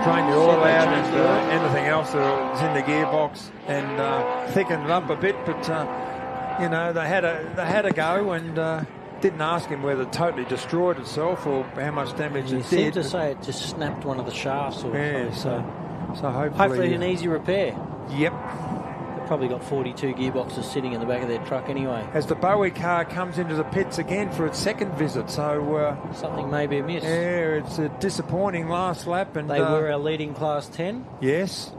Drained the oil out and anything else that was in the gearbox and thickened it up a bit. But they had a go and didn't ask him whether it totally destroyed itself or how much damage it did. Seemed to say it just snapped one of the shafts. Or so hopefully an easy repair. Yep. Probably got 42 gearboxes sitting in the back of their truck anyway. As the Bowie car comes into the pits again for its second visit, so something may be amiss. Yeah, it's a disappointing last lap, and they were our leading Class 10. Yes,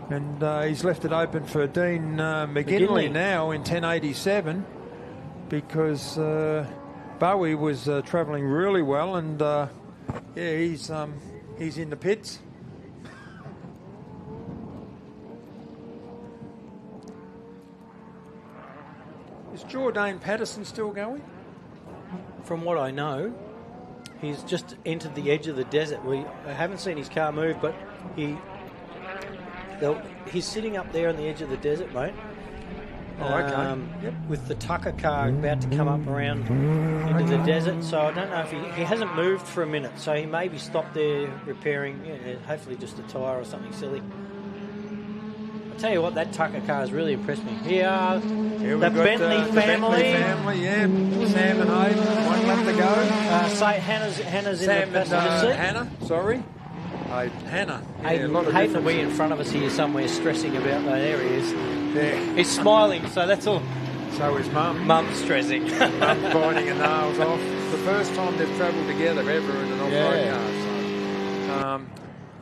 and he's left it open for Dean McGinley now in 1087 because Bowie was travelling really well, and he's in the pits. Is Jourdain Patterson still going? From what I know, he's just entered the edge of the desert. I haven't seen his car move, but he's sitting up there on the edge of the desert, mate. Okay. Yep. With the Tucker car about to come up around into the desert. So I don't know if he hasn't moved for a minute. So he may be stopped there repairing, hopefully just a tyre or something silly. Tell you what, that Tucker car has really impressed me. Here the Bentley family. Yeah. Sam and Hayden, 1 lap to go. Say Hannah's in the passenger seat. Hannah, sorry. Hannah. Hayden will be in front of us here somewhere stressing about that area. He's smiling, so that's all. So is Mum. Mum's stressing. Mum's biting her nails off. It's the first time they've travelled together ever in an off-road car.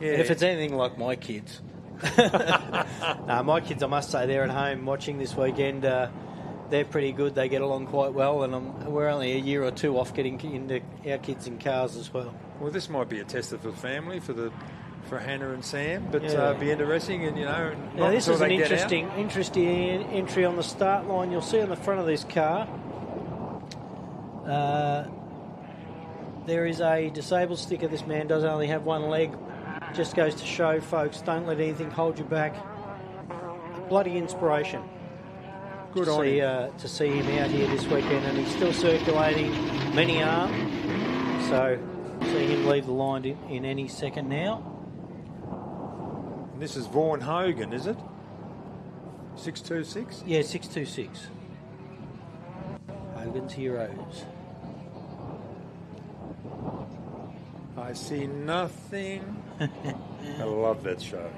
So, if it's anything like my kids. My kids, I must say, they're at home watching this weekend. They're pretty good. They get along quite well, and we're only a year or two off getting into our kids in cars as well. Well, this might be a tester for the family, for Hannah and Sam, but be interesting. And now this is an interesting entry on the start line. You'll see on the front of this car. There is a disabled sticker. This man does only have one leg. Just goes to show, folks, don't let anything hold you back. Bloody inspiration. Good on him. To see him out here this weekend, and he's still circulating. Many are. So, see him leave the line in any second now. And this is Vaughan Hogan, is it? 626? Yeah, 626. Hogan's Heroes. I see nothing. I love that show.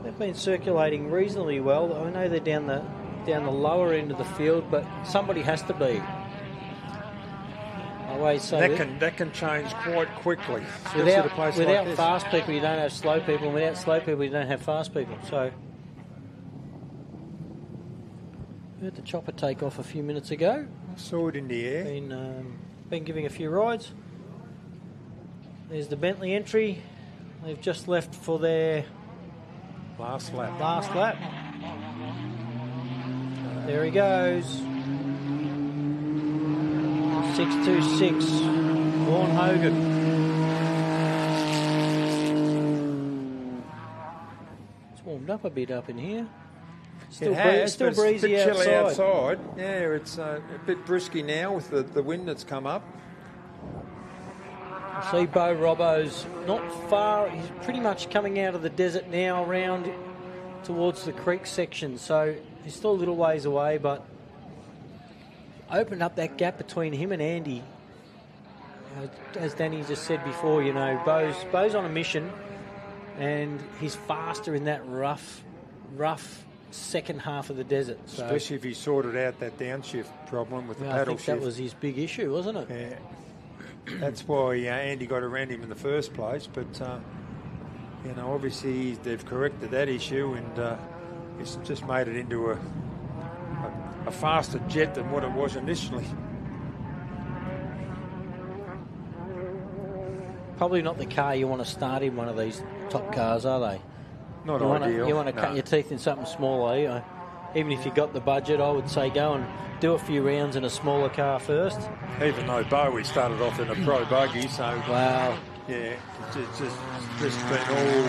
They've been circulating reasonably well. I know they're down the lower end of the field, but somebody has to be. always say that can change quite quickly. Without fast people, you don't have slow people, and without slow people, you don't have fast people. So we had the chopper take off a few minutes ago. I saw it in the air. Been giving a few rides. There's the Bentley entry. They've just left for their last lap. There he goes. 626. Vaughan Hogan. It's warmed up a bit up in here. Still breezy it's a bit chilly outside. Yeah, it's a bit brisky now with the wind that's come up. I see Bo Robbo's not far. He's pretty much coming out of the desert now around towards the creek section. So he's still a little ways away, but opened up that gap between him and Andy. As Danny just said before, you know, Bo's on a mission, and he's faster in that rough second half of the desert. So, especially if he sorted out that downshift problem with the paddle I think shift. that was his big issue, wasn't it? Yeah. That's why Andy got around him in the first place. But, you know, obviously they've corrected that issue, and it's just made it into a faster jet than what it was initially. Probably not the car you want to start in one of these top cars, are they? Not ideal. You want to cut your teeth in something smaller. Even if you got the budget, I would say go and do a few rounds in a smaller car first. Even though Bowie started off in a pro buggy, so wow, yeah, it's just been all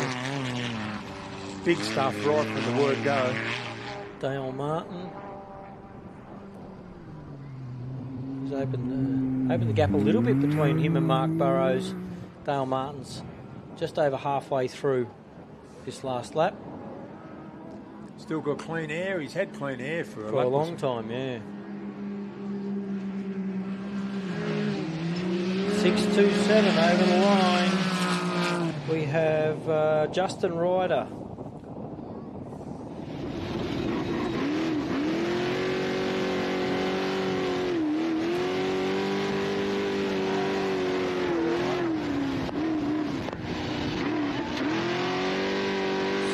big stuff right from the word go. Dale Martin. He's opened the gap a little bit between him and Mark Burrows. Dale Martin's just over halfway through this last lap. Still got clean air. He's had clean air for a long time, yeah. 627 over the line. We have Justin Ryder.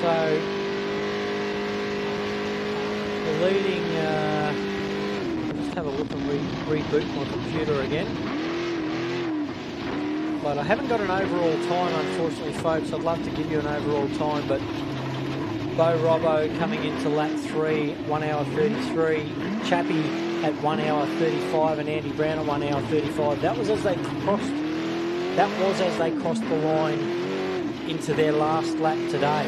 So the leading, just have a look and reboot my computer again. But I haven't got an overall time, unfortunately, folks. I'd love to give you an overall time, but Bo Robbo coming into lap 3, 1 hour 33. Chappie at 1 hour 35, and Andy Brown at 1 hour 35. That was as they crossed the line into their last lap today,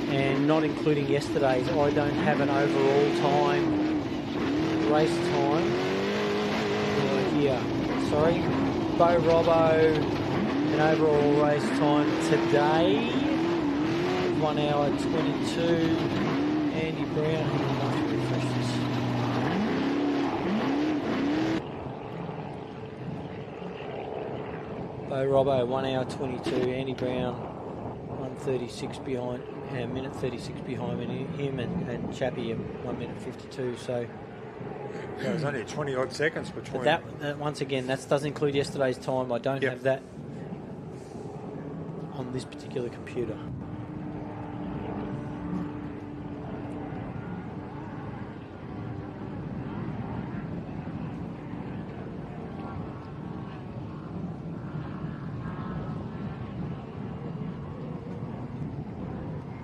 and not including yesterday's. I don't have an overall time, race time here. Sorry. Bo Robbo, an overall race time today, 1 hour 22. Andy Brown, I'll have to refresh this. Bo Robbo, 1 hour 22. Andy Brown, 1:36 behind, a minute 36 behind him, and Chappie 1 minute 52. So. There's only 20 odd seconds between. But that once again, that does include yesterday's time. I don't have that on this particular computer.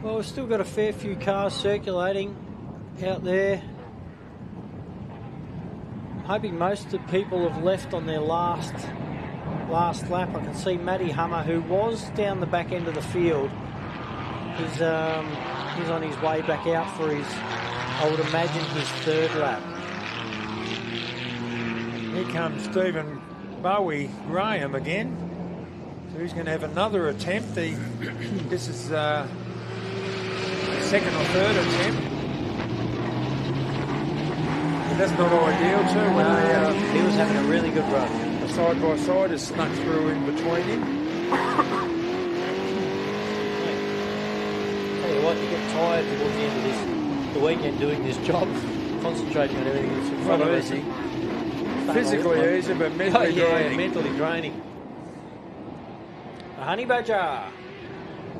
Well, we've still got a fair few cars circulating out there. Hoping most of the people have left on their last lap. I can see Matty Hummer, who was down the back end of the field. He's on his way back out for his, I would imagine, his third lap. Here comes Stephen Bowie Graham again. So he's going to have another attempt. This is second or third attempt. That's not ideal too. When he was having a really good run. The side by side has snuck through in between him. Tell you what, you get tired towards the end of the weekend doing this job, concentrating on everything that's in front of us. Physically easy, but mentally draining. Mentally draining. A honey badger.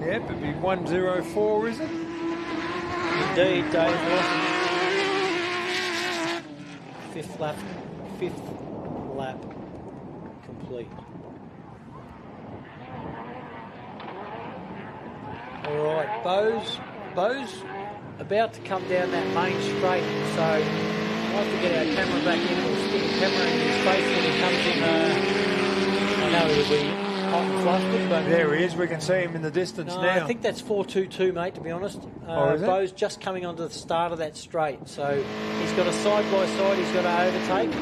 Yep, it'd be 1:04, is it? Indeed, Dave Lawson. Fifth lap complete. All right, Bo's about to come down that main straight, so we'll have to get our camera back in. We'll stick a camera in his face when he comes in. I know he'll be hot and flustered, but there he is. We can see him in the distance now. I think that's 4:22, mate, to be honest. Is it? Bo's just coming onto the start of that straight, so he's got a side-by-side he's got to overtake.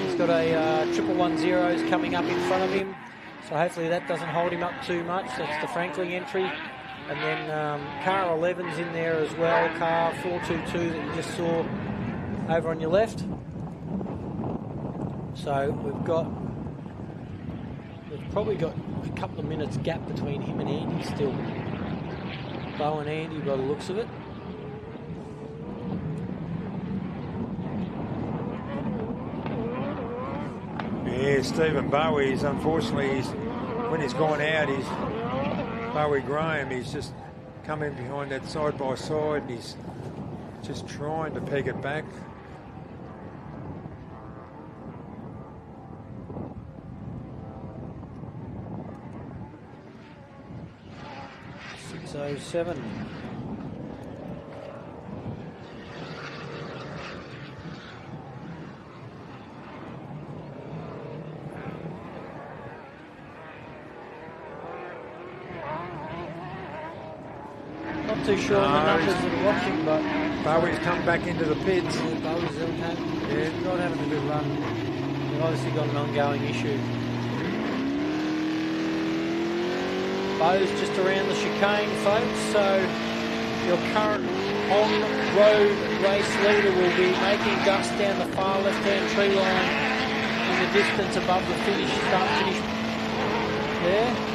He's got a 111s coming up in front of him, so hopefully that doesn't hold him up too much. That's the Franklin entry. And then car 11's in there as well, car 422 that you just saw over on your left. So we've probably got a couple of minutes gap between him and Andy still. Bo and Andy by the looks of it. Yeah, Stephen Bowie's unfortunately, when he's gone out, Bowie Graham, he's just come in behind that side by side. He's just trying to peg it back. .607. Not too sure on the numbers that are watching, but Bowie's come back into the pits. Yeah, Bowie's not having a good run. They've obviously got an ongoing issue. Bow's just around the chicane, folks, so your current on-road race leader will be making dust down the far left-hand tree line in the distance above the start-finish there.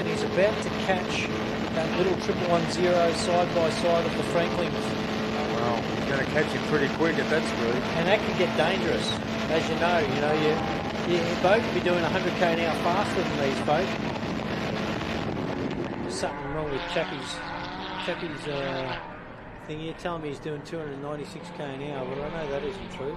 He's about to catch that little 111 side-by-side of the Franklins. Well, he's going to catch him pretty quick at that speed. And that can get dangerous, as you know. You both could be doing 100k an hour faster than these folks. There's something wrong with Chappie's thing here. Telling me he's doing 296k an hour, but I know that isn't true.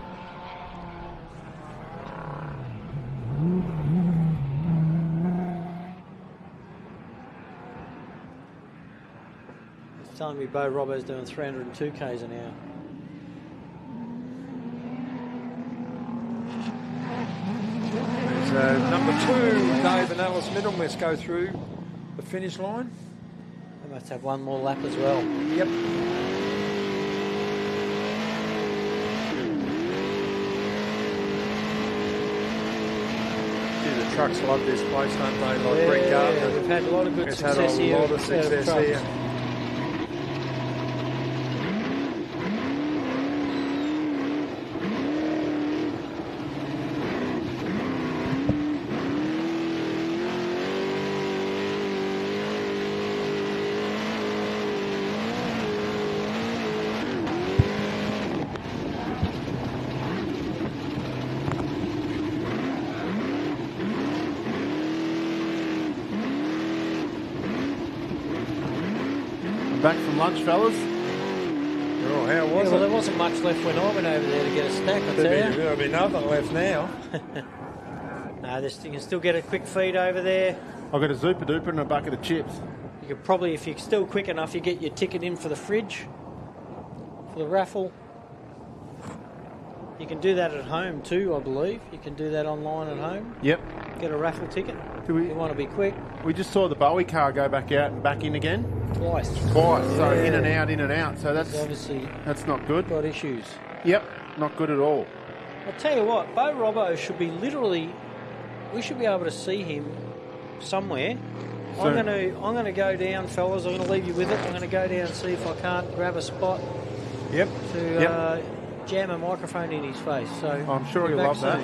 Telling me Bo Robbo's doing 302 k's an hour. There's number 2, Dave and Alice Middlemist go through the finish line. They must have one more lap as well. Yep. The trucks love this place, don't they? Like GrainCorp. Yeah, we've had a lot of good success here. Had a lot of success here. Back from lunch, fellas. Oh, how was it? Well, there wasn't much left when I went over there to get a snack, I tell you. There'll be nothing left now. No, you can still get a quick feed over there. I've got a Zupa Duper and a bucket of chips. You could probably, if you're still quick enough, you get your ticket in for the fridge, for the raffle. You can do that at home too, I believe. You can do that online at home. Yep. Get a raffle ticket. Do we, if you want to be quick. We just saw the Bowie car go back out and back in again. Twice. So in and out, in and out. So that's obviously not good. Got issues. Yep, not good at all. I'll tell you what, Bo Robbo should be we should be able to see him somewhere. I'm going to go down, fellas. I'm going to leave you with it. I'm going to go down and see if I can't grab a spot. Yep. To jam a microphone in his face. So I'm sure he'll love that.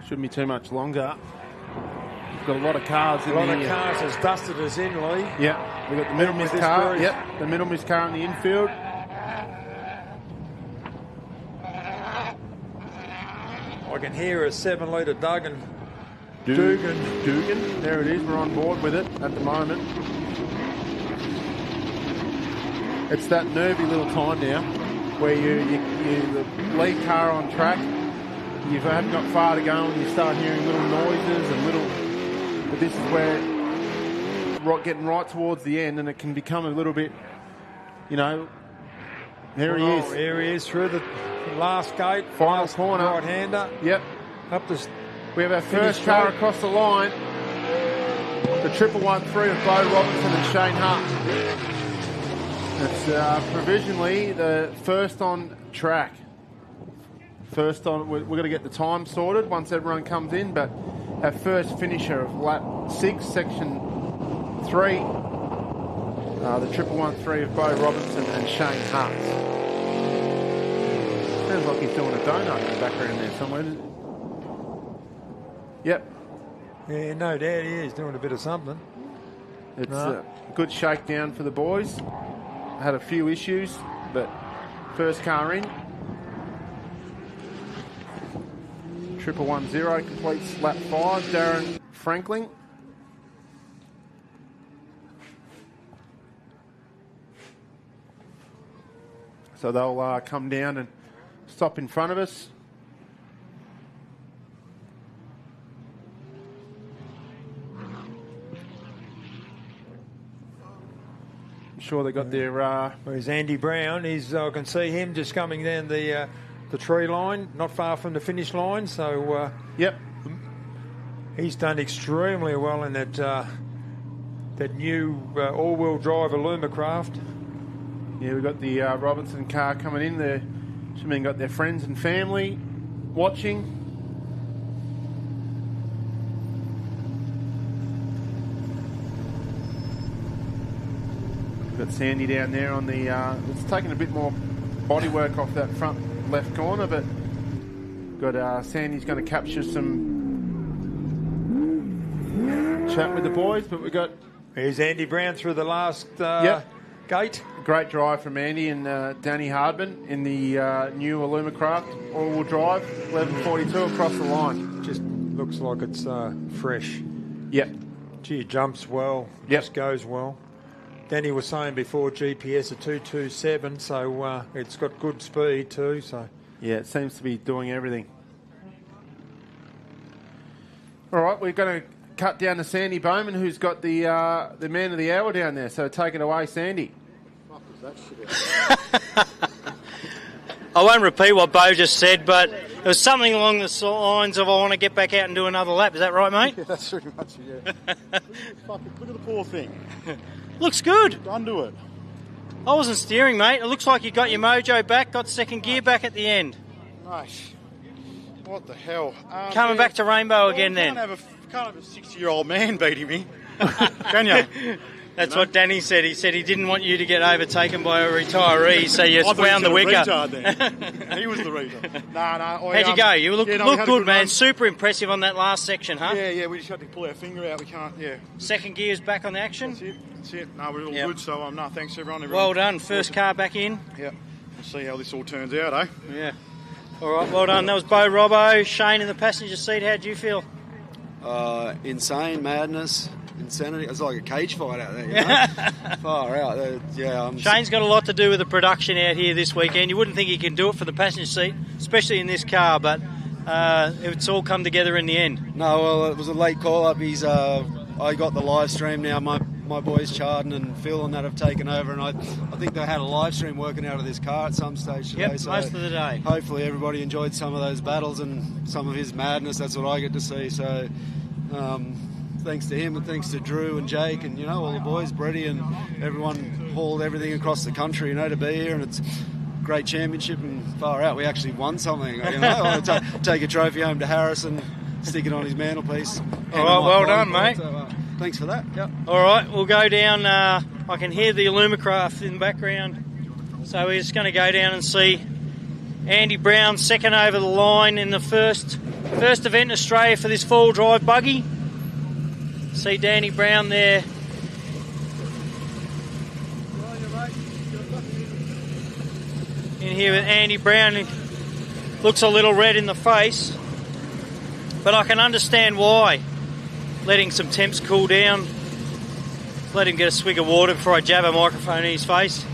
Shouldn't be too much longer. We've got a lot of cars in A lot the of cars has dusted us in, Lee. Yeah, we've got the middleman's car. bruise. Yep, the middleman's car in the infield. I can hear a 7-litre Dugan. Dugan. There it is. We're on board with it at the moment. It's that nervy little time now where you the lead car on track. You haven't got far to go and you start hearing little noises and but this is where getting right towards the end, and it can become a little bit, there he is. Here he is through the last gate. Final corner. Right-hander. Yep. Up this. We have our first car across the line. The 113 of Bo Robinson and Shane Hart. It's provisionally the first on track. First on, we're going to get the time sorted once everyone comes in, but our first finisher of lap 6, section 3, the 113 of Bo Robinson and Shane Hart. Sounds like he's doing a donut in the background there somewhere. Yep. Yeah, no doubt he is doing a bit of something. It's a good shakedown for the boys. Had a few issues, but first car in. 110 completes lap 5. Darren Franklin. So they'll come down and stop in front of us. I'm sure they got their... Where's Andy Brown? I can see him just coming down the tree line, not far from the finish line. So yep, he's done extremely well in that new all-wheel drive Alumacraft. Yeah, we've got the Robinson car coming in. They've got their friends and family watching. We've got Sandy down there on the... it's taking a bit more bodywork off that front left corner, but got Sandy's going to capture some chat with the boys, but we've got... Here's Andy Brown through the last gate. Great drive from Andy and Danny Hardman in the new Alumacraft all-wheel drive, 1142 across the line. Just looks like it's fresh. Yep. Gee, it jumps well. Yep. Just goes well. Danny was saying before GPS at 227, so it's got good speed too. So yeah, it seems to be doing everything. All right, we're going to cut down to Sandy Bowman, who's got the man of the hour down there. So take it away, Sandy. I won't repeat what Bo just said, but it was something along the lines of I want to get back out and do another lap. Is that right, mate? Yeah, that's pretty much it, yeah. Look at the poor thing. Looks good. Undo it. I wasn't steering, mate. It looks like you got your mojo back, got second gear back at the end. Nice. What the hell? Coming back to Rainbow again then. Can't have a 60-year-old man beating me. Can you? That's what Danny said. He said he didn't want you to get overtaken by a retiree, so you wound the wicker. He was the retard. No. How'd you go? You look good, man. Run. Super impressive on that last section, huh? Yeah, we just had to pull our finger out. We can't, Second gear's back on the action? That's it. No, we're all good, so no, thanks everyone. Well done. First car back in. Yeah. We'll see how this all turns out, eh? Yeah. All right, well done. That was Bo Robbo. Shane in the passenger seat. How'd you feel? Insane, madness. Insanity. It's like a cage fight out there, you know? Far out. Shane's got a lot to do with the production out here this weekend. You wouldn't think he can do it for the passenger seat, especially in this car, but it's all come together in the end. No, well, it was a late call-up. I got the live stream now. My boys, Charden and Phil and that have taken over, and I think they had a live stream working out of this car at some stage today. Yep, so most of the day. Hopefully everybody enjoyed some of those battles and some of his madness. That's what I get to see, so... thanks to him and thanks to Drew and Jake and, all the boys, Brady and everyone hauled everything across the country, to be here, and it's a great championship and far out. We actually won something, I want to take a trophy home to Harris and stick it on his mantelpiece. All right, well done, mate. So, thanks for that. Yep. All right, we'll go down. I can hear the Alumacraft in the background, so we're just going to go down and see Andy Brown second over the line in the first First event in Australia for this four-wheel drive buggy. See Danny Brown there. In here with Andy Brown, who looks a little red in the face, but I can understand why. Letting some temps cool down. Let him get a swig of water before I jab a microphone in his face.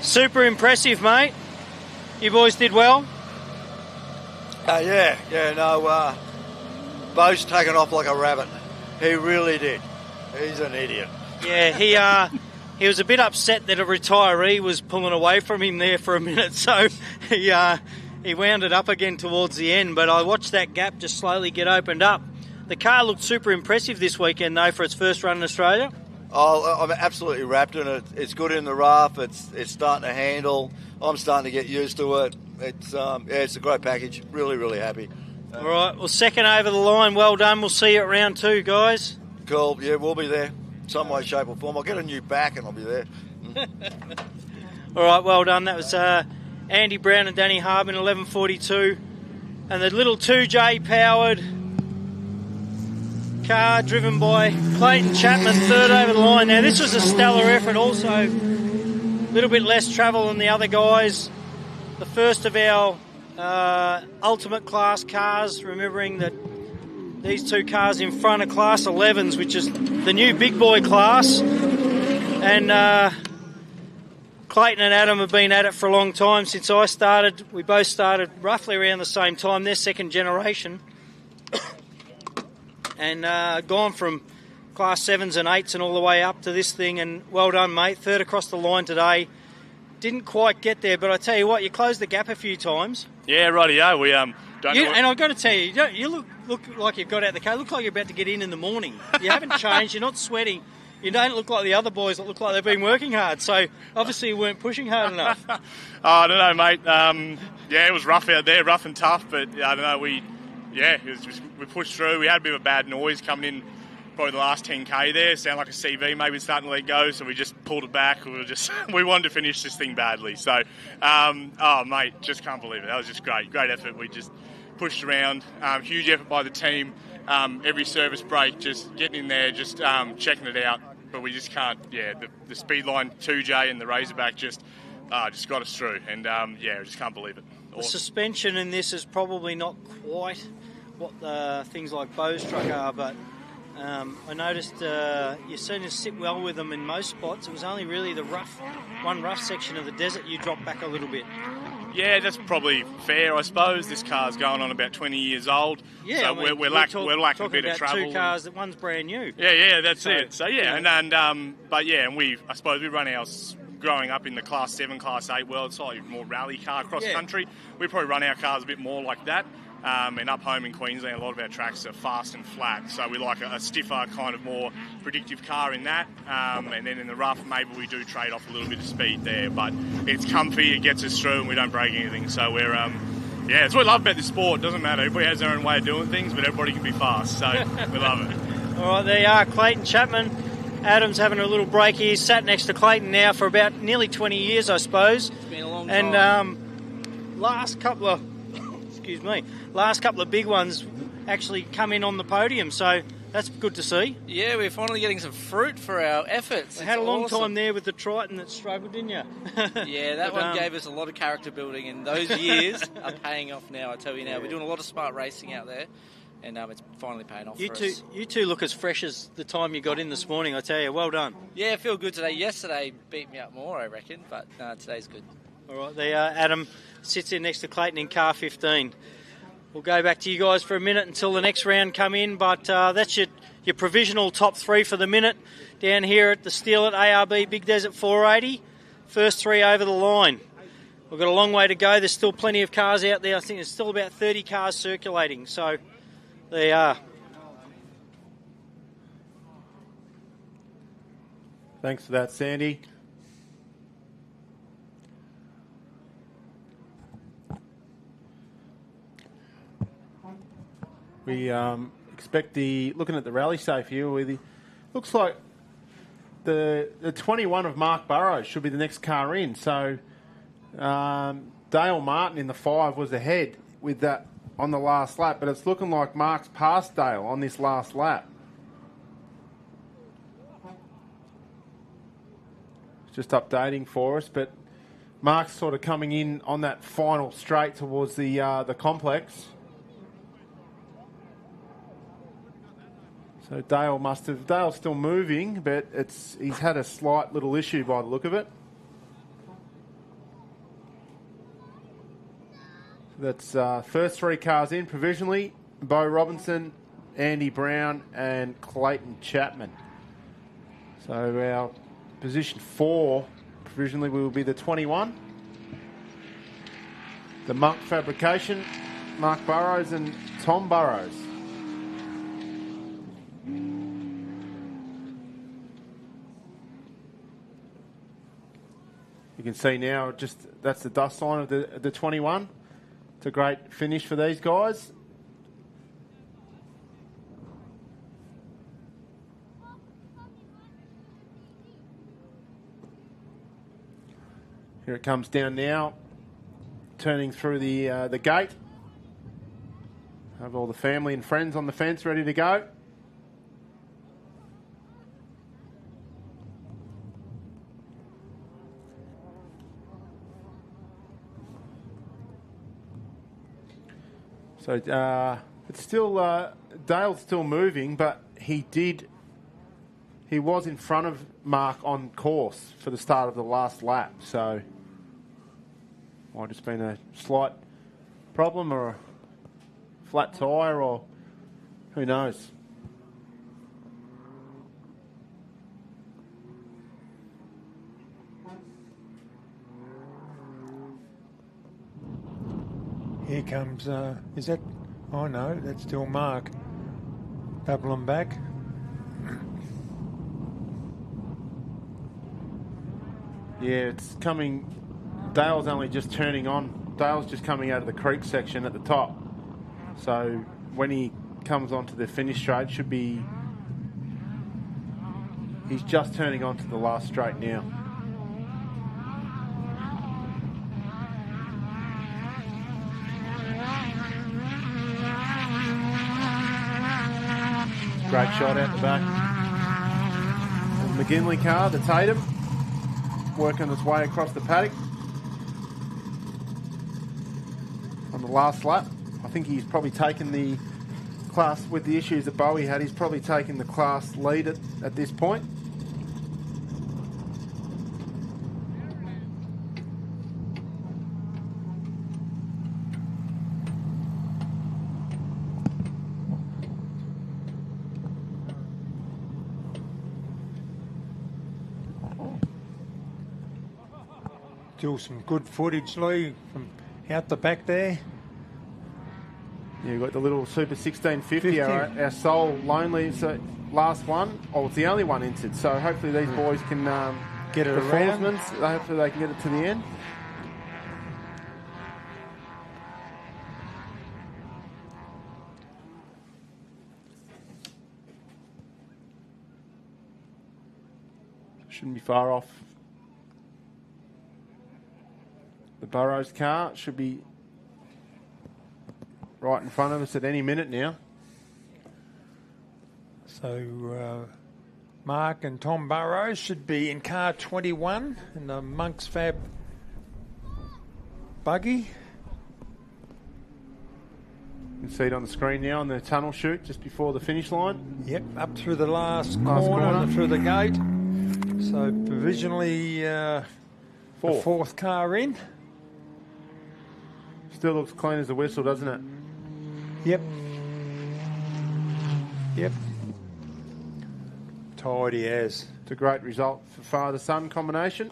Super impressive, mate. You boys did well. Bo's taken off like a rabbit. He really did. He's an idiot. Yeah, he was a bit upset that a retiree was pulling away from him there for a minute, so he wound it up again towards the end, but I watched that gap just slowly get opened up. The car looked super impressive this weekend, though, for its first run in Australia. Oh, I'm absolutely wrapped in it. It's good in the rough. It's starting to handle. I'm starting to get used to it. It's a great package. Really, really happy. All right, well, second over the line. Well done. We'll see you at round 2, guys. Cool. Yeah, we'll be there. Some way, shape or form. I'll get a new back and I'll be there. All right, well done. That was Andy Brown and Danny Harbin, 11:42. And the little 2J powered car driven by Clayton Chapman, third over the line. Now, this was a stellar effort also. A little bit less travel than the other guys. The first of our ultimate class cars, remembering that these two cars in front are class 11s, which is the new big boy class. And Clayton and Adam have been at it for a long time. Since I started, we both started roughly around the same time. They're second generation. And gone from class 7s and 8s and all the way up to this thing. And well done, mate. Third across the line today. Didn't quite get there, but I tell you what, you closed the gap a few times. Yeah, rightio. We don't know and I've got to tell you, you look like you've got out the car. You look like you're about to get in the morning. You haven't changed. You're not sweating. You don't look like the other boys that look like they've been working hard. So obviously you weren't pushing hard enough. I don't know, mate. It was rough out there, rough and tough. But I don't know. We pushed through. We had a bit of a bad noise coming in. Probably the last 10k there, sound like a CV maybe starting to let go, so we just pulled it back. We wanted to finish this thing badly. So, mate, just can't believe it. That was just great effort. We just pushed around. Huge effort by the team. Every service break, just getting in there, just checking it out. But we just can't. Yeah, the Speedline 2J and the Razorback just got us through, and I just can't believe it. Awesome. The suspension in this is probably not quite what things like Bo's truck are, but. I noticed you seem to sit well with them in most spots. It was only really the one rough section of the desert you dropped back a little bit. Yeah, that's probably fair, I suppose. This car's going on about 20 years old, so we're lacking a bit of travel. Two cars, that one's brand new. Yeah, that's it. So I suppose we run ours growing up in the Class 7, Class 8 world, slightly more rally car across country. We probably run our cars a bit more like that. And up home in Queensland, a lot of our tracks are fast and flat, so we like a stiffer, kind of more predictive car in that. And then in the rough, maybe we do trade off a little bit of speed there, but it's comfy, it gets us through, and we don't break anything. So we're, it's what we love about this sport. It doesn't matter. Everybody has their own way of doing things, but everybody can be fast, so we love it. All right, there you are, Clayton Chapman. Adam's having a little break here. He's sat next to Clayton now for about nearly 20 years, I suppose. It's been a long time. And last couple of big ones actually come in on the podium, so that's good to see. Yeah, we're finally getting some fruit for our efforts. We had a long time there with the Triton that struggled, didn't you? Yeah, that one gave us a lot of character building, and those years are paying off now, I tell you now. We're doing a lot of smart racing out there, and it's finally paying off for us. You two look as fresh as the time you got in this morning, I tell you. Well done. Yeah, I feel good today. Yesterday beat me up more, I reckon, but today's good. All right, there Adam sits in next to Clayton in car 15. We'll go back to you guys for a minute until the next round come in, but that's your provisional top three for the minute down here at the Steel at ARB Big Desert 480. First three over the line. We've got a long way to go. There's still plenty of cars out there. I think there's still about 30 cars circulating, so there you are. Thanks for that, Sandy. We expect looking at the rally safe here, looks like the 21 of Mark Burrows should be the next car in. So Dale Martin in the 5 was ahead with that on the last lap, but it's looking like Mark's passed Dale on this last lap. Just updating for us, but Mark's sort of coming in on that final straight towards the complex. So Dale's still moving, but he's had a slight little issue by the look of it. That's first 3 cars in provisionally: Bo Robinson, Andy Brown, and Clayton Chapman. So our position 4 provisionally will be the 21. The Monk Fabrication, Mark Burrows and Tom Burrows. You can see now, that's the dust sign of the 21. It's a great finish for these guys. Here it comes down now, turning through the gate. Have all the family and friends on the fence ready to go. So it's still Dale's still moving, but he was in front of Mark on course for the start of the last lap. So might have just been a slight problem or a flat tyre, or who knows. Here comes, is that, oh no, that's still Mark. Double them back. Yeah, it's coming. Dale's only just turning on. Dale's just coming out of the creek section at the top. So when he comes onto the finish straight, he's just turning onto the last straight now. Great shot out the back. The McGinley car, the Tatum, working its way across the paddock on the last lap. I think he's probably taken the class, with the issues that Bowie had, he's probably taken the class lead at this point. Still some good footage, Lee, from out the back there. Yeah, you've got the little Super 1650, our sole lonely last one. Oh, it's the only one entered, so hopefully these boys can get it around. Hopefully they can get it to the end. Shouldn't be far off. The Burrows car should be right in front of us at any minute now. So Mark and Tom Burrows should be in car 21 in the Monk's Fab buggy. You can see it on the screen now on the tunnel chute just before the finish line. Yep, up through the last corner and through the gate. So provisionally the 4th car in. Still looks clean as a whistle, doesn't it? Yep. Yep. Tidy as. It's a great result for father-son combination.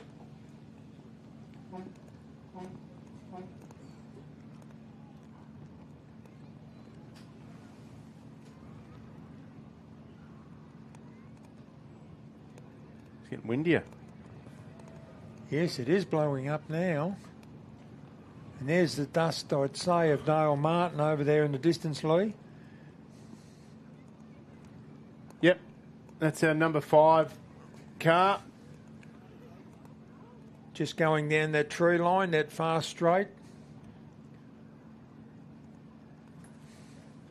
It's getting windier. Yes, it is blowing up now. And there's the dust, I'd say, of Dale Martin over there in the distance, Lee. Yep, that's our number 5 car. just going down that tree line, that fast straight.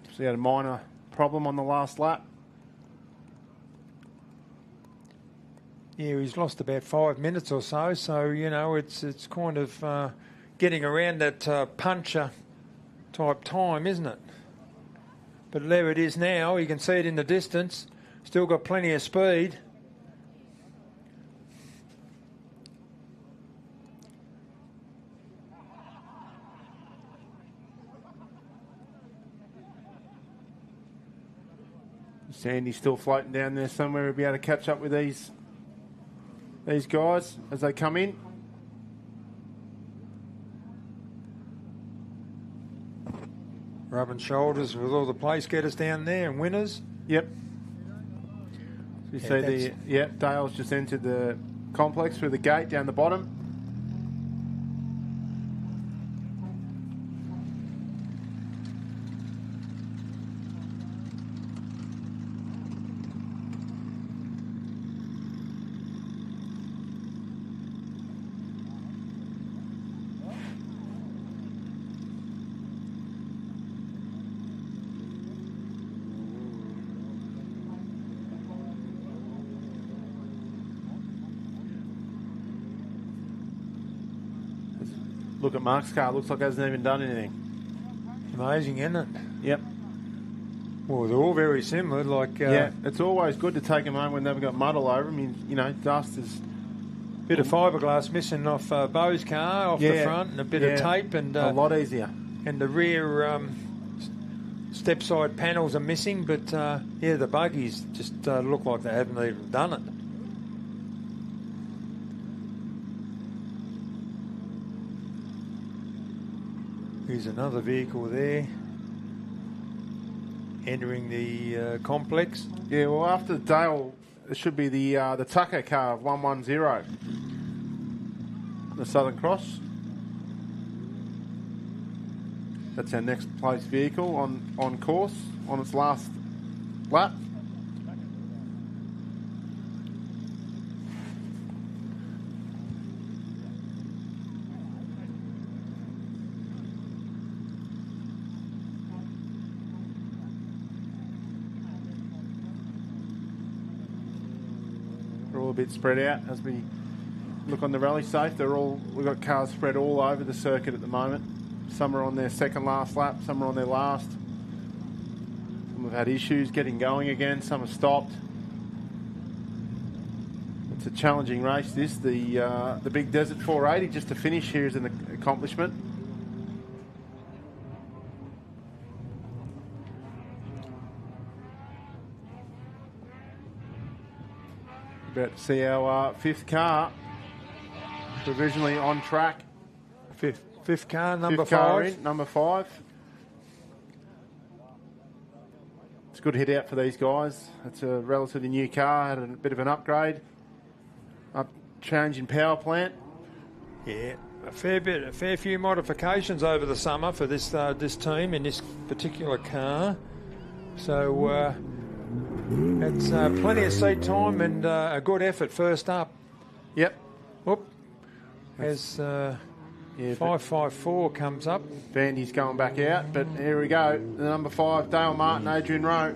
So he had a minor problem on the last lap. Yeah, he's lost about 5 minutes or so. So, you know, it's kind of getting around that puncher type time, isn't it? But there it is now. You can see it in the distance. Still got plenty of speed. Sandy's still floating down there somewhere. We'll be able to catch up with these guys as they come in. Rubbing shoulders with all the place getters down there and winners. Yep. You see Dale's just entered the complex through the gate down the bottom. Look at Mark's car. Looks like it hasn't even done anything. Amazing, isn't it? Yep. Well, they're all very similar. Like yeah, it's always good to take them home when they've got mud all over them. You know, dust is... Bit of fiberglass missing off Beau's car, off the front, and a bit of tape. And a lot easier. And the rear step side panels are missing, but yeah, the buggies just look like they haven't even done it. Here's another vehicle there, entering the complex. Yeah, well, after Dale, it should be the Tucker car of 110, the Southern Cross. That's our next place vehicle on course, on its last lap. A bit spread out as we look on the rally safe. We've got cars spread all over the circuit at the moment. Some are on their second last lap, some are on their last. Some have had issues getting going again, some have stopped. It's a challenging race this. The Big Desert 480 just to finish here is an accomplishment. About to see our fifth car provisionally on track. Fifth car, number fifth car 5. In, number 5. It's a good hit out for these guys. It's a relatively new car, had a bit of an upgrade. Change in power plant. Yeah, a fair few modifications over the summer for this team in this particular car. So it's plenty of seat time and a good effort first up. Yep. Whoop. As 554 comes up. Vandy's going back out, but here we go. The number 5, Dale Martin, Adrian Rowe.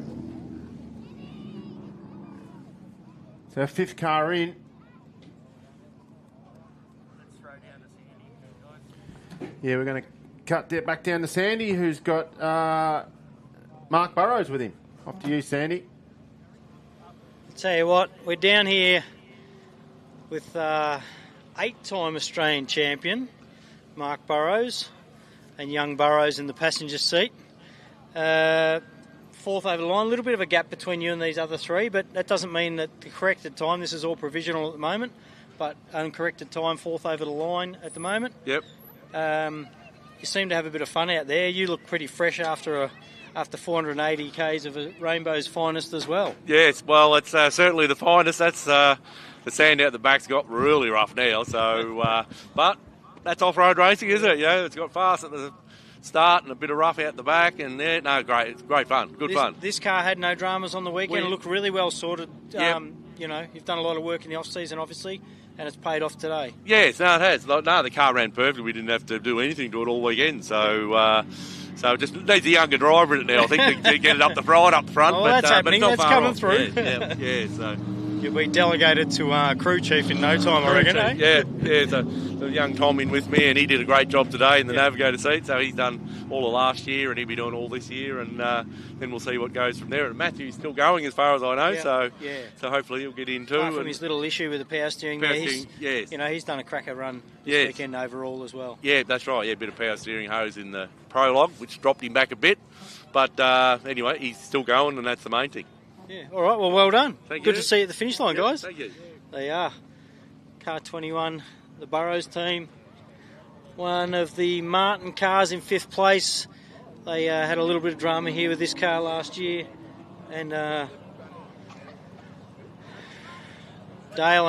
So our fifth car in. Yeah, we're going to cut back down to Sandy, who's got Mark Burrows with him. Off to you, Sandy. Tell you what, we're down here with 8-time Australian champion Mark Burrows and young Burrows in the passenger seat. Fourth over the line, a little bit of a gap between you and these other three, but that doesn't mean that the corrected time, this is all provisional at the moment, but uncorrected time, fourth over the line at the moment. Yep. You seem to have a bit of fun out there. You look pretty fresh after 480 Ks of a Rainbow's finest as well. Yes, well, it's certainly the finest. That's the sand out the back's got really rough now. So, but that's off-road racing, isn't it? You know, it's got fast at the start and a bit of rough out the back, and great. It's great fun. Good fun. This car had no dramas on the weekend. It looked really well sorted. Yep. You know, you've done a lot of work in the off-season, obviously, and it's paid off today. Yes, no, it has. No, the car ran perfectly. We didn't have to do anything to it all weekend, so it just needs a younger driver in it now, I think, to get it up the front. Oh, well, that's happening. But it's That's not far coming off. through. Yeah, so... You'll be delegated to crew chief in no time, I reckon, eh? Yeah. So young Tom in with me, and he did a great job today in the navigator seat. So he's done all of last year, and he'll be doing all this year, and then we'll see what goes from there. And Matthew's still going, as far as I know. So hopefully he'll get in too. Apart from his little issue with the power steering, yes. You know, he's done a cracker run this weekend overall as well. Yeah, that's right. Yeah, a bit of power steering hose in the prologue, which dropped him back a bit. But anyway, he's still going, and that's the main thing. Yeah. All right. Well, well done. Thank Good you. to see you at the finish line, guys. Thank you. They are. Car 21, the Burrows team. One of the Martin cars in 5th place. They had a little bit of drama here with this car last year. And Dale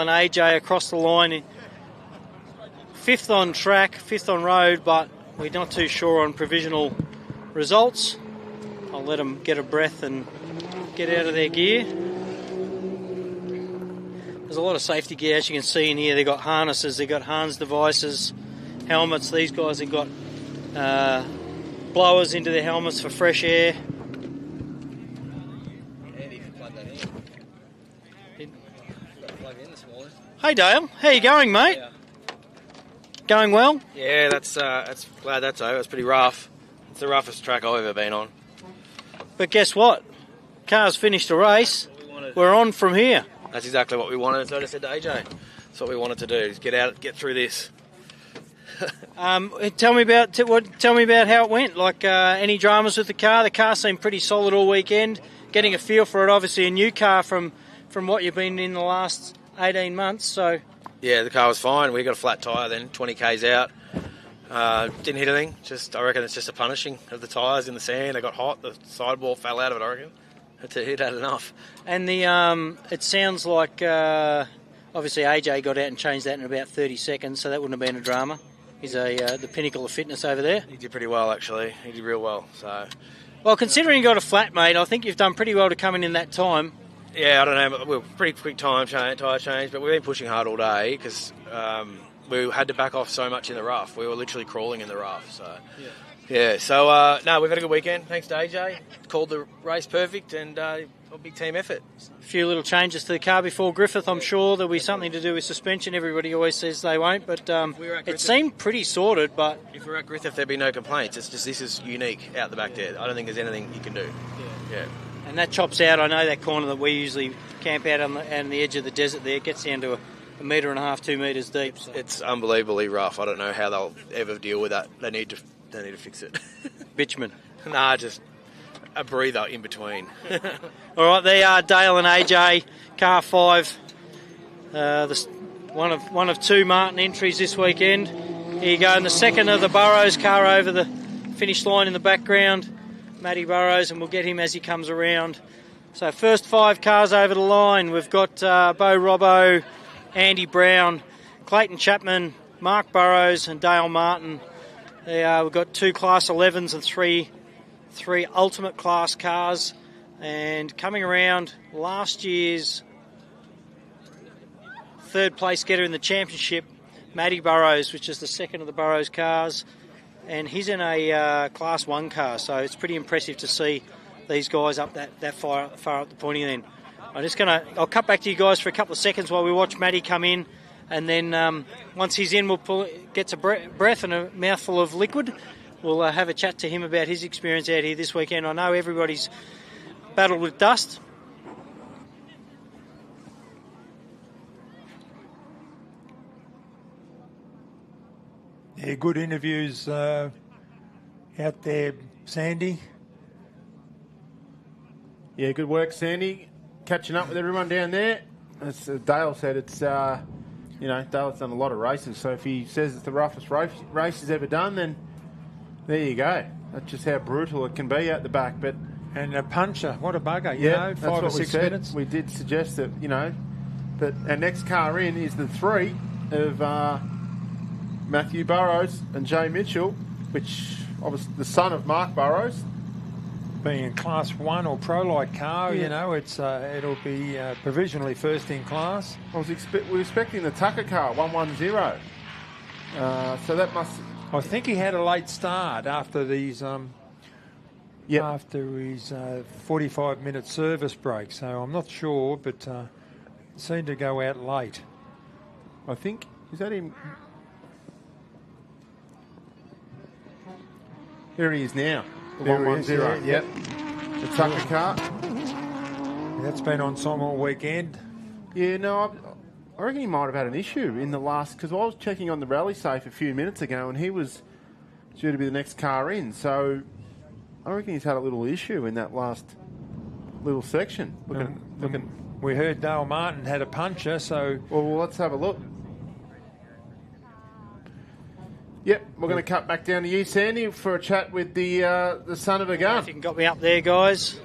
and AJ across the line. 5th on track, 5th on road, but we're not too sure on provisional results. I'll let them get a breath and get out of their gear. There's a lot of safety gear, as you can see in here. They've got harnesses, they've got Hans devices, helmets. These guys have got blowers into their helmets for fresh air. Hey Dale, how you going, mate? Yeah. Going well? Yeah, that's glad that's over. It's pretty rough. It's the roughest track I've ever been on. But guess what? Car's finished a race. We're on from here. That's exactly what we wanted. So I just said to AJ, that's what we wanted to do. Is get out, get through this. Tell me about how it went. Like any dramas with the car? The car seemed pretty solid all weekend. Getting a feel for it, obviously a new car from what you've been in the last 18 months. So yeah, the car was fine. We got a flat tyre then, 20 k's out. Didn't hit anything. I reckon it's just a punishing of the tyres in the sand. They got hot. The sidewall fell out of it, I reckon. It had enough. And it sounds like obviously AJ got out and changed that in about 30 seconds, so that wouldn't have been a drama. He's the pinnacle of fitness over there. He did pretty well, actually. He did real well. So, well, considering you got a flat, mate, I think you've done pretty well to come in that time. Yeah, I don't know. We were pretty quick tyre change, but we've been pushing hard all day because we had to back off so much in the rough. We were literally crawling in the rough. So. Yeah, so, no, we've had a good weekend. Thanks to AJ. Called the race perfect and a big team effort. A few little changes to the car before Griffith, I'm sure. There'll be something to do with suspension. Everybody always says they won't, but it seemed pretty sorted. But if we're at Griffith, there'd be no complaints. It's just this is unique out the back there. I don't think there's anything you can do. Yeah. And that chops out. I know that corner that we usually camp out on the edge of the desert there gets down to a metre and a half, 2 metres deep. So. It's unbelievably rough. I don't know how they'll ever deal with that. They need to fix it. Bitumen. Nah, just a breather in between. All right, they are Dale and AJ, car 5. One of 2 Martin entries this weekend. Here you go, and the second of the Burrows car over the finish line in the background. Matty Burrows, and we'll get him as he comes around. So first 5 cars over the line. We've got Bo Robbo, Andy Brown, Clayton Chapman, Mark Burrows and Dale Martin. We've got 2 Class 11s and three Ultimate Class cars. And coming around, last year's 3rd place getter in the championship, Matty Burrows, which is the second of the Burrows cars. And he's in a Class 1 car, so it's pretty impressive to see these guys up that far up the pointy end. I'll cut back to you guys for a couple of seconds while we watch Matty come in. And then once he's in, gets a breath and a mouthful of liquid. We'll have a chat to him about his experience out here this weekend. I know everybody's battled with dust. Yeah, good interviews out there, Sandy. Yeah, good work, Sandy. Catching up with everyone down there. As Dale said, it's... Dale's done a lot of races, so if he says it's the roughest race he's ever done, then there you go. That's just how brutal it can be out the back. And a puncher, what a bugger, yeah, 5 or 6 minutes. We did suggest that, but our next car in is the 3 of Matthew Burrows and Jay Mitchell, which obviously the son of Mark Burrows. Being a Class 1 or Pro-Light car, Yeah. you know, it'll be provisionally first in class. We were expecting the Tucker car, 110. So that must... I think he had a late start after these... After his 45-minute service break, so I'm not sure, but seemed to go out late. I think, is that him? Here he is now. The There he 110. is, yeah. Yep. The Tucker car. That's been on song all weekend. Yeah, no, I reckon he might have had an issue in the last, because I was checking on the rally safe a few minutes ago and he was due to be the next car in, so I reckon he's had a little issue in that last little section. Looking. We heard Dale Martin had a puncher, so... Well, let's have a look. Yep, we're going to cut back down to you, Sandy, for a chat with the son of a gun. If you can got me up there, guys.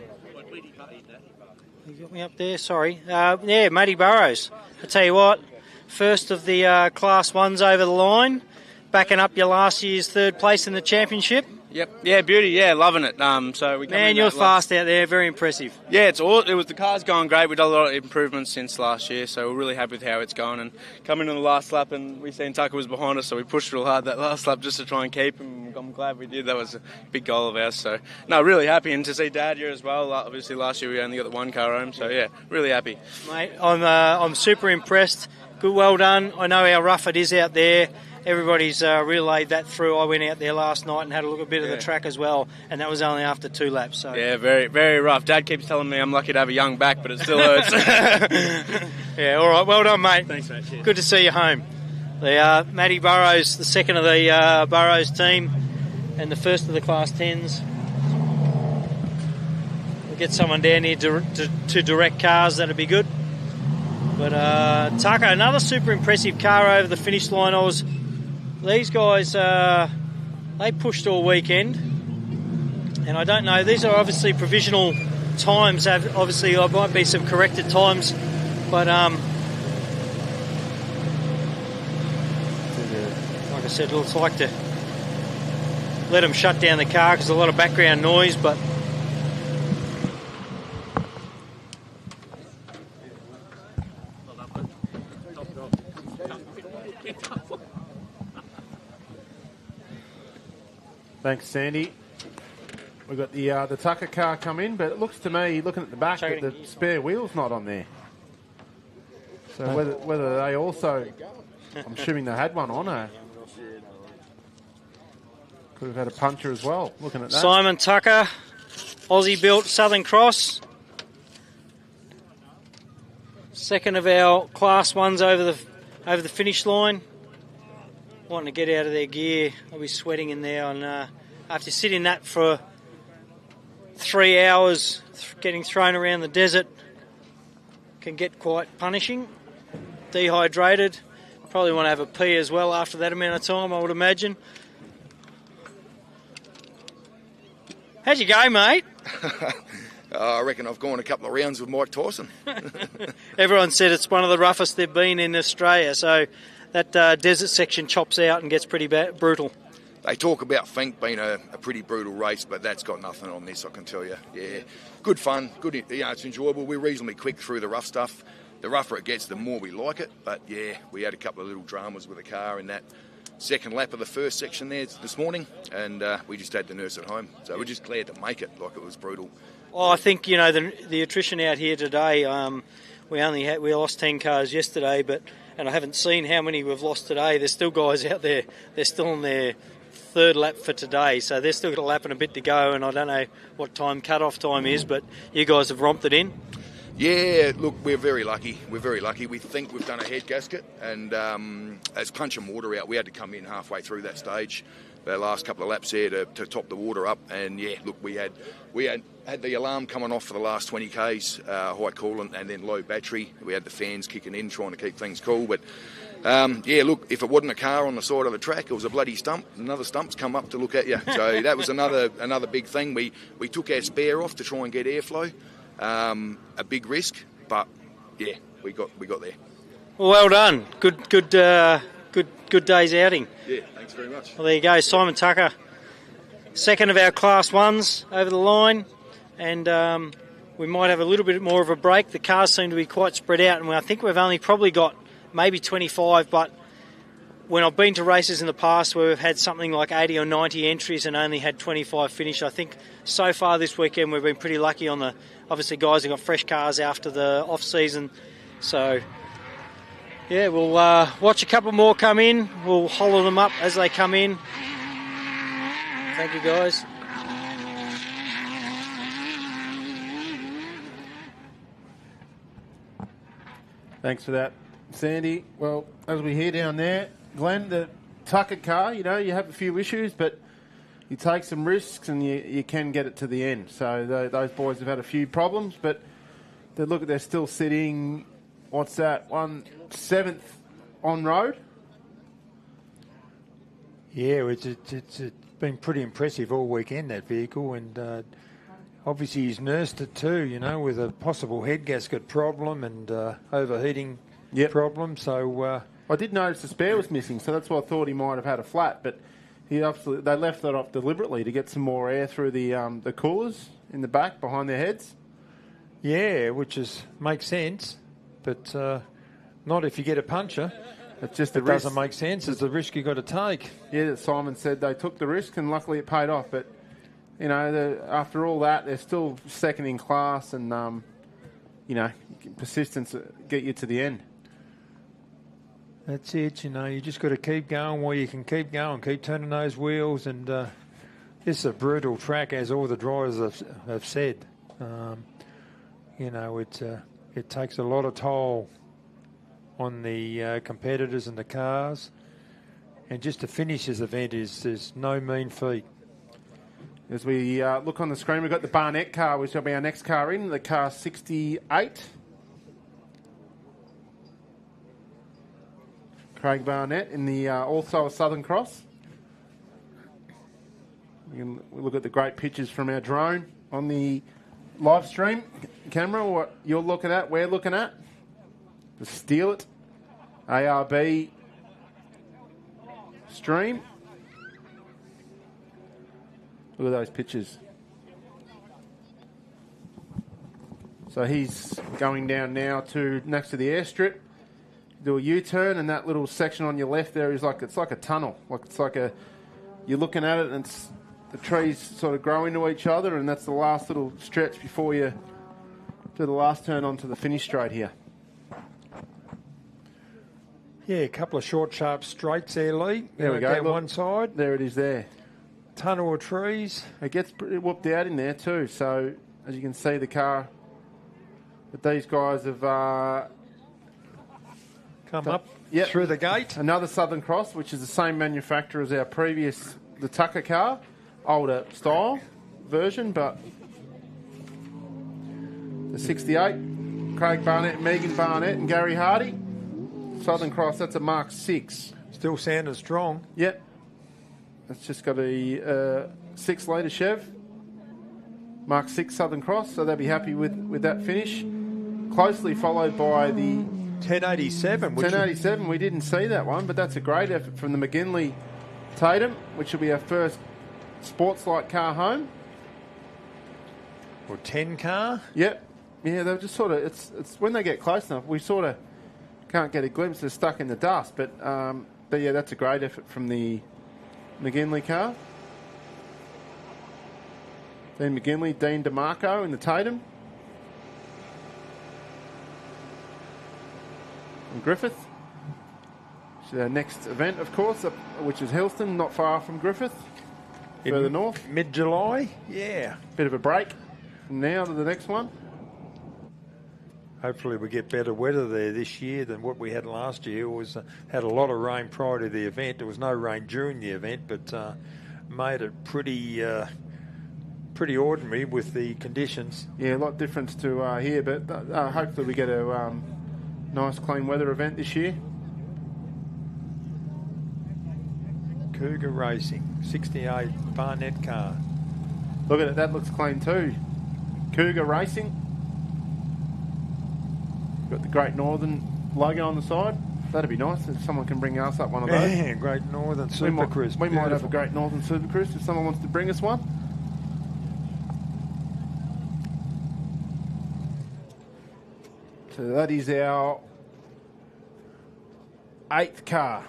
You got me up there, sorry. Yeah, Matty Burrows. I tell you what, first of the Class 1s over the line, backing up your last year's third place in the championship. Yep. Yeah, beauty. Yeah, loving it. Man, you're fast out there. Very impressive. Yeah, it was the car's going great. We've done a lot of improvements since last year, so we're really happy with how it's going. And coming in the last lap, and we seen Tucker was behind us, so we pushed real hard that last lap just to try and keep him. I'm glad we did. That was a big goal of ours. So no, really happy, and to see Dad here as well. Obviously, last year we only got the one car home, so yeah, really happy. Mate, I'm super impressed. Good, well done. I know how rough it is out there. Everybody's relayed that through. I went out there last night and had a look at a bit of the track as well, and that was only after 2 laps. So yeah, very, very rough. Dad keeps telling me I'm lucky to have a young back, but it still hurts. Yeah, all right. Well done, mate. Thanks, mate. Cheers. Good to see you home. The Matty Burrows, the second of the Burrows team, and the first of the Class 10s. We'll get someone down here to direct cars. That'd be good. But Tucker, another super impressive car over the finish line. These guys, they pushed all weekend, and I don't know, these are obviously provisional times. Obviously, there might be some corrected times, but like I said, it's like to let them shut down the car because there's a lot of background noise, but Thanks, Sandy. We've got the Tucker car come in, but it looks to me, looking at the back, that the spare wheel's not on there. So whether they also, I'm assuming they had one on her. Could have had a puncher as well, looking at that. Simon Tucker, Aussie-built Southern Cross. Second of our Class 1s over the finish line. Wanting to get out of their gear. I'll be sweating in there. And after you sit in that for 3 hours, getting thrown around the desert can get quite punishing. Dehydrated. Probably want to have a pee as well after that amount of time, I would imagine. How'd you go, mate? I reckon I've gone a couple of rounds with Mike Tyson. Everyone said it's one of the roughest they've been in Australia, so that desert section chops out and gets pretty brutal. They talk about Fink being a pretty brutal race, but that's got nothing on this, I can tell you. Yeah, good fun, good. It's enjoyable. We're reasonably quick through the rough stuff. The rougher it gets, the more we like it. But yeah, we had a couple of little dramas with the car in that second lap of the first section there this morning, and we just had to nurse it home. So we're just glad to make it. Like, it was brutal. Oh, I think the attrition out here today. We lost 10 cars yesterday, and I haven't seen how many we've lost today. There's still guys out there. They're still on their third lap for today, so they've still got a lap and a bit to go. And I don't know what cut-off time is, but you guys have romped it in. Yeah, look, we're very lucky. We're very lucky. We think we've done a head gasket, and as punching water out, we had to come in halfway through that stage. The last couple of laps there to top the water up, and yeah, look, we had the alarm coming off for the last 20 k's, high coolant, and then low battery. We had the fans kicking in, trying to keep things cool. But yeah, look, if it wasn't a car on the side of the track, it was a bloody stump. Another stump's come up to look at you. So that was another big thing. We took our spare off to try and get airflow. A big risk, but yeah, we got there. Well done. Good day's outing. Yeah, thanks very much. Well, there you go, Simon Tucker, second of our Class 1s over the line, and we might have a little bit more of a break. The cars seem to be quite spread out, and I think we've only probably got maybe 25, but when I've been to races in the past where we've had something like 80 or 90 entries and only had 25 finish, I think so far this weekend we've been pretty lucky on the, obviously guys have got fresh cars after the off-season. So, yeah, we'll watch a couple more come in. We'll holler them up as they come in. Thank you, guys. Thanks for that, Sandy. Well, as we hear down there, Glenn, the Tucker car, you know, you have a few issues, but you take some risks and you can get it to the end. So those boys have had a few problems, but they're still sitting, what's that, 7th on road? Yeah, it's been pretty impressive all weekend, that vehicle, and obviously he's nursed it too, you know, with a possible head gasket problem and overheating problem. So I did notice the spare was missing, so that's why I thought he might have had a flat. But they left that off deliberately to get some more air through the coolers in the back behind their heads. Yeah, which makes sense, but not if you get a puncture. It's just it doesn't make sense. It's the risk you got to take. Yeah, Simon said they took the risk, and luckily it paid off. But you know, after all that, they're still second in class, and you know, persistence get you to the end. That's it, you know, you just got to keep going while you can keep going, keep turning those wheels, and this is a brutal track, as all the drivers have said. You know, it takes a lot of toll on the competitors and the cars, and just to finish this event is no mean feat. As we look on the screen, we've got the Barnett car, which will be our next car in, the car 68. Craig Barnett in the also a Southern Cross. We look at the great pictures from our drone on the live stream camera. What you're looking at, we're looking at. The Steal It ARB stream. Look at those pictures. So he's going down now to next to the airstrip. Do a U-turn, and that little section on your left there is it's like a tunnel. You're looking at it, and the trees sort of grow into each other, and that's the last little stretch before you do the last turn onto the finish straight here. Yeah, a couple of short, sharp straights there, Lee. There we go. Down one side. There it is there. Tunnel of trees. It gets pretty whooped out in there too. So, as you can see, the car that these guys have come up through the gate. Another Southern Cross, which is the same manufacturer as our previous, the Tucker car. Older style version, but the 68. Craig Barnett, Megan Barnett and Gary Hardy. Southern Cross, that's a Mark 6. Still sounding strong. Yep. It's just got a 6-litre Chev. Mark 6 Southern Cross, so they'll be happy with that finish. Closely followed by the 1087. 1087, we didn't see that one, but that's a great effort from the McGinley Tatum, which will be our first sports light car home. Or 10 car? Yep. Yeah, they're just sort of, it's when they get close enough, we sort of can't get a glimpse. They're stuck in the dust, but yeah, that's a great effort from the McGinley car. Then McGinley, Dean DeMarco in the Tatum. And Griffith. Which is our next event, of course, which is Hillston, not far from Griffith. Further north. Mid-July? Yeah. Bit of a break from now to the next one. Hopefully we get better weather there this year than what we had last year. It had a lot of rain prior to the event. There was no rain during the event, but made it pretty ordinary with the conditions. Yeah, a lot different to here, but hopefully we get a nice clean weather event this year. Cougar Racing, 68 Barnett car. Look at it, that looks clean too. Cougar Racing. Got the Great Northern logo on the side. That'd be nice if someone can bring us up one of those. Yeah, Great Northern Super Cruise. We might have a Great Northern Super Cruise if someone wants to bring us one. So that is our 8th car.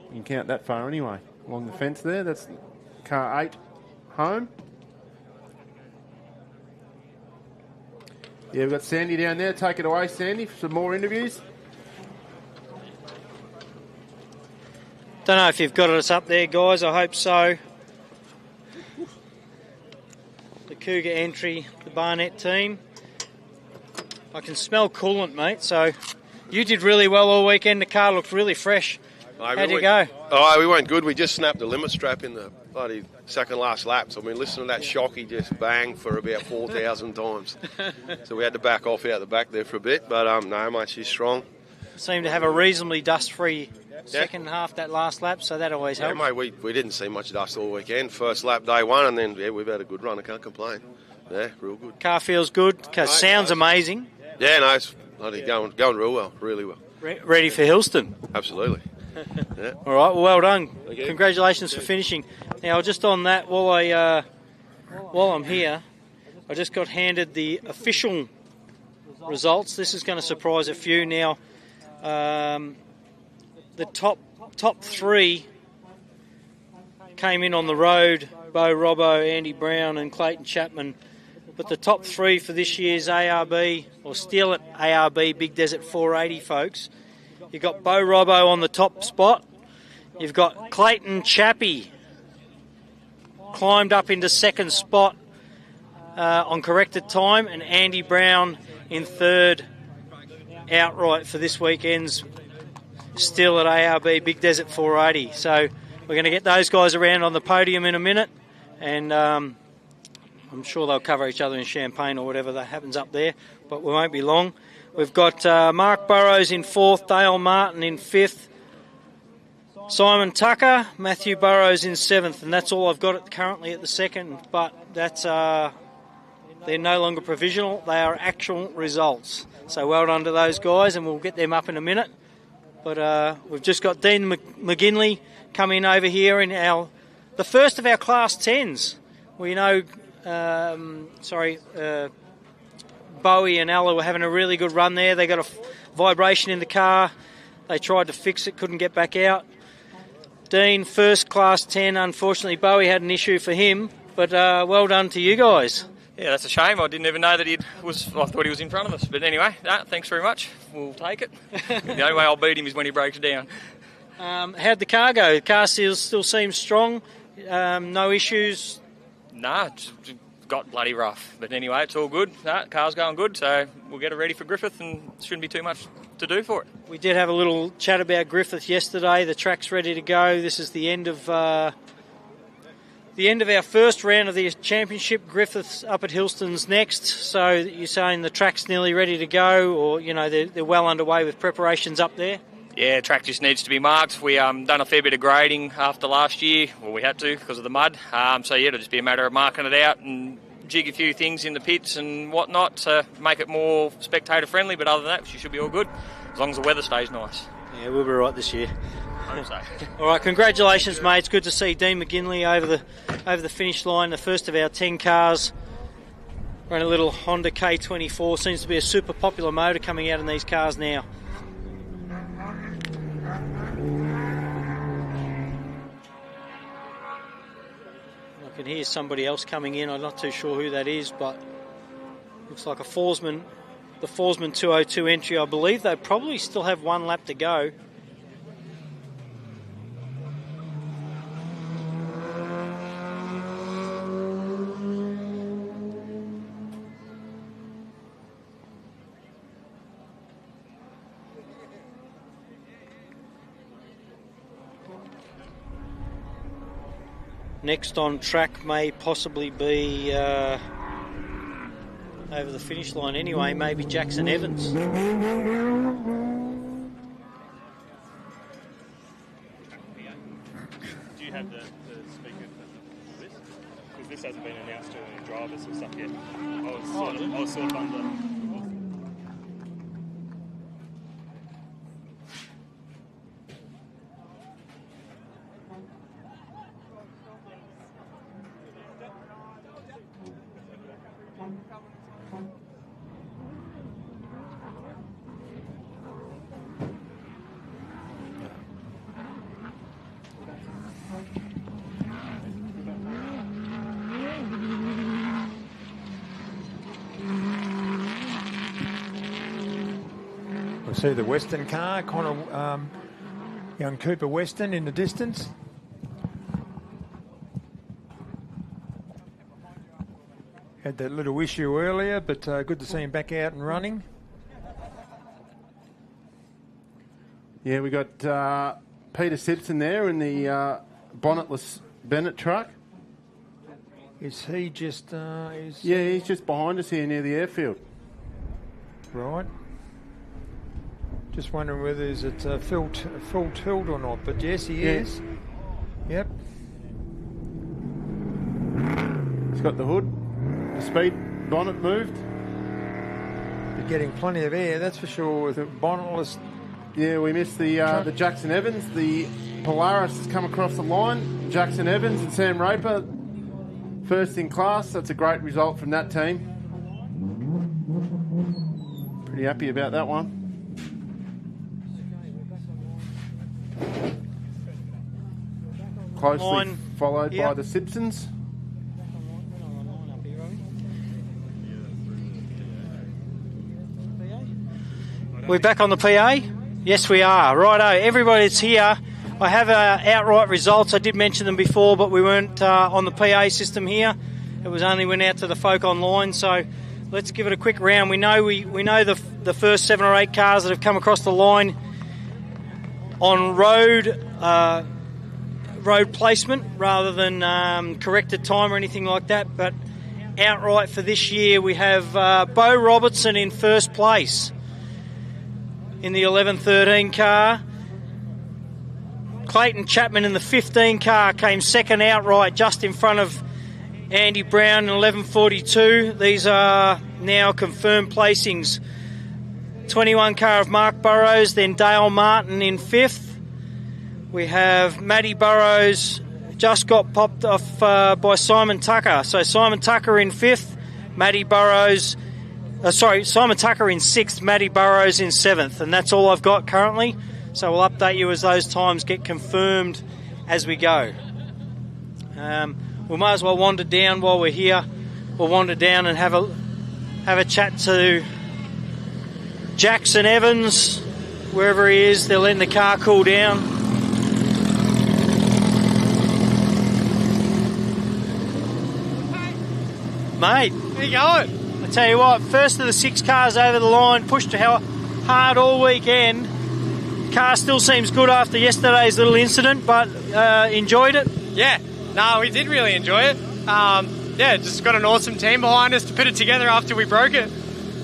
You can count that far anyway. Along the fence there, that's car 8 home. Yeah, we've got Sandy down there. Take it away, Sandy, for some more interviews. Don't know if you've got us up there, guys. I hope so. The Cougar entry, the Barnett team. I can smell coolant, mate. So you did really well all weekend. The car looked really fresh. How'd you go? Oh, we went good. We just snapped the limit strap in the bloody second last lap. So I've been listening to that shocky just bang for about 4,000 times. So we had to back off out the back there for a bit. But no, mate, she's strong. Seemed to have a reasonably dust-free second half that last lap, so that always helps. Yeah, mate, we didn't see much dust all weekend. First lap, day one, and then, yeah, we've had a good run. I can't complain. Yeah, real good. Car feels good. Sounds amazing. Yeah, no, it's bloody going real well, really well. Ready for Hillston. Absolutely. Yeah. All right, well done. Congratulations for finishing. Now, just on that, while I'm here, I just got handed the official results. This is going to surprise a few. Now, the top 3 came in on the road: Bo Robbo, Andy Brown, and Clayton Chapman. But the top 3 for this year's ARB, or still at ARB Big Desert 480, folks. You've got Bo Robbo on the top spot. You've got Clayton Chappie climbed up into second spot on corrected time, and Andy Brown in third outright for this weekend's still at ARB Big Desert 480. So we're going to get those guys around on the podium in a minute, and I'm sure they'll cover each other in champagne or whatever that happens up there, but we won't be long. We've got Mark Burrows in 4th, Dale Martin in 5th, Simon Tucker, Matthew Burrows in 7th, and that's all I've got currently at the second, but that's they're no longer provisional, they are actual results. So well done to those guys, and we'll get them up in a minute. But we've just got Dean McGinley coming over here in the first of our Class 10s. We know, Bowie and Ella were having a really good run there. They got a vibration in the car. They tried to fix it, couldn't get back out. Dean, first Class 10. Unfortunately, Bowie had an issue for him, but well done to you guys. Yeah, that's a shame. I didn't even know that I thought he was in front of us. But anyway, thanks very much. We'll take it. The only way I'll beat him is when he breaks down. How'd the car go? The car still seems strong. No issues? Nah, it's got bloody rough. But anyway, it's all good. The car's going good, so we'll get it ready for Griffith, and shouldn't be too much to do for it. We did have a little chat about Griffith yesterday. The track's ready to go. This is the end of our first round of the championship. Griffith's up at Hillston's next. So you're saying the track's nearly ready to go, or they're well underway with preparations up there? Yeah, track just needs to be marked. We done a fair bit of grading after last year. Well, we had to because of the mud. So yeah, it'll just be a matter of marking it out and jig a few things in the pits and whatnot to make it more spectator friendly. But other than that, she should be all good as long as the weather stays nice. Yeah, we'll be right this year. Hope so. All right, congratulations, mate. It's good to see Dean McGinley over the finish line. The first of our 10 cars. Ran a little Honda K24. Seems to be a super popular motor coming out in these cars now. I can hear somebody else coming in. I'm not too sure who that is, but looks like the Forsman 202 entry. I believe they probably still have one lap to go. Next on track may possibly be over the finish line anyway, maybe Jackson Evans. Do you have the speaker for this? Because this hasn't been announced to any drivers or stuff yet. I was sort of under. We'll see the Western car, young Cooper Western in the distance. Had that little issue earlier, but good to see him back out and running. Yeah, we got Peter Simpson there in the bonnetless Bennett truck. Is he just... Yeah, he's just behind us here near the airfield. Right. Just wondering whether it's a full tilt or not, but yes, he is. Yep. He's got the hood, the speed bonnet moved. Be getting plenty of air, that's for sure, with a bonnetless. Yeah, we missed the Jackson Evans. The Polaris has come across the line. Jackson Evans and Sam Raper, first in class. That's a great result from that team. Pretty happy about that one. Closely followed by the Simpsons. We're back on the PA? Yes, we are. Righto, everybody's here. I have outright results. I did mention them before, but we weren't on the PA system here. It was only went out to the folk online. So let's give it a quick round. We know the first 7 or 8 cars that have come across the line on road placement rather than corrected time or anything like that. But outright for this year, we have Bo Robertson in first place in the 11-13 car. Clayton Chapman in the 15 car came second outright, just in front of Andy Brown in 11:42. These are now confirmed placings. 21 car of Mark Burrows, then Dale Martin in 5th. We have Matty Burrows, just got popped off by Simon Tucker. So Simon Tucker in 5th, Simon Tucker in 6th, Matty Burrows in 7th. And that's all I've got currently. So we'll update you as those times get confirmed as we go. We might as well wander down while we're here. We'll wander down and have a chat to Jackson Evans, wherever he is. They're letting the car cool down. Mate, how you going? I tell you what, first of the 6 cars over the line, pushed hard all weekend. Car still seems good after yesterday's little incident, but enjoyed it? Yeah, no, we did really enjoy it. Just got an awesome team behind us to put it together after we broke it.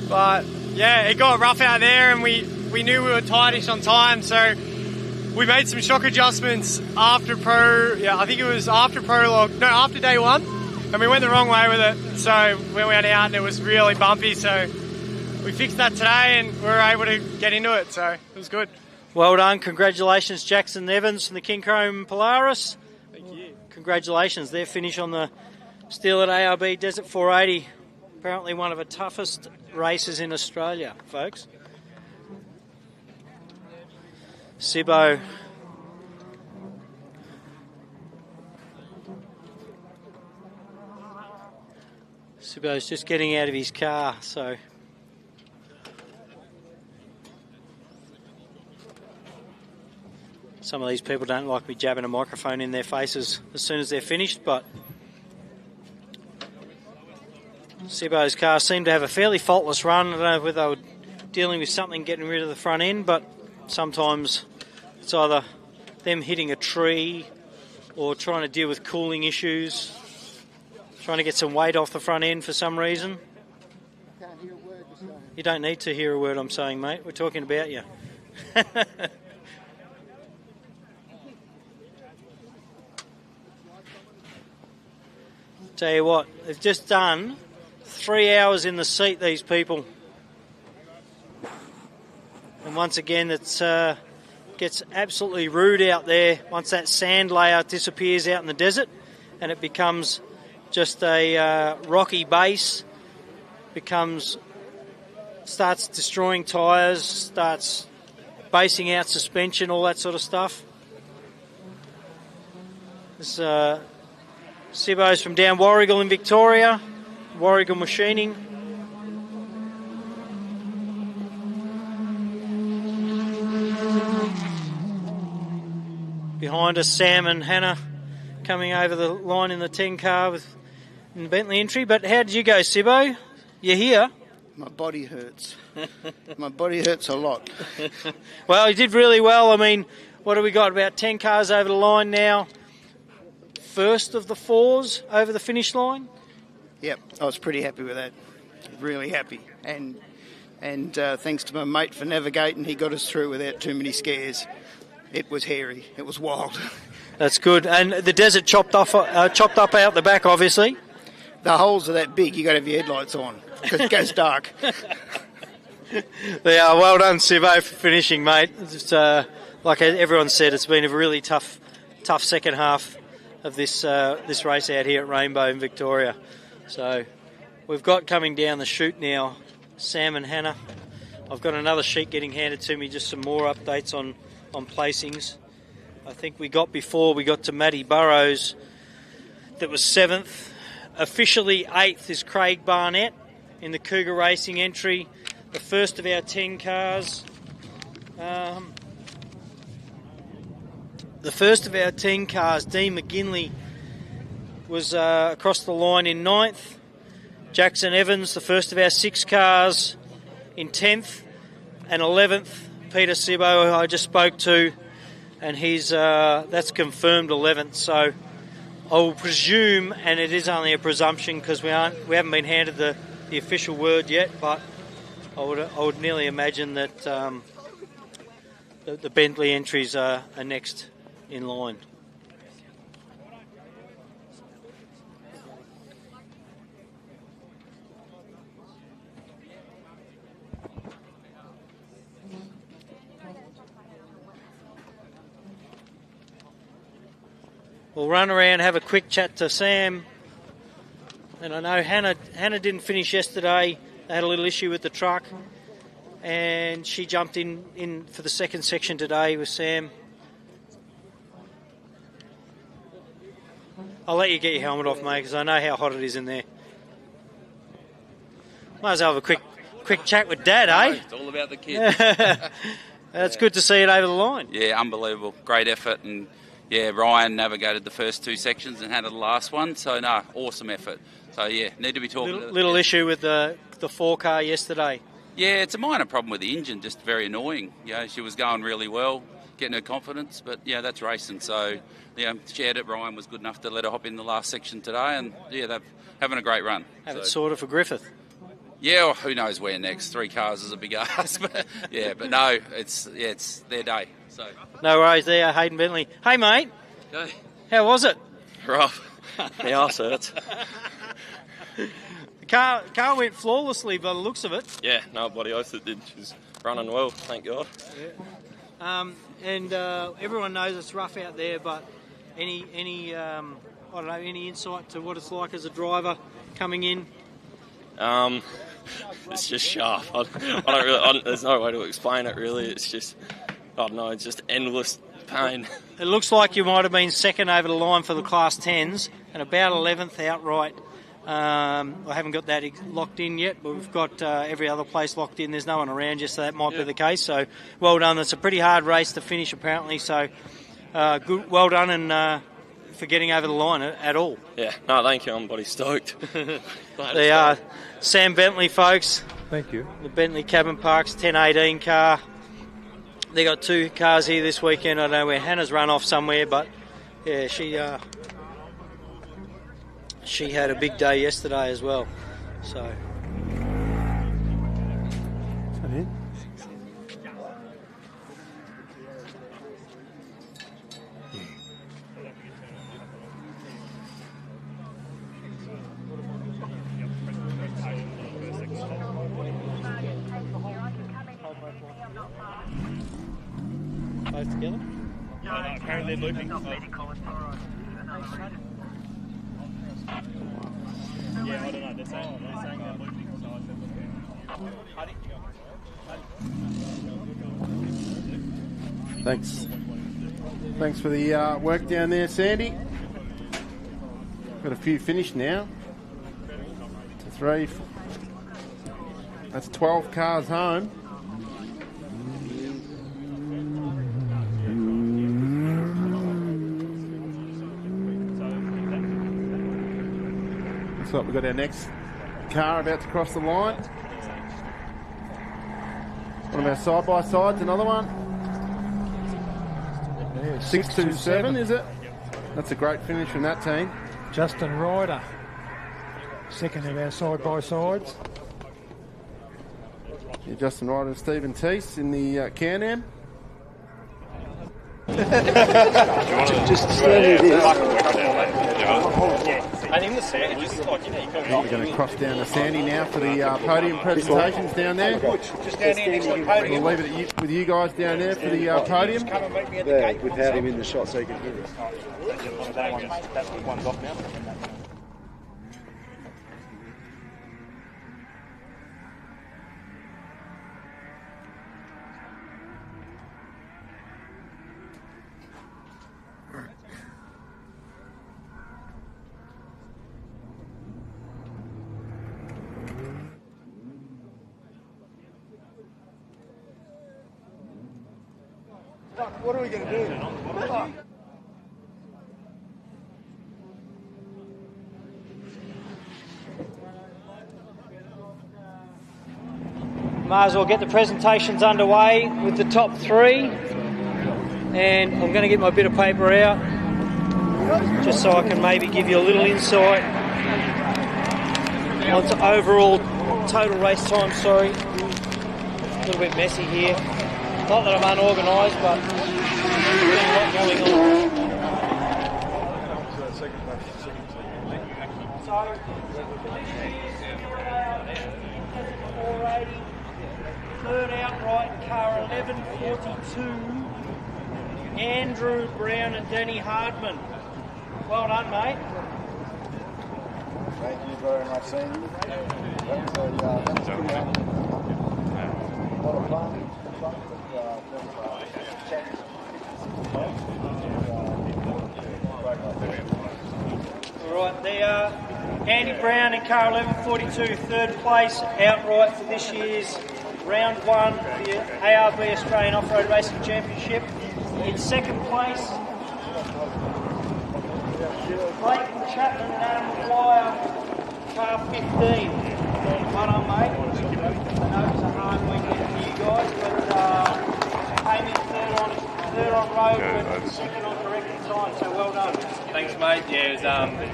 But yeah, it got rough out there, and we knew we were tightish on time, so we made some shock adjustments after day 1, and we went the wrong way with it. So when we went out, and it was really bumpy, so we fixed that today, and we were able to get into it, so it was good. Well done. Congratulations, Jackson Evans from the King Chrome Polaris. Thank you. Congratulations. Their finish on the Steel at ARB Desert 480. Apparently one of the toughest races in Australia, folks. Sibbo's just getting out of his car, so... Some of these people don't like me jabbing a microphone in their faces as soon as they're finished, but Sibbo's car seemed to have a fairly faultless run. I don't know whether they were dealing with something getting rid of the front end, but sometimes it's either them hitting a tree or trying to deal with cooling issues, trying to get some weight off the front end for some reason. You don't need to hear a word I'm saying, mate. We're talking about you. Tell you what, they've just done 3 hours in the seat, these people. And once again, it gets absolutely rude out there once that sand layer disappears out in the desert and it becomes just a rocky base, starts destroying tyres, starts basing out suspension, all that sort of stuff. This Sibbo's from down Warrigal in Victoria, Warrigal Machining. Behind us, Sam and Hannah coming over the line in the 10 car in the Bentley entry. But how did you go, Sibbo? You're here. My body hurts. My body hurts a lot. Well, you did really well. I mean, what have we got? About 10 cars over the line now. First of the 4s over the finish line. Yep, I was pretty happy with that. Really happy. And thanks to my mate for navigating, he got us through without too many scares. It was hairy. It was wild. That's good. And the desert chopped up out the back, obviously. The holes are that big, you got to have your headlights on because it goes dark. They are. Well done, Sibbo, for finishing, mate. It's, like everyone said, it's been a really tough second half of this race out here at Rainbow in Victoria. So we've got coming down the chute now, Sam and Hannah. I've got another sheet getting handed to me, just some more updates on placings. I think we got to Matty Burrows, that was 7th. Officially 8th is Craig Barnett in the Cougar Racing entry. The first of our 10 cars. Dean McGinley, was across the line in 9th. Jackson Evans, the first of our 6 cars, in 10th. And 11th, Peter Sibbo, who I just spoke to, and that's confirmed 11th. So I will presume, and it is only a presumption because we haven't been handed the official word yet, but I would nearly imagine that the Bentley entries are next in line. We'll run around, have a quick chat to Sam. And I know Hannah didn't finish yesterday. They had a little issue with the truck. And she jumped in for the second section today with Sam. I'll let you get your helmet off, mate, because I know how hot it is in there. Might as well have a quick chat with Dad, eh? It's all about the kids. That's good to see it over the line. Yeah, unbelievable. Great effort. And yeah, Ryan navigated the first 2 sections and had the last one. So, no, awesome effort. So, yeah, need to be talking. Little issue with the 4 car yesterday. Yeah, it's a minor problem with the engine, just very annoying. You know, she was going really well, getting her confidence, but, yeah, that's racing. So, yeah, shared it. Ryan was good enough to let her hop in the last section today, and, yeah, they're having a great run. Have it sorted for Griffith. Yeah, well, who knows where next. 3 cars is a big ask. But, yeah, but no, it's their day. So no worries there, Hayden Bentley. Hey, mate. Okay. How was it? Rough. The arse hurts. The car went flawlessly by the looks of it. Yeah, no, bloody oath it did. She's running well, thank God. Yeah. And everyone knows it's rough out there, but any I don't know, any insight to what it's like as a driver coming in? It's just sharp. I don't really. There's no way to explain it really. It's just, I don't know. It's just endless pain. It looks like you might have been second over the line for the Class 10s and about 11th outright. I haven't got that locked in yet, but we've got every other place locked in. There's no one around you, so that might be the case. So well done. It's a pretty hard race to finish, apparently. So good, well done, and for getting over the line at all. Yeah, no, thank you. I'm bloody stoked. They are Sam Bentley, folks. Thank you. The Bentley Cabin Parks 1018 car. They got 2 cars here this weekend. I don't know where Hannah's run off somewhere, but yeah, she had a big day yesterday as well. So. Is that it? Both together? No, apparently they're looping. Yeah, I don't know. They're saying they're looping. So Thanks for the work down there, Sandy. Got a few finished now. 3. That's 12 cars home. Looks like we've got our next car about to cross the line. One of our side-by-sides, another one. Yeah, 627, is it? That's a great finish from that team. Justin Ryder, second of our side-by-sides. Yeah, Justin Ryder and Stephen Teese in the Can-Am. Just stand it And in the sand, just like, you know, We're going to cross down to Sandy now for the podium presentations down there. Just down here next to the podium. We'll leave it with you guys down there for the podium. Come and meet me at the gate. Without him in the shot so you can hear us. That one's off now. What are we going to do? Might as well get the presentations underway with the top three. And I'm going to get my bit of paper out just so I can maybe give you a little insight onto overall total race time. Sorry, a little bit messy here. Not that I'm unorganised, but there's a lot going on. Third outright, car 1142, Andrew Brown and Danny Hardman. Well done, mate. Thank you very much, Sandy. That was a lot of fun. Alright, they are Andy Brown in car 1142, third place outright for this year's round one of the ARB Australian Off-Road Racing Championship. In second place, Clayton Chapman and Adam McGuire, car 15. Well done, mate. I know it's a hard weekend for you guys, but came in third on road, but second on correcting time, so well done. Thanks, mate. Yeah,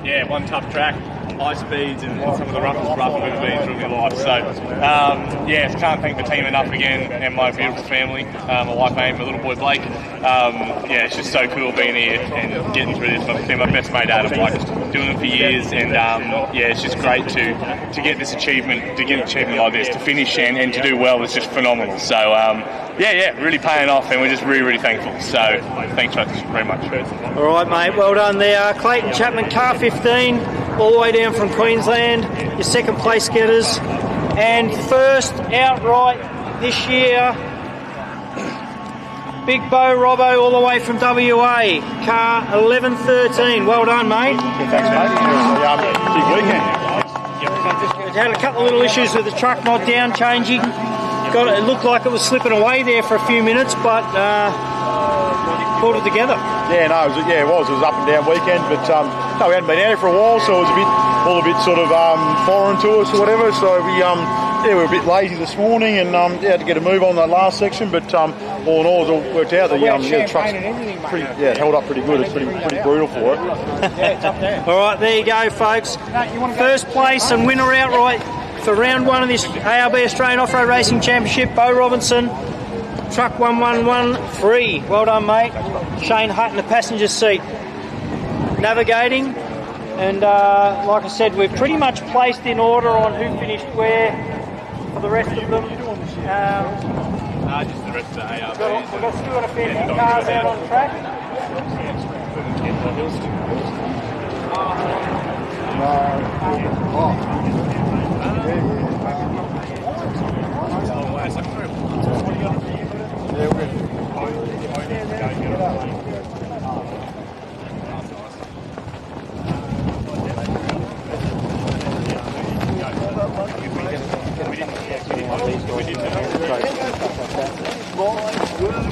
it was one tough track, high speeds, and some of the roughest rough we've been through my life. So, can't thank the team enough again, and my beautiful family, my wife Amy, my little boy Blake. It's just so cool being here and getting through this. My best mate Adam, doing it for years, and it's just great to get this achievement, to get an achievement like this, to finish and to do well is just phenomenal. So, really paying off, and we're just really, really thankful. So, thanks very much. All right, mate, well done there. Clayton Chapman, car 15, all the way down from Queensland, your second place getters. And first outright this year, Big Bo Robbo, all the way from WA, car 1113. Well done, mate. Thanks, mate. Big weekend. Had a couple of little issues with the truck not down changing. It looked like it was slipping away there for a few minutes, but pulled it together. Yeah, no, it was. It was up and down weekend, but we hadn't been out here for a while, so it was all a bit sort of foreign to us or whatever. So we were a bit lazy this morning, and had to get a move on that last section. But all in all, it all worked out. The truck's it held up pretty good. It's pretty brutal for it. It's up there. All right, there you go, folks. First place and winner outright for round one of this ARB Australian Off-Road Racing Championship, Bo Robinson, truck 1113. Well done, mate. Shane Hutt in the passenger seat, navigating. And like I said, we've pretty much placed in order on who finished where for the rest of them. Just the rest of the ARB. We've got Stuart a fair few cars out on track.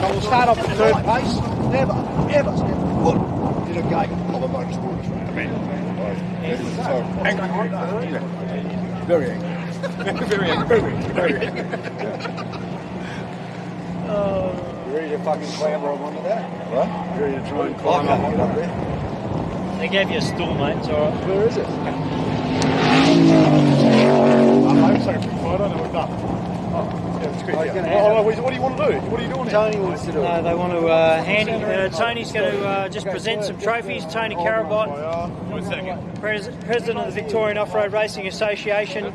We'll start off at third place. Never step foot in a gate of a motorsport. Angry. Very angry. Very angry. Very angry. You ready to fucking clamber on onto that? What? You ready to try and climb up there? They gave you a stool, mate. It's all right. Where is it? I'm just taking a quick photo and then we're done. Yeah, it's good. What do you want to do? What are you doing here? Tony wants to do it. No, they want to Tony's going to just present some trophies. Tony Carabot, President of the Victorian Off-Road Racing Association,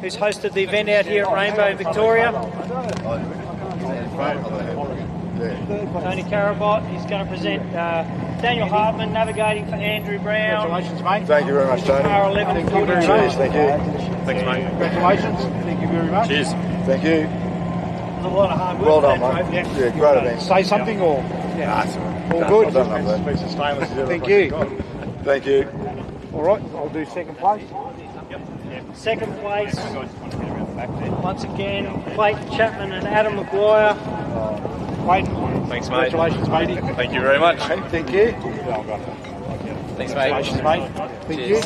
who's hosted the event out here at Rainbow, Victoria. Tony Carabot is going to present Daniel Hartman, navigating for Andrew Brown. Congratulations, mate. Thank you very much, Tony. Car 11 Cheers, thank you. Thanks, mate. Congratulations. Thank you very much. Cheers. Thank you. There's a lot of hard work. Well done, for that, mate. Yeah, great event. Say something or? Yeah, all good. Well done, mate. Piece of stainless. Thank you. Thank you. All right, I'll do second place. Second place, once again, Clayton Chapman and Adam Maguire. Clayton. Thanks, mate. Congratulations, matey. Thank you very much. Thank you. Thanks, mate. Congratulations, mate. Thank you.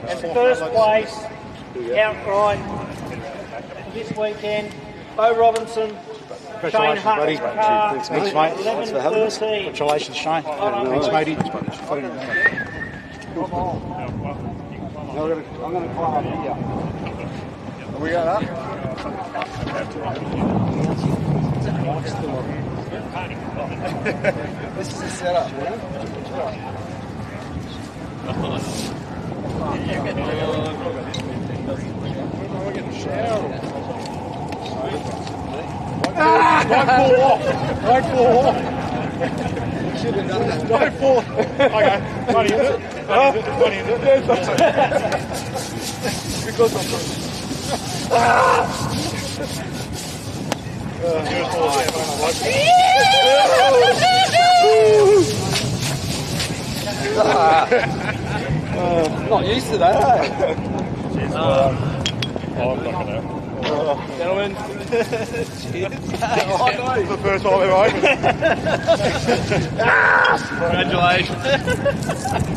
And first place, outright, this weekend, Bo Robinson, Shane Hutt's car, Thanks, mate. Thanks for having us. 11:13. Congratulations, Shane. Thanks, matey. I'm going to climb up here. Are we going up? This is the setup. We're getting showered. Don't fall off. Don't fall off. Should have done that. Don't fall. Okay. Funny, is it? Funny, is it? Because I'm not used to that, eh? Cheers. I'm not gonna. Gentlemen, cheers. It's the first time I've ever opened Congratulations.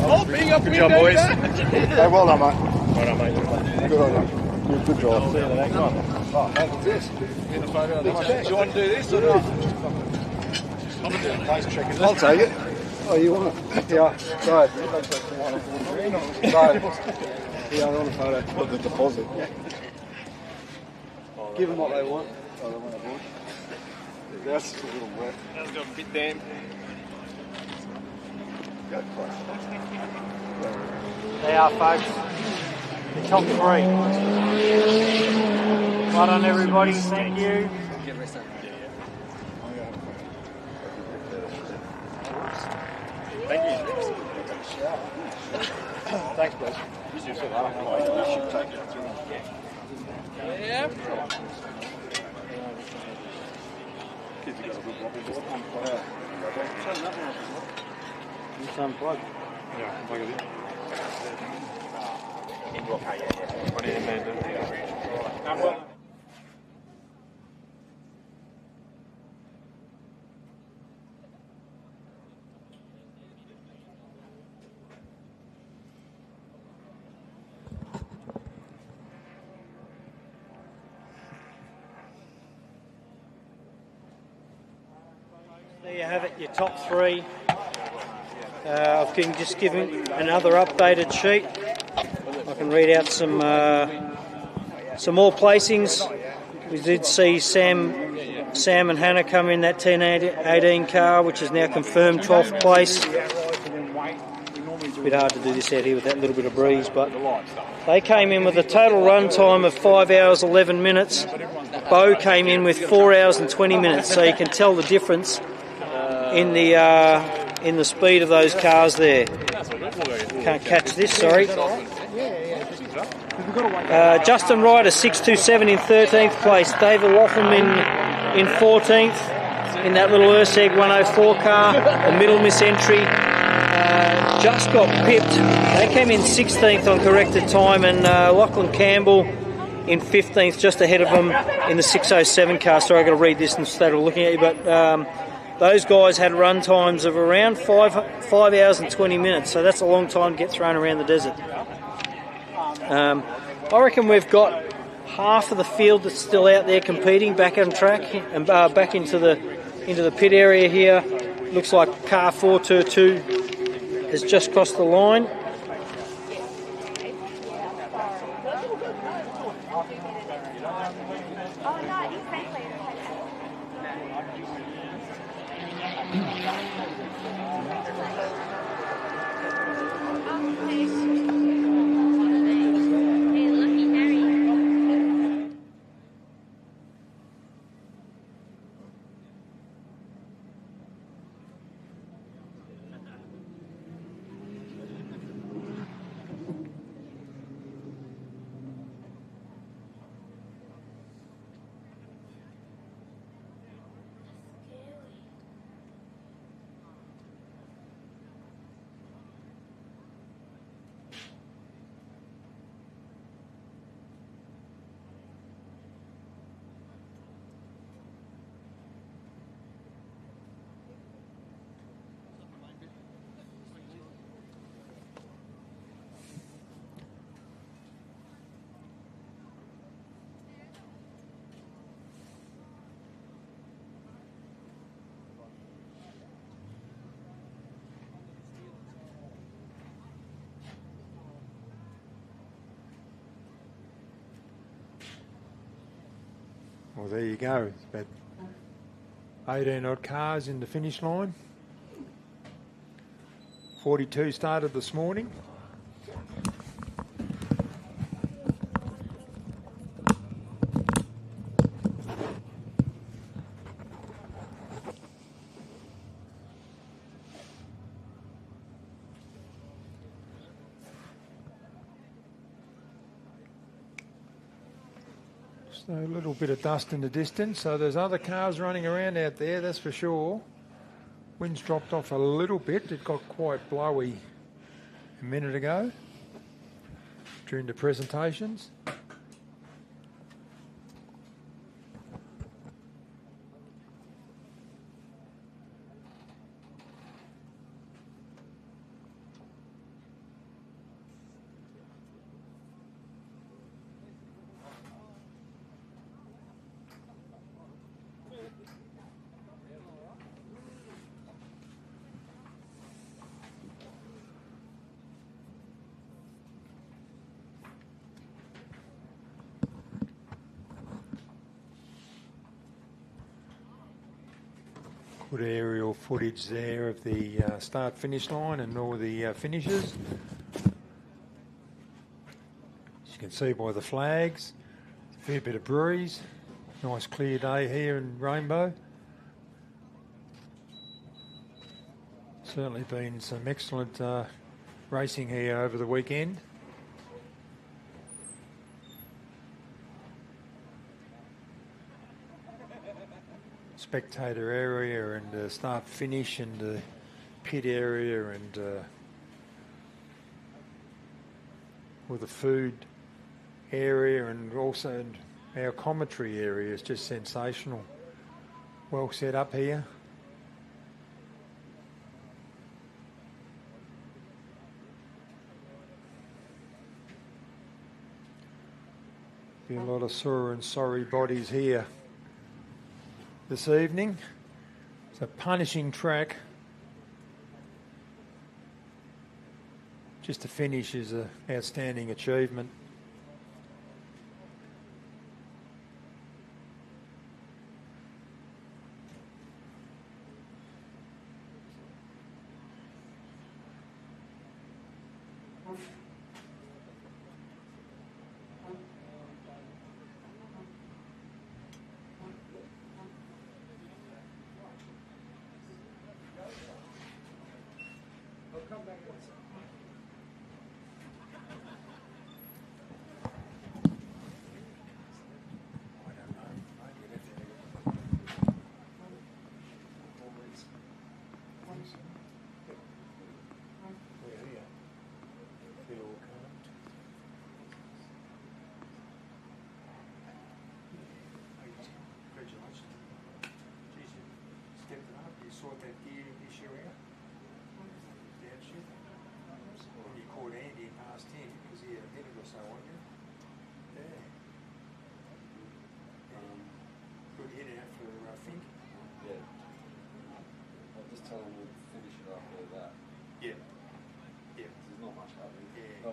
Oh, being up. Good job, boys. Hey, well done, mate. Well done, mate. Good on you. Good job. See you in the next one. Oh, how's this? Do you want to do this or not? I'll take it. Oh, you want it? Yeah. Go. Yeah, I want a photo of the deposit. Give them what they want. Oh, they want a board. That's a little wet. That's got a bit damp. Go close. They are, folks. The top three. Well done, everybody. Thank you. Thank you. Thanks, boys. You should take it through. Yeah. Kids have got a good rubber just unplug. It's unplugged. Yeah, unplug it in. There you have it, your top three. I can just give him another updated sheet. I can read out some more placings. We did see Sam and Hannah come in that 10-18 car, which is now confirmed 12th place. It's a bit hard to do this out here with that little bit of breeze, but they came in with a total run time of 5 hours 11 minutes. Bo came in with 4 hours and 20 minutes, so you can tell the difference in the speed of those cars there. Can't catch this, sorry. Justin Ryder 627 in 13th place. David Lotham in 14th in that little Urseg 104 car. The middle miss entry just got pipped. They came in 16th on corrected time, and Lachlan Campbell in 15th, just ahead of them in the 6:07 car. Sorry, I've got to read this instead of looking at you, but those guys had run times of around 5 hours and 20 minutes, so that's a long time to get thrown around the desert. I reckon we've got half of the field that's still out there competing back on track and back into the pit area here. Looks like car 422 has just crossed the line. Well, there you go. It's about 18 odd cars in the finish line. 42 started this morning. So a little bit of dust in the distance, so there's other cars running around out there, that's for sure. Wind's dropped off a little bit. It got quite blowy a minute ago during the presentations. Good aerial footage there of the start-finish line and all the finishes. As you can see by the flags, a fair bit of breeze. Nice clear day here in Rainbow. Certainly been some excellent racing here over the weekend. Spectator area and start finish and the pit area and with the food area and also our commentary area is just sensational. Well set up here. Be a lot of sore and sorry bodies here this evening. It's a punishing track. Just to finish is an outstanding achievement.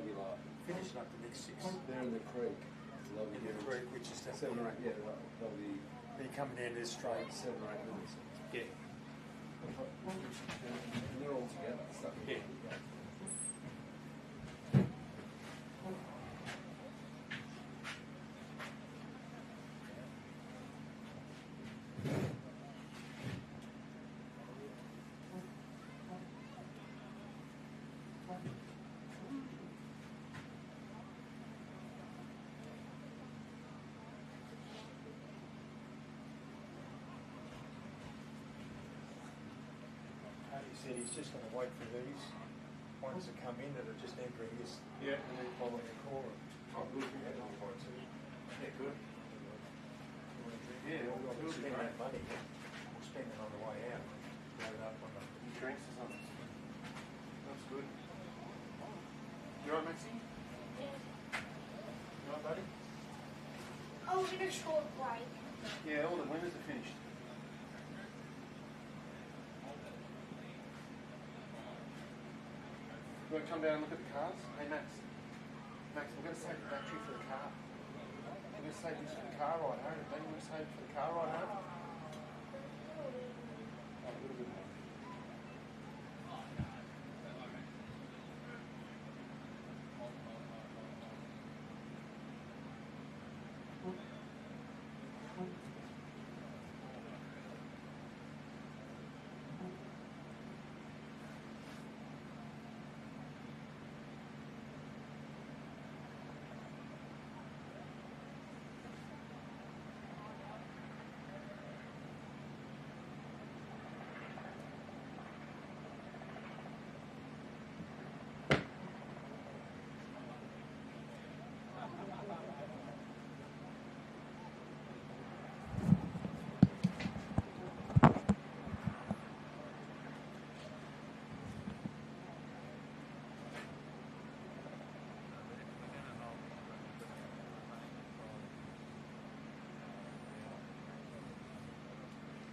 be like? Finishing up the next 6. They're in the creek. In the creek, which is 7 or 8. Yeah, they'll be. They're coming down this straight 7 or 8 minutes. Yeah. And they're all together. So yeah. He said he's just going to wait for these ones to come in that are just entering this. Yeah. And then following the core. Oh, good. Yeah, good. Yeah, we'll spend that money. We'll spend it on the way out. Load it up on the drinks or something. That's good. You alright, Maxie? Yeah. You alright, buddy? Oh, we're in a short break. Yeah, all the winners are finished. You want to come down and look at the cars? Hey, Max. Max, we're going to save the battery for the car. We're going to save this for the car ride home. Don't you want to save it for the car ride home? Oh, a little bit more.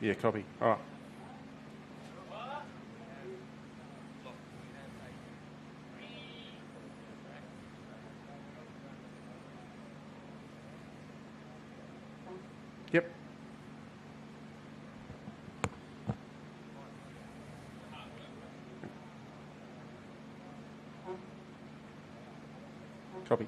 Yeah, copy. All right. Yep. Copy.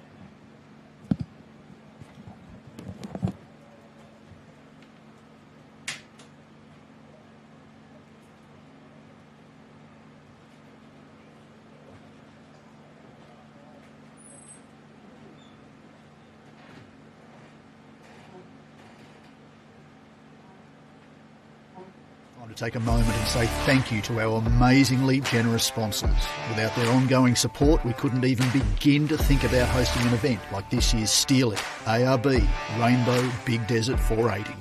I want to take a moment and say thank you to our amazingly generous sponsors. Without their ongoing support, we couldn't even begin to think about hosting an event like this year's Steel It, ARB, Rainbow, Big Desert 480.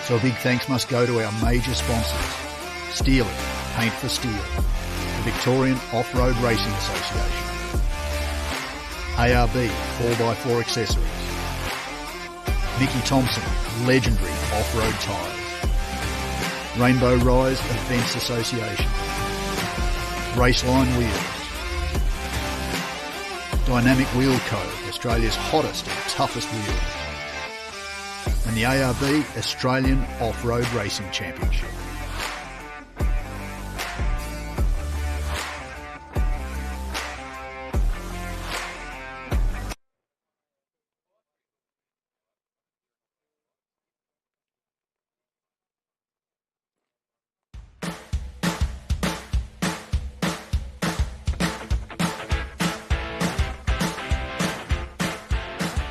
So a big thanks must go to our major sponsors. Steel It, Paint for Steel. The Victorian Off-Road Racing Association. ARB 4x4 Accessories. Mickey Thompson, legendary off-road tyres. Rainbow Rise Events Association. RACELINE Wheels. Dynamic Wheel Co, Australia's hottest and toughest wheels. And the ARB Australian Off-Road Racing Championship.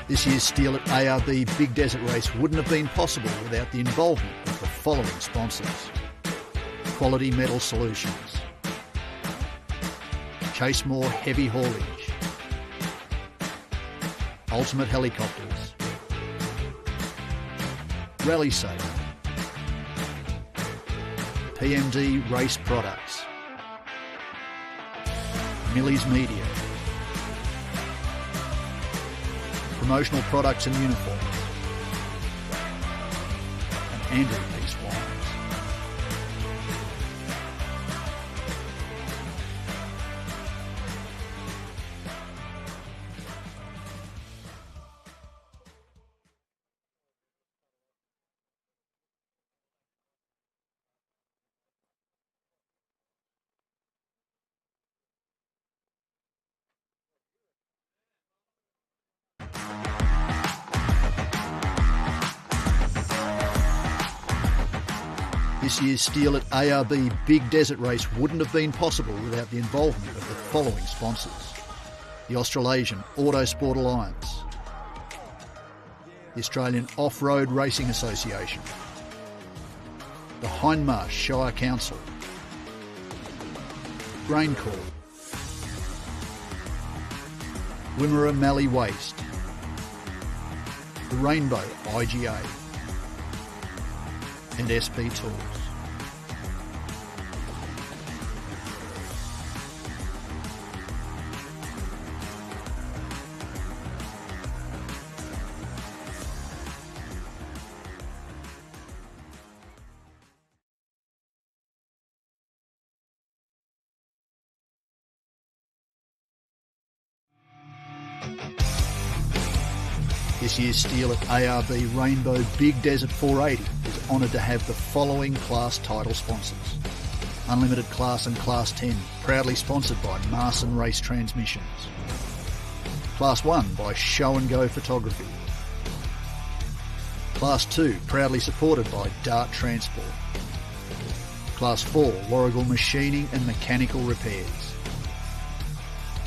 This year's Steel at ARB Big Desert race wouldn't have been possible without the involvement of the following sponsors. Quality Metal Solutions. Chasemore Heavy Haulage. Ultimate Helicopters. Rally Saver. PMD Race Products. Millie's Media. Promotional Products and Uniforms. And Andrew Peace Wines. This year's steal at ARB Big Desert race wouldn't have been possible without the involvement of the following sponsors: the Australasian Autosport Alliance, the Australian Off-Road Racing Association, the Hindmarsh Shire Council, GrainCorp, Wimmera Mallee Waste, the Rainbow IGA, and SP Tools. This year's steal at ARB Rainbow Big Desert 480 is honoured to have the following class title sponsors: Unlimited Class and Class 10, proudly sponsored by Marson Race Transmissions; Class 1 by Show and Go Photography; Class 2 proudly supported by Dart Transport; Class 4 Warrigal Machining and Mechanical Repairs;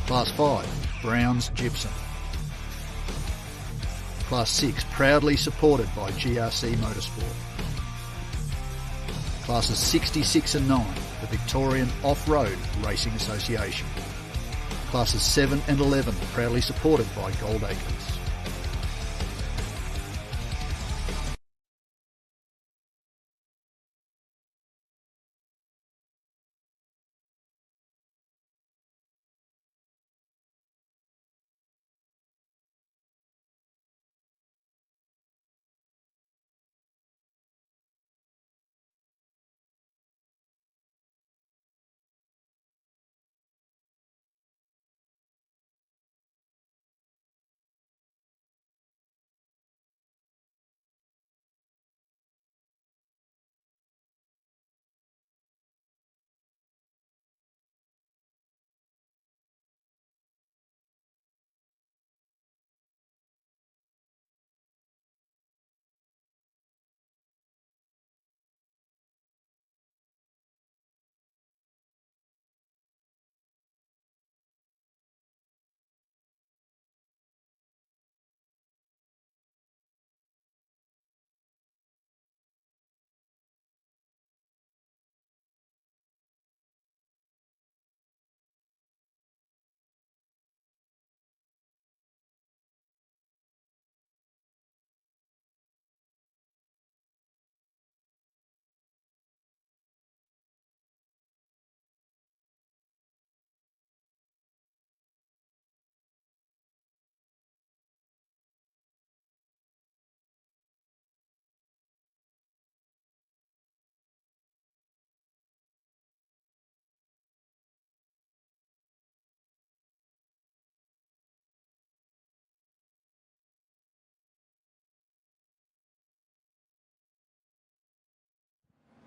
Class 5 Brown's Gypsum; Class 6 proudly supported by GRC Motorsport; Classes 66 and 9, the Victorian Off-Road Racing Association; Classes 7 and 11 proudly supported by Gold Acres.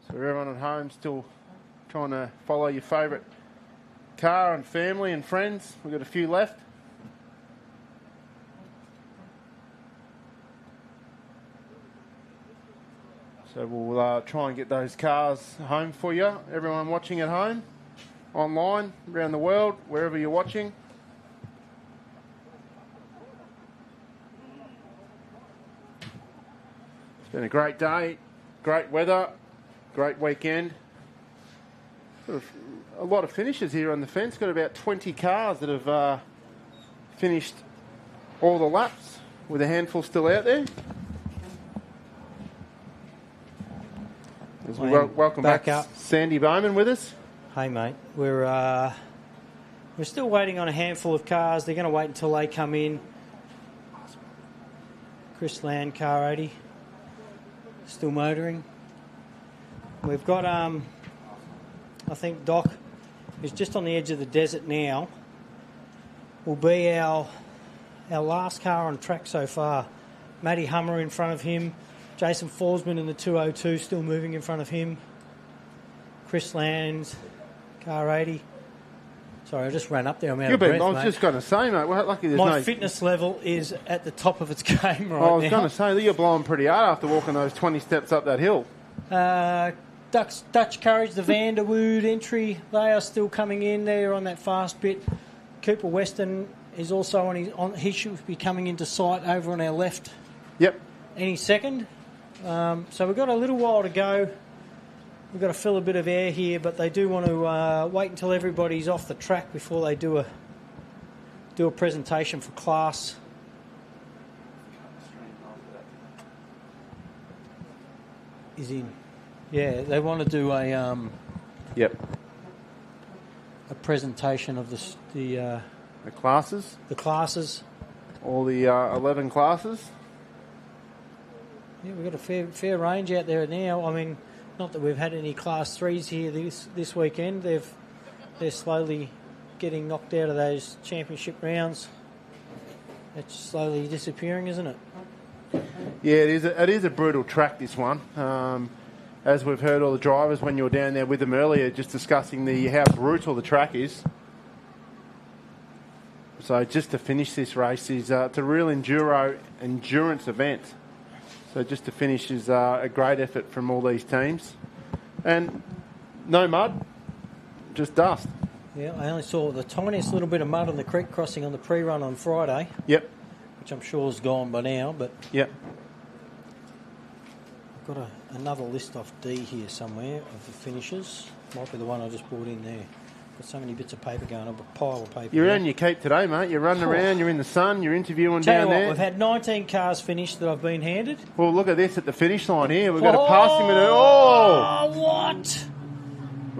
So everyone at home still trying to follow your favourite car and family and friends. We've got a few left. So we'll try and get those cars home for you. Everyone watching at home, online, around the world, wherever you're watching. It's been a great day, great weather. Great weekend. A lot of finishes here on the fence. Got about 20 cars that have finished all the laps, with a handful still out there. As we welcome back up Sandy Bowman with us. Hey mate, we're still waiting on a handful of cars. They're going to wait until they come in. Chris Land, car 80, still motoring. We've got, I think Doc is just on the edge of the desert now. Will be our last car on track so far. Matty Hummer in front of him. Jason Forsman in the 202 still moving in front of him. Chris Lands, car 80. Sorry, I just ran up there. I'm out of breath, I was just going to say, mate, well, lucky there's My fitness level is at the top of its game right now. I was going to say that you're blowing pretty hard after walking those 20 steps up that hill. Dutch Courage, the Vanderwood entry, they are still coming in. They're on that fast bit. Cooper Weston is also he should be coming into sight over on our left. Yep. Any second. So we've got a little while to go. We've got to fill a bit of air here, but they do want to wait until everybody's off the track before they do a presentation for class. Is in. Yeah, they want to do a presentation of the classes. The classes. All the 11 classes. Yeah, we've got a fair range out there now. I mean, not that we've had any Class 3s here this weekend. They're slowly getting knocked out of those championship rounds. It's slowly disappearing, isn't it? Yeah, it is a brutal track, this one. As we've heard all the drivers when you were down there with them earlier, just discussing how brutal the track is. So just to finish this race it's a real endurance event. So just to finish is a great effort from all these teams. And no mud, just dust. Yeah, I only saw the tiniest little bit of mud on the creek crossing on the pre-run on Friday. Yep. Which I'm sure is gone by now, but... Yep. I've got another list off D here somewhere of the finishes. Might be the one I just brought in there. Got so many bits of paper going up, a pile of paper. You're on your keep today, mate. You're running around, you're in the sun, you're interviewing down there. We've had 19 cars finished that I've been handed. Well, look at this at the finish line here. We've got a passing minute. Oh! What?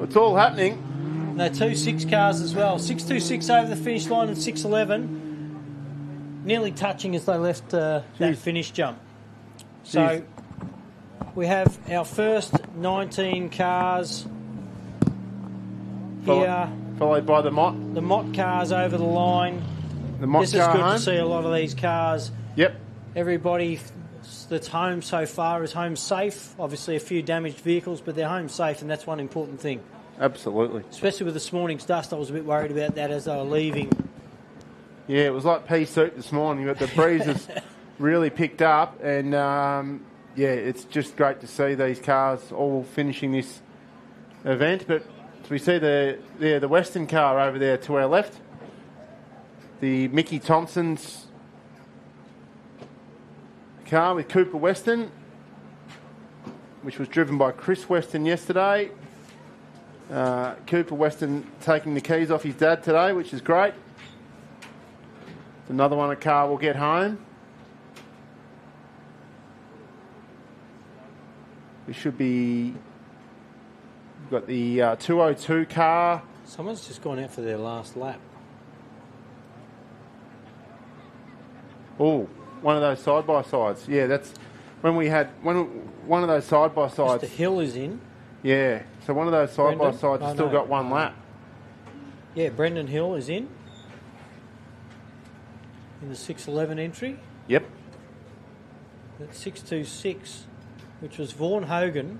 It's all happening. No, 2.6 cars as well. 6.26 over the finish line and 6.11. Nearly touching as they left that finish jump. So we have our first 19 cars here. Followed by the Mott. The Mott cars over the line. The Mott This is good to see a lot of these cars. Yep. Everybody that's home so far is home safe. Obviously a few damaged vehicles, but they're home safe, and that's one important thing. Absolutely. Especially with this morning's dust, I was a bit worried about that as they were leaving. Yeah, it was like pea soup this morning, but the breeze has really picked up, and yeah, it's just great to see these cars all finishing this event. But we see the Western car over there to our left, the Mickey Thompson's car with Cooper Weston, which was driven by Chris Weston yesterday. Cooper Weston taking the keys off his dad today, which is great. It's another one a car will get home. We should be... We've got the 202 car. Someone's just gone out for their last lap. Oh, one of those side-by-sides. Yeah, that's when we had one of those side-by-sides. Mr. Hill is in. Yeah, so one of those side-by-sides has still got one lap. Yeah, Brendan Hill is in the 6.11 entry. Yep. That's 6.26, which was Vaughan Hogan.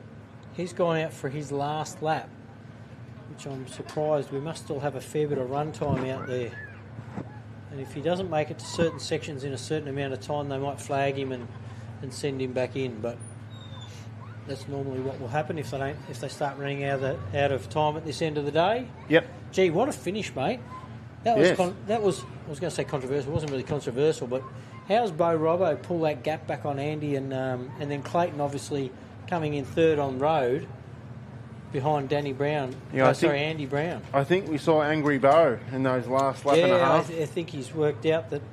He's gone out for his last lap, which I'm surprised. We must still have a fair bit of run time out there. And if he doesn't make it to certain sections in a certain amount of time, they might flag him and send him back in. But that's normally what will happen if they start running out of time at this end of the day. Yep. Gee, what a finish, mate! That was I was going to say controversial. It wasn't really controversial, but how's Bo Robbo pull that gap back on Andy and then Clayton obviously coming in third on road behind Danny Brown. Yeah, Andy Brown. I think we saw Angry Bo in those last lap and a half. I think he's worked out that.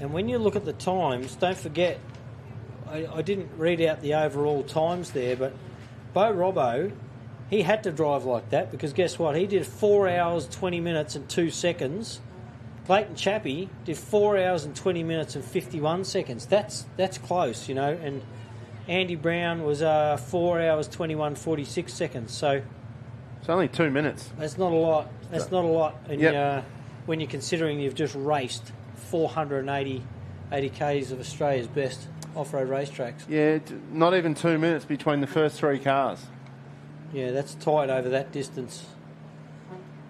And when you look at the times, don't forget, I didn't read out the overall times there, but Bo Robbo, he had to drive like that because guess what? He did 4 hours, 20 minutes and 2 seconds. Clayton Chappie did 4 hours and 20 minutes and 51 seconds. That's close, you know. And Andy Brown was 4 hours, 21, 46 seconds. So it's only 2 minutes. That's not a lot. That's not a lot. And when you're considering you've just raced 480 Ks of Australia's best off-road racetracks. Yeah, not even 2 minutes between the first three cars. Yeah, that's tight over that distance.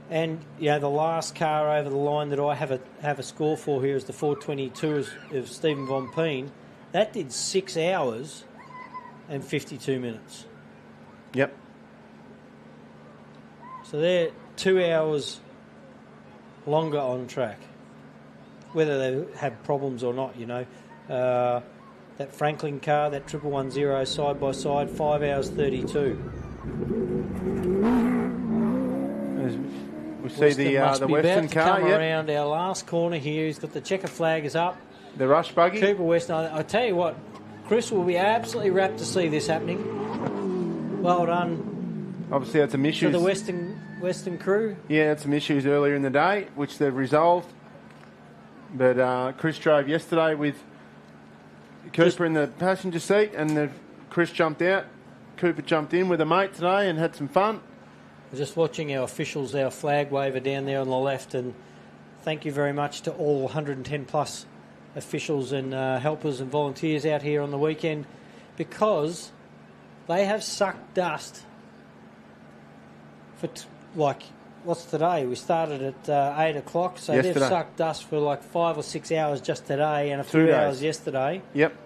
And the last car over the line that I have a score for here is the 422 of Stephen Von Peen. That did 6 hours and 52 minutes. Yep. So they're 2 hours longer on track, whether they have problems or not, you know. That Franklin car, that 110 side by side, 5 hours 32. We see the Western car. Come around our last corner here. He's got the checker flag is up. The rush buggy. Cooper Western. I tell you what, Chris will be absolutely rapt to see this happening. Well done. Obviously, had some issues for the Western crew. Yeah, had some issues earlier in the day, which they've resolved. But Chris drove yesterday with Cooper in the passenger seat, and Chris jumped out. Cooper jumped in with a mate today and had some fun. We're just watching our officials, our flag waver down there on the left, and thank you very much to all 110 plus officials and helpers and volunteers out here on the weekend, because they have sucked dust for what's today? We started at 8 o'clock, so yesterday. They've sucked dust for like 5 or 6 hours just today and a few hours yesterday. Yep.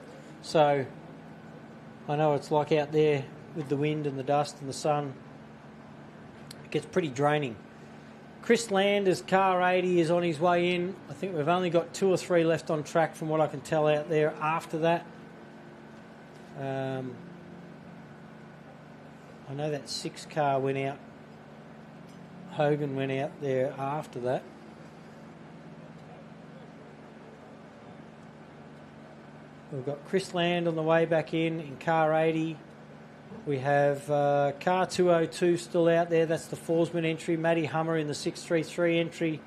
So I know it's like out there with the wind and the dust and the sun. It gets pretty draining. Chris Landers, car 80, is on his way in. I think we've only got 2 or 3 left on track from what I can tell out there after that. I know that 6 car went out. Hogan went out there after that. We've got Chris Land on the way back in car 80. We have car 202 still out there. That's the Forsman entry. Matty Hummer in the 633 entry.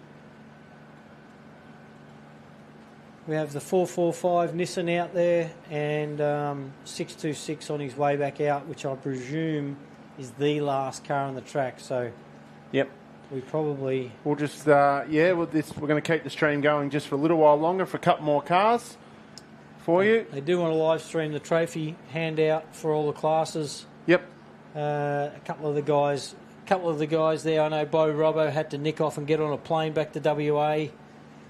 We have the 445 Nissan out there, and 626 on his way back out, which I presume is the last car on the track. So, yep. We'll just we're going to keep the stream going just for a little while longer for a couple more cars for you. They do want to live stream the trophy handout for all the classes. Yep. A couple of the guys there. I know Bo Robbo had to nick off and get on a plane back to WA,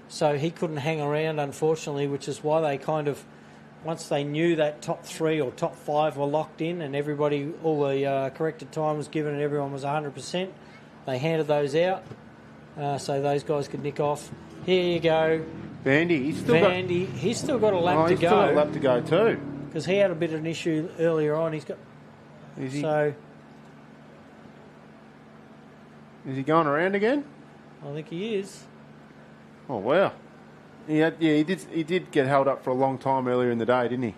so he couldn't hang around, unfortunately, which is why they kind of, once they knew that top 3 or top 5 were locked in and everybody, all the corrected time was given and everyone was 100%, they handed those out so those guys could nick off. Here you go. Vandy, he's still got a lap to go. He's still got a lap to go too. Because he had a bit of an issue earlier on. Is he going around again? I think he is. Oh wow. He did get held up for a long time earlier in the day, didn't he?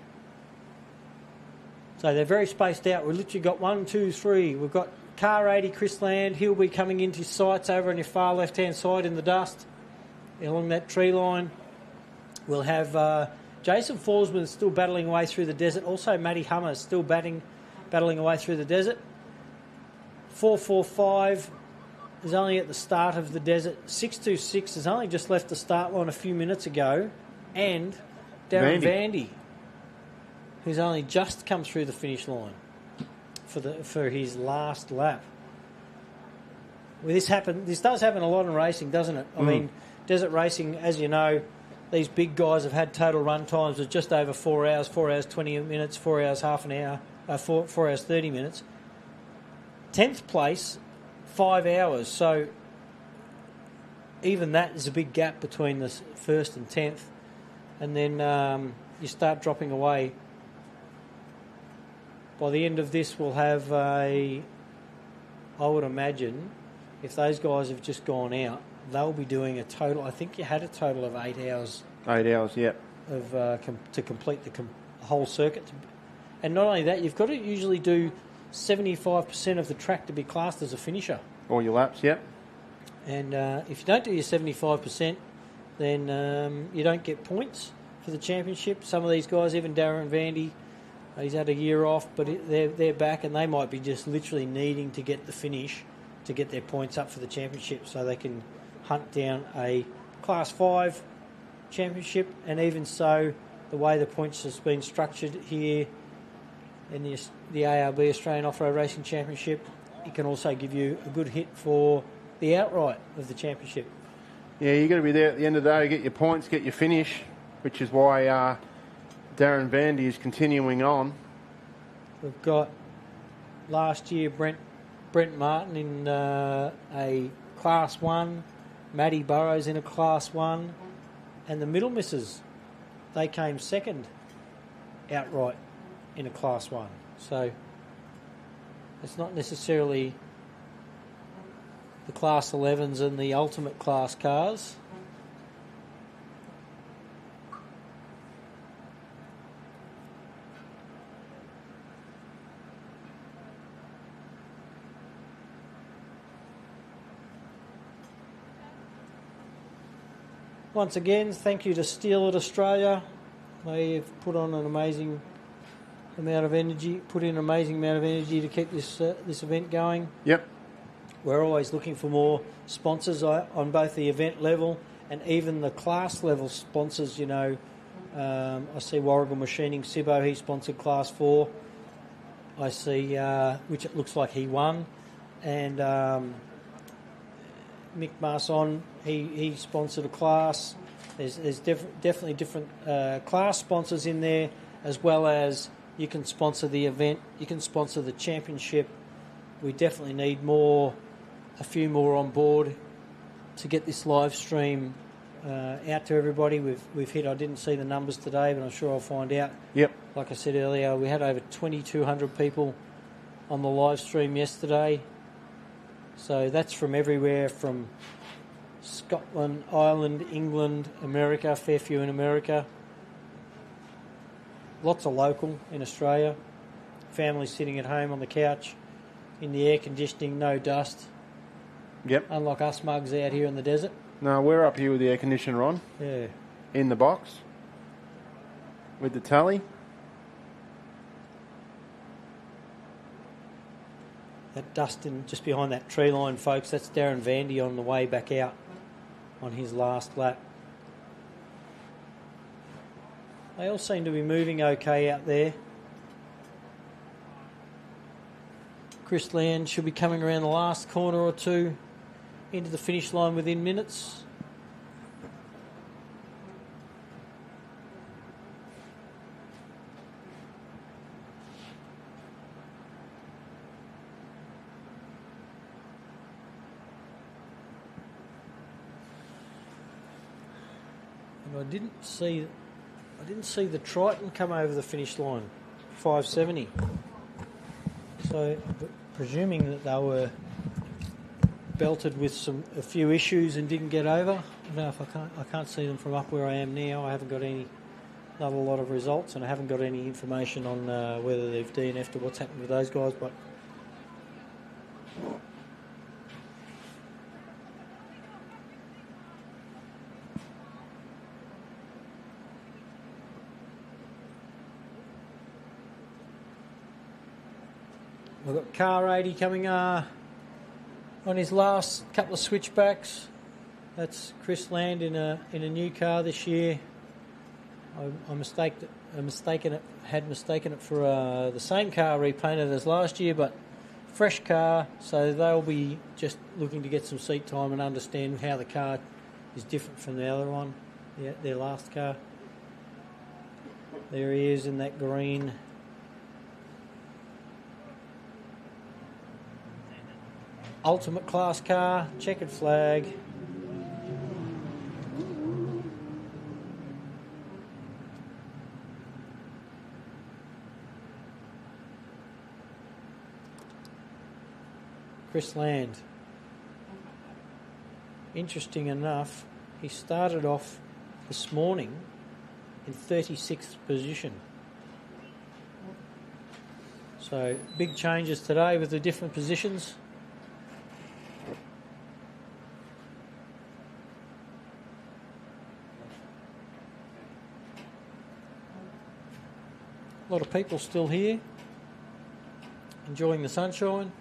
So they're very spaced out. We've literally got 1, 2, 3. We've got car 80, Chris Land. He'll be coming into sights over on your far left-hand side in the dust along that tree line. We'll have Jason Forsman still battling away through the desert. Also, Matty Hummer still battling away through the desert. 445 is only at the start of the desert. 626 has only just left the start line a few minutes ago. And Darren Vandy, who's only just come through the finish line for his last lap. Well, this does happen a lot in racing, doesn't it? I mean, desert racing, as you know, these big guys have had total run times of just over 4 hours, 4 hours 20 minutes, 4 hours half an hour, 4 hours 30 minutes. 10th place, 5 hours. So even that is a big gap between the first and 10th. And then you start dropping away. By the end of this, we'll have I would imagine, if those guys have just gone out, they'll be doing a total, I think you had a total of 8 hours. 8 hours, yep. To complete the whole circuit. And not only that, you've got to usually do 75% of the track to be classed as a finisher. All your laps, yep. And if you don't do your 75%, then you don't get points for the championship. Some of these guys, even Darren Vandy, he's had a year off, but they're back, and they might be just literally needing to get the finish to get their points up for the championship so they can hunt down a Class 5 championship. And even so, the way the points has been structured here in the ARB Australian Off-Road Racing Championship, it can also give you a good hit for the outright of the championship. Yeah, you've got to be there at the end of the day to get your points, get your finish, which is why Darren Vandy is continuing on. We've got last year Brent Brent Martin in a Class 1, Maddie Burrows in a Class 1, and the Middle Misses, they came second outright in a Class 1. So it's not necessarily the Class 11s and the ultimate class cars. Once again, thank you to Steel It Australia. They've put on an amazing amount of energy, to keep this event going. Yep. We're always looking for more sponsors on both the event level and even the class level sponsors. You know, I see Warrigal Machining, Sibbo, he sponsored Class 4. I see, which it looks like he won. And Mick Marson, he sponsored a class. There's definitely different class sponsors in there, as well as you can sponsor the event, you can sponsor the championship. We definitely need a few more on board to get this live stream out to everybody. We've hit, I didn't see the numbers today, but I'm sure I'll find out. Yep. Like I said earlier, we had over 2,200 people on the live stream yesterday. So that's from everywhere, from Scotland, Ireland, England, America, fair few in America. Lots of local in Australia. Families sitting at home on the couch in the air conditioning, no dust. Yep. Unlike us mugs out here in the desert. No, we're up here with the air conditioner on. Yeah. In the box. With the tally. That dust just behind that tree line, folks, that's Darren Vandy on the way back out on his last lap. They all seem to be moving okay out there. Chris Land should be coming around the last corner or two into the finish line within minutes. And I didn't see the Triton come over the finish line, 570. So, presuming that they were belted with a few issues and didn't get over. I don't know if I can't see them from up where I am now. I haven't got another lot of results, and I haven't got any information on whether they've DNF'd or what's happened with those guys. But we've got car 80 coming on his last couple of switchbacks. That's Chris Land in a new car this year. I mistaken it for the same car repainted as last year, but fresh car. So they'll be just looking to get some seat time and understand how the car is different from the other one, their last car. There he is in that green. Ultimate class car, checkered flag. Chris Land. Interesting enough, he started off this morning in 36th position. So big changes today with the different positions. A lot of people still here, enjoying the sunshine.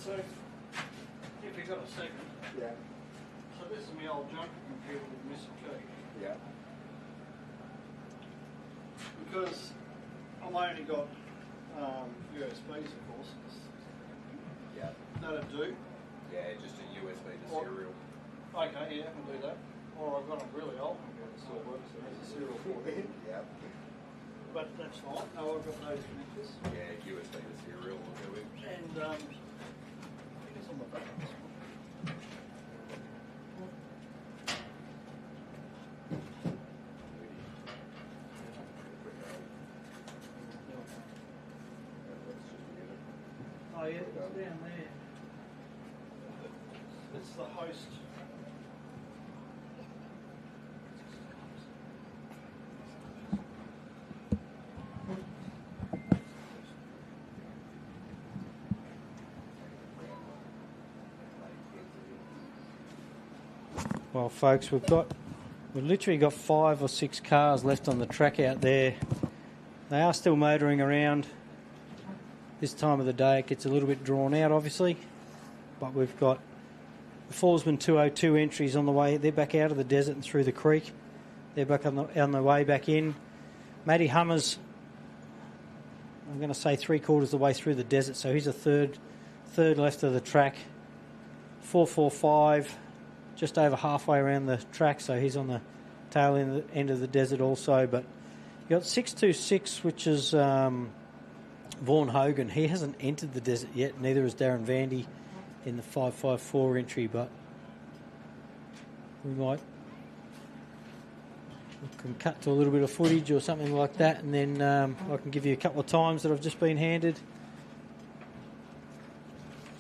So, if you've got a second. Yeah. So this is my old junk computer with Mr. Key. Yeah. Because I've only got USBs, of course. Yeah. That'll do. Yeah, just a USB to Or- serial. Okay, yeah, I can do that. Or I've got a really old computer that still works. There's a serial port in. Yeah. But that's fine. No, I've got those connectors. Yeah, USB to serial will do it. And it's on the back of this one. Oh yeah, it's down there. It's the host. Well, folks, we've literally got 5 or 6 cars left on the track out there. They are still motoring around. This time of the day it gets a little bit drawn out, obviously, but we've got the Forsman 202 entries on the way. They're back out of the desert and through the creek. They're back on the way back in. Matty Hummer's, I'm going to say 3/4 of the way through the desert, so he's a third left of the track. 445, just over halfway around the track, so he's on the tail end of the desert also. But you got 626, which is Vaughan Hogan. He hasn't entered the desert yet, neither has Darren Vandy in the 554 entry, but we can cut to a little bit of footage or something like that, and then I can give you a couple of times that I've just been handed.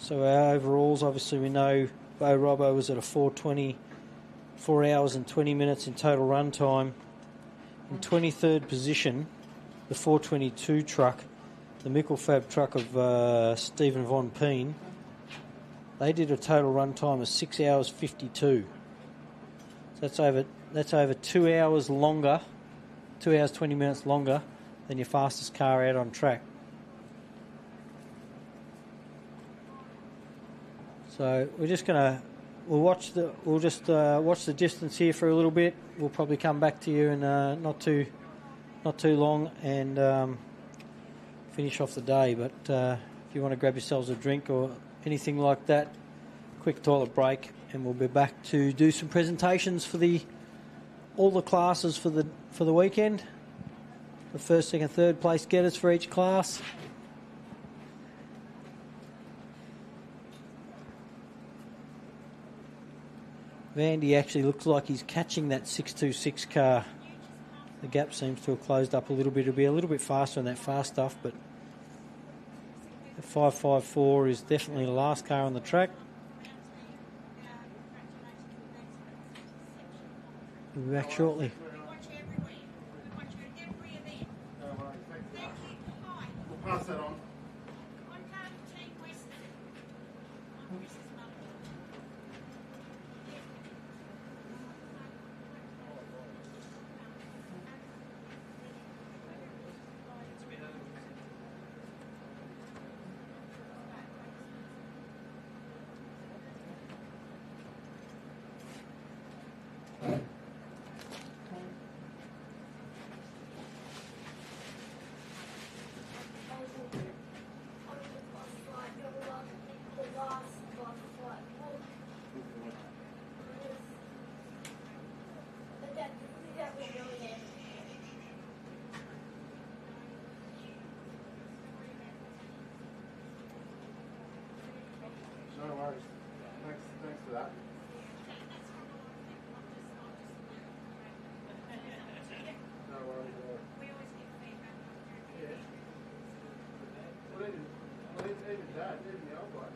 So our overalls, obviously we know Bo Robbo was at a 4:20, 4 hours and 20 minutes in total run time. In 23rd position, the 422 truck, the Mickelfab truck of Stephen Von Peen. They did a total run time of 6 hours 52. So that's over 2 hours longer, 2 hours 20 minutes longer than your fastest car out on track. So we're just watch the distance here for a little bit. We'll probably come back to you in not too long and finish off the day. But if you want to grab yourselves a drink or anything like that, quick toilet break, and we'll be back to do some presentations for all the classes for the weekend. The first, second, third place getters for each class. Vandy actually looks like he's catching that 626 car. The gap seems to have closed up a little bit. It'll be a little bit faster on that fast stuff, but the 554 is definitely the last car on the track. We'll be back shortly. We'll pass that on. No worries. Thanks for that. No worries at all. Yeah. Well, even Dad, even the old bloke.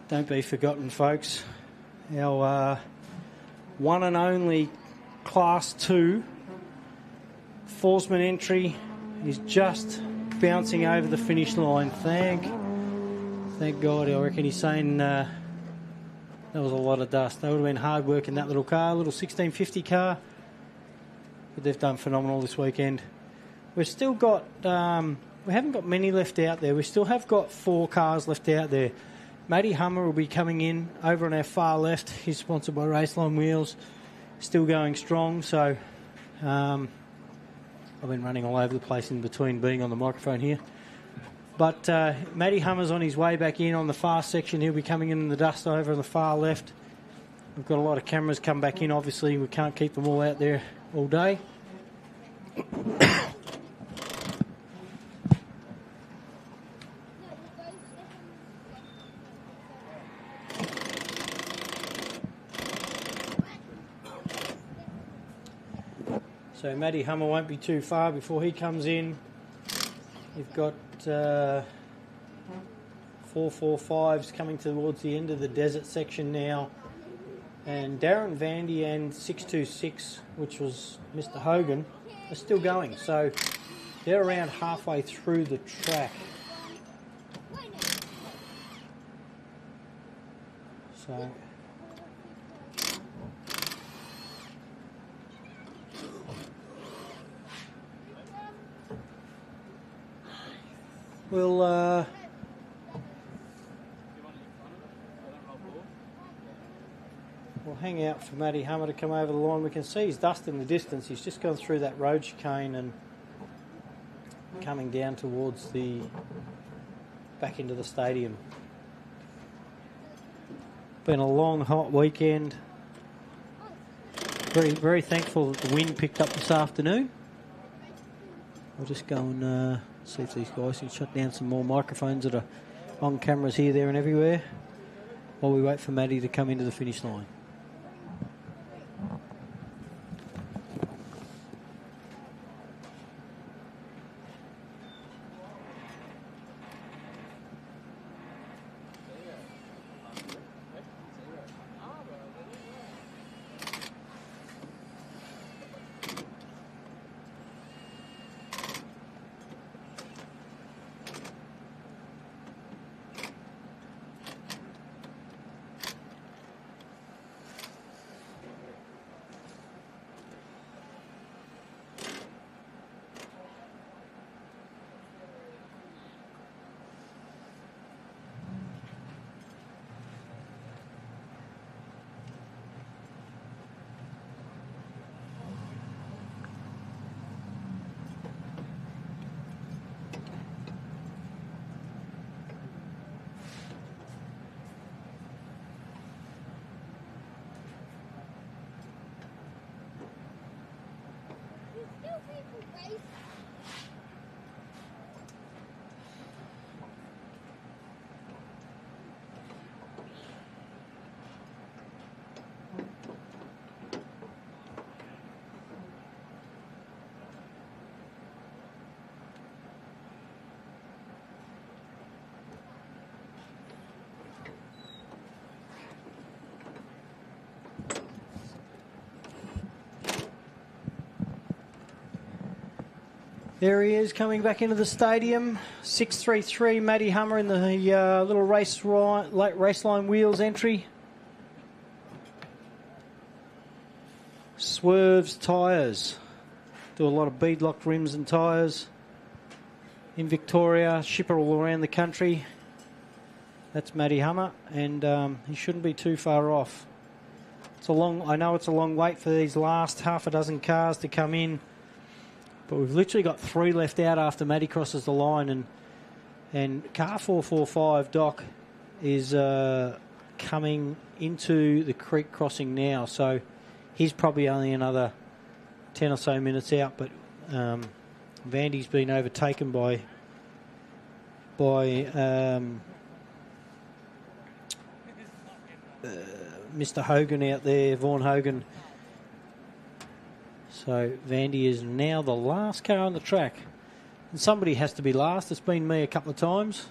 Don't be forgotten, folks. Our one and only Class 2 Forsman entry is just bouncing over the finish line. Thank God. I reckon he's saying that was a lot of dust. That would have been hard work in that little car, little 1650 car. But they've done phenomenal this weekend. We've still got, we haven't got many left out there. We still have got 4 cars left out there. Matty Hummer will be coming in over on our far left. He's sponsored by Raceline Wheels. Still going strong. So I've been running all over the place in between being on the microphone here. But Matty Hummer's on his way back in on the far section. He'll be coming in the dust over on the far left. We've got a lot of cameras come back in. Obviously, we can't keep them all out there all day. So So Matty Hummer won't be too far before he comes in. You've got 445s coming towards the end of the desert section now. And Darren Vandy and 626, which was Mr. Hogan, are still going. So they're around halfway through the track. So we'll hang out for Matty Hummer to come over the line. We can see his dust in the distance. He's just gone through that road chicane and coming down towards the back into the stadium. Been a long, hot weekend. Very, very thankful that the wind picked up this afternoon. I'll just go and see if these guys can shut down some more microphones that are on cameras here, there and everywhere while we wait for Matty to come into the finish line. There he is coming back into the stadium. 633 Matty Hummer in the little RACELINE wheels entry. Swerves Tyres. Do a lot of bead-locked rims and tyres. In Victoria, shipper all around the country. That's Matty Hummer, and he shouldn't be too far off. I know it's a long wait for these last half a dozen cars to come in. But we've literally got 3 left out after Matty crosses the line, and car 445 Doc is coming into the creek crossing now, so he's probably only another 10 or so minutes out. But Vandy's been overtaken by Mr. Hogan out there, Vaughan Hogan. So Vandy is now the last car on the track. And somebody has to be last. It's been me a couple of times.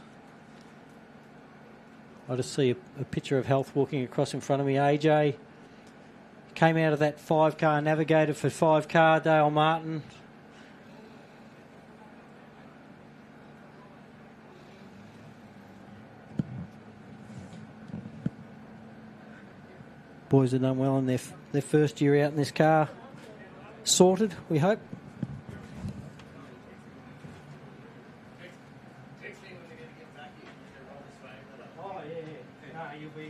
I just see a picture of Health walking across in front of me. AJ came out of that 5-car Navigator for 5-car, Dale Martin. Boys have done well in their first year out in this car. Sorted, we hope. Oh, yeah. No, you'll be all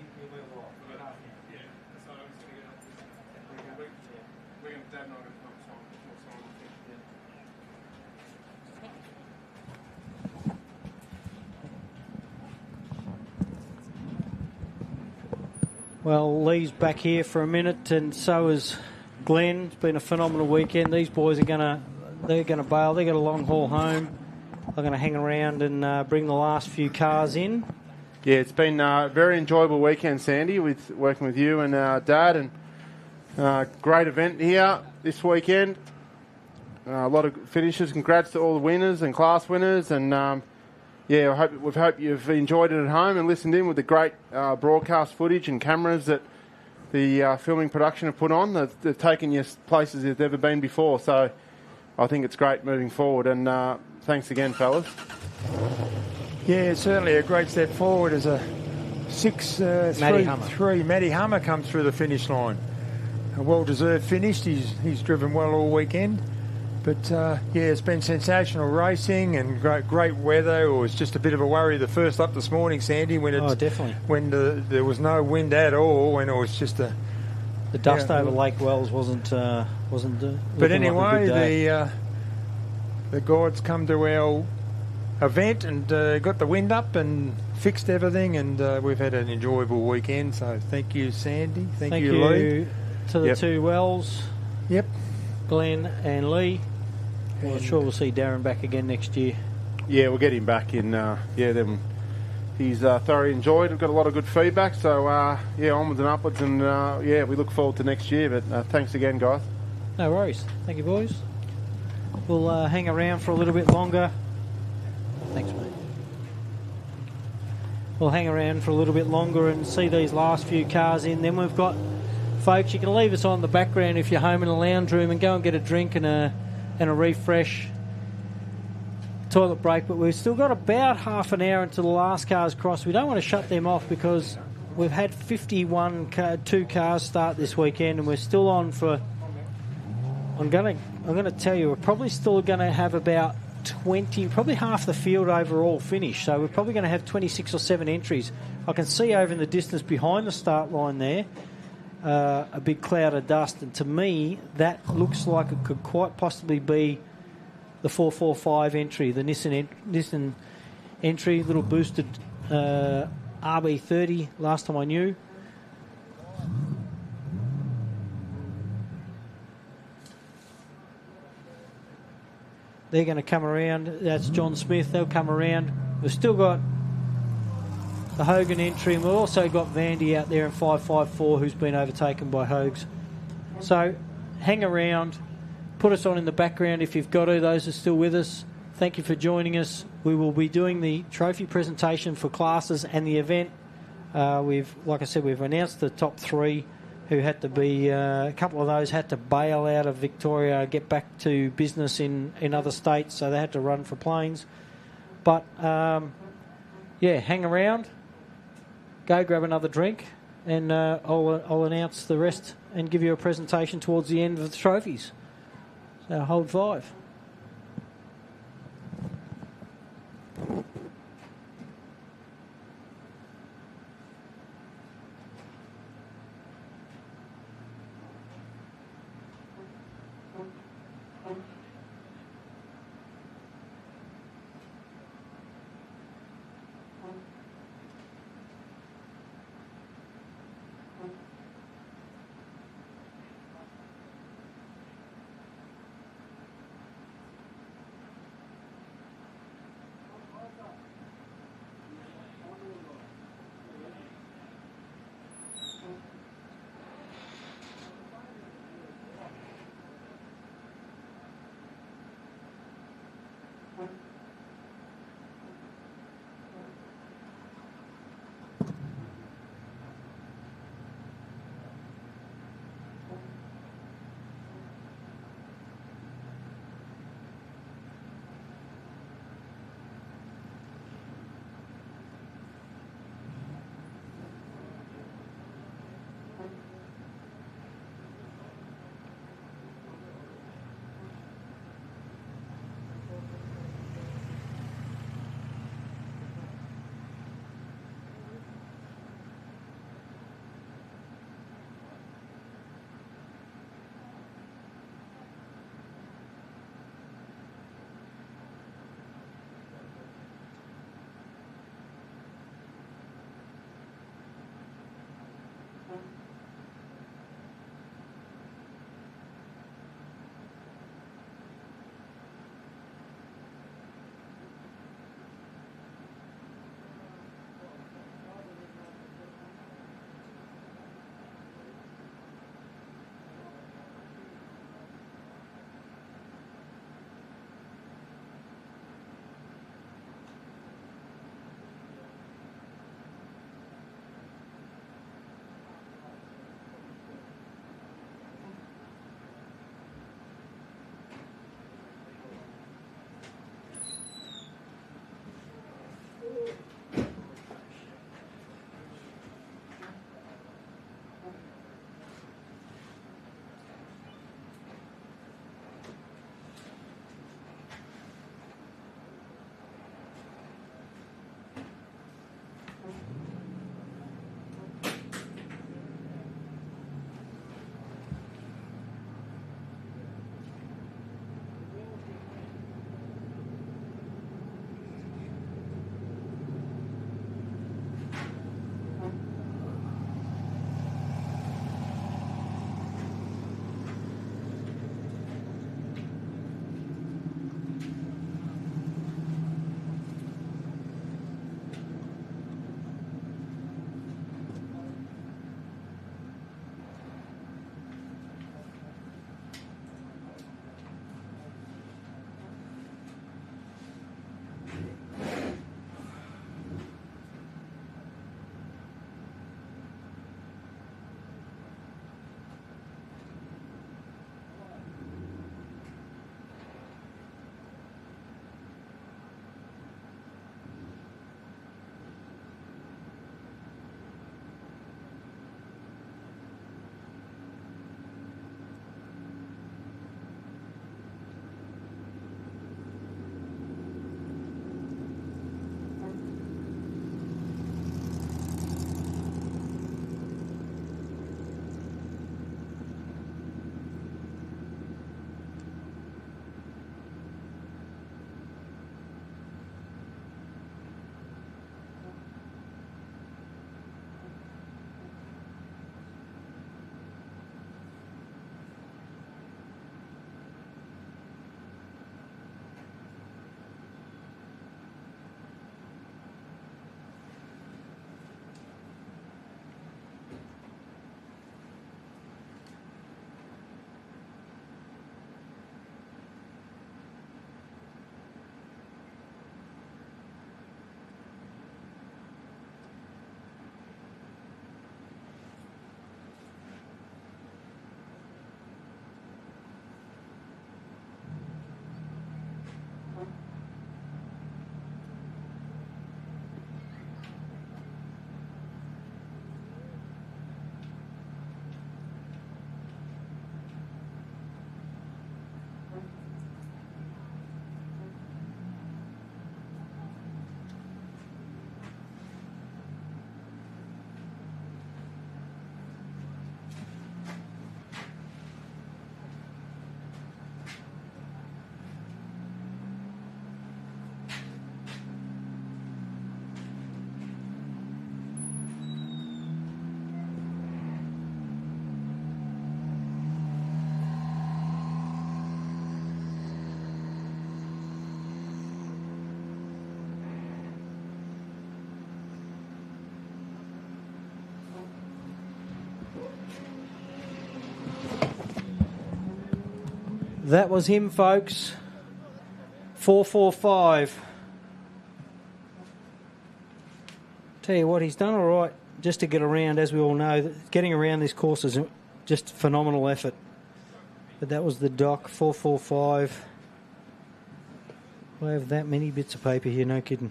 right. Yeah, that's what I was going to get. We're going to Dad and I are going to come on. Well, Lee's back here for a minute, and so is Glenn. It's been a phenomenal weekend. These boys are they're gonna bail. They got a long haul home. They're gonna hang around and bring the last few cars in. Yeah, it's been a very enjoyable weekend, Sandy, with working with you and Dad, and great event here this weekend. a lot of finishes. Congrats to all the winners and class winners, and yeah, we hope you've enjoyed it at home and listened in with the great broadcast footage and cameras that the filming production have put on. They've taken you places you've never been before, so I think it's great moving forward, and thanks again, fellas. Yeah, certainly a great step forward as a 6-3 Matty Hummer comes through the finish line. A well-deserved finish. He's driven well all weekend. But, yeah, it's been sensational racing and great weather. It was just a bit of a worry the first up this morning, Sandy, when definitely. When there was no wind at all, when it was just the dust over Lake Wells wasn't. But anyway, the guides come to our event and got the wind up and fixed everything, and we've had an enjoyable weekend. So thank you, Sandy. Thank you, Lee. To the two Wells. Yep. Glenn and Lee. Well, I'm sure we'll see Darren back again next year. Yeah, we'll get him back in. Then he's thoroughly enjoyed. We've got a lot of good feedback. So yeah, onwards and upwards, and yeah, we look forward to next year. But thanks again, guys. No worries. Thank you, boys. We'll hang around for a little bit longer. Thanks, mate. We'll hang around for a little bit longer and see these last few cars in. Then we've got, folks, you can leave us on the background if you're home in a lounge room and go and get a drink and a refresh, toilet break. But we've still got about half an hour until the last cars cross. We don't want to shut them off because we've had 2 cars start this weekend, and we're still on for. I'm going to tell you, we're probably still going to have about 20, probably half the field overall finished. So we're probably going to have 26 or 7 entries. I can see over in the distance behind the start line there a big cloud of dust, and to me that looks like it could quite possibly be the 445 entry, the Nissan entry, little boosted RB30 last time I knew. They're going to come around. That's John Smith. They'll come around. We've still got the Hogan entry, and we've also got Vandy out there in 554 who's been overtaken by Hogs. So hang around. Put us on in the background if you've got to. Those are still with us. Thank you for joining us. We will be doing the trophy presentation for classes and the event. Like I said, we've announced the top 3 who had to be, a couple of those had to bail out of Victoria, get back to business in other states, so they had to run for planes. But, yeah, hang around, go grab another drink, and I'll announce the rest and give you a presentation towards the end of the trophies. So hold 5. That was him, folks. 4:45. Tell you what, he's done all right just to get around. As we all know, getting around this course is just phenomenal effort. But that was the dock, 4:45. I have that many bits of paper here, no kidding.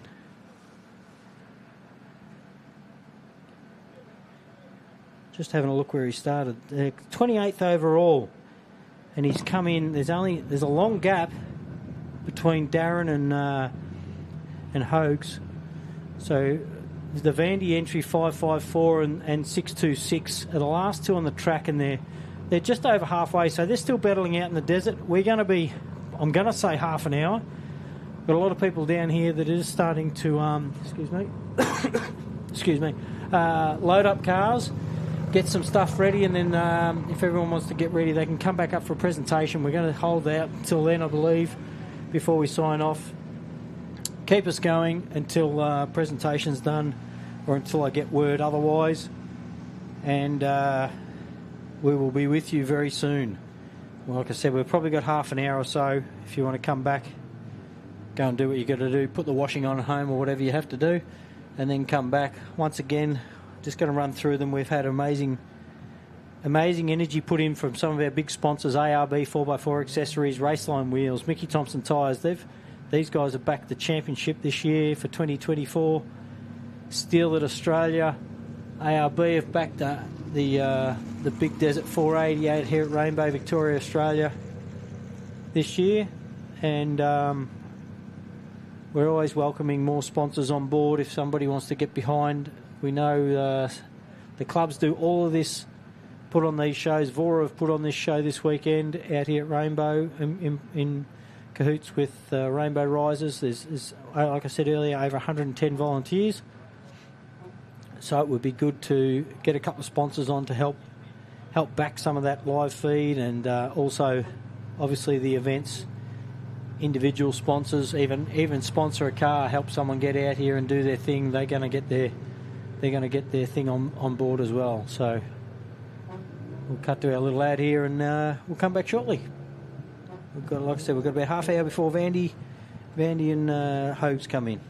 Just having a look where he started. 28th overall. And he's come in. There's a long gap between Darren and Hogues. So the Vandy entry 5:54 and 6:26 are the last two on the track, and they're just over halfway. So they're still battling out in the desert. We're going to be, I'm going to say half an hour. Got a lot of people down here that is starting to excuse me, load up cars, get some stuff ready, and then if everyone wants to get ready, they can come back up for a presentation. We're going to hold out until then, I believe, before we sign off. Keep us going until presentation's done, or until I get word otherwise, and we will be with you very soon. Well, like I said, we've probably got half an hour or so. If you want to come back, go and do what you got to do, put the washing on at home or whatever you have to do, and then come back. Once again, just going to run through them. We've had amazing energy put in from some of our big sponsors: ARB 4x4 Accessories, RACELINE Wheels, Mickey Thompson Tyres. These guys have backed the championship this year for 2024. Steel at Australia. ARB have backed the Big Desert 488 here at Rainbow, Victoria, Australia this year. And we're always welcoming more sponsors on board if somebody wants to get behind. We know the clubs do all of this, put on these shows. VORRA have put on this show this weekend out here at Rainbow in cahoots with Rainbow Risers. There's, like I said earlier, over 110 volunteers. So it would be good to get a couple of sponsors on to help back some of that live feed, and also, obviously, the events. Individual sponsors, even sponsor a car, help someone get out here and do their thing. They're going to get their thing on board as well. So we'll cut to our little ad here, and we'll come back shortly. We've got, like I said, we've got about half hour before Vandy and Hogues come in.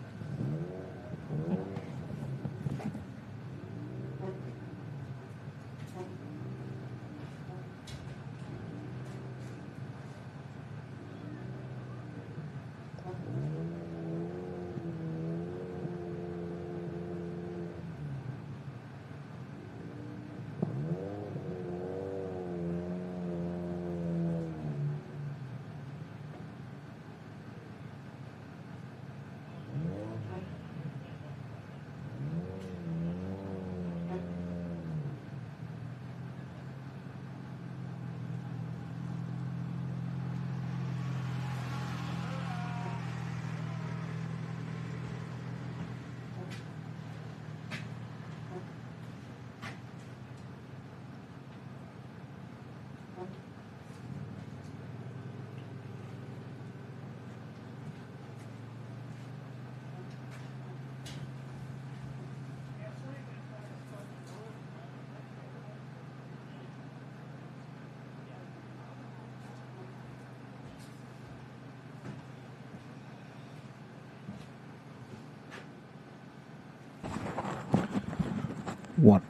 What?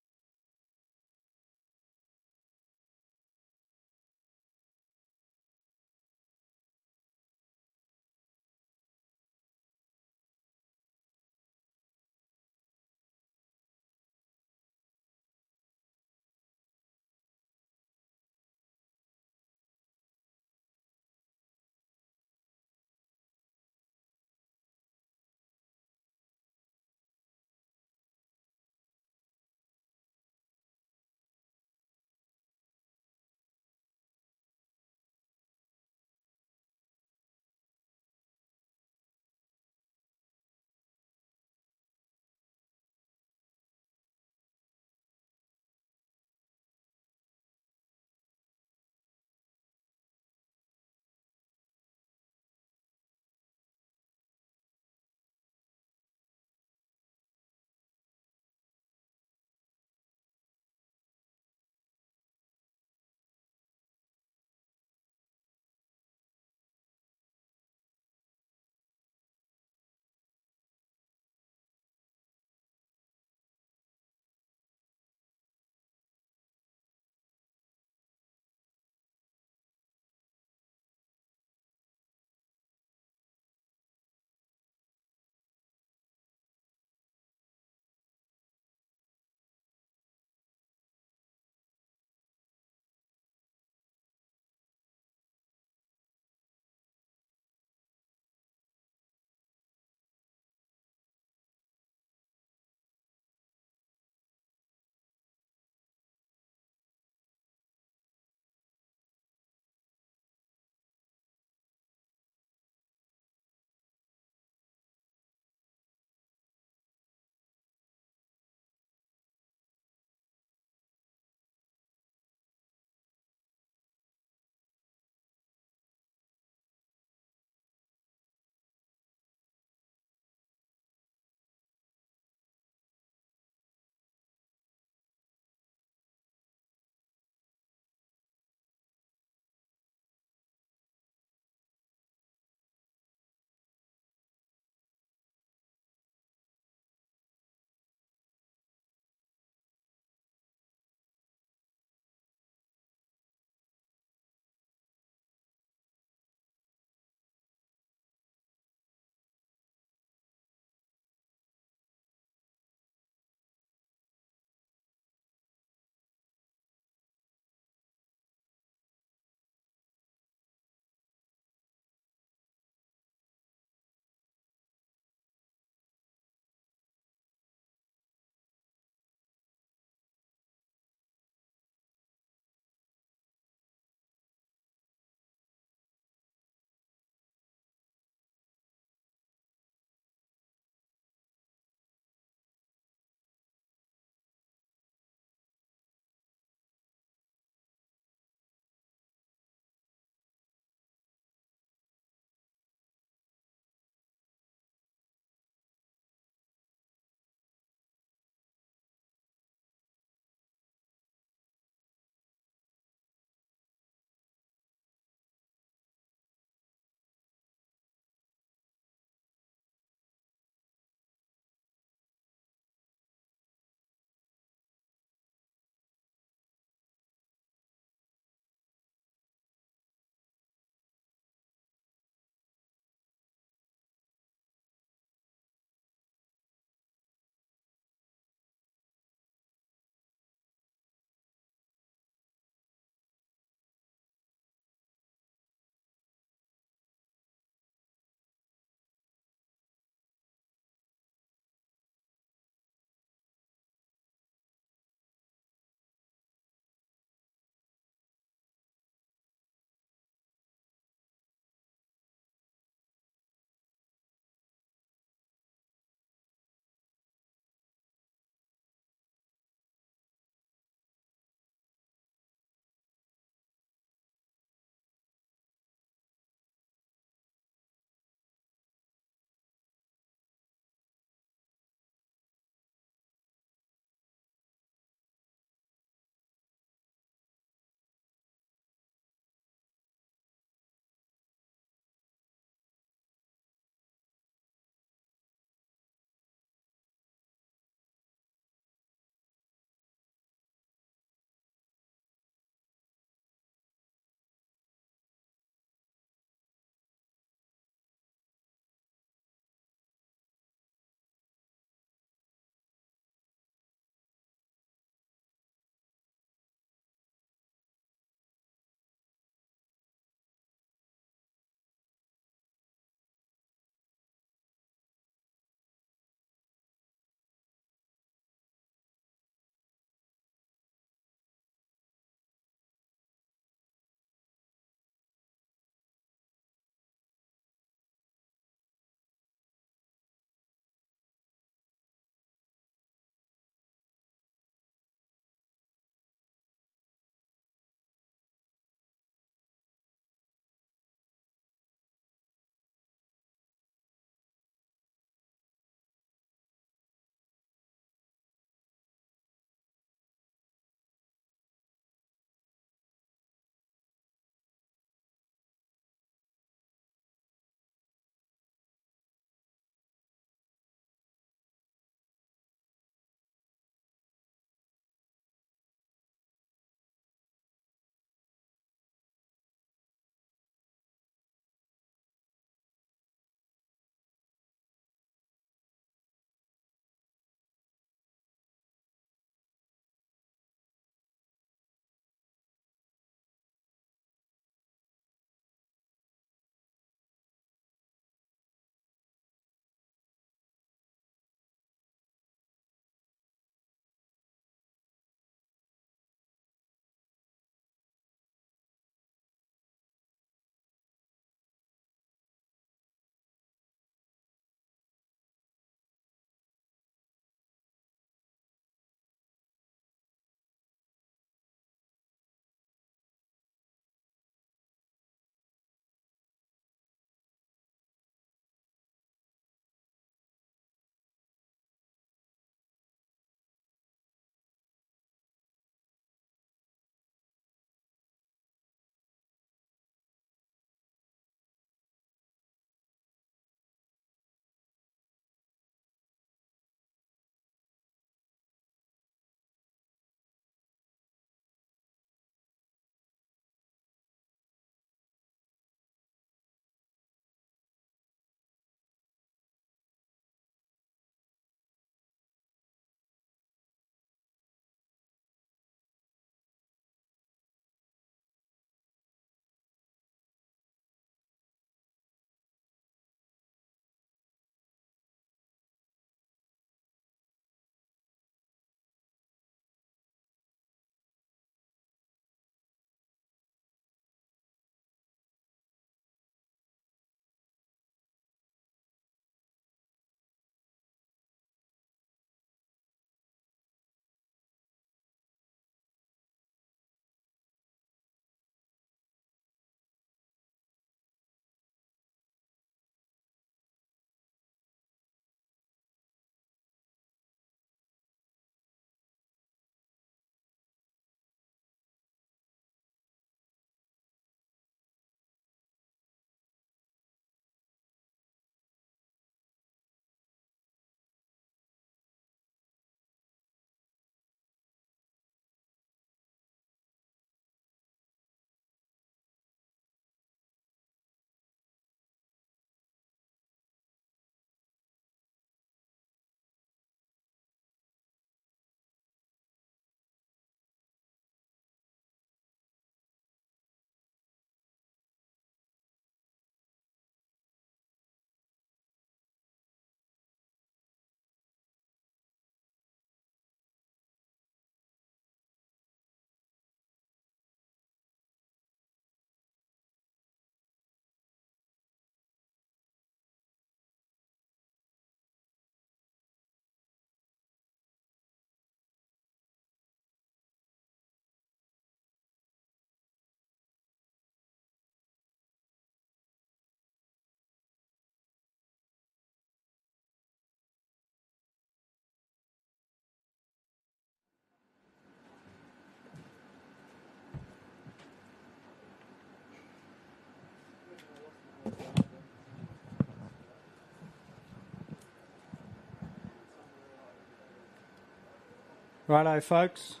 Righto, folks.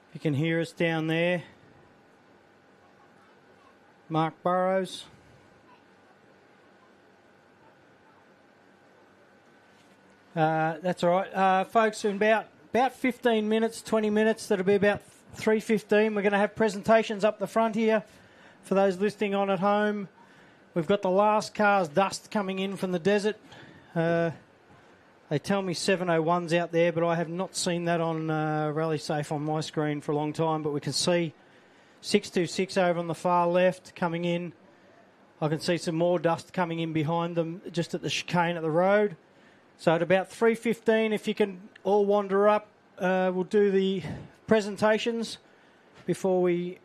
If you can hear us down there. Mark Burrows. That's all right. Folks, in about 15 minutes, 20 minutes, that'll be about 3:15. We're going to have presentations up the front here for those listening on at home. We've got the last car's dust coming in from the desert. They tell me 701's out there, but I have not seen that on Rally Safe on my screen for a long time. But we can see 626 over on the far left coming in. I can see some more dust coming in behind them just at the chicane at the road. So at about 3:15, if you can all wander up, we'll do the presentations before we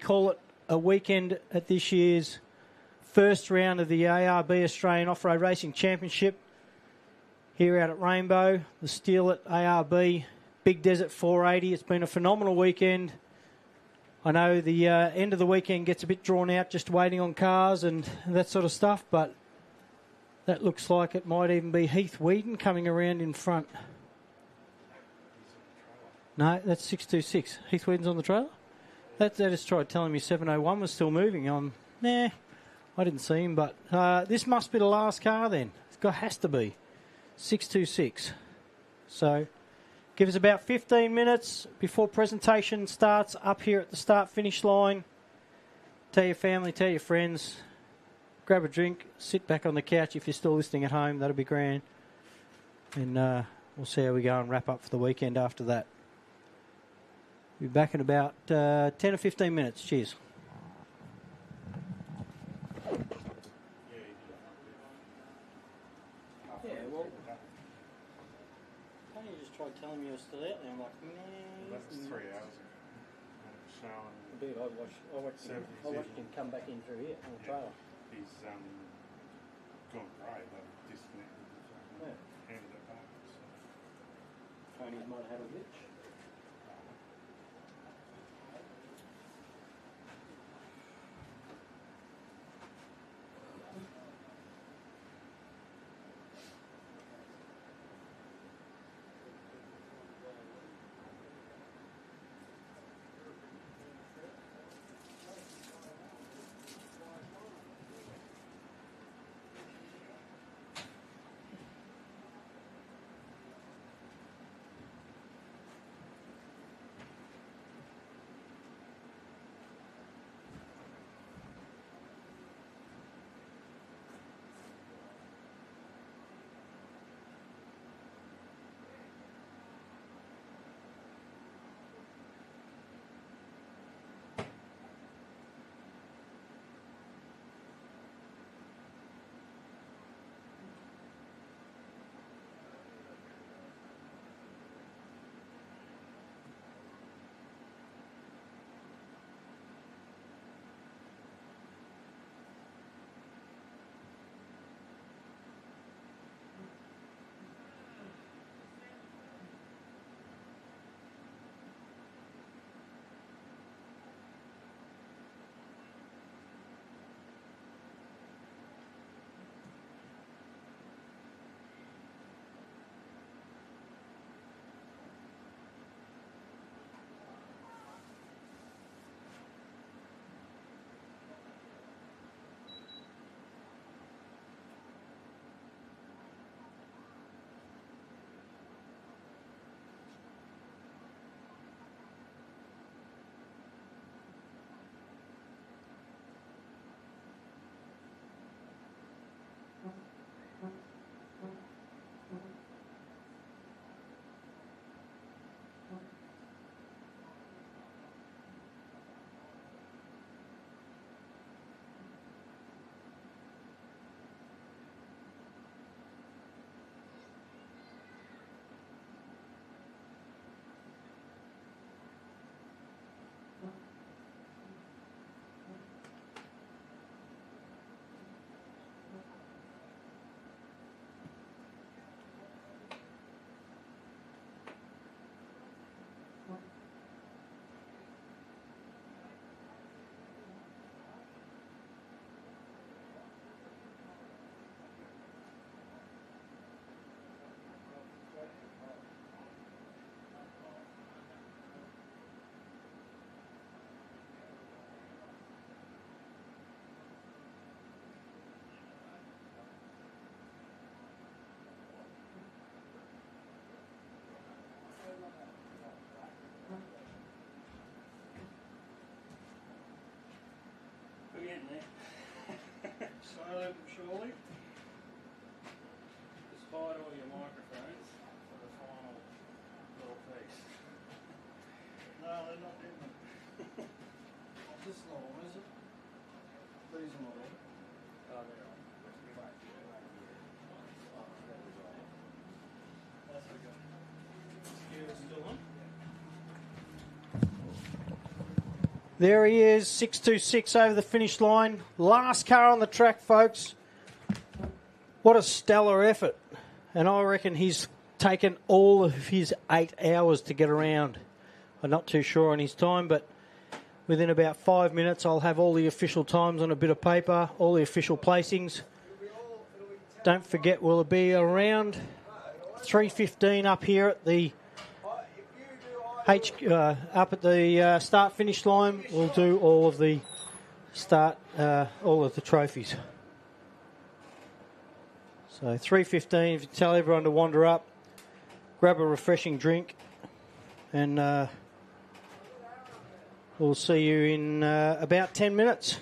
call it a weekend at this year's first round of the ARB Australian Off-Road Racing Championship here out at Rainbow. The Steel at ARB Big Desert 480. It's been a phenomenal weekend. I know the end of the weekend gets a bit drawn out just waiting on cars and that sort of stuff, but that looks like it might even be Heath Whedon coming around in front. No, that's 626. Heath Whedon's on the trailer? They just tried telling me 701 was still moving on. Nah, I didn't see him, but this must be the last car then. Has to be. 626. So give us about 15 minutes before presentation starts up here at the start-finish line. Tell your family, tell your friends. Grab a drink, sit back on the couch if you're still listening at home. That'll be grand. And we'll see how we go and wrap up for the weekend after that. We'll be back in about 10 or 15 minutes. Cheers. Yeah, well, Tony just tried telling me I was still out there. I'm like, nah. That's 3 hours ago. Showing. Dude, I watched him come back in through here on the trailer. He's gone grey. They've disconnected the handed it back. So. Tony might have had a glitch. Slowly but surely. Just hide all your microphones for the final little piece. No, they're not in them. This is not on, is it? These are not on. Oh, they're on. That's okay. Steer's still on. There he is, 6.26 over the finish line. Last car on the track, folks. What a stellar effort. And I reckon he's taken all of his 8 hours to get around. I'm not too sure on his time, but within about 5 minutes, I'll have all the official times on a bit of paper, all the official placings. Don't forget, we'll be around 3:15 up here at the up at the start-finish line. We'll do all of the all of the trophies. So 3:15, if you tell everyone to wander up, grab a refreshing drink, and we'll see you in about 10 minutes.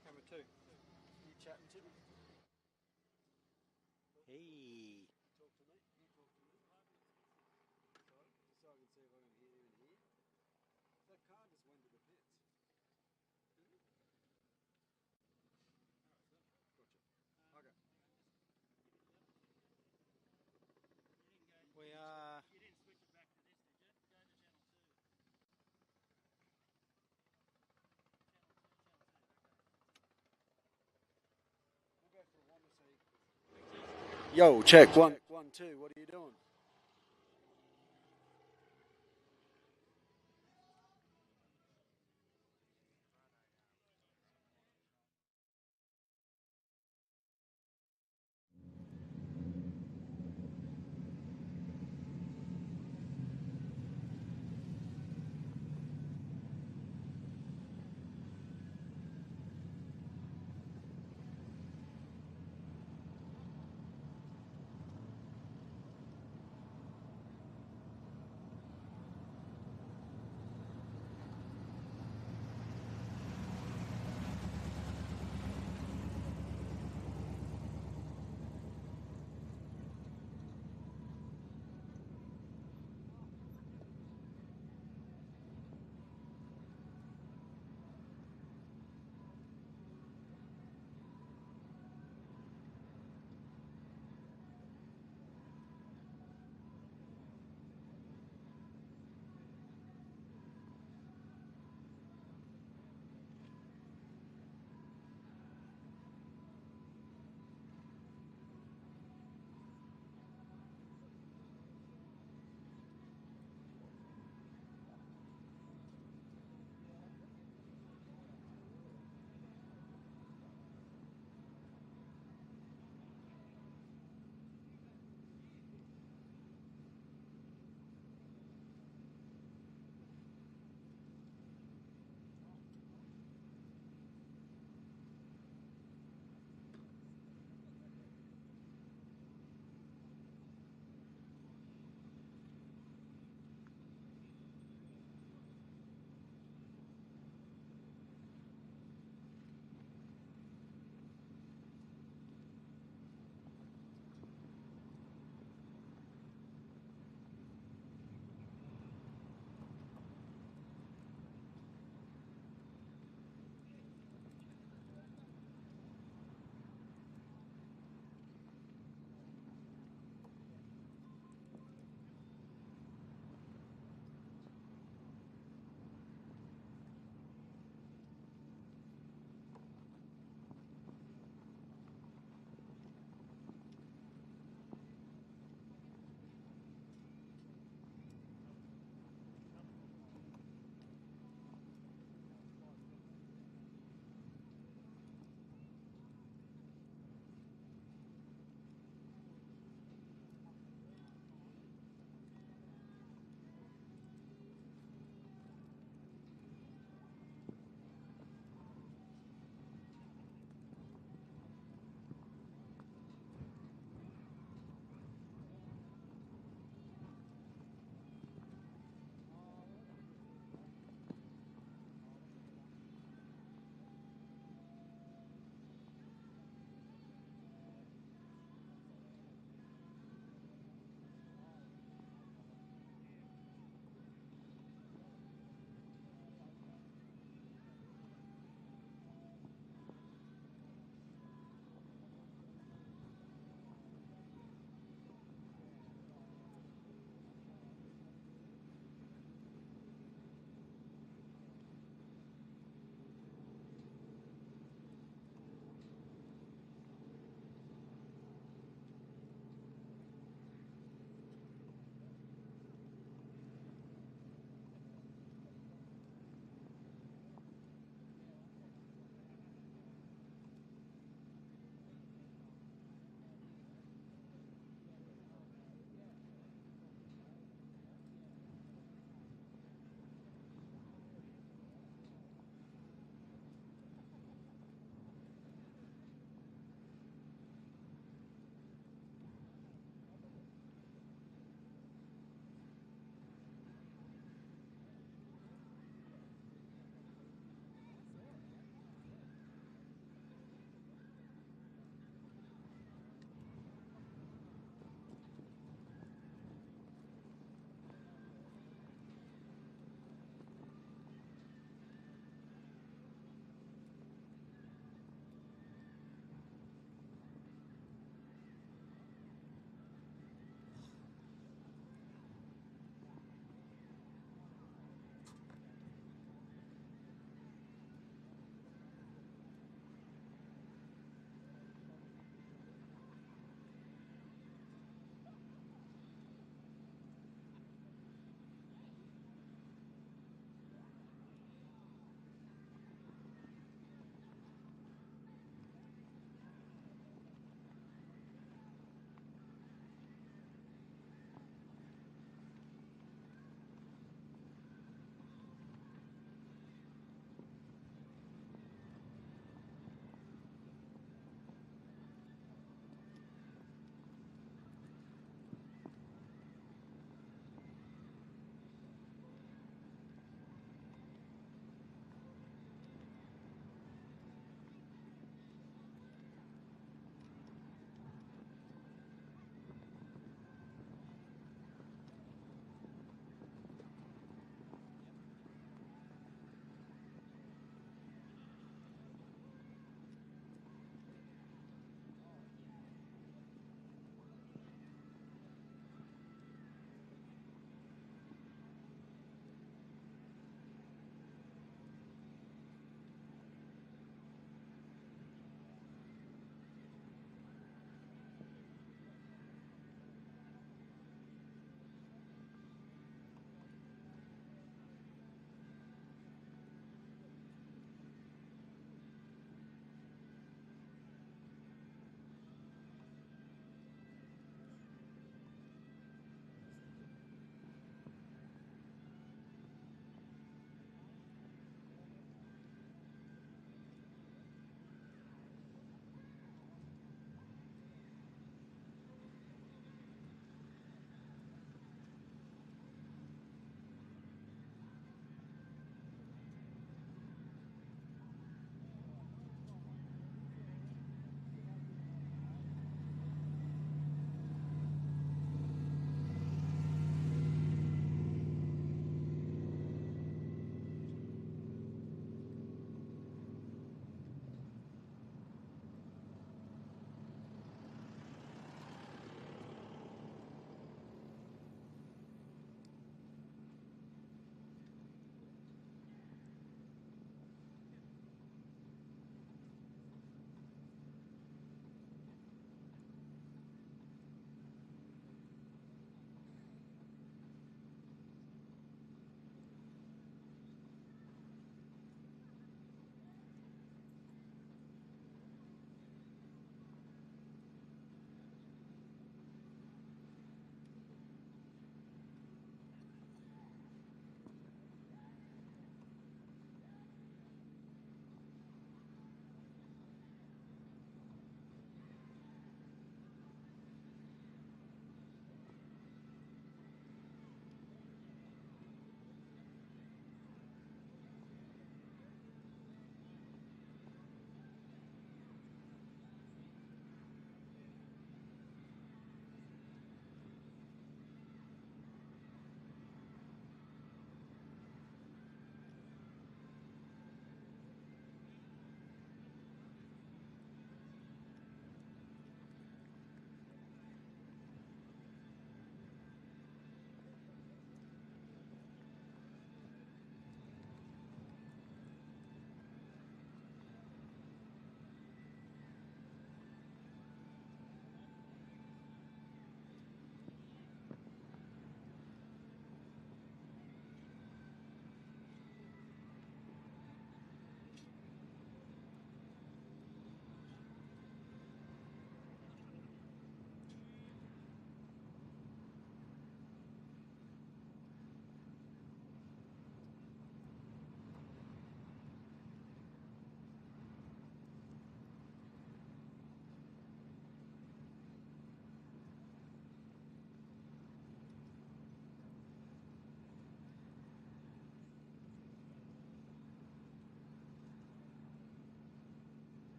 Camera 2. You chatting to me? Hey. Talk to me. You talk to me. Sorry, just so I can see if I can hear you in here. That car just went to the pits. Didn't it? Oh, gotcha. Okay. We are. You didn't switch it back to this, did you? Go to channel 2. We'll go for one to see. Yo, check. 1, 2. What are you doing?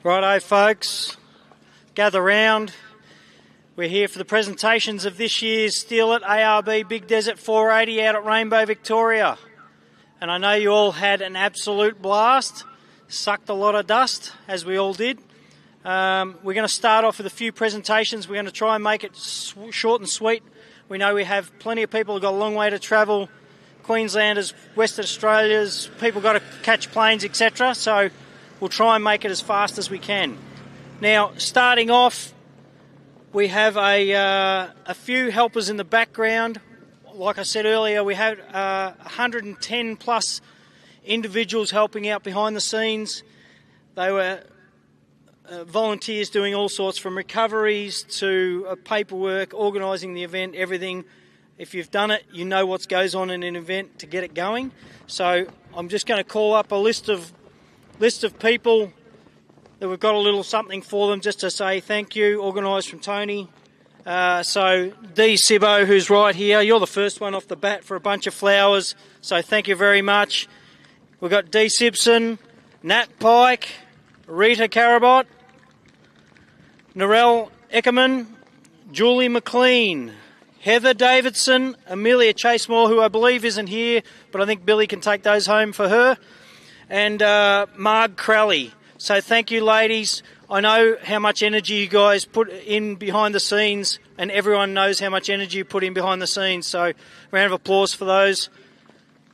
Righto, folks, gather round. We're here for the presentations of this year's Steal It ARB Big Desert 480 out at Rainbow, Victoria. And I know you all had an absolute blast, sucked a lot of dust, as we all did. We're going to start off with a few presentations. We're going to try and make it short and sweet. We know we have plenty of people who've got a long way to travel, Queenslanders, Western Australians, people got to catch planes, etc. So we'll try and make it as fast as we can. Now, starting off, we have a few helpers in the background. Like I said earlier, we had 110 plus individuals helping out behind the scenes. They were volunteers doing all sorts, from recoveries to paperwork, organising the event, everything. If you've done it, you know what goes on in an event to get it going. So I'm just going to call up a list of people that we've got a little something for them just to say thank you, organised from Tony. So D. Sibbo, who's right here, you're the first one off the bat for a bunch of flowers, so thank you very much. We've got D. Simpson, Nat Pike, Rita Carabot, Narelle Eckerman, Julie McLean, Heather Davidson, Amelia Chasemore, who I believe isn't here, but I think Billy can take those home for her, and Marg Crowley. So thank you, ladies. I know how much energy you guys put in behind the scenes, and everyone knows how much energy you put in behind the scenes. So round of applause for those.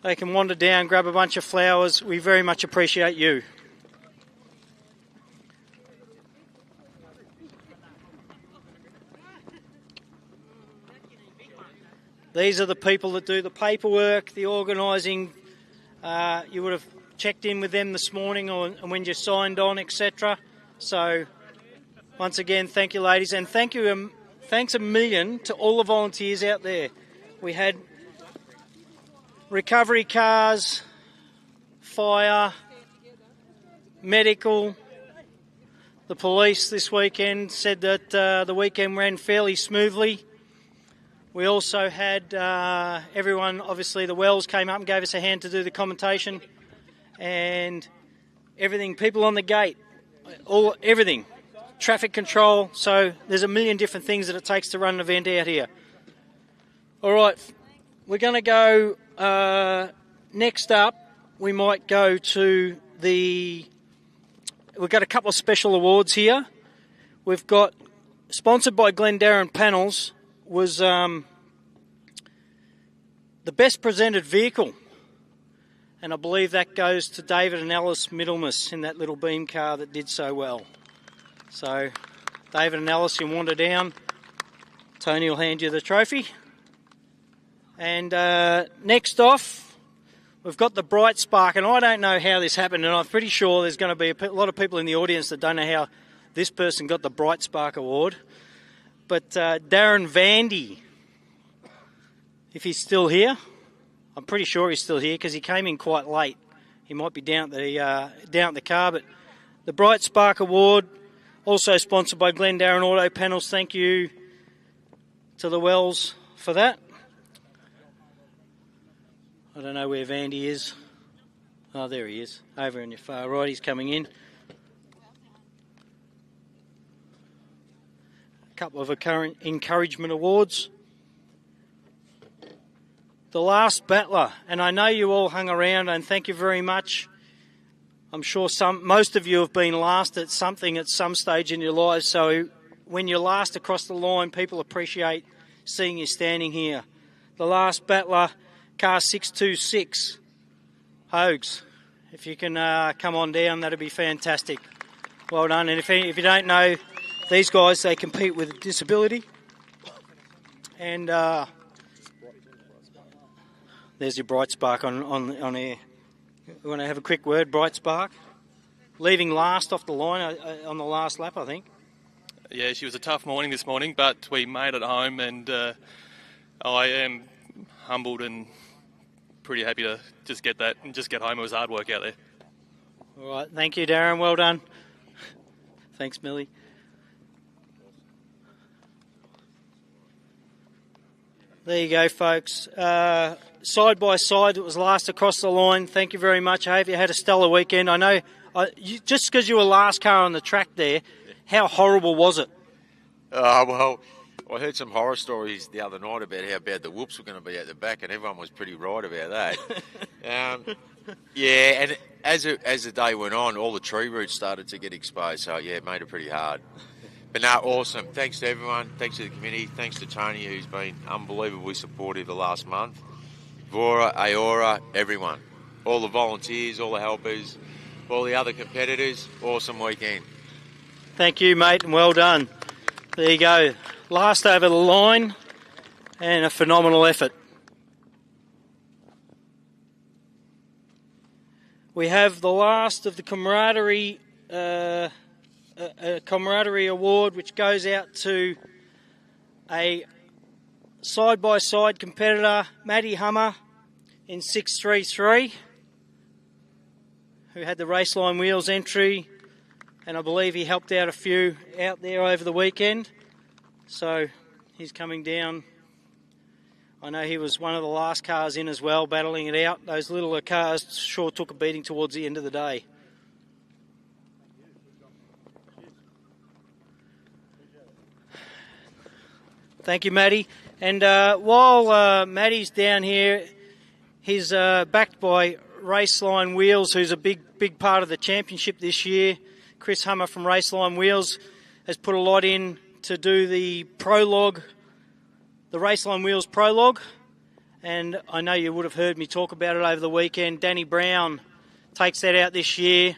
They can wander down, grab a bunch of flowers. We very much appreciate you. These are the people that do the paperwork, the organising. You would have checked in with them this morning and when you signed on, etc. So once again, thank you, ladies, and thanks a million to all the volunteers out there. We had recovery cars, fire, medical. The police this weekend said that the weekend ran fairly smoothly. We also had everyone, obviously the Wells came up and gave us a hand to do the commentation and everything, people on the gate, everything, traffic control. So there's a million different things that it takes to run an event out here. All right, we're going to go, next up, we might go to we've got a couple of special awards here. We've got, sponsored by Glendarren Panels, was the best presented vehicle. And I believe that goes to David and Alice Middlemas in that little beam car that did so well. So, David and Alice, you wander down. Tony will hand you the trophy. And next off, we've got the Bright Spark. And I don't know how this happened, and I'm pretty sure there's going to be a lot of people in the audience that don't know how this person got the Bright Spark award. But Darren Vandy, if he's still here, I'm pretty sure he's still here because he came in quite late. He might be down at the car, but the Bright Spark Award, also sponsored by Glendarren Auto Panels. Thank you to the Wells for that. I don't know where Vandy is. Oh, there he is, over on your far right. He's coming in. couple of encouragement awards. The last battler, and I know you all hung around, and thank you very much. I'm sure most of you have been last at something at some stage in your lives, so when you're last across the line, people appreciate seeing you standing here. The last battler, car 626, Hogs. If you can come on down, that'd be fantastic. Well done. And if you don't know, these guys, they compete with disability. And there's your Bright Spark on air. We want to have a quick word, Bright Spark. Leaving last off the line on the last lap, I think. Yeah, she was a tough morning this morning, but we made it home, and I am humbled and pretty happy to just get that and just get home. It was hard work out there. All right, thank you, Darren. Well done. Thanks, Millie. There you go, folks. Side by side, it was last across the line. Thank you very much. I hope you had a stellar weekend. I know, just because you were last car on the track there, how horrible was it? Well, I heard some horror stories the other night about how bad the whoops were going to be at the back, and everyone was pretty right about that. Yeah, and as the day went on, all the tree roots started to get exposed, so yeah, it made it pretty hard. But no, awesome. Thanks to everyone. Thanks to the committee. Thanks to Tony, who's been unbelievably supportive the last month. VORRA, AORRA, everyone. All the volunteers, all the helpers, all the other competitors. Awesome weekend. Thank you, mate, and well done. There you go. Last over the line and a phenomenal effort. We have the last of the camaraderie camaraderie award, which goes out to a side-by-side competitor, Matty Hummer, in 633, who had the RACELINE wheels entry, and I believe he helped out a few out there over the weekend. So he's coming down. I know he was one of the last cars in as well, battling it out. Those little cars sure took a beating towards the end of the day. Thank you, Matty. And while Matty's down here, he's backed by RACELINE Wheels, who's a big part of the championship this year. Chris Hummer from RACELINE Wheels has put a lot in to do the prologue, the RACELINE Wheels prologue. And I know you would have heard me talk about it over the weekend. Danny Brown takes that out this year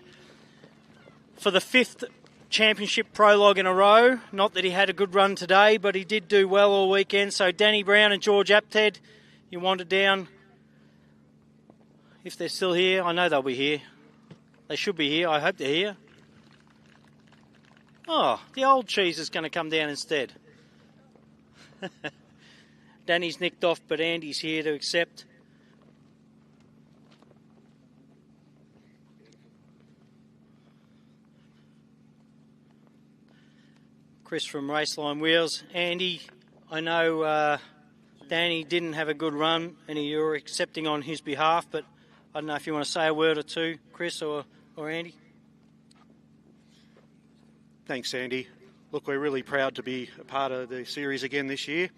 for the 5th championship prologue in a row. Not that he had a good run today, but he did do well all weekend. So Danny Brown and George Apted, you wander down. If they're still here, I know they'll be here. They should be here. I hope they're here. Oh, the old cheese is going to come down instead. Danny's nicked off, but Andy's here to accept. Chris from RACELINE Wheels. Andy, I know Danny didn't have a good run and you're accepting on his behalf, but I don't know if you want to say a word or two, Chris or Andy. Thanks, Andy. Look, we're really proud to be a part of the series again this year.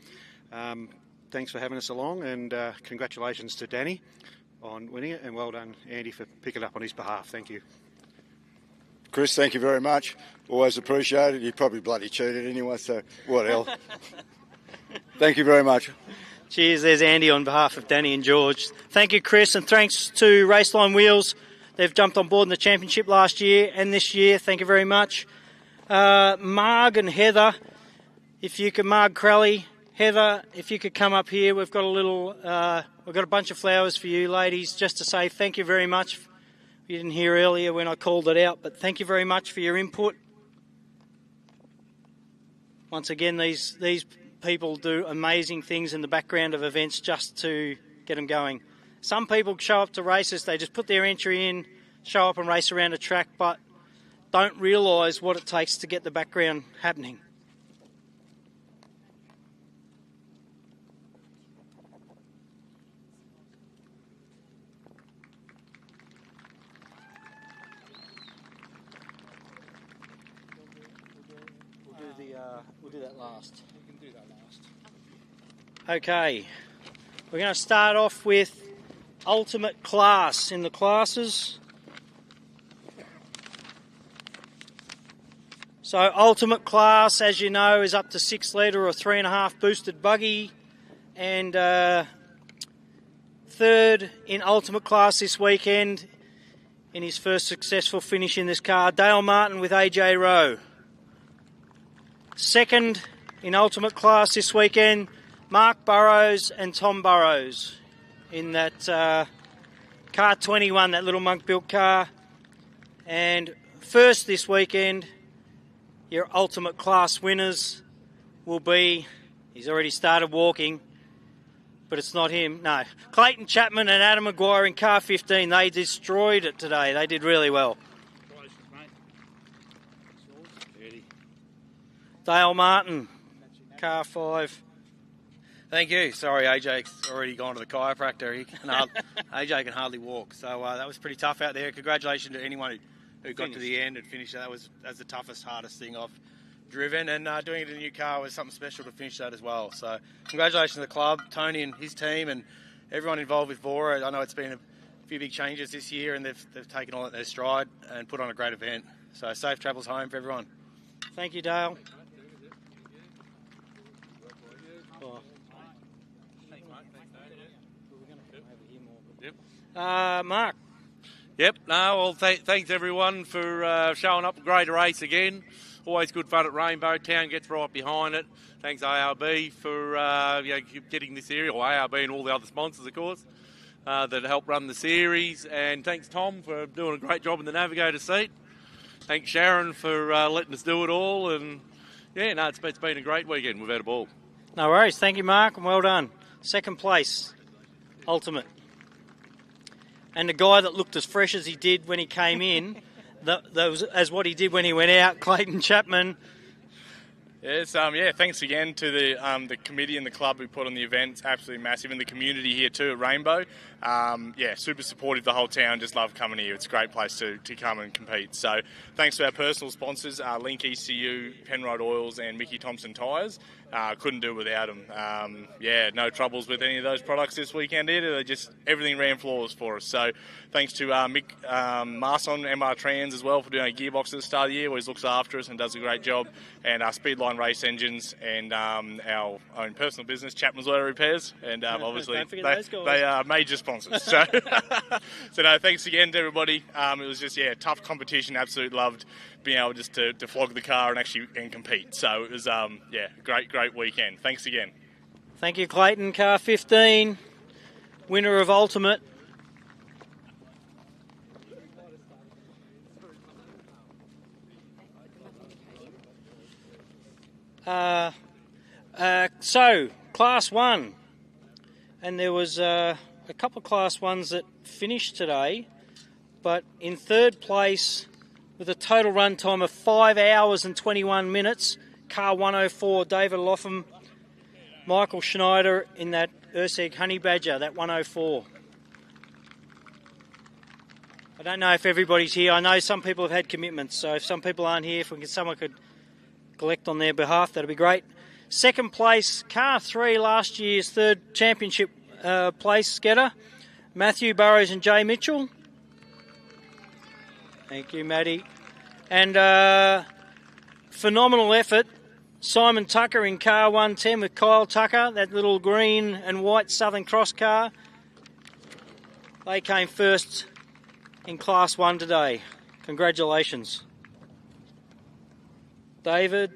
Thanks for having us along, and congratulations to Danny on winning it, and well done, Andy, for picking up on his behalf. Thank you. Chris, thank you very much. Always appreciated. You probably bloody cheated anyway, so what hell. Thank you very much. Cheers, there's Andy on behalf of Danny and George. Thank you, Chris, and thanks to RACELINE Wheels. They've jumped on board in the championship last year and this year. Thank you very much. Marg and Heather, if you could, Marg Crowley, Heather, if you could come up here. We've got a bunch of flowers for you ladies, just to say thank you very much. You didn't hear earlier when I called it out, but thank you very much for your input. Once again, these people do amazing things in the background of events just to get them going. Some people show up to races, they just put their entry in, show up and race around a track, but don't realise what it takes to get the background happening. do that last. We can do that last. Okay, we're going to start off with ultimate class in the classes. So ultimate class, as you know, is up to 6 litre or 3.5 boosted buggy, and third in ultimate class this weekend in his first successful finish in this car, Dale Martin with AJ Rowe. Second in ultimate class this weekend, Mark Burrows and Tom Burrows in that car 21, that little monk-built car. And first this weekend, your ultimate class winners will be, he's already started walking, but it's not him, no. Clayton Chapman and Adam Maguire in car 15, they destroyed it today. They did really well. Dale Martin, car 5. Thank you. Sorry, AJ's already gone to the chiropractor. AJ can hardly walk, so that was pretty tough out there. Congratulations to anyone who got to the end and finished. That's the toughest, hardest thing I've driven, and doing it in a new car was something special to finish that as well. So congratulations to the club, Tony and his team, and everyone involved with VORRA. I know it's been a few big changes this year, and they've taken all at their stride and put on a great event. So safe travels home for everyone. Thank you, Dale. Mark. Yep, well, thanks everyone for showing up. Great race again. Always good fun at Rainbow. Town gets right behind it. Thanks ARB for getting this series, or ARB and all the other sponsors, of course, that help run the series. And thanks Tom for doing a great job in the navigator seat. Thanks Sharon for letting us do it all. And it's been a great weekend. We've had a ball. No worries. Thank you, Mark, and well done. Second place, ultimate. And the guy that looked as fresh as he did when he came in, that was as what he did when he went out, Clayton Chapman. Yes, thanks again to the committee and the club who put on the event. It's absolutely massive, and the community here too at Rainbow. Super supportive, the whole town. Just love coming here. It's a great place to come and compete. So thanks to our personal sponsors, Link ECU, Penrod Oils and Mickey Thompson Tyres. Couldn't do it without them. No troubles with any of those products this weekend either. Everything ran flawless for us. So thanks to Mick Marson, MR Trans as well, for doing a gearbox at the start of the year. Always looks after us and does a great job. And Speedline Race Engines and our own personal business, Chapman's Auto Repairs. And obviously they are major sponsors. So no, thanks again to everybody. It was just tough competition. Absolutely loved being able just to flog the car and actually compete. So it was great weekend. Thanks again. Thank you, Clayton. Car 15, winner of Ultimate. So Class 1, and there was a couple of Class 1s that finished today, but in third place with a total run time of 5 hours and 21 minutes, car 104, David Lotham, Michael Schneider in that Urseg Honey Badger, that 104. I don't know if everybody's here. I know some people have had commitments, so if some people aren't here, if someone could collect on their behalf, that'd be great. Second place, car 3, last year's third championship place getter, Matthew Burrows and Jay Mitchell. Thank you, Matty. And phenomenal effort, Simon Tucker in car 110 with Kyle Tucker, that little green and white Southern Cross car. They came first in Class 1 today. Congratulations. David.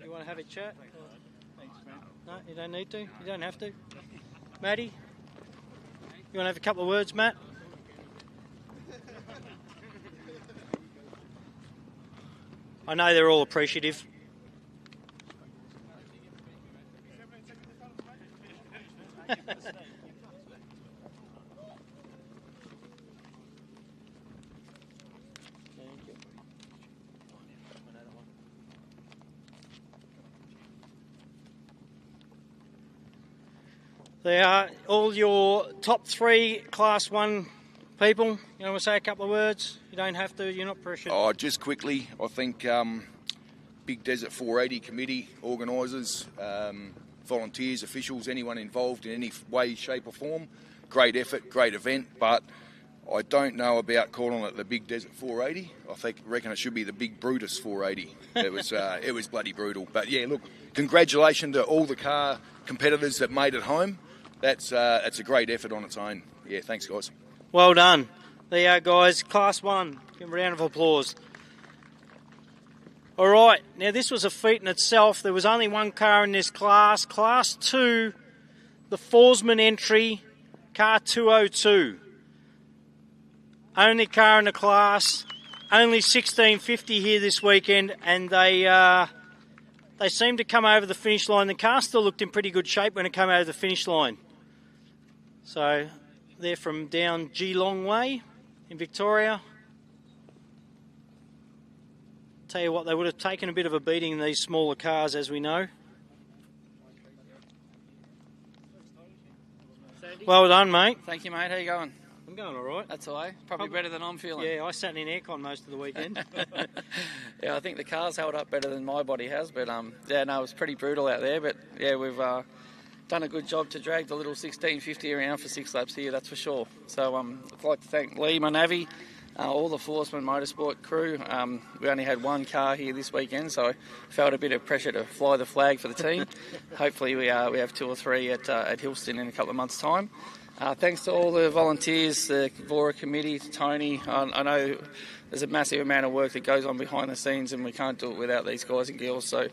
You want to have a chat? No, you don't need to. You don't have to. Matty, you want to have a couple of words, Matt? I know they're all appreciative. They are all your top 3 Class 1 people. You want to say a couple of words? You don't have to. You're not pressured. Oh, just quickly, I think Big Desert 480 committee, organisers, volunteers, officials, anyone involved in any way, shape or form, great effort, great event, but I don't know about calling it the Big Desert 480. I reckon it should be the Big Brutus 480. It was bloody brutal. But yeah, look, congratulations to all the car competitors that made it home. That's a great effort on its own. Yeah, thanks guys. Well done. There you are, guys. Class 1. Give them a round of applause. All right, now this was a feat in itself. There was only one car in this class. Class 2, the Forsman entry, car 202. Only car in the class, only 1650 here this weekend, and they seemed to come over the finish line. The car still looked in pretty good shape when it came over the finish line. So they're from down Geelong Way in Victoria. Tell you what, they would have taken a bit of a beating in these smaller cars, as we know. Well done, mate. Thank you, mate. How you going? I'm going all right. That's all right. Probably better than I'm feeling. Yeah, I sat in aircon most of the weekend. Yeah, I think the car's held up better than my body has, but yeah, no, it was pretty brutal out there. But yeah, we've done a good job to drag the little 1650 around for 6 laps here, that's for sure. So I'd like to thank Lee, my navvy, all the Forsman Motorsport crew. We only had one car here this weekend, so I felt a bit of pressure to fly the flag for the team. Hopefully we have 2 or 3 at Hillston in a couple of months' time. Thanks to all the volunteers, the VORRA committee, to Tony. I know there's a massive amount of work that goes on behind the scenes and we can't do it without these guys and girls. So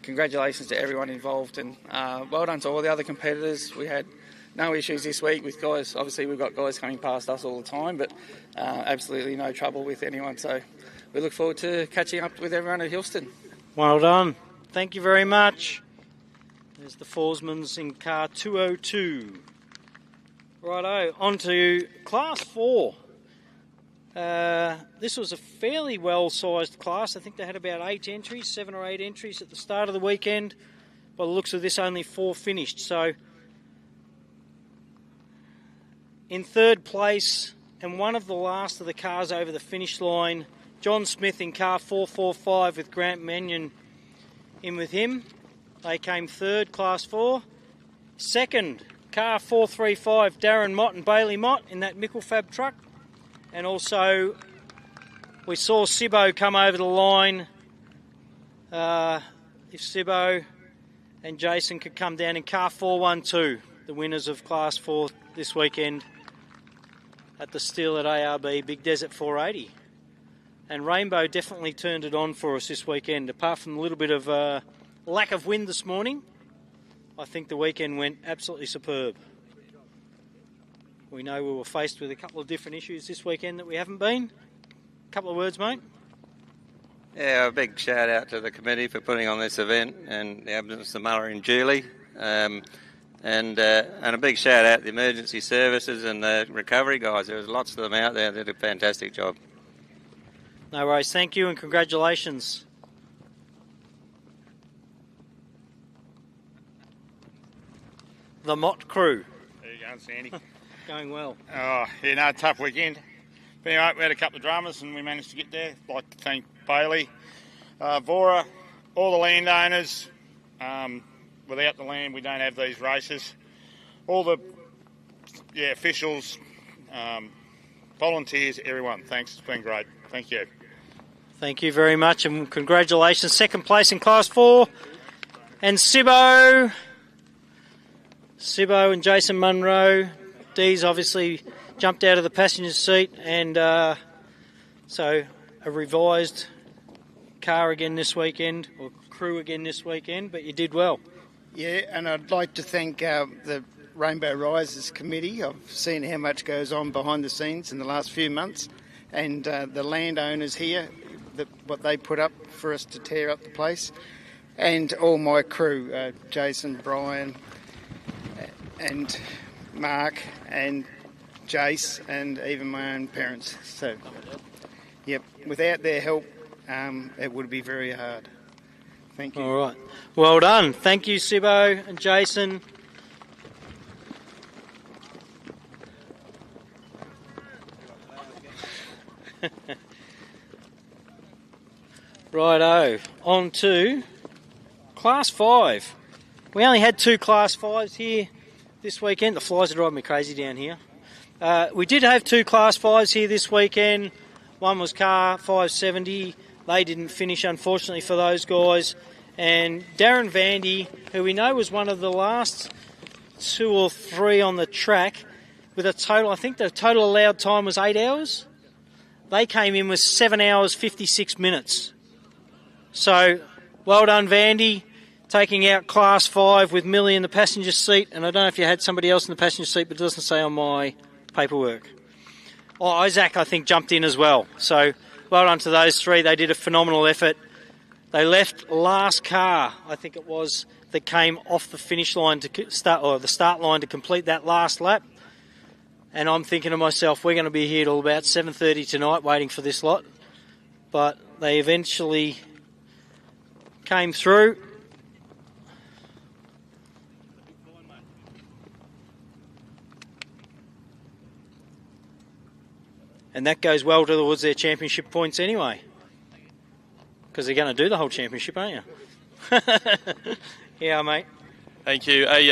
congratulations to everyone involved, and well done to all the other competitors. We had no issues this week with guys. Obviously we've got guys coming past us all the time, but absolutely no trouble with anyone. So we look forward to catching up with everyone at Hillston. Well done. Thank you very much. There's the Forsmans in car 202. Righto, on to Class 4. This was a fairly well-sized class. I think they had about 7 or 8 entries at the start of the weekend. By the looks of this, only 4 finished. So, in third place, and one of the last of the cars over the finish line, John Smith in car 445 with Grant Mannion in with him. They came third, Class 4. Second, car 435, Darren Mott and Bailey Mott in that Mickelfab truck. And also, we saw Sibbo come over the line. If Sibbo and Jason could come down in car 412, the winners of Class 4 this weekend at the Steel at ARB Big Desert 480. And Rainbow definitely turned it on for us this weekend. Apart from a little bit of lack of wind this morning, I think the weekend went absolutely superb. We know we were faced with a couple of different issues this weekend that we haven't been. A couple of words, mate. Yeah, a big shout out to the committee for putting on this event, and the absence of Mallee and Julie. And a big shout out to the emergency services and the recovery guys. There was lots of them out there that did a fantastic job. No worries. Thank you and congratulations. The Mott crew. There you go, Sandy. Going well. Oh, yeah, no, tough weekend. But anyway, we had a couple of dramas and we managed to get there. I'd like to thank Bailey, VORRA, all the landowners. Without the land, we don't have these races. All the officials, volunteers, everyone. Thanks, it's been great. Thank you. Thank you very much and congratulations. Second place in Class 4. And Sibbo and Jason Munro. Dee's obviously jumped out of the passenger seat, and so a revised car again this weekend, or crew again this weekend, but you did well. Yeah, and I'd like to thank the Rainbow Risers Committee. I've seen how much goes on behind the scenes in the last few months, and the landowners here, what they put up for us to tear up the place, and all my crew, Jason, Brian, and Mark and Jace, and even my own parents. So, yep, without their help, it would be very hard. Thank you. All right. Well done. Thank you, Sibbo and Jason. Righto, on to Class 5. We only had 2 Class 5s here this weekend. The flies are driving me crazy down here. We did have 2 Class 5s here this weekend. One was car 570. They didn't finish, unfortunately, for those guys. And Darren Vandy, who we know was one of the last 2 or 3 on the track, with a total, I think the total allowed time was 8 hours. They came in with 7 hours, 56 minutes. So, well done, Vandy, taking out Class 5 with Millie in the passenger seat. And I don't know if you had somebody else in the passenger seat, but it doesn't say on my paperwork. Oh, Isaac, I think, jumped in as well. So, well done to those 3. They did a phenomenal effort. They left last car, I think it was, that came off the finish line to start, or the start line to complete that last lap. And I'm thinking to myself, we're going to be here till about 7:30 tonight waiting for this lot. But they eventually came through. And that goes well towards their championship points anyway. Because they're going to do the whole championship, aren't you? Yeah, mate. Thank you. Hey,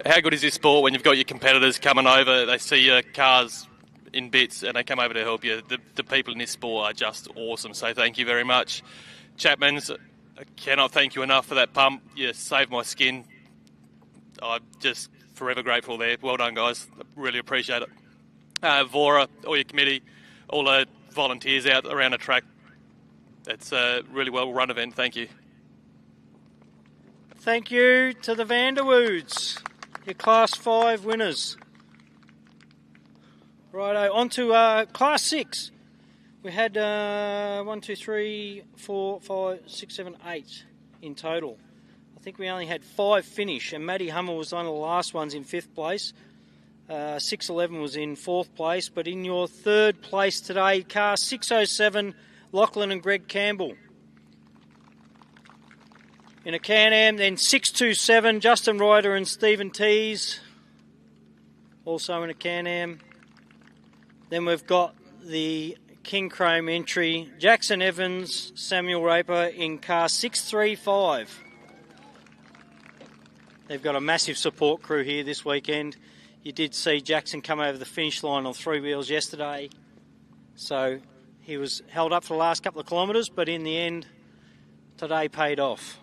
how good is this sport when you've got your competitors coming over, they see your cars in bits and they come over to help you? The people in this sport are just awesome, so thank you very much. Chapmans, I cannot thank you enough for that pump. You saved my skin. I'm just forever grateful there. Well done, guys. I really appreciate it. VORRA, all your committee, all the volunteers out around the track. It's a really well-run event. Thank you. Thank you to the Vanderwoods, your Class 5 winners. Righto, on to Class 6. We had 1, 2, 3, 4, 5, 6, 7, 8 in total. I think we only had 5 finish, and Matty Hummel was one of the last ones in 5th place. 611 was in 4th place, but in your 3rd place today, car 607, Lachlan and Greg Campbell. In a Can-Am, then 627, Justin Ryder and Stephen Tees, also in a Can-Am. Then we've got the King Chrome entry, Jackson Evans, Samuel Raper in car 635. They've got a massive support crew here this weekend. You did see Jackson come over the finish line on 3 wheels yesterday. So he was held up for the last couple of kilometres, but in the end, today paid off.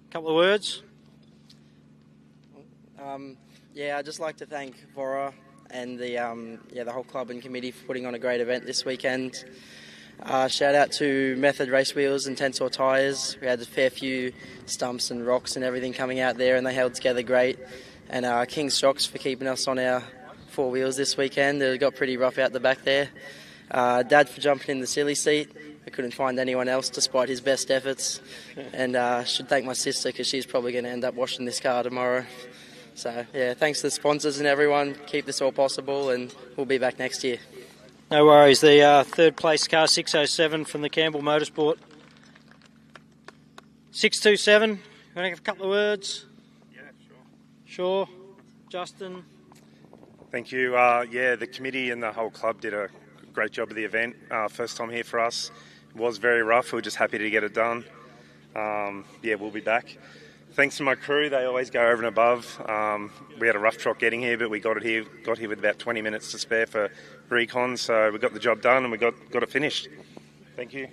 Couple of words. Yeah, I'd just like to thank VORRA and the whole club and committee for putting on a great event this weekend. Shout out to Method Race Wheels and Tensor Tyres. We had a fair few stumps and rocks and everything coming out there, and they held together great. And King's Shocks for keeping us on our 4 wheels this weekend. It got pretty rough out the back there. Dad for jumping in the silly seat. I couldn't find anyone else despite his best efforts. And should thank my sister because she's probably going to end up washing this car tomorrow. So, yeah, thanks to the sponsors and everyone. Keep this all possible, and we'll be back next year. No worries. The 3rd place car 607 from the Campbell Motorsport. 627. You want to give a couple of words? Yeah, sure. Sure. Justin. Thank you. Yeah, the committee and the whole club did a great job of the event. First time here for us. It was very rough. We were just happy to get it done. Yeah, we'll be back. Thanks to my crew. They always go over and above. We had a rough trot getting here, but we got here with about 20 minutes to spare for recon. So we got the job done and we got it finished. Thank you.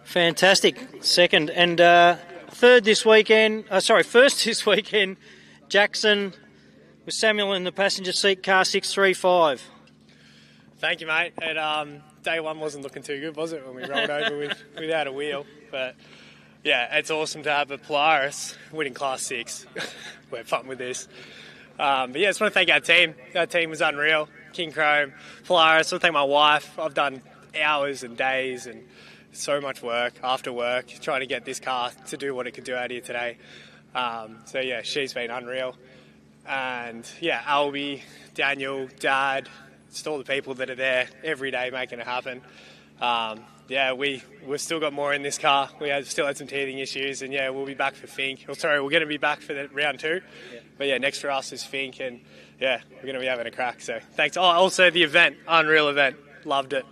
Fantastic. Second and 3rd this weekend. First this weekend. Jackson with Samuel in the passenger seat, car 635. Thank you, mate. And day 1 wasn't looking too good, was it, when we rolled over without a wheel? But yeah, it's awesome to have a Polaris winning Class 6. We're pumped with this. But yeah, I just want to thank our team. Our team was unreal. King Chrome, Polaris. I want to thank my wife. I've done hours and days and so much work after work trying to get this car to do what it could do out here today. So yeah, she's been unreal. And yeah, Albie, Daniel, Dad, just all the people that are there every day making it happen. Yeah, we've still got more in this car. Still had some teething issues, and yeah, we'll be back for Fink. We're going to be back for the round 2. Yeah. But yeah, next for us is Fink, and yeah, we're going to be having a crack. So thanks. Oh, also the event, unreal event. Loved it.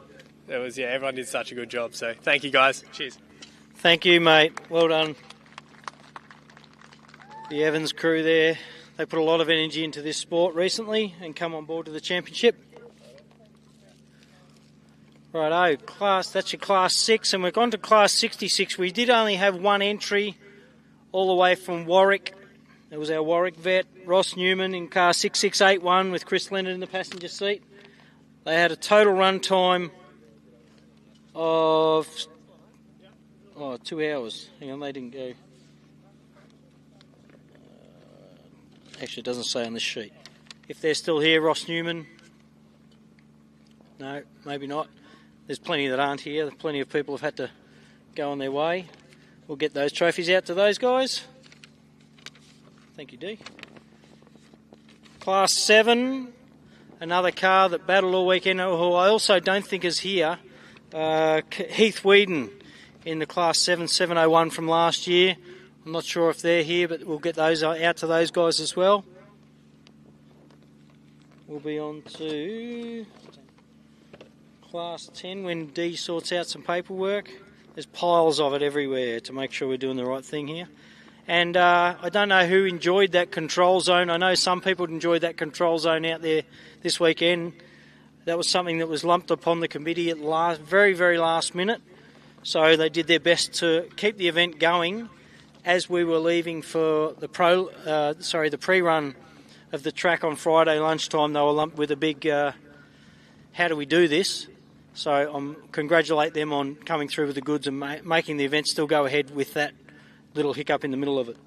It was, everyone did such a good job. So thank you guys. Cheers. Thank you, mate. Well done. The Evans crew there. They put a lot of energy into this sport recently and come on board to the championship. Righto, that's your Class 6, and we've gone to Class 66. We did only have one entry all the way from Warwick. It was our Warwick vet, Ross Newman, in car 6681 with Chris Leonard in the passenger seat. They had a total run time of 2 hours. Hang on, they didn't go. Actually, it doesn't say on this sheet. If they're still here, Ross Newman. No, maybe not. There's plenty that aren't here. Plenty of people have had to go on their way. We'll get those trophies out to those guys. Thank you, Dee. Class 7, another car that battled all weekend, who I also don't think is here. Heath Whedon in the Class 7 701 from last year. I'm not sure if they're here, but we'll get those out to those guys as well. We'll be on to Class 10 when Dee sorts out some paperwork. There's piles of it everywhere to make sure we're doing the right thing here. And I don't know who enjoyed that control zone. I know some people enjoyed that control zone out there this weekend. That was something that was lumped upon the committee at very, very last minute. So they did their best to keep the event going as we were leaving for the pre-run of the track on Friday lunchtime. They were lumped with a big, how do we do this? So I congratulate them on coming through with the goods and making the event still go ahead with that little hiccup in the middle of it.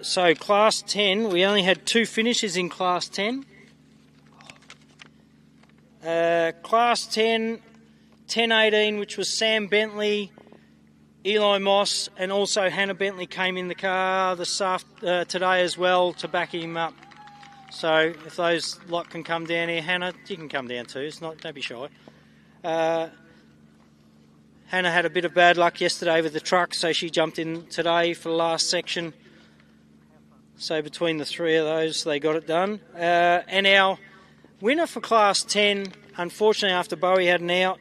So Class 10, we only had 2 finishes in Class 10. Class 10, 1018, which was Sam Bentley, Eli Moss, and also Hannah Bentley came in the car today as well to back him up. So if those lot can come down here, Hannah, you can come down too. Don't be shy. Hannah had a bit of bad luck yesterday with the truck, so she jumped in today for the last section. So between the 3 of those, they got it done. And our winner for Class 10, unfortunately after Bowie had an out,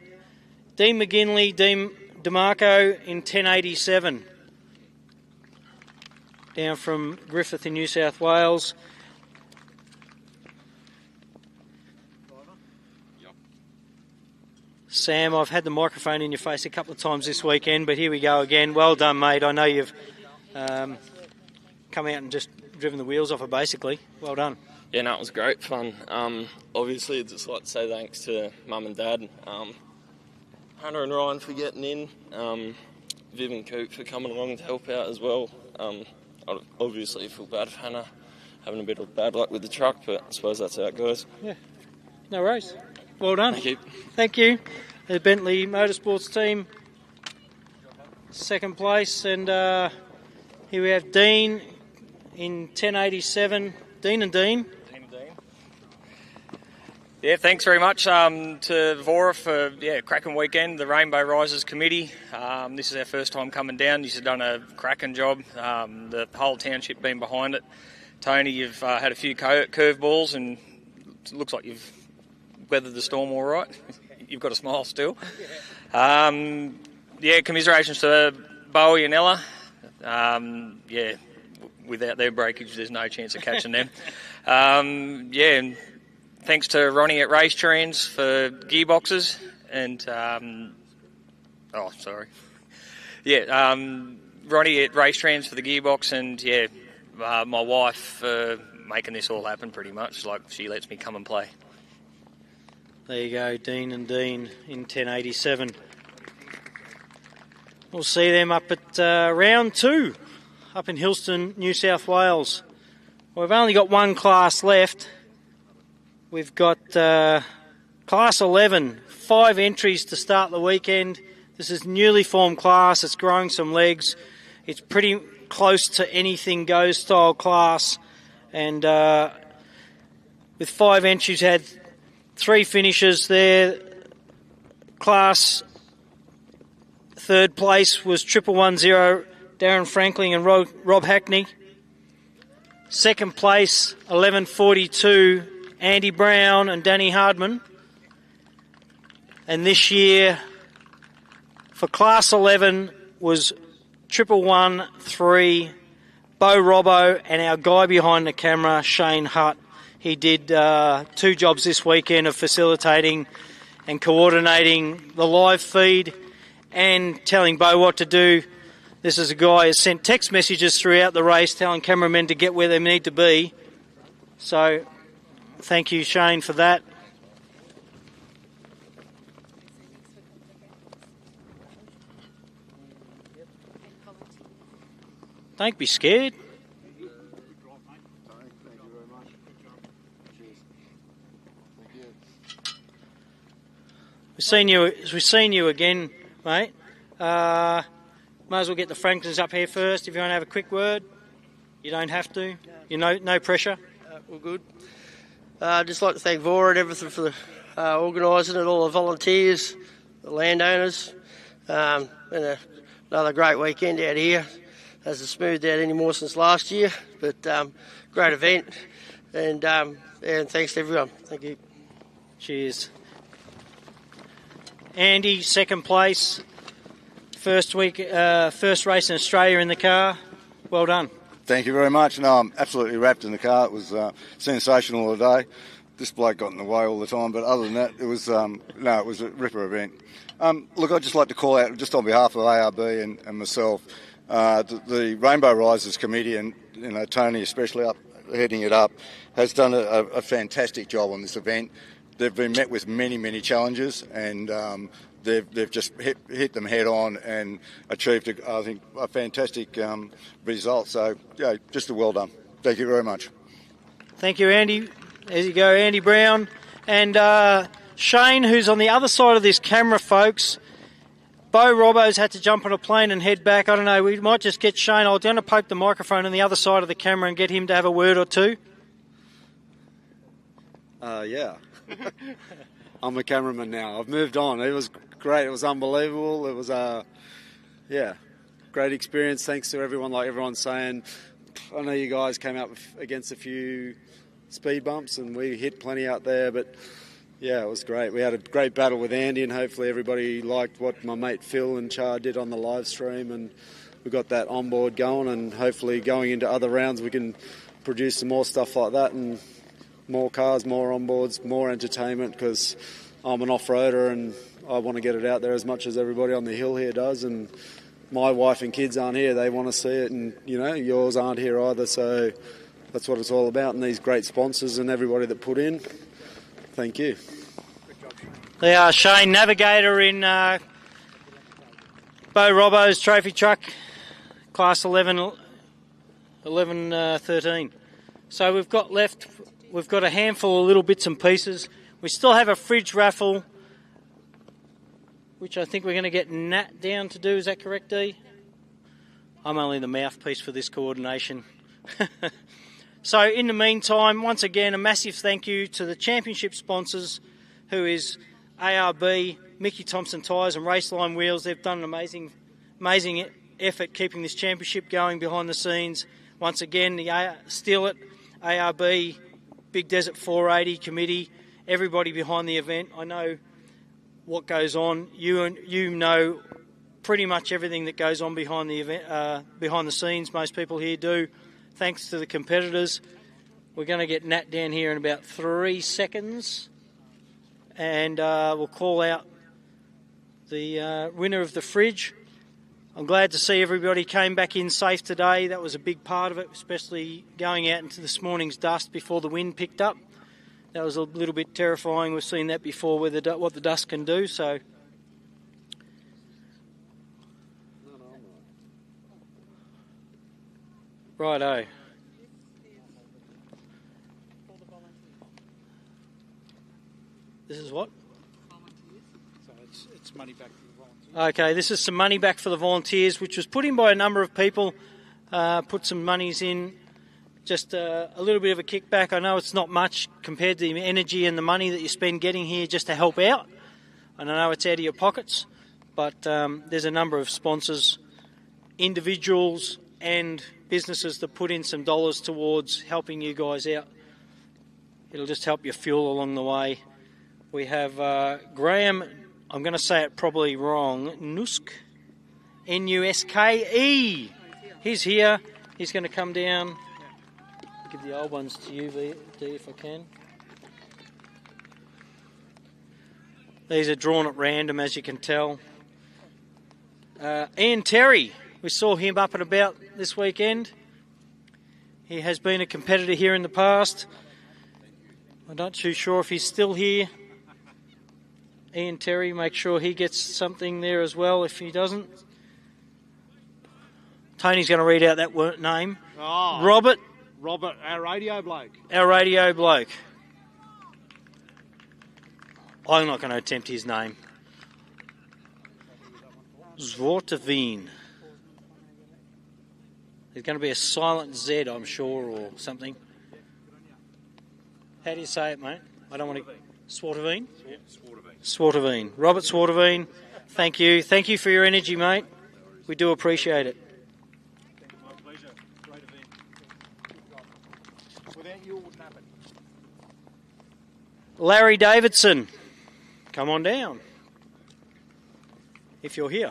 Dean McGinley, Dean DeMarco in 1087. Down from Griffith in New South Wales. Sam, I've had the microphone in your face a couple of times this weekend, but here we go again. Well done, mate. I know you've come out and just driven the wheels off it, basically. Well done. Yeah, no, it was great fun. Obviously, I'd just like to say thanks to Mum and Dad, Hannah and Ryan for getting in, Viv and Coop for coming along to help out as well. I obviously feel bad for Hannah having a bit of bad luck with the truck, but I suppose that's how it goes. Yeah, no worries. Well done. Thank you. Thank you. The Bentley Motorsports team, second place, and here we have Dean in 1087. Dean and Dean. Yeah, thanks very much to VORRA for cracking weekend, the Rainbow Risers Committee. This is our first time coming down. You've done a cracking job. The whole township been behind it. Tony, you've had a few curveballs and it looks like you've weathered the storm all right. You've got a smile still. Commiserations to Bowie and Ella. Without their breakage, there's no chance of catching them. And thanks to Ronnie at RACELINE for gearboxes and Ronnie at RACELINE for the gearbox and my wife for making this all happen pretty much. Like she lets me come and play. There you go, Dean and Dean in 1087. We'll see them up at round 2 up in Hillston, New South Wales. We've only got one class left. We've got Class 11, 5 entries to start the weekend. This is newly formed class. It's growing some legs. It's pretty close to anything goes style class. And with 5 entries, had 3 finishes there. Class third place was 1110 Darren Franklin and Rob Hackney. Second place 1142 Andy Brown and Danny Hardman. And this year for class 11 was 1113 Bo Robbo and our guy behind the camera Shane Hutt. He did 2 jobs this weekend of facilitating and coordinating the live feed and telling Bo what to do. This is a guy who sent text messages throughout the race telling cameramen to get where they need to be. So thank you, Shane, for that. Don't be scared. We've seen you again, mate. Might as well get the Franklins up here first. If you want to have a quick word, you don't have to. You know, no pressure. We're good. I'd just like to thank VORRA and everything for the organising it, all the volunteers, the landowners. Been another great weekend out here. Hasn't smoothed out any more since last year, but great event. And thanks to everyone. Thank you. Cheers. Andy, second place. First race in Australia in the car. Well done. Thank you very much. No, I'm absolutely wrapped in the car. It was sensational today. This bloke got in the way all the time, but other than that, it was it was a ripper event. Look, I'd just like to call out, just on behalf of ARB and myself, the Rainbow Risers Committee, and Tony especially heading it up, has done a fantastic job on this event. They've been met with many, many challenges, and they've just hit them head on and achieved, I think, a fantastic result. So, yeah, just a well done. Thank you very much. Thank you, Andy. There you go, Andy Brown. And Shane, who's on the other side of this camera, folks. Bo Robbo's had to jump on a plane and head back. I don't know, we might just get Shane. I'm going to poke the microphone on the other side of the camera and get him to have a word or two. Yeah. I'm a cameraman now. I've moved on. It was great. It was unbelievable. It was, great experience. Thanks to everyone, like everyone's saying. I know you guys came up against a few speed bumps and we hit plenty out there, but yeah, it was great. We had a great battle with Andy, and hopefully everybody liked what my mate Phil and Char did on the live stream, and we got that on board going, and hopefully going into other rounds we can produce some more stuff like that, and more cars, more onboards, more entertainment, because I'm an off-roader and I want to get it out there as much as everybody on the hill here does, and my wife and kids aren't here. They want to see it, and yours aren't here either, so that's what it's all about, and these great sponsors and everybody that put in. Thank you. They are Shane, navigator in Bo Robbo's trophy truck, class 11-13. So we've got a handful of little bits and pieces. We still have a fridge raffle, which I think we're going to get Nat down to do. Is that correct, Dee? I'm only the mouthpiece for this coordination. So in the meantime, once again, a massive thank you to the championship sponsors, who is ARB, Mickey Thompson Tyres and RACELINE Wheels. They've done an amazing effort keeping this championship going behind the scenes. Once again, the Steal It, ARB Big Desert 480 committee, everybody behind the event. I know what goes on. You know pretty much everything that goes on behind the event, behind the scenes. Most people here do. Thanks to the competitors. We're going to get Nat down here in about 3 seconds, and we'll call out the winner of the fridge. I'm glad to see everybody came back in safe today. That was a big part of it, especially going out into this morning's dust before the wind picked up. That was a little bit terrifying. We've seen that before, what the dust can do. So, righto. This is what? So it's money back to the volunteers. Okay, this is some money back for the volunteers, which was put in by a number of people. Put some monies in, just a little bit of a kickback. I know it's not much compared to the energy and the money that you spend getting here just to help out. And I know it's out of your pockets, but there's a number of sponsors, individuals and businesses that put in some dollars towards helping you guys out. It'll just help your fuel along the way. We have Graham, I'm going to say it probably wrong, Nuske, N-U-S-K-E. He's here. He's going to come down. Give the old ones to you, D, if I can. These are drawn at random, as you can tell. Ian Terry, we saw him up and about this weekend. He has been a competitor here in the past. I'm not too sure if he's still here. Ian Terry, make sure he gets something there as well if he doesn't. Tony's going to read out that name. Oh, Robert, our radio bloke. our radio bloke. I'm not going to attempt his name. Zvortovine. There's going to be a silent Z, I'm sure, or something. How do you say it, mate? I don't want to... Swartovine? Yeah, Swartovine. Robert Swartovine, thank you. Thank you for your energy, mate. We do appreciate it. My pleasure. Great event. Without you, it wouldn't happen. Larry Davidson, come on down. If you're here.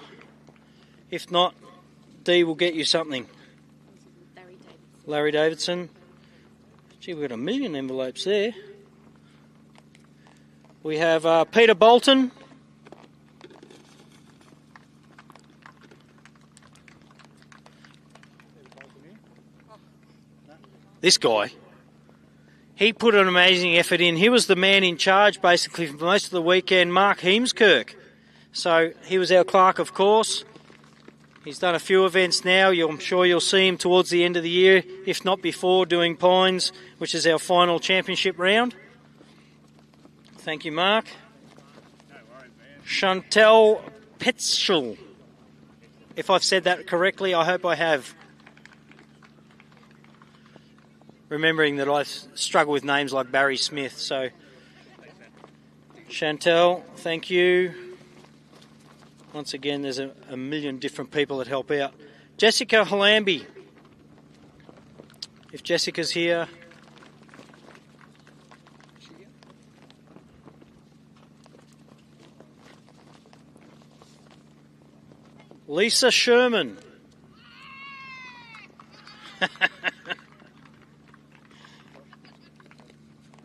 If not, Dee will get you something. Larry Davidson. Gee, we've got 1 million envelopes there. We have Peter Bolton. This guy, he put an amazing effort in. He was the man in charge basically for most of the weekend, Mark Heemskirk. So he was our clerk, of course. He's done a few events now. I'm sure you'll see him towards the end of the year, if not before, doing Pines, which is our final championship round. Thank you, Mark. Chantel Petschel. If I've said that correctly, I hope I have. Remembering that I struggle with names like Barry Smith. So, Chantel, thank you. Once again, there's a million different people that help out. Jessica Halamby. If Jessica's here. Lisa Sherman.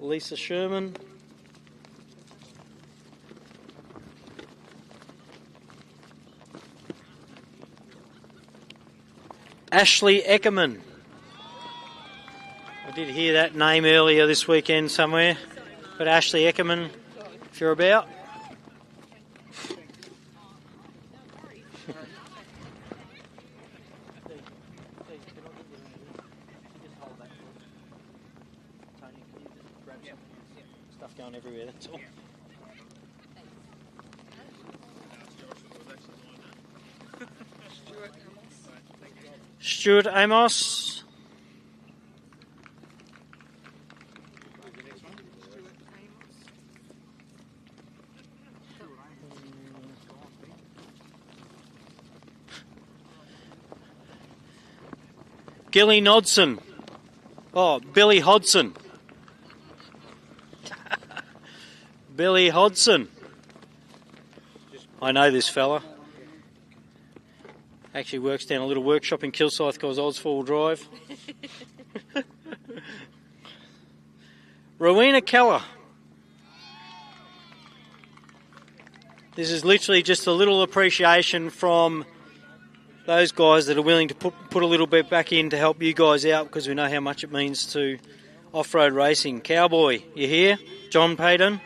Lisa Sherman. Ashley Eckerman. I did hear that name earlier this weekend somewhere. But Ashley Eckerman, if you're about. Stuff going everywhere, that's all. Stuart Amos. Gilly Nodson. Oh, Billy Hodson. Billy Hodson. I know this fella. Actually works down a little workshop in Kilsyth called Osfall Drive. Rowena Keller. This is literally just a little appreciation from those guys that are willing to put a little bit back in to help you guys out, because we know how much it means to off-road racing. Cowboy, you here? John Payton.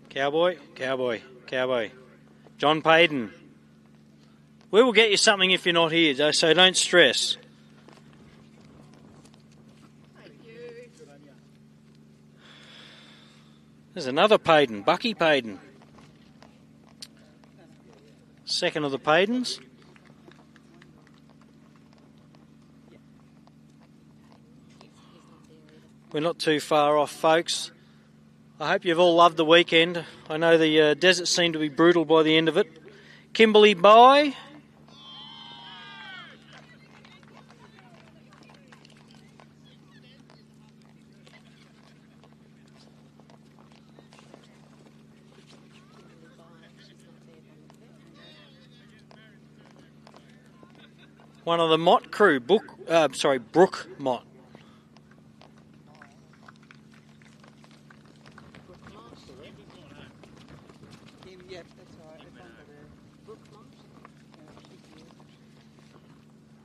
Cowboy, cowboy, cowboy. John Payton. We will get you something if you're not here, so don't stress. There's another Payden, Bucky Payden. Second of the Paydens. We're not too far off, folks. I hope you've all loved the weekend. I know the desert seemed to be brutal by the end of it. Kimberley bye. One of the Mott crew, Brooke Mott.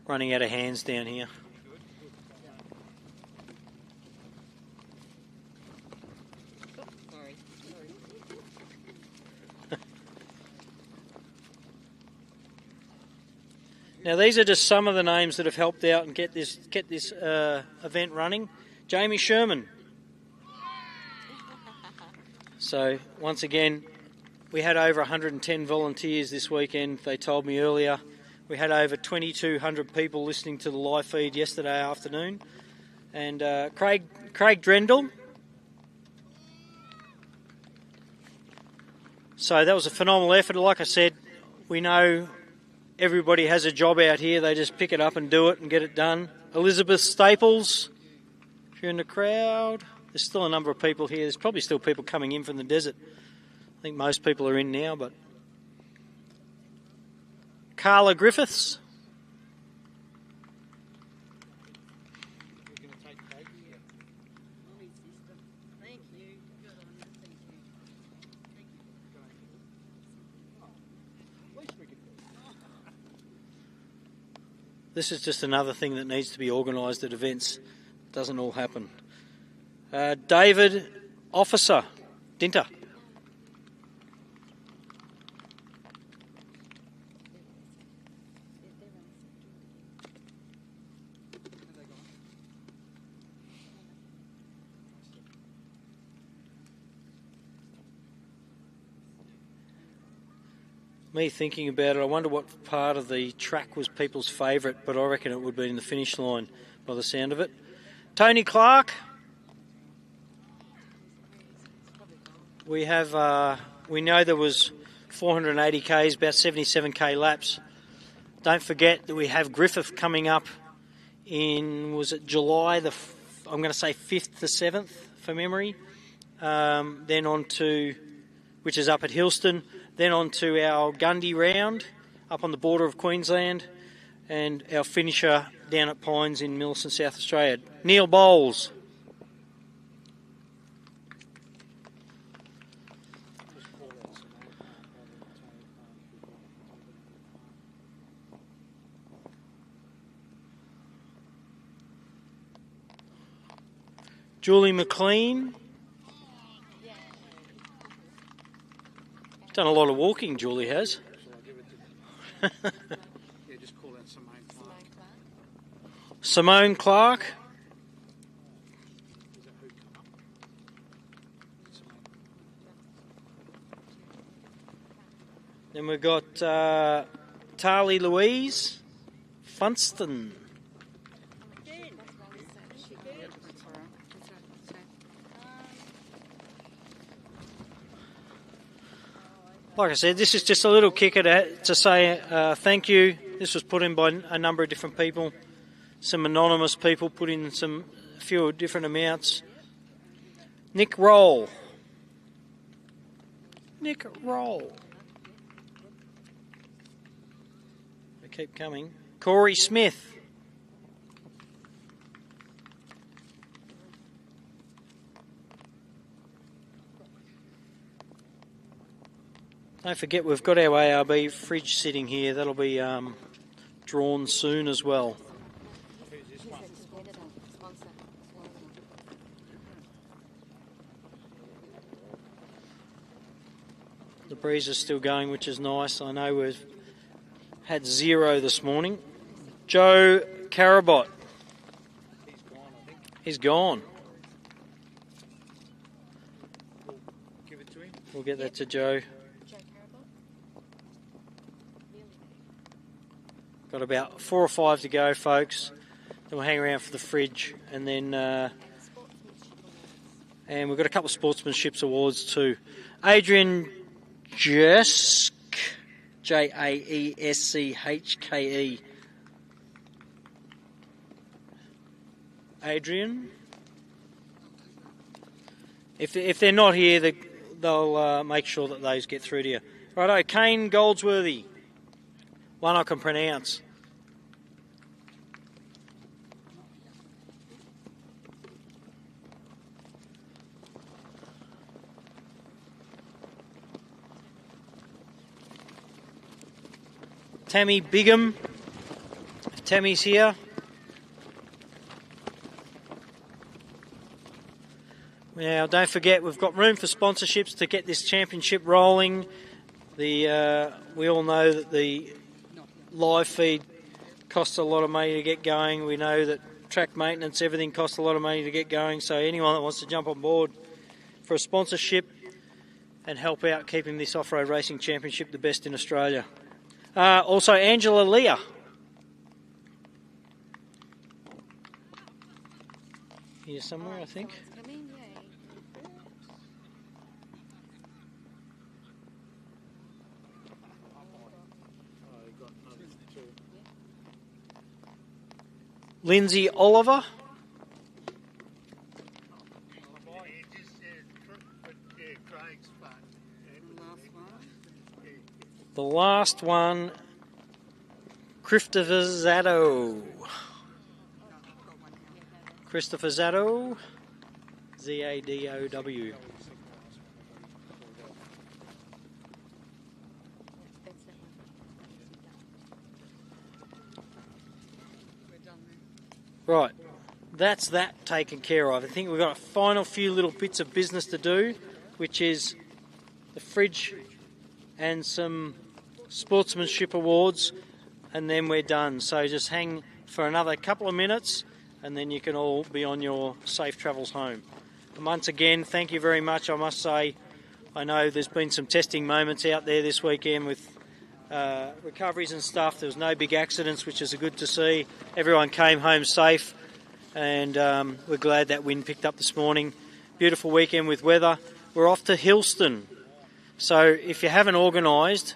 Running out of hands down here. Now these are just some of the names that have helped out and get this event running. Jamie Sherman. So once again, we had over 110 volunteers this weekend. They told me earlier. We had over 2,200 people listening to the live feed yesterday afternoon. And Craig Drendel. So that was a phenomenal effort. Like I said, we know everybody has a job out here. They just pick it up and do it and get it done. Elizabeth Staples, if you're in the crowd. There's still a number of people here. There's probably still people coming in from the desert. I think most people are in now, but... Carla Griffiths. This is just another thing that needs to be organised at events. It doesn't all happen. David Officer, Dinter. Me thinking about it, I wonder what part of the track was people's favourite, but I reckon it would be in the finish line by the sound of it. Tony Clark. We have, we know there was 480 Ks, about 77 K laps. Don't forget that we have Griffith coming up in, was it July the, I'm going to say 5th to 7th for memory. Then on to, which is up at Hillston. Then on to our Gundy round up on the border of Queensland, and our finisher down at Pines in Millicent, South Australia. Neil Bowles. Julie McLean. Done a lot of walking, Julie has. Simone Clark. Then we've got Tarly Louise Funston. Like I said, this is just a little kicker to say thank you. This was put in by a number of different people. Some anonymous people put in a few different amounts. Nick Roll. Nick Roll. They keep coming. Corey Smith. Don't forget, we've got our ARB fridge sitting here. That'll be drawn soon as well. The breeze is still going, which is nice. I know we've had 0 this morning. Joe Carabot. He's gone. We'll get that to Joe. Got about 4 or 5 to go, folks. Then we'll hang around for the fridge, and then and we've got a couple of sportsmanship awards too. Adrian Jeske, Jaeschke. Adrian. If they're not here, they'll make sure that those get through to you. Righto, Kane Goldsworthy. One I can pronounce. Tammy Bigham. If Tammy's here. Now, don't forget, we've got room for sponsorships to get this championship rolling. We all know that the live feed costs a lot of money to get going. We know that track maintenance, everything costs a lot of money to get going. So anyone that wants to jump on board for a sponsorship and help out keeping this off-road racing championship the best in Australia. Also, Angela Leah. Here somewhere, I think. Lindsay Oliver. The last one, Christopher Zaddo. Christopher Zaddo, Z-A-D-O-W. Right, that's that taken care of. I think we've got a final few little bits of business to do, which is the fridge and some sportsmanship awards, and then we're done. So just hang for another couple of minutes, and then you can all be on your safe travels home. And once again, thank you very much. I must say, I know there's been some testing moments out there this weekend with recoveries and stuff. There was no big accidents, which is good to see. Everyone came home safe, and we're glad that wind picked up this morning. Beautiful weekend with weather. We're off to Hillston. So if you haven't organise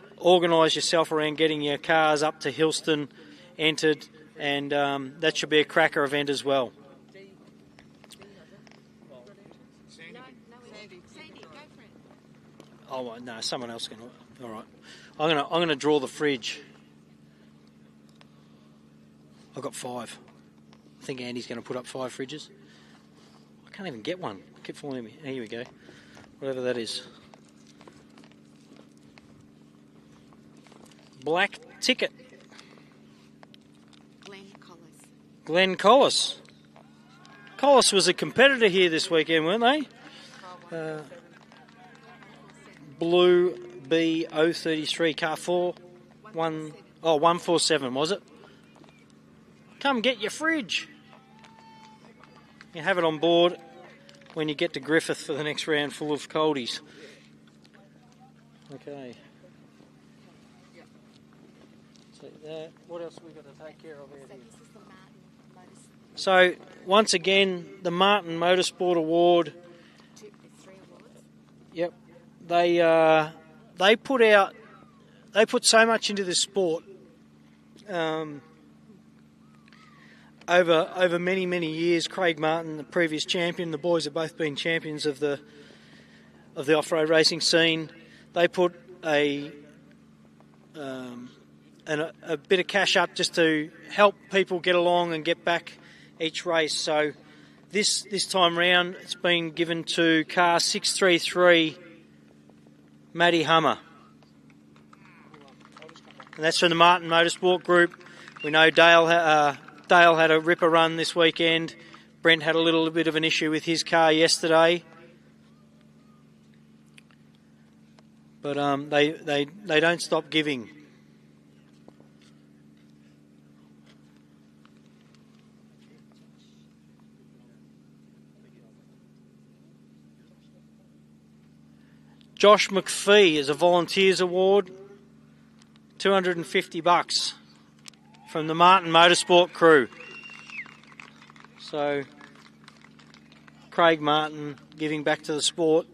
yourself around getting your cars up to Hillston, entered, and that should be a cracker event as well. Oh no, someone else can. All right, I'm gonna draw the fridge. I've got 5. I think Andy's going to put up 5 fridges. I can't even get one. Keep falling me. Here we go. Whatever that is. Black ticket. Glenn Collis. Collis was a competitor here this weekend, weren't they? Blue B033 car 147, was it? Come get your fridge. You have it on board when you get to Griffith for the next round full of coldies. Okay. So what else have we got to take care of here? So once again, the Martin Motorsport Award. Yep. They put so much into this sport. Over many years. Craig Martin, the previous champion, the boys have both been champions of the off-road racing scene. They put a bit of cash up just to help people get along and get back each race. So this time round, it's been given to car 633, Matty Hummer, and that's from the Martin Motorsport Group. We know Dale had a ripper run this weekend. Brent had a little bit of an issue with his car yesterday. But they don't stop giving. Josh McPhee is a Volunteers Award, $250 from the Martin Motorsport crew. So Craig Martin giving back to the sport.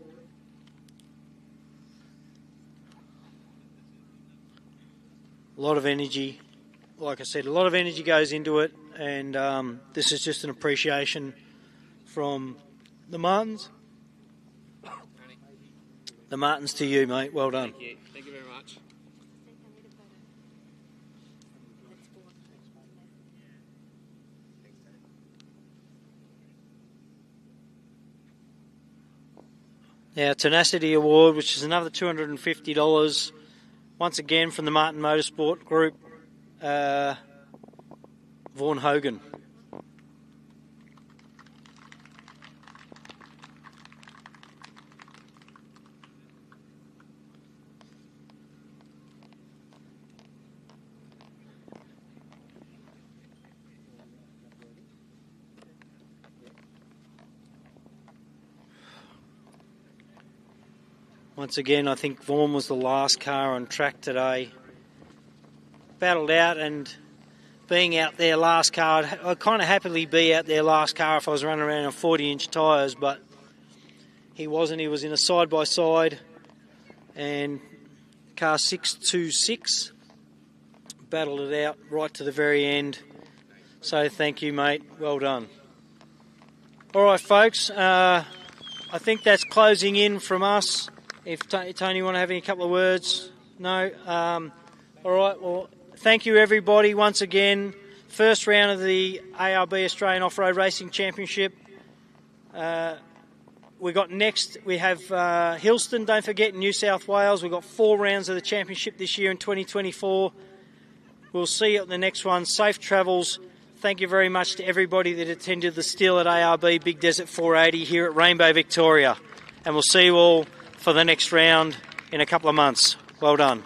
A lot of energy. Like I said, a lot of energy goes into it, and this is just an appreciation from the Martins. The Martins to you, mate. Well done. Thank you. Thank you very much. Now, Tenacity Award, which is another $250, once again from the Martin Motorsport Group, Vaughan Hogan. Once again, I think Vaughan was the last car on track today. Battled out, and being out there last car, I'd kind of happily be out there last car if I was running around on 40-inch tyres, but he wasn't. He was in a side-by-side, and car 626 battled it out right to the very end. So thank you, mate. Well done. All right, folks, I think that's closing in from us. If Tony, you want to have a couple of words? No? All right, well, thank you everybody once again. First round of the ARB Australian Off-Road Racing Championship. We got next, we have Hillston, don't forget, in New South Wales. We've got 4 rounds of the championship this year in 2024. We'll see you at the next one. Safe travels. Thank you very much to everybody that attended the Still at ARB Big Desert 480 here at Rainbow, Victoria. And we'll see you all for the next round in a couple of months. Well done.